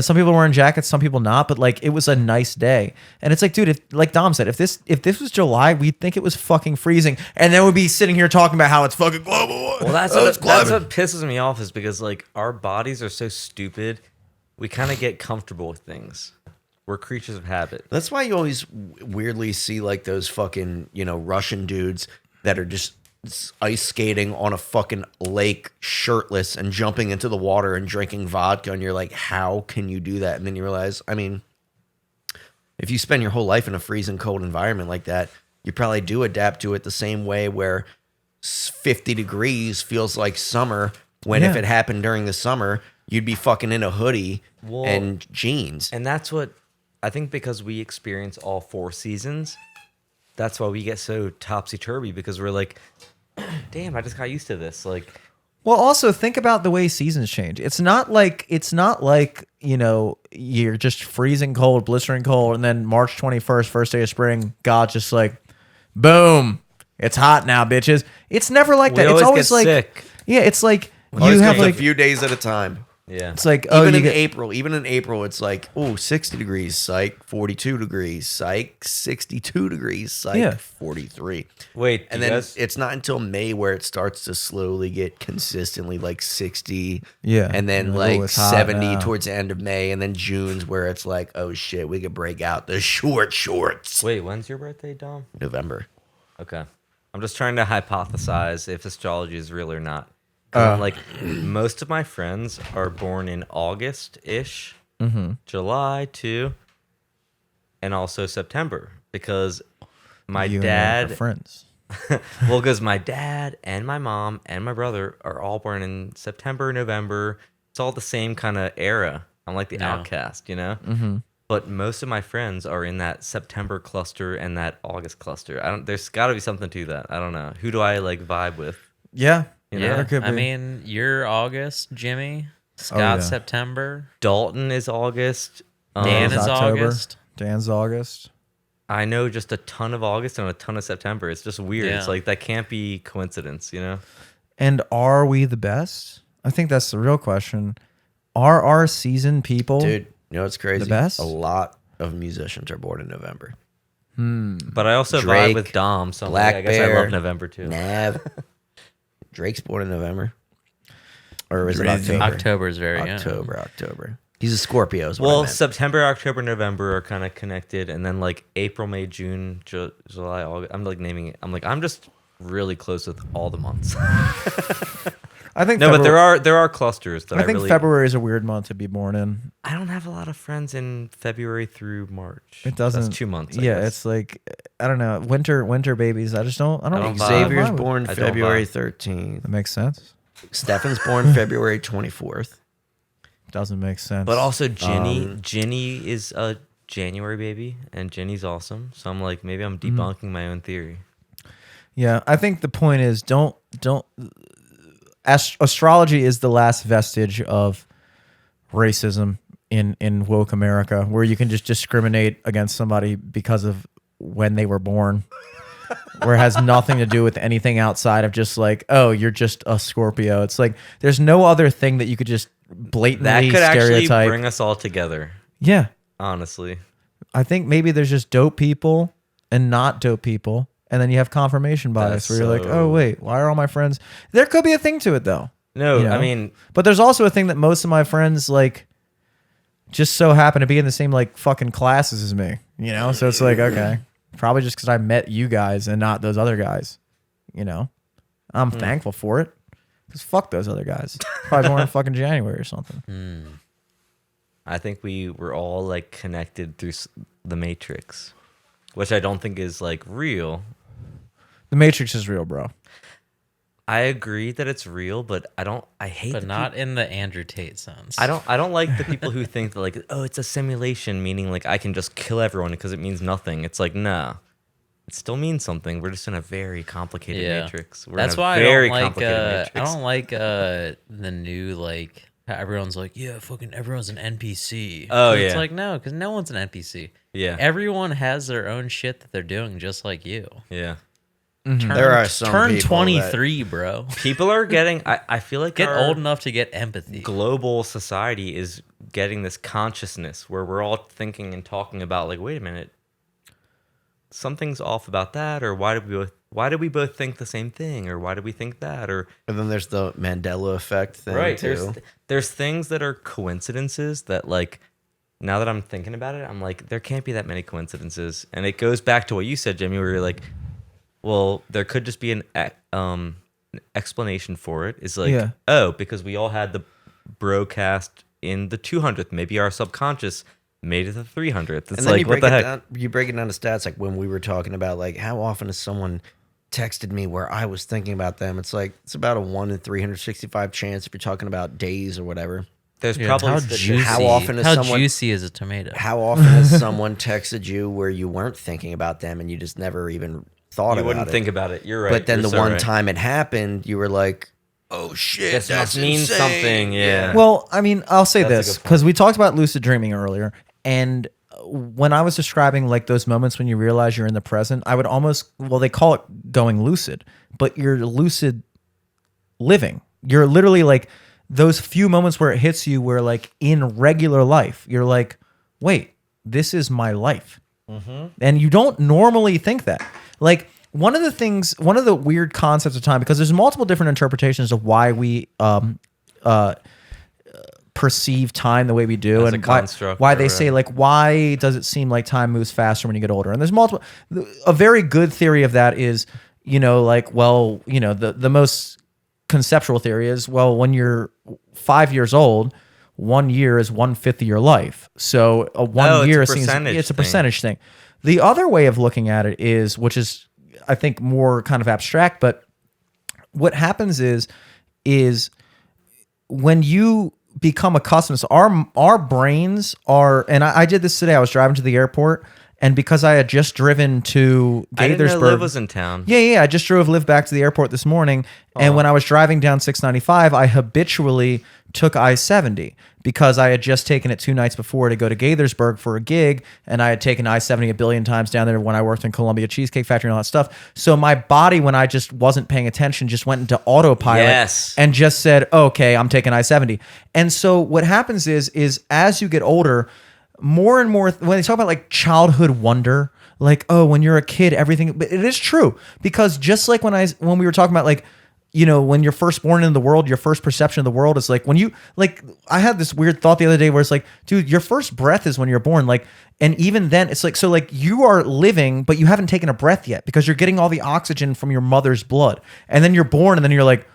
Speaker 5: some people wearing jackets, some people not, but like it was a nice day. And it's like, dude, if, like Dom said, if this was July, we'd think it was fucking freezing, and then we'd be sitting here talking about how it's fucking global.
Speaker 3: Well, that's what pisses me off, is because like our bodies are so stupid. We kind of get comfortable with things. We're creatures of habit.
Speaker 4: That's why you always weirdly see like those fucking, Russian dudes that are just ice skating on a fucking lake shirtless and jumping into the water and drinking vodka. And you're like, how can you do that? And then you realize, I mean, if you spend your whole life in a freezing cold environment like that, you probably do adapt to it the same way where 50 degrees feels like summer, when if
Speaker 5: Yeah.
Speaker 4: it happened during the summer, you'd be fucking in a hoodie and jeans.
Speaker 3: And that's what I think, because we experience all 4 seasons. That's why we get so topsy-turvy, because we're like, damn, I just got used to this. Like,
Speaker 5: Well, also think about the way seasons change. It's not like you're just freezing cold, blistering cold, and then March 21st, first day of spring, God's just like, boom, it's hot now, bitches. It's never like that. It's always
Speaker 3: get
Speaker 5: like,
Speaker 3: sick.
Speaker 5: yeah, it's like
Speaker 4: Always
Speaker 5: you have
Speaker 4: comes
Speaker 5: like,
Speaker 4: a few days at a time.
Speaker 3: Yeah.
Speaker 5: it's like,
Speaker 4: Even in
Speaker 5: you get,
Speaker 4: April, it's like, 60 degrees, psych, 42 degrees, psych, 62 degrees, psych,
Speaker 5: Yeah.
Speaker 4: 43.
Speaker 3: Wait,
Speaker 4: And then it's not until May where it starts to slowly get consistently like 60.
Speaker 5: Yeah.
Speaker 4: And then
Speaker 5: You're
Speaker 4: like
Speaker 5: it's hot
Speaker 4: 70
Speaker 5: now.
Speaker 4: towards the end of May. And then June's where it's like, oh shit, we could break out the short shorts.
Speaker 3: Wait, when's your birthday, Dom?
Speaker 4: November.
Speaker 3: Okay. I'm just trying to hypothesize if astrology is real or not. 'Cause I'm like, most of my friends are born in August-ish, July too, and also September, because my
Speaker 5: you and I are
Speaker 3: dad,
Speaker 5: friends.
Speaker 3: well, because my dad and my mom and my brother are all born in September, November. It's all the same kind of era. I'm like the
Speaker 2: Yeah.
Speaker 3: outcast, But most of my friends are in that September cluster and that August cluster. There's got to be something to that. I don't know. Who do I like vibe with?
Speaker 5: Yeah.
Speaker 2: Yeah,
Speaker 5: there could
Speaker 2: I
Speaker 5: be.
Speaker 2: mean, you're August, Jimmy. Scott's
Speaker 5: yeah.
Speaker 2: September.
Speaker 3: Dalton is August.
Speaker 2: Dan
Speaker 5: It's
Speaker 2: is
Speaker 5: October.
Speaker 2: August.
Speaker 5: Dan's August.
Speaker 3: I know just a ton of August and a ton of September. It's just weird.
Speaker 2: Yeah.
Speaker 3: It's like that can't be coincidence,
Speaker 5: And are we the best? I think that's the real question. Are our season people?
Speaker 4: Dude, you know what's crazy?
Speaker 5: The best?
Speaker 4: A lot of musicians are born in November.
Speaker 3: But I also
Speaker 4: Drake,
Speaker 3: vibe with Dom, so I'm
Speaker 4: Black
Speaker 3: like, I guess I
Speaker 4: Bear,
Speaker 3: love November too.
Speaker 4: Nav. Drake's born in November. Or is it
Speaker 5: Crazy.
Speaker 4: October?
Speaker 2: October is very young.
Speaker 4: October. He's a Scorpio. Is what I
Speaker 3: Well,
Speaker 4: meant.
Speaker 3: September, October, November are kind of connected, and then like April, May, June, July, August. I'm like naming it. I'm like, I'm just really close with all the months.
Speaker 5: I think
Speaker 3: No, but
Speaker 5: February-
Speaker 3: there are clusters that
Speaker 5: I think
Speaker 3: really.
Speaker 5: February is a weird month to be born in.
Speaker 3: I don't have a lot of friends in February through March.
Speaker 5: It doesn't.
Speaker 3: That's 2 months. I
Speaker 5: Yeah,
Speaker 3: guess.
Speaker 5: it's like I don't know. Winter babies. I just don't. I don't.
Speaker 3: I don't
Speaker 4: Xavier's
Speaker 5: vibe with-
Speaker 4: born
Speaker 3: I don't
Speaker 4: February
Speaker 3: vibe.
Speaker 4: 13th.
Speaker 5: That makes sense.
Speaker 4: Stefan's born February 24th.
Speaker 5: Doesn't make sense.
Speaker 3: But also Ginny is a January baby, and Ginny's awesome. So I'm like, maybe I'm debunking my own theory.
Speaker 5: yeah, I think the point is don't. Astrology is the last vestige of racism in woke America, where you can just discriminate against somebody because of when they were born. Where it has nothing to do with anything outside of just like, oh, you're just a Scorpio. It's like there's no other thing that you could just blatantly
Speaker 3: That could actually
Speaker 5: stereotype.
Speaker 3: bring us all together,
Speaker 5: Yeah,
Speaker 3: honestly.
Speaker 5: I think maybe there's just dope people and not dope people, and then you have confirmation bias
Speaker 3: That's
Speaker 5: where you're like,
Speaker 3: so-
Speaker 5: oh wait, why are all my friends? There could be a thing to it though.
Speaker 3: No,
Speaker 5: You know?
Speaker 3: I mean,
Speaker 5: But there's also a thing that most of my friends like just so happen to be in the same like fucking classes as me, you know? So it's like, okay, probably just because I met you guys and not those other guys, you know? I'm thankful for it because fuck those other guys. Probably born in fucking January or something.
Speaker 3: I think we were all like connected through the Matrix, which I don't think is like real.
Speaker 5: The Matrix is real, bro.
Speaker 3: I agree that it's real, but I hate
Speaker 2: But
Speaker 3: the
Speaker 2: not in the Andrew Tate sense.
Speaker 3: I don't like the people who think that like, oh, it's a simulation, meaning like I can just kill everyone because it means nothing. It's like, nah. It still means something. We're just in a very complicated matrix.
Speaker 2: That's
Speaker 3: in a
Speaker 2: why
Speaker 3: very
Speaker 2: I
Speaker 3: complicated
Speaker 2: don't like the new like how everyone's like, yeah, fucking everyone's an NPC.
Speaker 3: Oh,
Speaker 2: It's
Speaker 3: yeah.
Speaker 2: like, no, because no one's an NPC.
Speaker 3: Yeah.
Speaker 2: Everyone has their own shit that they're doing just like you.
Speaker 3: Yeah.
Speaker 4: There are some
Speaker 2: Turn
Speaker 4: people
Speaker 2: 23, bro.
Speaker 3: People are getting I feel like
Speaker 2: Get
Speaker 3: our
Speaker 2: old enough to get empathy.
Speaker 3: global society is getting this consciousness where we're all thinking and talking about like, wait a minute, something's off about that, or why do we both think the same thing, or why do we think that, or
Speaker 4: And then there's the Mandela effect thing too.
Speaker 3: There's things that are coincidences that like now that I'm thinking about it, I'm like, there can't be that many coincidences. And it goes back to what you said, Jimmy, where you're like, well, there could just be an explanation for it. It's like, oh, because we all had the broadcast in the 200th. Maybe our subconscious made it the 300th. It's like, what the heck?
Speaker 4: You break it down to stats, like when we were talking about like how often has someone texted me where I was thinking about them. It's like it's about a 1 in 365 chance if you're talking about days or whatever.
Speaker 3: There's probably
Speaker 4: How often is
Speaker 2: how
Speaker 4: someone
Speaker 2: juicy is a tomato?
Speaker 4: How often has someone texted you where you weren't thinking about them and you just never even thought
Speaker 3: you
Speaker 4: about
Speaker 3: wouldn't
Speaker 4: it?
Speaker 3: think about it. You're right.
Speaker 4: But then
Speaker 3: You're
Speaker 4: the
Speaker 3: so
Speaker 4: one
Speaker 3: right.
Speaker 4: time it happened, you were like, "Oh shit,
Speaker 3: This
Speaker 4: that
Speaker 3: must mean
Speaker 4: insane."
Speaker 3: something. Yeah.
Speaker 5: Well, I mean, I'll say
Speaker 3: That's a
Speaker 5: this
Speaker 3: good
Speaker 5: because we talked about lucid dreaming earlier, and when I was describing like those moments when you realize you're in the present, I would almost, well, they call it going lucid, but you're lucid living. You're literally like those few moments where it hits you where like in regular life, you're like, wait, this is my life. And you don't normally think that. Like one of the weird concepts of time, because there's multiple different interpretations of why we perceive time the way we do,
Speaker 3: As a
Speaker 5: and
Speaker 3: construct,
Speaker 5: why they
Speaker 3: right.
Speaker 5: say like, why does it seem like time moves faster when you get older? And there's multiple. A very good theory of that is, you know, like, well, you know, the most conceptual theory is, well, when you're 5 years old, 1 year is 1/5 of your life. So a one year seems it's a percentage thing. The other way of looking at it is, which is I think more kind of abstract, but what happens is when you become accustomed, so our brains are, and I did this today. I was driving to the airport, and because I had just driven to Gaithersburg,
Speaker 3: I didn't know Liv was in town.
Speaker 5: Yeah. I just drove Liv back to the airport this morning, and when I was driving down 695, I habitually took I-70 because I had just taken it 2 nights before to go to Gaithersburg for a gig, and I had taken I-70 a billion times down there when I worked in Columbia Cheesecake Factory and all that stuff. So my body, when I just wasn't paying attention, just went into autopilot and just said, okay, I'm taking I-70. And so what happens is as you get older, more and more, when they talk about like childhood wonder, like, oh, when you're a kid, everything, but it is true, because just like when we were talking about like, you know, when you're first born into the world, your first perception of the world is like when you, like, I had this weird thought the other day where it's like, dude, your first breath is when you're born. Like, and even then it's like, so like you are living, but you haven't taken a breath yet because you're getting all the oxygen from your mother's blood. And then you're born and then you're like,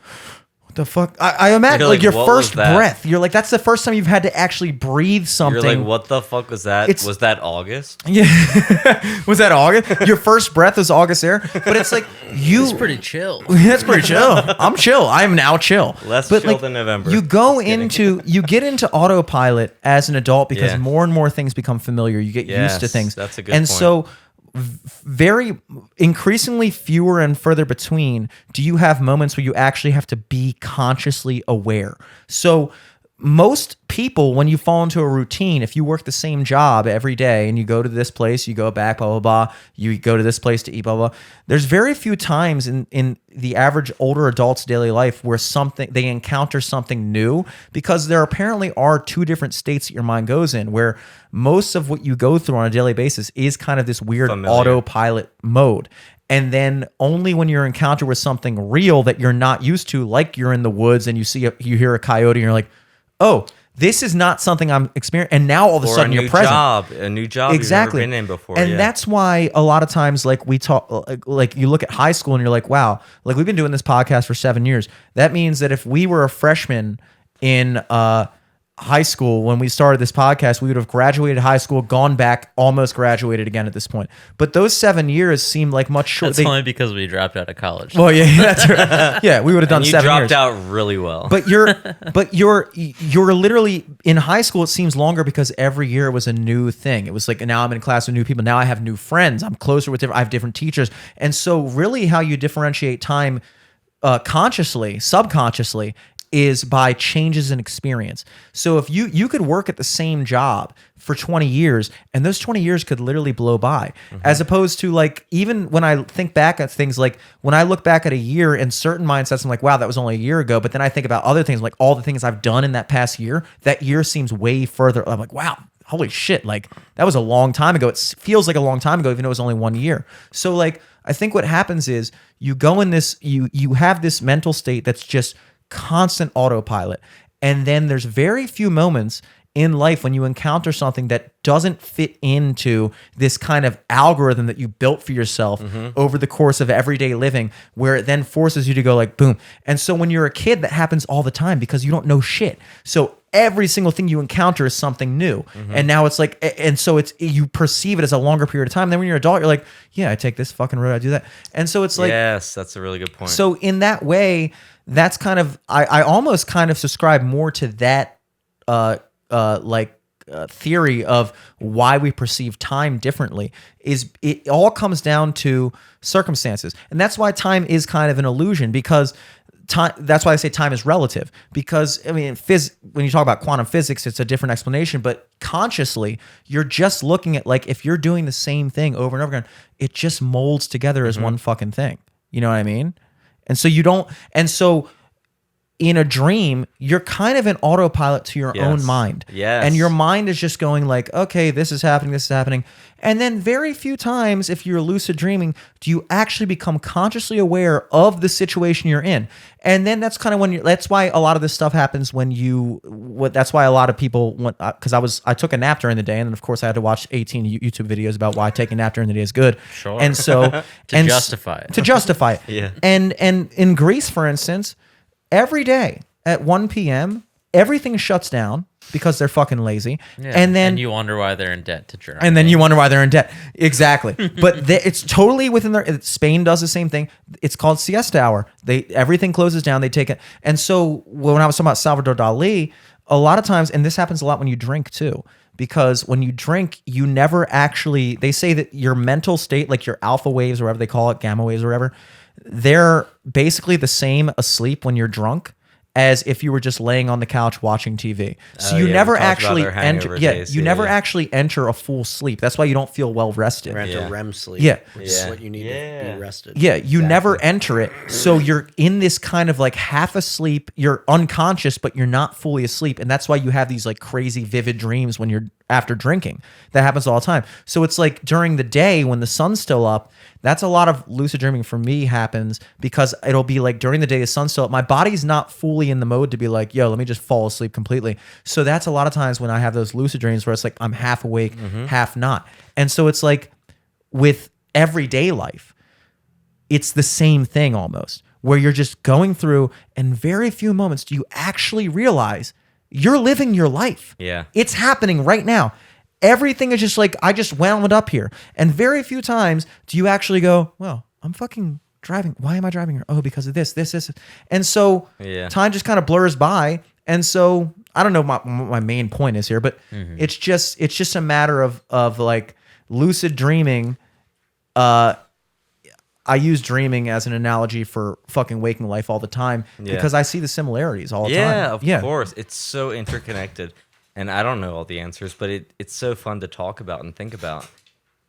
Speaker 5: the fuck? I imagine like your first breath. You're like, that's the first time you've had to actually breathe something.
Speaker 3: You're like, what the fuck was that? Was that August?
Speaker 5: Yeah. Was that August? Your first breath was August air? But it's like
Speaker 2: It's pretty chill.
Speaker 5: That's pretty chill. I'm chill. I am now chill.
Speaker 3: Less
Speaker 5: but
Speaker 3: chill than November.
Speaker 5: You go you get into autopilot as an adult because more and more things become familiar. You get used to things.
Speaker 3: That's a good
Speaker 5: and
Speaker 3: point.
Speaker 5: so very increasingly fewer and further between do you have moments where you actually have to be consciously aware. So most people, when you fall into a routine, if you work the same job every day and you go to this place, you go back, blah, blah, blah, you go to this place to eat, blah, blah, there's very few times in the average older adult's daily life where they encounter something new, because there apparently are 2 different states that your mind goes in, where most of what you go through on a daily basis is kind of this weird autopilot mode. And then only when you're encountered with something real that you're not used to, like you're in the woods and you hear a coyote and you're like, oh, this is not something I'm experiencing. And now all of a
Speaker 3: Or
Speaker 5: sudden you're present.
Speaker 3: a new job
Speaker 5: Exactly.
Speaker 3: you've never been in before.
Speaker 5: And
Speaker 3: yeah.
Speaker 5: that's why a lot of times, like we talk, like you look at high school and you're like, wow, like we've been doing this podcast for 7 years. That means that if we were a freshman in high school when we started this podcast, we would have graduated high school, gone back, almost graduated again at this point. But those 7 years seem like much shorter.
Speaker 2: That's only because we dropped out of college.
Speaker 5: Well, yeah, that's right. Yeah, we would have done
Speaker 3: And you
Speaker 5: 7
Speaker 3: dropped
Speaker 5: years.
Speaker 3: out really well.
Speaker 5: But you're literally in high school. It seems longer because every year was a new thing. It was like now I'm in class with new people. Now I have new friends. I'm closer with I have different teachers. And so really, how you differentiate time consciously, subconsciously, is by changes in experience. So if you could work at the same job for 20 years and those 20 years could literally blow by, as opposed to like, even when I think back at things, like when I look back at a year in certain mindsets, I'm like, wow, that was only a year ago. But then I think about other things, like all the things I've done in that past year, that year seems way further. I'm like, wow, holy shit. Like that was a long time ago. It feels like a long time ago, even though it was only 1 year. So like, I think what happens is you go in this, you have this mental state that's just constant autopilot. And then there's very few moments in life when you encounter something that doesn't fit into this kind of algorithm that you built for yourself over the course of everyday living, where it then forces you to go like, boom. And so when you're a kid, that happens all the time because you don't know shit. So every single thing you encounter is something new. And now it's like, and so you perceive it as a longer period of time. Then when you're an adult, you're like, yeah, I take this fucking road, I do that. And so it's like,
Speaker 3: yes, that's a really good point.
Speaker 5: so in that way, that's kind of, I almost kind of subscribe more to that theory of why we perceive time differently. Is it all comes down to circumstances. And that's why time is kind of an illusion, because time, that's why I say time is relative, because I mean, when you talk about quantum physics, it's a different explanation, but consciously you're just looking at, like, if you're doing the same thing over and over again, it just molds together as one fucking thing. You know what I mean? And so so in a dream, you're kind of an autopilot to your own mind.
Speaker 3: Yes.
Speaker 5: And your mind is just going like, okay, this is happening. And then very few times, if you're lucid dreaming, do you actually become consciously aware of the situation you're in. And then that's kind of that's why a lot of this stuff happens that's why a lot of people went, because I took a nap during the day, and then of course I had to watch 18 YouTube videos about why taking a nap during the day is good.
Speaker 2: Sure.
Speaker 5: And so
Speaker 2: To justify it.
Speaker 5: To justify it.
Speaker 3: Yeah.
Speaker 5: And in Greece, for instance, every day at 1 p.m., everything shuts down because they're fucking lazy.
Speaker 2: Yeah.
Speaker 5: And then
Speaker 2: you wonder why they're in debt to Germany.
Speaker 5: and then you wonder why they're in debt. Exactly. But it's totally within Spain does the same thing. It's called siesta hour. Everything closes down. They take it. And so when I was talking about Salvador Dali, a lot of times, and this happens a lot when you drink too, because when you drink, you never actually, they say that your mental state, like your alpha waves or whatever they call it, gamma waves or whatever, they're basically the same asleep when you're drunk as if you were just laying on the couch watching TV. So you never actually enter. You never actually enter a full sleep. That's why you don't feel well rested.
Speaker 4: We're into REM sleep.
Speaker 5: Yeah.
Speaker 4: Which is what you need to be rested.
Speaker 5: Yeah, you never enter it. So you're in this kind of like half asleep. You're unconscious, but you're not fully asleep. And that's why you have these like crazy vivid dreams when you're after drinking. That happens all the time. So it's like during the day when the sun's still up, that's a lot of lucid dreaming for me happens, because it'll be like during the day, the sun's still up. My body's not fully in the mode to be like, yo, let me just fall asleep completely. So that's a lot of times when I have those lucid dreams where it's like I'm half awake, half not. And so it's like with everyday life, it's the same thing almost, where you're just going through, and very few moments do you actually realize you're living your life.
Speaker 3: Yeah.
Speaker 5: It's happening right now. Everything is just like, I just wound up here. And very few times do you actually go, well, I'm fucking driving. Why am I driving here? Oh, because of this. And so time just kind of blurs by. And so I don't know what my main point is here, but it's just a matter of like lucid dreaming. I use dreaming as an analogy for fucking waking life all the time because I see the similarities all the time.
Speaker 3: Yeah, of course. It's so interconnected. And I don't know all the answers, but it's so fun to talk about and think about.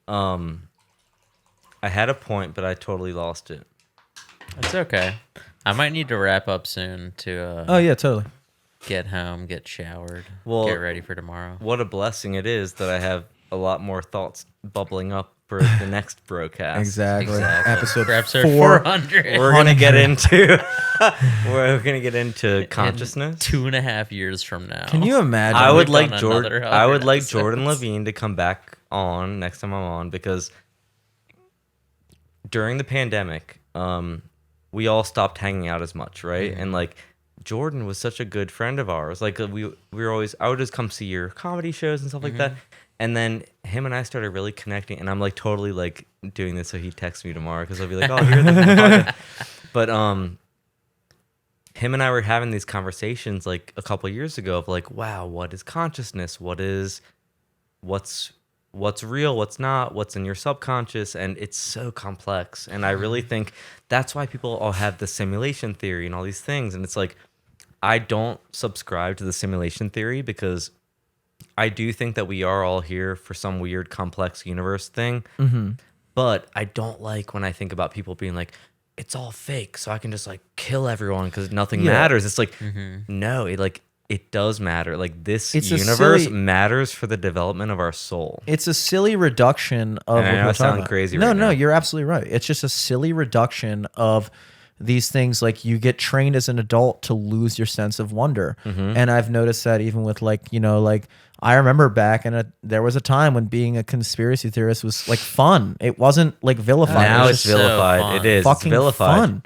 Speaker 3: I had a point, but I totally lost it.
Speaker 2: It's okay. I might need to wrap up soon to
Speaker 5: Oh, yeah, totally.
Speaker 2: get home, get showered,
Speaker 3: Well,
Speaker 2: get ready for tomorrow.
Speaker 3: What a blessing it is that I have a lot more thoughts bubbling up for the next broadcast.
Speaker 5: Exactly.
Speaker 2: Exactly.
Speaker 5: Episode
Speaker 2: For episode
Speaker 5: 4.
Speaker 2: 400.
Speaker 3: We're gonna get into consciousness.
Speaker 2: 2.5 years from now.
Speaker 1: Can you imagine?
Speaker 3: I would
Speaker 2: We've
Speaker 3: like
Speaker 2: done
Speaker 3: Jordan.
Speaker 2: another
Speaker 3: I would
Speaker 2: 100
Speaker 3: like Jordan
Speaker 2: episodes.
Speaker 3: Levine to come back on next time I'm on, because during the pandemic, we all stopped hanging out as much, right?
Speaker 2: Mm-hmm.
Speaker 3: And like Jordan was such a good friend of ours. Like we were always, I would just come see your comedy shows and stuff like that. And then him and I started really connecting, and I'm like totally like doing this so he texts me tomorrow, because I'll be like, oh, here's the podcast. But him and I were having these conversations like a couple of years ago of like, wow, what is consciousness? What's real, what's not, what's in your subconscious? And it's so complex. And I really think that's why people all have the simulation theory and all these things. And it's like, I don't subscribe to the simulation theory, because I do think that we are all here for some weird complex universe thing. But I don't like when I think about people being like, it's all fake, so I can just like kill everyone because nothing matters. It's like, no, it does matter. Like this
Speaker 1: It's a
Speaker 3: universe
Speaker 1: silly-
Speaker 3: matters for the development of our soul.
Speaker 1: It's a silly reduction of
Speaker 3: And I
Speaker 1: what
Speaker 3: know
Speaker 1: we're
Speaker 3: I
Speaker 1: talking
Speaker 3: sound
Speaker 1: about.
Speaker 3: crazy
Speaker 1: No,
Speaker 3: right
Speaker 1: no,
Speaker 3: now.
Speaker 1: you're absolutely right. It's just a silly reduction of these things. Like you get trained as an adult to lose your sense of wonder. And I've noticed that even with like, like I remember back there was a time when being a conspiracy theorist was like fun. It wasn't like vilified.
Speaker 3: Now
Speaker 1: It was
Speaker 3: it's
Speaker 1: just
Speaker 3: vilified.
Speaker 2: fun.
Speaker 3: It is. It's
Speaker 1: fucking
Speaker 3: vilified.
Speaker 1: fun.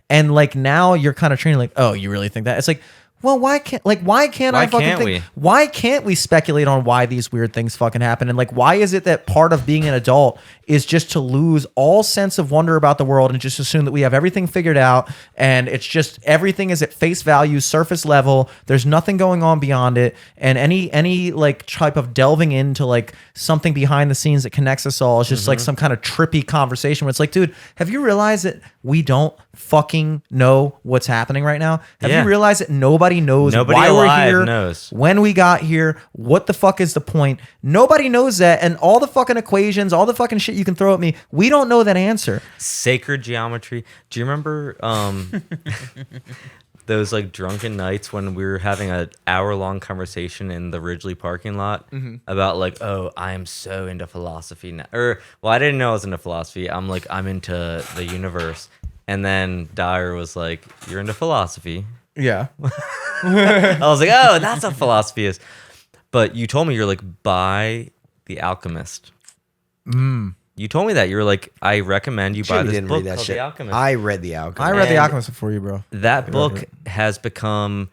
Speaker 1: And like now you're kind of trained like, oh, you really think that? It's like, well, why can't I fucking
Speaker 3: can't
Speaker 1: think?
Speaker 3: we?
Speaker 1: Why can't we speculate on why these weird things fucking happen? And like, why is it that part of being an adult is just to lose all sense of wonder about the world and just assume that we have everything figured out and it's just everything is at face value, surface level. There's nothing going on beyond it. And any like type of delving into like something behind the scenes that connects us all is just like some kind of trippy conversation where it's like, dude, have you realized that we don't fucking know what's happening right now? Have
Speaker 3: Yeah.
Speaker 1: you realized that nobody knows
Speaker 3: Nobody
Speaker 1: why we're
Speaker 3: alive
Speaker 1: here,
Speaker 3: knows.
Speaker 1: when we got here, what the fuck is the point? Nobody knows that, and all the fucking equations, all the fucking shit you can throw at me, we don't know that answer.
Speaker 3: Sacred geometry. Do you remember those like drunken nights when we were having an hour-long conversation in the Ridgely parking lot about like, oh, I am so into philosophy now. Or, well, I didn't know I was into philosophy. I'm into the universe. And then Dyer was like, you're into philosophy.
Speaker 1: Yeah.
Speaker 3: I was like, oh, that's what philosophy is. But you told me you're like, buy The Alchemist. You told me that. You were like, I recommend you buy
Speaker 4: Sure, we
Speaker 3: this
Speaker 4: didn't
Speaker 3: book
Speaker 4: read that
Speaker 3: called
Speaker 4: shit.
Speaker 3: The Alchemist.
Speaker 4: I read The Alchemist.
Speaker 1: I read The
Speaker 3: And-
Speaker 1: Alchemist before you, bro.
Speaker 3: That book has become,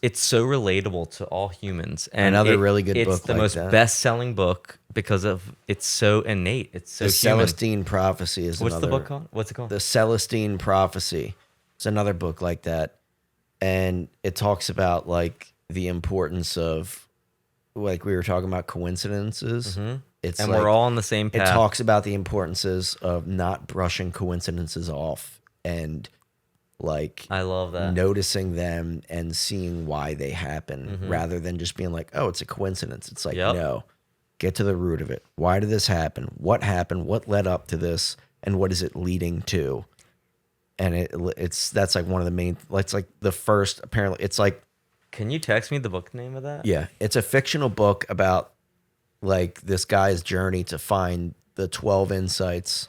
Speaker 3: it's so relatable to all humans. And
Speaker 4: Another really good
Speaker 3: it's
Speaker 4: book
Speaker 3: the
Speaker 4: like
Speaker 3: most
Speaker 4: that.
Speaker 3: best-selling book because of it's so innate. It's so
Speaker 4: The
Speaker 3: human.
Speaker 4: Celestine Prophecy is
Speaker 3: What's
Speaker 4: another.
Speaker 3: the book called? What's it called?
Speaker 4: The Celestine Prophecy. It's another book like that. And it talks about like the importance of, like we were talking about, coincidences. It's
Speaker 3: and
Speaker 4: like,
Speaker 3: we're all on the same
Speaker 4: it
Speaker 3: path.
Speaker 4: talks about the importances of not brushing coincidences off and like
Speaker 3: I love that.
Speaker 4: noticing them and seeing why they happen rather than just being like, oh, it's a coincidence. It's like,
Speaker 3: Yep.
Speaker 4: no, get to the root of it. Why did this happen? What happened? What led up to this? And what is it leading to? And that's like one of the main, it's like the first, apparently it's like,
Speaker 3: Can you text me the book name of that?
Speaker 4: yeah, it's a fictional book about like this guy's journey to find the 12 insights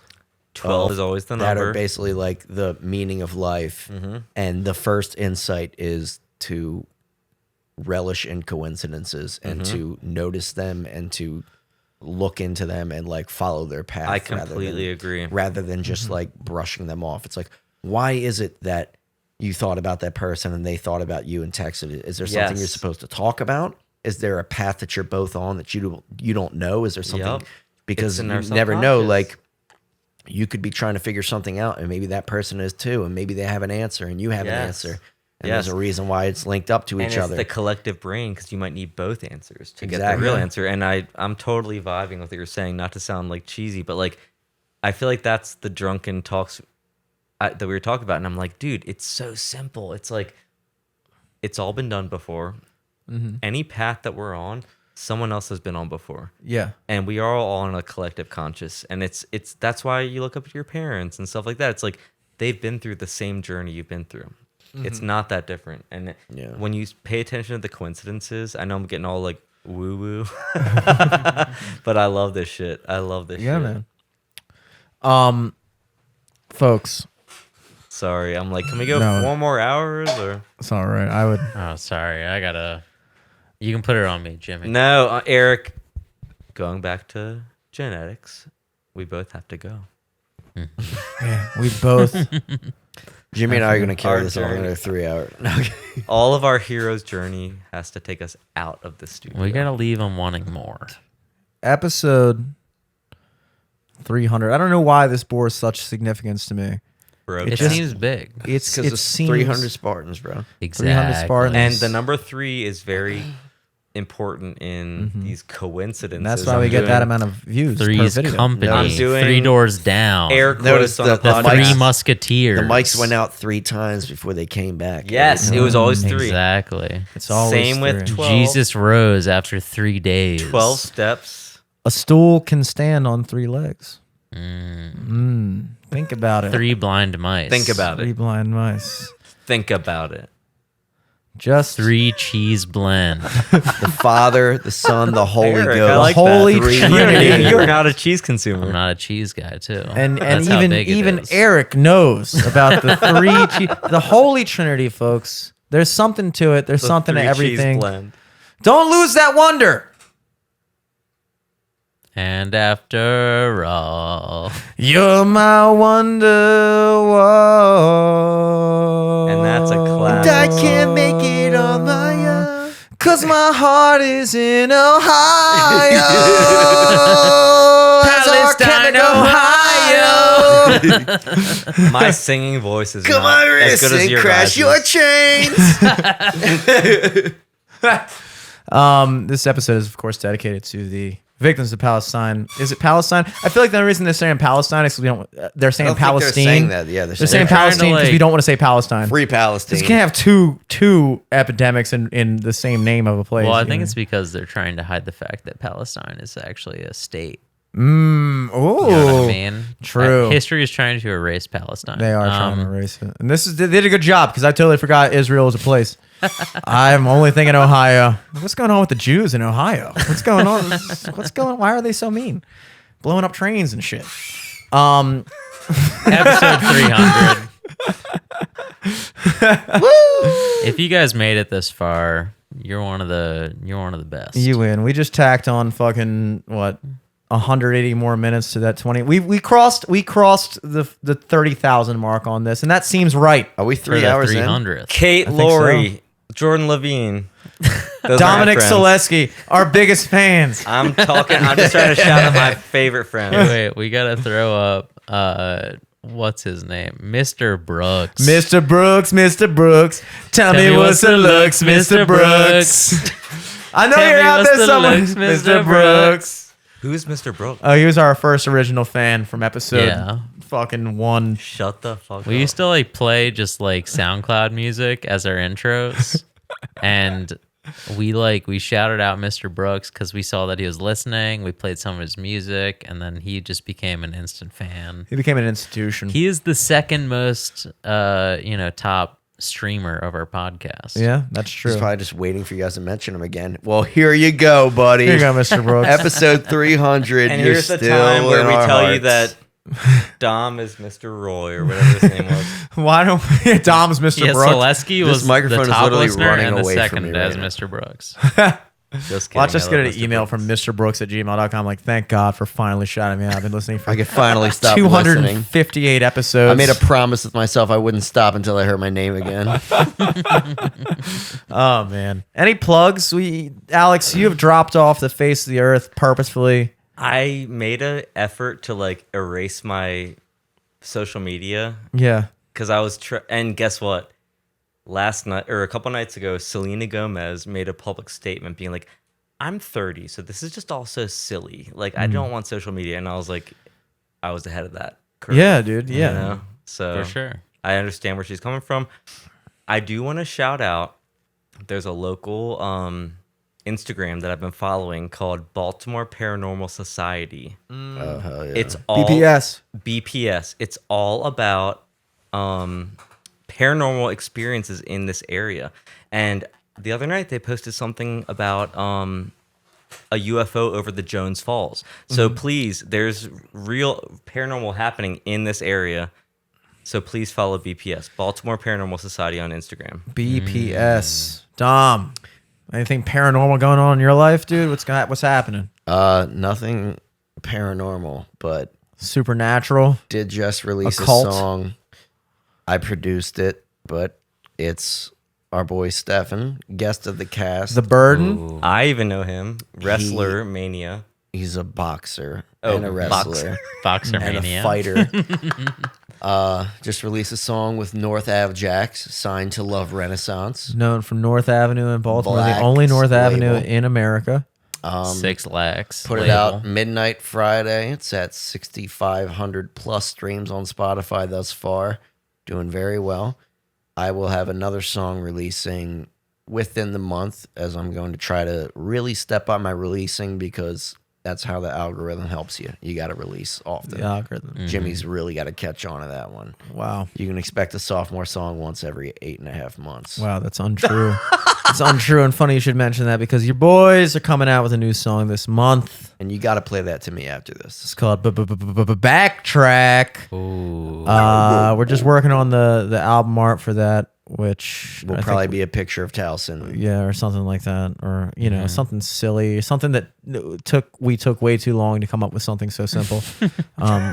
Speaker 3: 12 is always the
Speaker 4: that
Speaker 3: number.
Speaker 4: are basically like the meaning of life. And the first insight is to relish in coincidences and to notice them and to look into them and like follow their path.
Speaker 3: I completely agree.
Speaker 4: Rather than just like brushing them off. It's like, why is it that you thought about that person and they thought about you and texted it? Is there something
Speaker 3: Yes.
Speaker 4: you're supposed to talk about? Is there a path that you're both on that you don't know? Is there something?
Speaker 3: Yup.
Speaker 4: Because
Speaker 3: It's in
Speaker 4: you
Speaker 3: our
Speaker 4: never know.
Speaker 3: subconscious.
Speaker 4: Like you could be trying to figure something out, and maybe that person is too, and maybe they have an answer, and you have an
Speaker 3: Yes.
Speaker 4: answer, and
Speaker 3: Yes.
Speaker 4: there's a reason why it's linked up to
Speaker 3: And
Speaker 4: each
Speaker 3: it's
Speaker 4: other.
Speaker 3: the collective brain, because you might need both answers to get the
Speaker 4: Exactly.
Speaker 3: real answer. And I'm totally vibing with what you're saying, not to sound like cheesy, but like I feel like that's the drunken talks that we were talking about. And I'm like, dude, it's so simple. It's like it's all been done before. Any path that we're on, someone else has been on before.
Speaker 1: Yeah.
Speaker 3: And we are all on a collective conscious. And it's that's why you look up to your parents and stuff like that. It's like they've been through the same journey you've been through. It's not that different. And
Speaker 4: Yeah.
Speaker 3: when you pay attention to the coincidences, I know I'm getting all like woo woo. But I love this shit. I love this shit.
Speaker 5: Yeah, man. Folks,
Speaker 3: Sorry, I'm like, can we go
Speaker 5: No.
Speaker 3: 4 more hours or?
Speaker 5: it's all right. I would.
Speaker 2: Oh, sorry. You can put it on me, Jimmy.
Speaker 3: No, Eric. Going back to genetics, we both have to go.
Speaker 5: Yeah, we both.
Speaker 4: Jimmy and I are going to carry
Speaker 3: Our
Speaker 4: this over
Speaker 3: journey.
Speaker 4: another 3 hours.
Speaker 3: All of our hero's journey has to take us out of the studio.
Speaker 2: We gotta leave them wanting more.
Speaker 5: Episode 300. I don't know why this bore such significance to me.
Speaker 3: Bro.
Speaker 2: It
Speaker 5: just-
Speaker 2: seems big.
Speaker 5: It's
Speaker 4: Because
Speaker 5: it
Speaker 4: it's
Speaker 5: seems
Speaker 4: 300 Spartans, bro.
Speaker 2: Exactly.
Speaker 5: Spartans.
Speaker 3: And the number 3 is very important in these coincidences.
Speaker 5: And that's why we get that amount of views.
Speaker 2: Three's
Speaker 5: per video.
Speaker 2: company.
Speaker 3: I'm doing
Speaker 2: 3 doors down.
Speaker 3: air
Speaker 4: Notice
Speaker 3: quotes on the
Speaker 4: the
Speaker 2: the
Speaker 3: podcast.
Speaker 2: Three
Speaker 4: mics-
Speaker 2: Musketeers.
Speaker 4: The mics went out 3 times before they came back.
Speaker 3: Yes, it was always 3.
Speaker 2: Exactly.
Speaker 5: It's always
Speaker 3: Same with
Speaker 5: 3.
Speaker 3: 12.
Speaker 2: Jesus rose after 3 days.
Speaker 3: 12 steps.
Speaker 5: A stool can stand on 3 legs.
Speaker 2: Mm.
Speaker 5: Think about it.
Speaker 2: 3 blind mice.
Speaker 3: Think about
Speaker 5: 3
Speaker 3: it.
Speaker 5: blind mice.
Speaker 3: Think about it.
Speaker 5: Just
Speaker 2: 3 cheese blend.
Speaker 4: The Father, the Son, the Holy
Speaker 3: Eric,
Speaker 4: Ghost.
Speaker 3: I like
Speaker 5: Holy
Speaker 3: that.
Speaker 5: Trinity.
Speaker 3: You're not a cheese
Speaker 2: I'm
Speaker 3: consumer.
Speaker 2: not a cheese guy too.
Speaker 5: and
Speaker 2: That's how
Speaker 5: even
Speaker 2: big it
Speaker 5: even
Speaker 2: is.
Speaker 5: Eric knows about the 3 the Holy Trinity, folks. There's something to it. There's
Speaker 3: The
Speaker 5: something to
Speaker 3: 3 cheese
Speaker 5: everything.
Speaker 3: blend.
Speaker 5: Don't lose that wonder.
Speaker 2: And after all,
Speaker 5: You're my wonder. Whoa.
Speaker 3: And that's a classic.
Speaker 4: I can't make it on my own.
Speaker 5: 'Cause my heart is in Ohio.
Speaker 2: Palestine,
Speaker 5: Ohio.
Speaker 3: My singing voice is
Speaker 4: Come
Speaker 3: not
Speaker 4: on,
Speaker 3: as good as
Speaker 4: racing,
Speaker 3: your
Speaker 4: crash
Speaker 3: guys'.
Speaker 4: your chains.
Speaker 5: This episode is, of course, dedicated to the victims of Palestine. Is it Palestine? I feel like the only reason they're saying Palestine is because we don't. They're saying
Speaker 4: I don't think
Speaker 5: Palestine.
Speaker 4: they're saying that. Yeah,
Speaker 5: They're
Speaker 4: they're
Speaker 5: saying
Speaker 2: They're trying to,
Speaker 5: Palestine because we
Speaker 2: like,
Speaker 5: don't want to say Palestine.
Speaker 4: free Palestine.
Speaker 5: You can't have two epidemics in the same name of a place.
Speaker 2: well, I
Speaker 5: you
Speaker 2: think
Speaker 5: know?
Speaker 2: it's because they're trying to hide the fact that Palestine is actually a state.
Speaker 5: Oh,
Speaker 2: You know what I mean?
Speaker 5: true.
Speaker 2: History is trying to erase Palestine.
Speaker 5: They are trying to erase it, and they did a good job because I totally forgot Israel was a place. I'm only thinking Ohio. What's going on with the Jews in Ohio? What's going on? What's going? Why are they so mean? Blowing up trains and shit.
Speaker 2: Episode 300. If you guys made it this far, you're one of the best.
Speaker 5: You win. We just tacked on fucking what 180 more minutes to that 20. We crossed the 30,000 mark on this, and that seems right.
Speaker 4: Are we
Speaker 2: for
Speaker 4: 3
Speaker 2: the
Speaker 4: hours in?
Speaker 2: 300th.
Speaker 3: Kate
Speaker 5: think
Speaker 3: Laurie, Jordan Levine, those are my
Speaker 5: Dominic
Speaker 3: friends.
Speaker 5: Solesky, our biggest fans.
Speaker 3: I'm talking. I'm just trying to shout out my favorite friends.
Speaker 2: Wait, we gotta throw up. What's his name? Mr. Brooks.
Speaker 5: Mr. Brooks, Mr. Brooks, tell me what's the looks, Mr. Brooks. I know
Speaker 2: Tell
Speaker 5: you're
Speaker 2: me
Speaker 5: out
Speaker 2: what's
Speaker 5: there
Speaker 2: the
Speaker 5: somewhere,
Speaker 2: looks,
Speaker 5: Mr.
Speaker 2: Mr.
Speaker 5: Brooks.
Speaker 3: Who's Mr. Brooks?
Speaker 5: Oh, he was our first original fan from episode
Speaker 2: Yeah.
Speaker 5: fucking 1.
Speaker 3: Shut the fuck up.
Speaker 2: We used to like play just like SoundCloud music as our intros, and we shouted out Mr. Brooks because we saw that he was listening. We played some of his music, and then he just became an instant fan.
Speaker 5: He became an institution.
Speaker 2: He is the second most, top streamer of our podcast.
Speaker 5: Yeah, that's true.
Speaker 4: He's probably just waiting for you guys to mention him again. Well, here you go, buddy.
Speaker 5: Here you go, Mr. Brooks.
Speaker 4: Episode 300.
Speaker 3: And
Speaker 4: you're
Speaker 3: here's the
Speaker 4: still
Speaker 3: time where
Speaker 4: in
Speaker 3: we
Speaker 4: our
Speaker 3: tell you
Speaker 4: hearts.
Speaker 3: that Dom is Mr. Roy or whatever his name was.
Speaker 5: Why don't we? Dom's Mr.
Speaker 2: Yeah,
Speaker 5: Brooks.
Speaker 2: Solesky
Speaker 4: This
Speaker 2: was
Speaker 4: microphone
Speaker 2: the
Speaker 4: is
Speaker 2: top
Speaker 4: literally
Speaker 2: listener
Speaker 4: running
Speaker 2: and the
Speaker 4: away from
Speaker 2: second
Speaker 4: me
Speaker 2: as
Speaker 4: right now.
Speaker 2: Mr. Brooks.
Speaker 3: Just kidding.
Speaker 5: Watch us
Speaker 3: I
Speaker 5: get
Speaker 3: love
Speaker 5: an
Speaker 3: Mr.
Speaker 5: email
Speaker 3: Brooks.
Speaker 5: from mrbrooks@gmail.com. Like, thank God for finally shouting me out. I've been listening for
Speaker 4: I could finally stop listening.
Speaker 5: 258 episodes.
Speaker 4: I made a promise with myself I wouldn't stop until I heard my name again.
Speaker 5: Oh man. Any plugs? Alex, you have dropped off the face of the earth purposefully.
Speaker 3: I made an effort to like erase my social media
Speaker 5: Yeah.
Speaker 3: because I was and guess what? Last night or a couple nights ago, Selena Gomez made a public statement being like, "I'm 30, so this is just all so silly. Like, I don't want social media." And I was like, I was ahead of that curve,
Speaker 5: Yeah, dude.
Speaker 3: you
Speaker 5: Yeah.
Speaker 3: know? So
Speaker 2: For sure.
Speaker 3: I understand where she's coming from. I do want to shout out. There's a local Instagram that I've been following called Baltimore Paranormal Society.
Speaker 4: Oh, hell yeah.
Speaker 3: It's all
Speaker 5: BPS.
Speaker 3: BPS. It's all about paranormal experiences in this area. And the other night they posted something about a UFO over the Jones Falls. So please, there's real paranormal happening in this area. So please follow BPS, Baltimore Paranormal Society, on Instagram.
Speaker 1: BPS. Dom, anything paranormal going on in your life, dude? What's happening?
Speaker 4: Nothing paranormal, but
Speaker 1: Supernatural.
Speaker 4: did just release a
Speaker 1: Occult?
Speaker 4: song. I produced it, but it's our boy Stefan, guest of the cast.
Speaker 1: The Burden.
Speaker 3: I even know him, Wrestler Mania.
Speaker 4: He's a boxer
Speaker 3: Oh,
Speaker 4: and a wrestler
Speaker 2: Boxer
Speaker 4: and
Speaker 2: Mania.
Speaker 4: a fighter. Just released a song with North Ave Jacks, signed to Love Renaissance.
Speaker 1: Known from North Avenue in Baltimore,
Speaker 4: Black
Speaker 1: the only North Avenue
Speaker 4: label.
Speaker 1: in America.
Speaker 2: 6 lakhs.
Speaker 4: Put it out midnight Friday. It's at 6,500 plus streams on Spotify thus far. Doing very well. I will have another song releasing within the month, as I'm going to try to really step up my releasing, because that's how the algorithm helps you. You got to release often.
Speaker 1: The algorithm.
Speaker 4: Jimmy's really got to catch on to that one.
Speaker 1: Wow.
Speaker 4: You can expect a sophomore song once every 8.5 months.
Speaker 1: Wow, that's untrue. It's untrue, and funny you should mention that, because your boys are coming out with a new song this month.
Speaker 4: And you got to play that to me after this.
Speaker 1: It's called Backtrack.
Speaker 2: Ooh.
Speaker 1: We're just working on the album art for that, which
Speaker 4: Will
Speaker 1: I
Speaker 4: probably
Speaker 1: think-
Speaker 4: be a picture of Towson.
Speaker 1: yeah, or something like that, or something silly, something that we took way too long to come up with something so simple,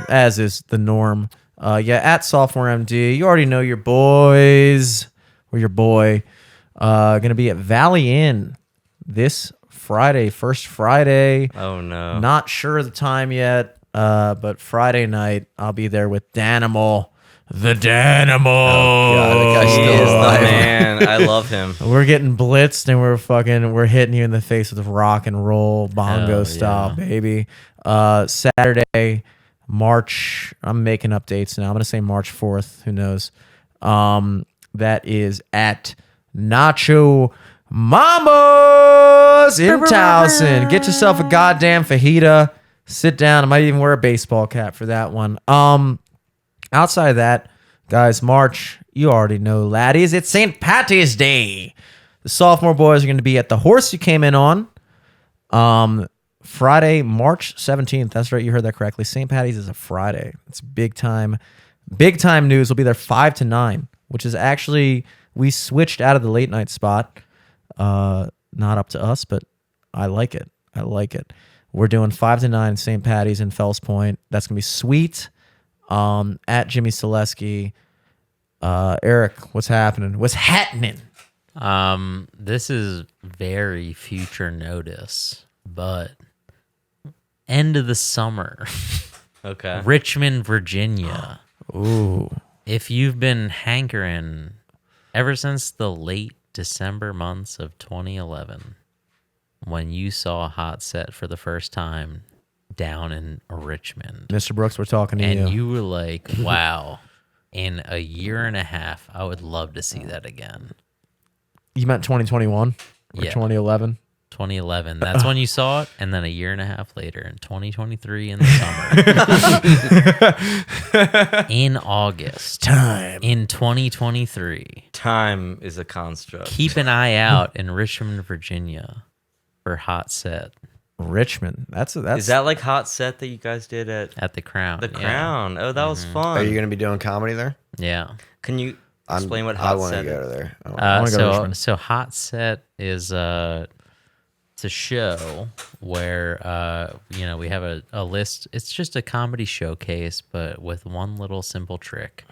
Speaker 1: as is the norm. At Sophomore MD, you already know your boys or your boy. Gonna be at Valley Inn this Friday, first Friday.
Speaker 3: Oh no.
Speaker 1: Not sure of the time yet, but Friday night I'll be there with Danimal. The Danimal.
Speaker 4: God, the guy
Speaker 3: He
Speaker 4: still
Speaker 3: is the
Speaker 4: alive.
Speaker 3: man. I love him.
Speaker 1: We're getting blitzed and we're hitting you in the face with rock and roll bongo
Speaker 2: Hell
Speaker 1: style,
Speaker 2: yeah.
Speaker 1: baby. Saturday, March. I'm making up dates now. I'm gonna say March 4th. Who knows? That is at Nacho Mama's in Towson. Get yourself a goddamn fajita. Sit down. I might even wear a baseball cap for that one. Outside of that, guys, March, you already know, laddies, it's St. Patty's Day. The sophomore boys are going to be at the horse you came in on Friday, March 17th. That's right. You heard that correctly. St. Patty's is a Friday. It's big time news. We'll be there 5 to 9, which is actually, we switched out of the late night spot. Not up to us, but I like it. We're doing 5 to 9 St. Patty's in Fells Point. That's going to be sweet. At Jimmy Solesky. Eric, what's happening?
Speaker 2: This is very future notice, but end of the summer,
Speaker 3: Okay.
Speaker 2: Richmond, Virginia.
Speaker 1: Ooh.
Speaker 2: If you've been hankering ever since the late December months of 2011, when you saw Hot Set for the first time down in Richmond,
Speaker 1: Mr. Brooks, we're talking to
Speaker 2: and
Speaker 1: you.
Speaker 2: you were like, wow, in a year and a half, I would love to see that again.
Speaker 1: You meant 2021 or
Speaker 2: Yeah.
Speaker 1: 2011?
Speaker 2: 2011. That's when you saw it. And then a year and a half later, in 2023 in the summer, in August,
Speaker 1: Time.
Speaker 2: in 2023,
Speaker 3: Time is a construct.
Speaker 2: keep an eye out in Richmond, Virginia for Hot Set
Speaker 1: Richmond. That's
Speaker 3: Is that like Hot Set that you guys did at
Speaker 2: at the Crown.
Speaker 3: the
Speaker 2: Yeah.
Speaker 3: Crown? Oh, that was fun.
Speaker 4: Are you going to be doing comedy there?
Speaker 2: Yeah.
Speaker 3: Can you explain what
Speaker 4: I
Speaker 3: Hot
Speaker 4: want to
Speaker 3: Set
Speaker 4: go
Speaker 3: is?
Speaker 4: to there. I
Speaker 1: wanna go to Richmond.
Speaker 2: So Hot Set is it's a show where we have a list. It's just a comedy showcase, but with one little simple trick.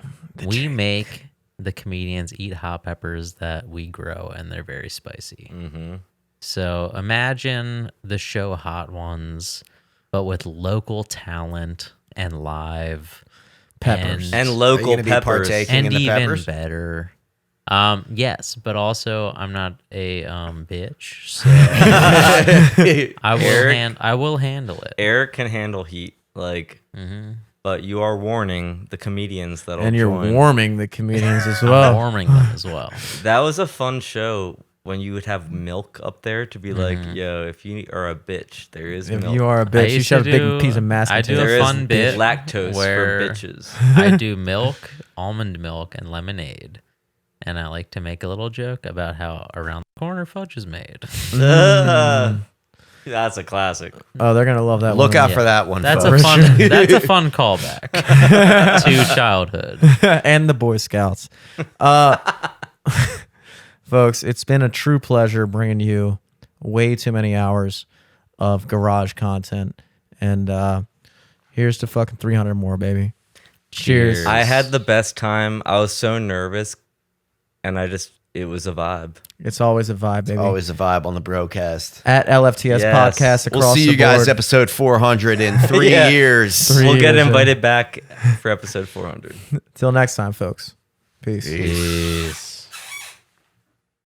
Speaker 2: We make the comedians eat hot peppers that we grow, and they're very spicy.
Speaker 3: Mm-hmm.
Speaker 2: So imagine the show Hot Ones, but with local talent and live
Speaker 1: Peppers.
Speaker 3: And
Speaker 4: Are you
Speaker 3: local
Speaker 4: gonna be
Speaker 3: peppers.
Speaker 4: partaking
Speaker 2: and
Speaker 4: in the
Speaker 2: even
Speaker 4: peppers?
Speaker 2: better. Yes, but also I'm not a bitch, so I will handle it.
Speaker 3: Eric can handle heat,
Speaker 2: Mm-hmm.
Speaker 3: but you are warning the comedians that'll
Speaker 1: and you're
Speaker 3: join.
Speaker 1: warming the comedians as
Speaker 2: I'm
Speaker 1: well.
Speaker 2: warming them as well.
Speaker 3: That was a fun show when you would have milk up there to be like, yo, if you are a bitch, there is
Speaker 1: If
Speaker 3: milk.
Speaker 1: you are a
Speaker 2: I
Speaker 1: bitch, you
Speaker 2: used
Speaker 1: should have
Speaker 2: to
Speaker 1: a big
Speaker 2: do-
Speaker 1: piece of mashed
Speaker 2: I do
Speaker 1: potato.
Speaker 3: There
Speaker 2: a
Speaker 3: is
Speaker 2: fun bit
Speaker 3: lactose
Speaker 2: where-
Speaker 3: for bitches.
Speaker 2: I do milk, almond milk, and lemonade. And I like to make a little joke about how around the corner fudge is made.
Speaker 3: That's a classic.
Speaker 5: Oh, they're gonna love that.
Speaker 4: Look
Speaker 5: one.
Speaker 4: out for that one.
Speaker 2: That's
Speaker 4: folks.
Speaker 2: a fun. That's a fun callback to childhood.
Speaker 5: And the Boy Scouts. Folks, it's been a true pleasure bringing you way too many hours of garage content. And here's to fucking 300 more, baby. Cheers.
Speaker 3: I had the best time. I was so nervous, and it was a vibe.
Speaker 5: It's always a vibe, baby.
Speaker 4: Always a vibe on the broadcast.
Speaker 5: At LFTS
Speaker 3: Yes.
Speaker 5: podcast across
Speaker 4: We'll see you
Speaker 5: the
Speaker 4: guys
Speaker 5: board.
Speaker 4: episode 400 in 3
Speaker 3: Yeah.
Speaker 4: years.
Speaker 3: We'll get
Speaker 5: years, yeah.
Speaker 3: invited back for episode 400.
Speaker 5: Till next time, folks. Peace.
Speaker 3: Peace.